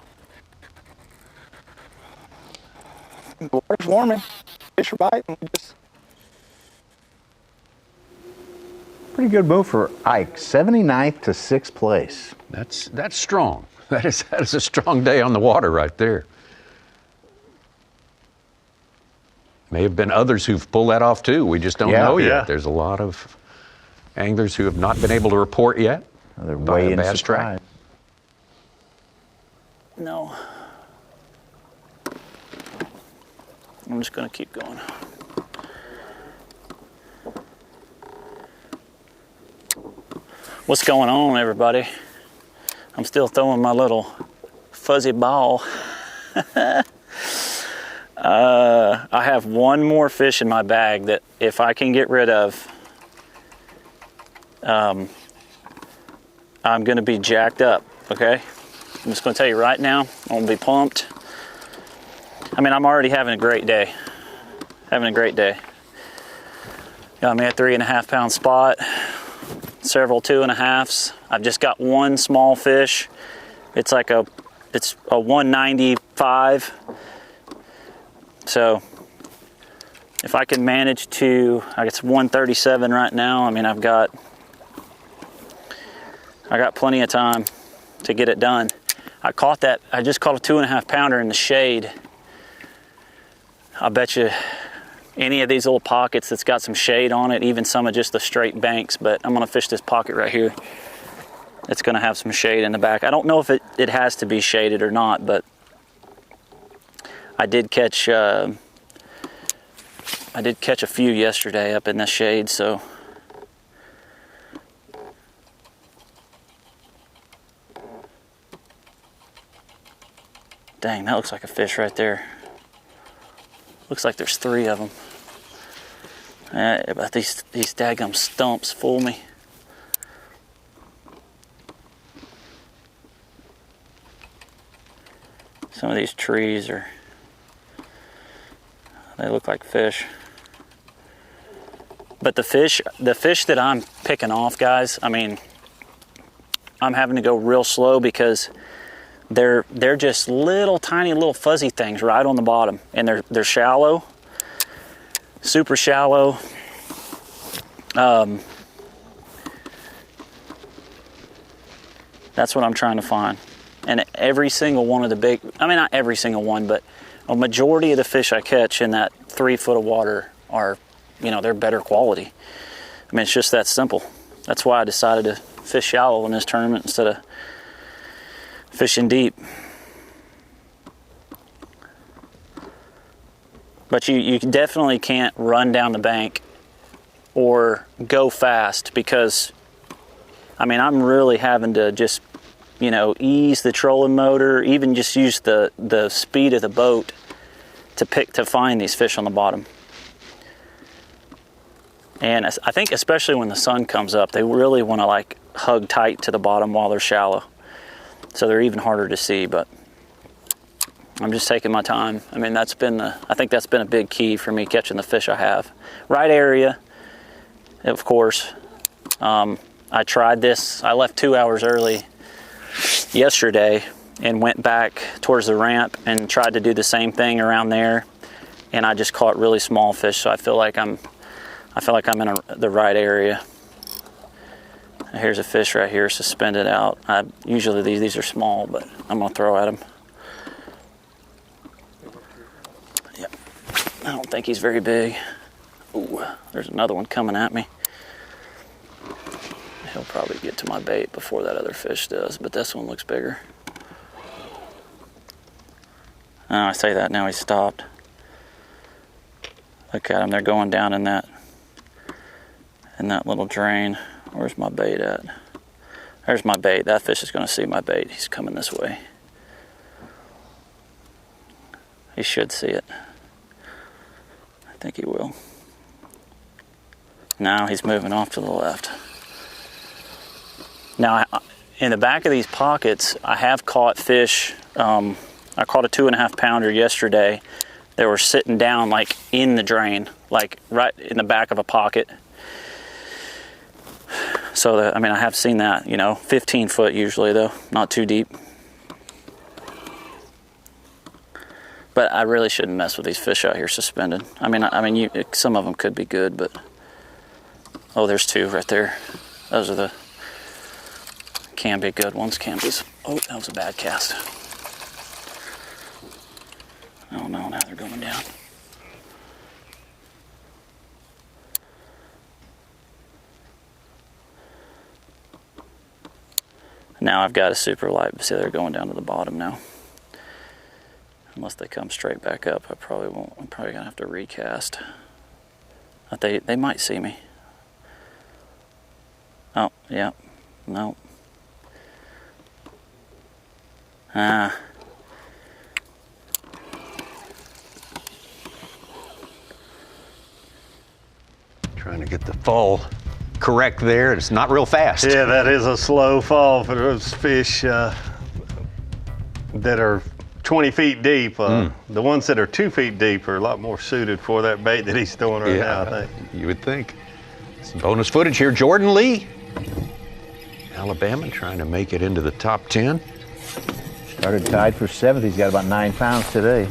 the water's warming, fish are biting. Pretty good move for Ike, 79th to 6th place. That's strong. That is a strong day on the water right there. May have been others who've pulled that off too. We just don't know yet. There's a lot of anglers who have not been able to report yet. They're way in Bass Track. No. I'm just going to keep going. What's going on, everybody? I'm still throwing my little fuzzy ball. I have one more fish in my bag that if I can get rid of, I'm going to be jacked up, okay? I'm just going to tell you right now, I'm going to be pumped. I mean, I'm already having a great day. Having a great day. Got me a 3.5 pound spot, several 2.5s. I've just got one small fish. It's a 195. So if I can manage to, I guess 137 right now. I mean, I've got I got plenty of time to get it done. I just caught a 2.5 pounder in the shade. I bet you any of these little pockets that's got some shade on it, even some of just the straight banks, but I'm gonna fish this pocket right here. It's gonna have some shade in the back. I don't know if it has to be shaded or not, but I did catch a few yesterday up in the shade, so. Dang, that looks like a fish right there. Looks like there's 3 of them. But these daggum stumps fool me. Some of these trees they look like fish. But the fish that I'm picking off, guys, I mean, I'm having to go real slow because they're just little tiny little fuzzy things right on the bottom, and they're shallow, super shallow. That's what I'm trying to find. And every single one of the big, I mean, not every single one, but a majority of the fish I catch in that 3 foot of water are, you know, they're better quality. I mean, it's just that simple. That's why I decided to fish shallow in this tournament instead of fishing deep. But you definitely can't run down the bank or go fast, because I mean, I'm really having to just, you know, ease the trolling motor, even just use the speed of the boat to find these fish on the bottom. And I think especially when the sun comes up, they really want to like hug tight to the bottom while they're shallow. So they're even harder to see, but I'm just taking my time. I mean, I think that's been a big key for me catching the fish I have. Right area, of course. I tried this, I left 2 hours early yesterday and went back towards the ramp and tried to do the same thing around there, and I just caught really small fish, so I feel like I'm in the right area. Here's a fish right here suspended out. Usually these are small, but I'm gonna throw at him. Yep. I don't think he's very big. Ooh, there's another one coming at me. He'll probably get to my bait before that other fish does, but this one looks bigger. Oh, I say that, now he's stopped. Look at him, they're going down in that little drain. Where's my bait at? There's my bait. That fish is going to see my bait. He's coming this way. He should see it. I think he will. Now he's moving off to the left. Now, in the back of these pockets, I have caught fish. I caught a 2.5 pounder yesterday. They were sitting down like in the drain, like right in the back of a pocket. So, I mean, I have seen that, you know, 15 foot usually though, not too deep. But I really shouldn't mess with these fish out here suspended. I mean, some of them could be good, but oh, there's 2 right there. Those can be good ones, can be. Oh, that was a bad cast. Oh no, now they're going down. Now I've got a super light, see they're going down to the bottom now. Unless they come straight back up, I probably won't. I'm probably gonna have to recast. But they might see me. Oh, yeah, no. Trying to get the fall correct there. It's not real fast. Yeah, that is a slow fall for those fish that are 20 feet deep. The ones that are 2 feet deep are a lot more suited for that bait that he's throwing right now, I think. You would think. Some bonus footage here. Jordan Lee, Alabama, trying to make it into the top 10. Started tied for 7th. He's got about 9 pounds today.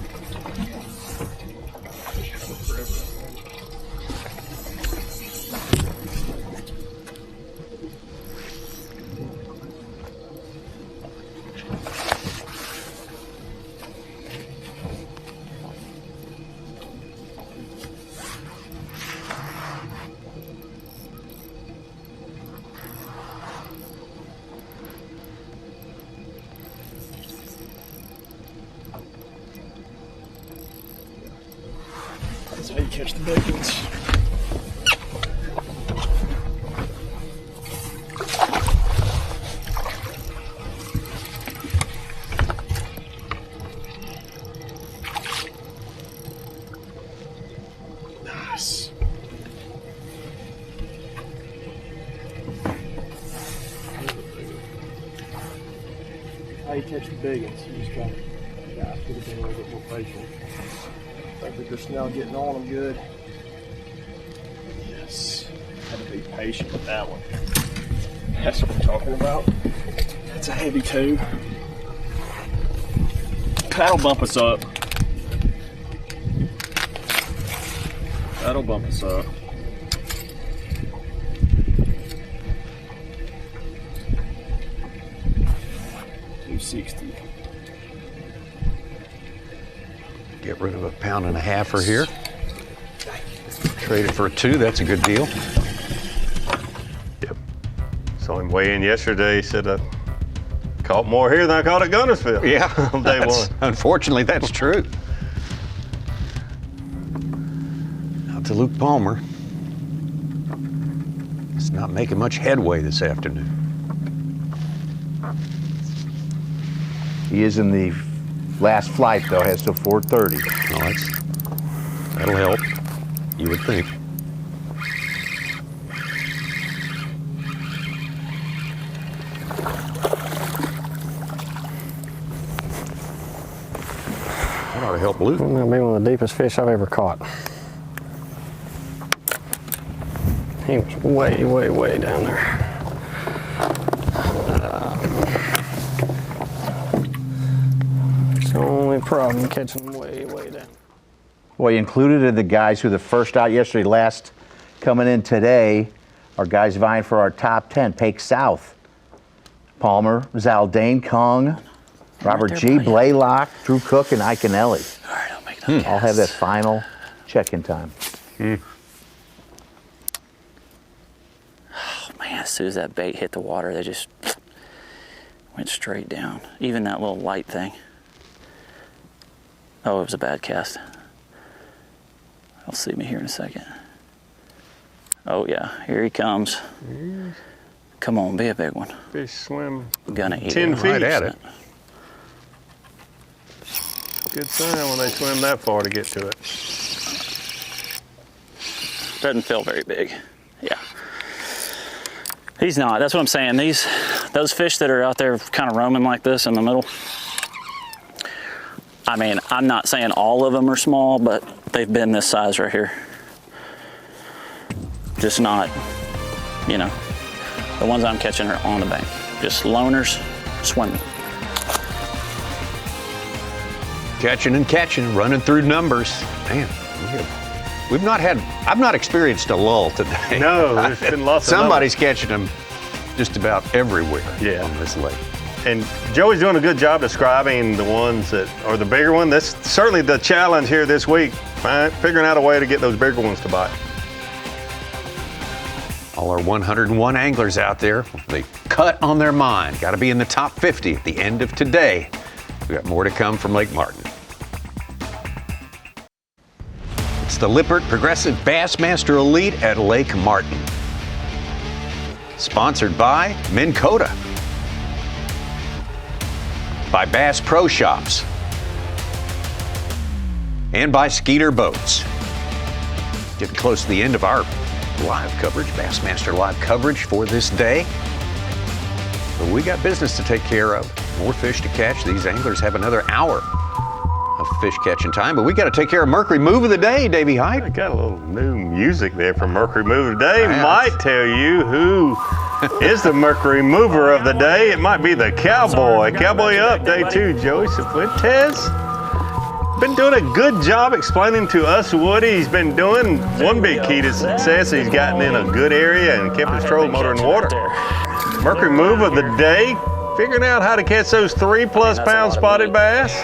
That's how you catch the big ones. Nice. How you catch the big ones? You just gotta, yeah, I could have been a little bit more patient. I think they're just now getting on them good. Yes. Had to be patient with that one. That's what I'm talking about. That's a heavy tube. That'll bump us up. That'll bump us up. $260. Get rid of a pound and a halfer here. Trade it for a 2. That's a good deal. Yep. Saw him weigh in yesterday. He said, I caught more here than I caught at Guntersville. Yeah. On day one. Unfortunately, that's true. Out to Luke Palmer. He's not making much headway this afternoon. He is in the last flight, though, has till 4:30. No, that'll help, you would think. That ought to help Luke. That'll be one of the deepest fish I've ever caught. He was way, way, way down there. Only problem catching them way, way down. Well, you included in the guys who were the first out yesterday, last coming in today, are guys vying for our top 10. Pake South, Palmer, Zaldane, Kong, Robert G, Blaylock, Drew Cook, and Iconelli. All right, I'll make that. All have that final check-in time. Oh man, as soon as that bait hit the water, they just went straight down. Even that little light thing. Oh, it was a bad cast. He'll see me here in a second. Oh yeah, here he comes. Come on, be a big one. Fish swim Gonna eat 10 it. feet. Right at it. Good sign when they swim that far to get to it. Doesn't feel very big. Yeah. He's not. That's what I'm saying. Those fish that are out there kind of roaming like this in the middle, I mean, I'm not saying all of them are small, but they've been this size right here. Just not, you know, the ones I'm catching are on the bank. Just loners swimming. Catching and catching, running through numbers. Man, I've not experienced a lull today. No, there's been lots of Somebody's catching them just about everywhere on this lake. And Joey's doing a good job describing the ones that are the bigger one. That's certainly the challenge here this week, figuring out a way to get those bigger ones to bite. All our 101 anglers out there, they cut on their mind. Got to be in the top 50 at the end of today. We got more to come from Lake Martin. It's the Lippert Progressive Bassmaster Elite at Lake Martin. Sponsored by Minn Kota, by Bass Pro Shops, and by Skeeter Boats. Getting close to the end of our live coverage, Bassmaster live coverage for this day. But we got business to take care of. More fish to catch. These anglers have another hour of fish catching time, but we got to take care of Mercury Move of the Day, Davey Hyde. I got a little new music there from Mercury Move of the Day. Might tell you who is the Mercury Mover of the day. It might be the Cowboy. Cowboy Up, Day 2, Joey Cifuentes. Been doing a good job explaining to us what he's been doing. One big key to success, he's gotten in a good area and kept his trolling motor in water. Mercury Move of the Day, figuring out how to catch those 3+ pound spotted bass.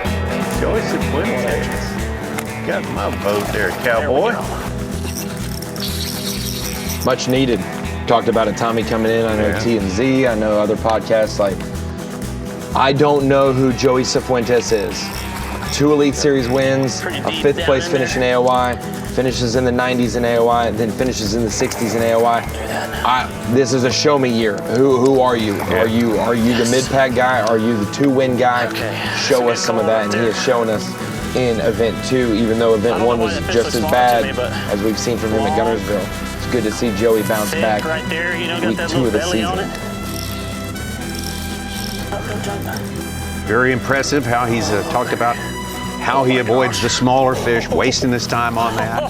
Joey Cifuentes. Got my vote there, Cowboy. Much needed. Talked about it, Tommy coming in. I know TMZ. I know other podcasts. Like, I don't know who Joey Cifuentes is. 2 Elite Series wins, a 5th place finish in AOY, finishes in the 90s in AOI, then finishes in the 60s in AOI. This is a show me year. Who are you? Are you the mid-pack guy? Are you the 2-win guy? Show us some of that, and he has shown us in Event 2, even though Event 1 was just as bad as we've seen from him at Gunnersville. It's good to see Joey bounce back Right there, you know, got week that 2 little of the belly on season. it. Very impressive how he's talked about how he avoids the smaller fish, wasting his time on that.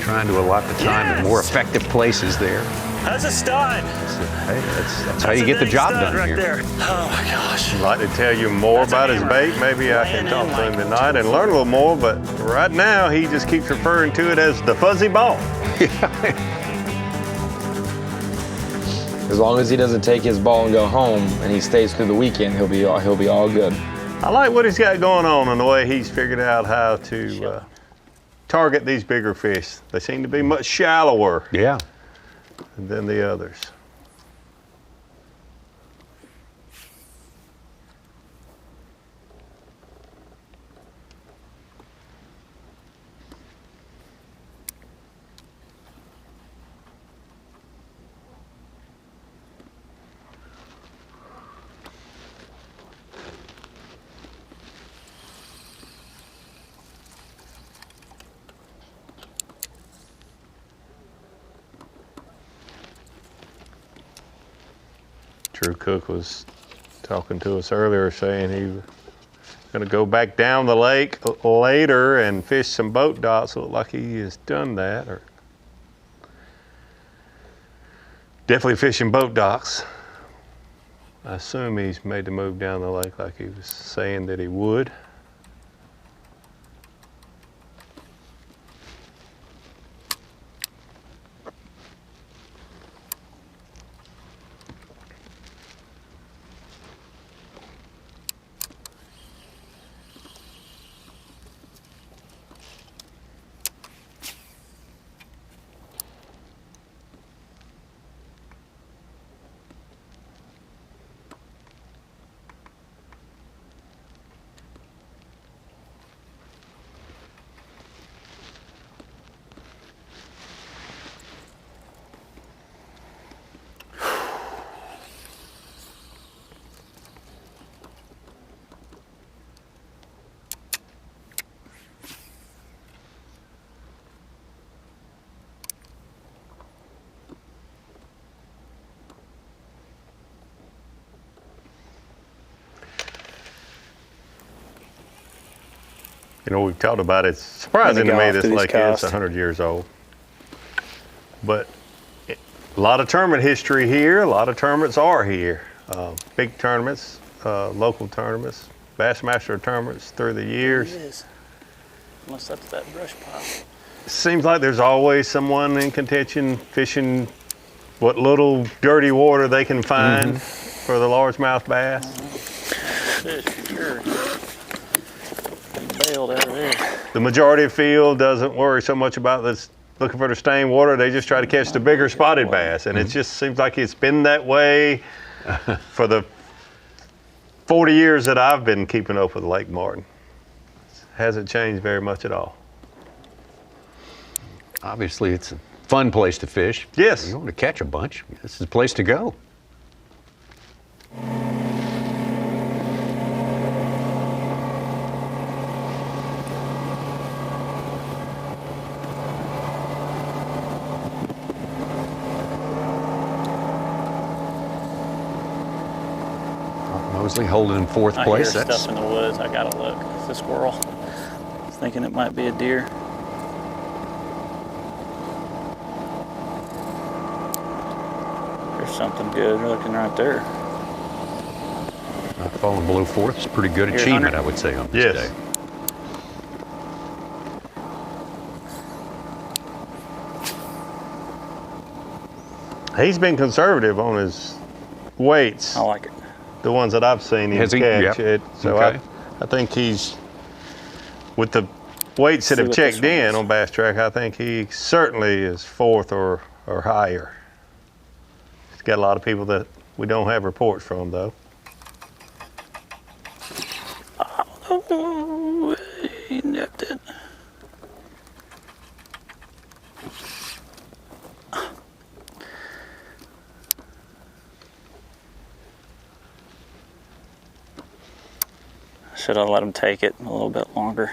Trying to allot the time in more effective places there. That's a stud. Hey, that's how you get the job done right here. there. Oh my gosh. I'd like to tell you more about his bait. Maybe I can talk to him tonight and learn a little more, but right now he just keeps referring to it as the fuzzy ball. As long as he doesn't take his ball and go home, and he stays through the weekend, he'll be all good. I like what he's got going on and the way he's figured out how to target these bigger fish. They seem to be much shallower than the others. Drew Cook was talking to us earlier saying he was going to go back down the lake later and fish some boat docks. Look like he has done that. Or definitely fishing boat docks. I assume he's made the move down the lake like he was saying that he would. You know, we've talked about it. It's surprising to me this lake is 100 years old. But a lot of tournament history here. A lot of tournaments are here. Big tournaments, local tournaments, Bassmaster tournaments through the years. It is. Unless that's that brush pile. Seems like there's always someone in contention fishing what little dirty water they can find for the largemouth bass. Sure. Bailed out of there. The majority of the field doesn't worry so much about this looking for the stained water. They just try to catch the bigger spotted bass. And it just seems like it's been that way for the 40 years that I've been keeping up with Lake Martin. It hasn't changed very much at all. Obviously, it's a fun place to fish. Yes. You want to catch a bunch, this is the place to go. Mosley holding in fourth place. I hear stuff in the woods. I gotta look. It's a squirrel. I was thinking it might be a deer. There's something good looking right there. Not falling below fourth is a pretty good achievement, I would say, on this day. He's been conservative on his weights. I like it. The ones that I've seen him catch it. So Okay. I think he's, with the weights that have checked in on Bass Track, I think he certainly is fourth or higher. He's got a lot of people that we don't have reports from, though. Oh, he nipped it. Should have let him take it a little bit longer.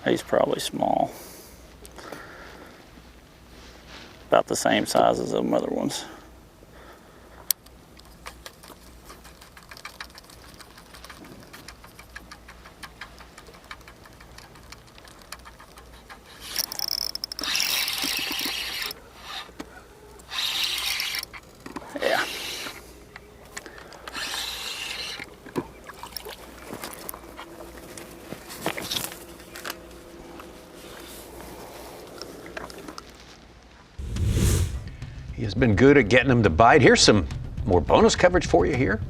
He's probably small. About the same size as them other ones. Yeah. He has been good at getting them to bite. Here's some more bonus coverage for you here.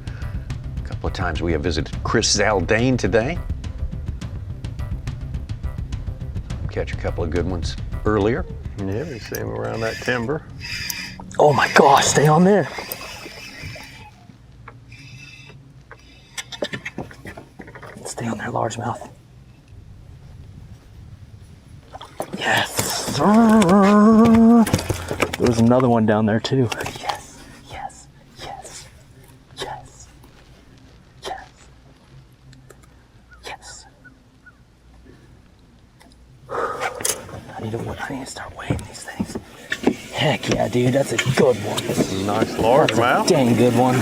A couple of times we have visited Chris Zaldain today. Catch a couple of good ones earlier. Yeah, we see him around that timber. Oh my gosh, stay on there. Stay on there, largemouth. Yes. There's another one down there too. Yes, yes, yes, yes, yes, yes. I need to start weighing these things. Heck yeah, dude, that's a good one. Nice largemouth. Dang good one.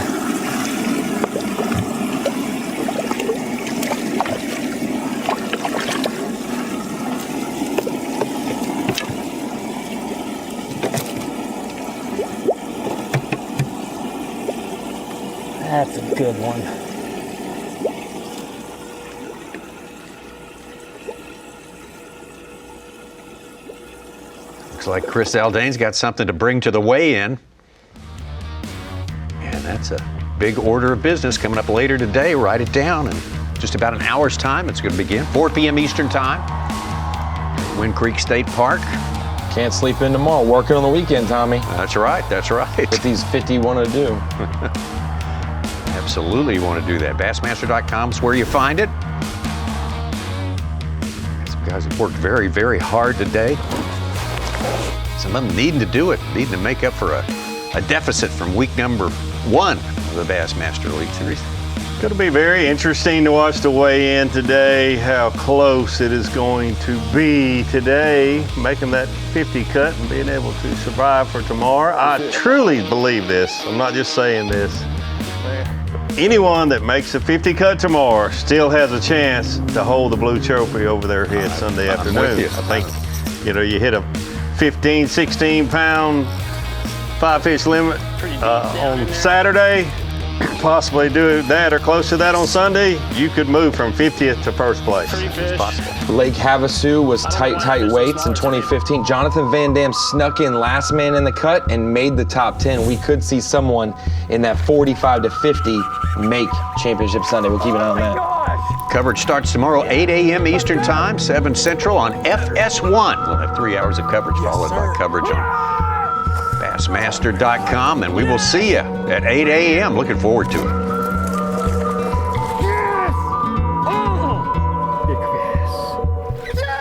That's a good one. Looks like Chris Zaldain's got something to bring to the weigh-in. And that's a big order of business coming up later today. Write it down in just about an hour's time. It's going to begin 4 p.m. Eastern time. Wind Creek State Park. Can't sleep in tomorrow. Working on the weekend, Tommy. That's right. That's right. What these 50 want to do. Absolutely, you want to do that. Bassmaster.com is where you find it. Some guys have worked very, very hard today. Some of them needing to do it, needing to make up for a deficit from week number 1 of the Bassmaster League Series. Going to be very interesting to watch the weigh-in today, how close it is going to be today, making that 50 cut and being able to survive for tomorrow. I truly believe this. I'm not just saying this. Anyone that makes a 50 cut tomorrow still has a chance to hold the blue trophy over their head Sunday afternoon. I think, you know, you hit a 15, 16 pound 5-fish limit on Saturday, possibly do that or close to that on Sunday, you could move from 50th to first place. It's possible. Lake Havasu was tight weights in 2015. Jonathan Van Dam snuck in last man in the cut and made the top 10. We could see someone in that 45 to 50 make Championship Sunday. We'll keep an eye on that. Coverage starts tomorrow, 8 a.m. Eastern Time, 7 Central on FS1. We'll have 3 hours of coverage followed by coverage on Bassmaster.com, and we will see you at 8 a.m. Looking forward to it.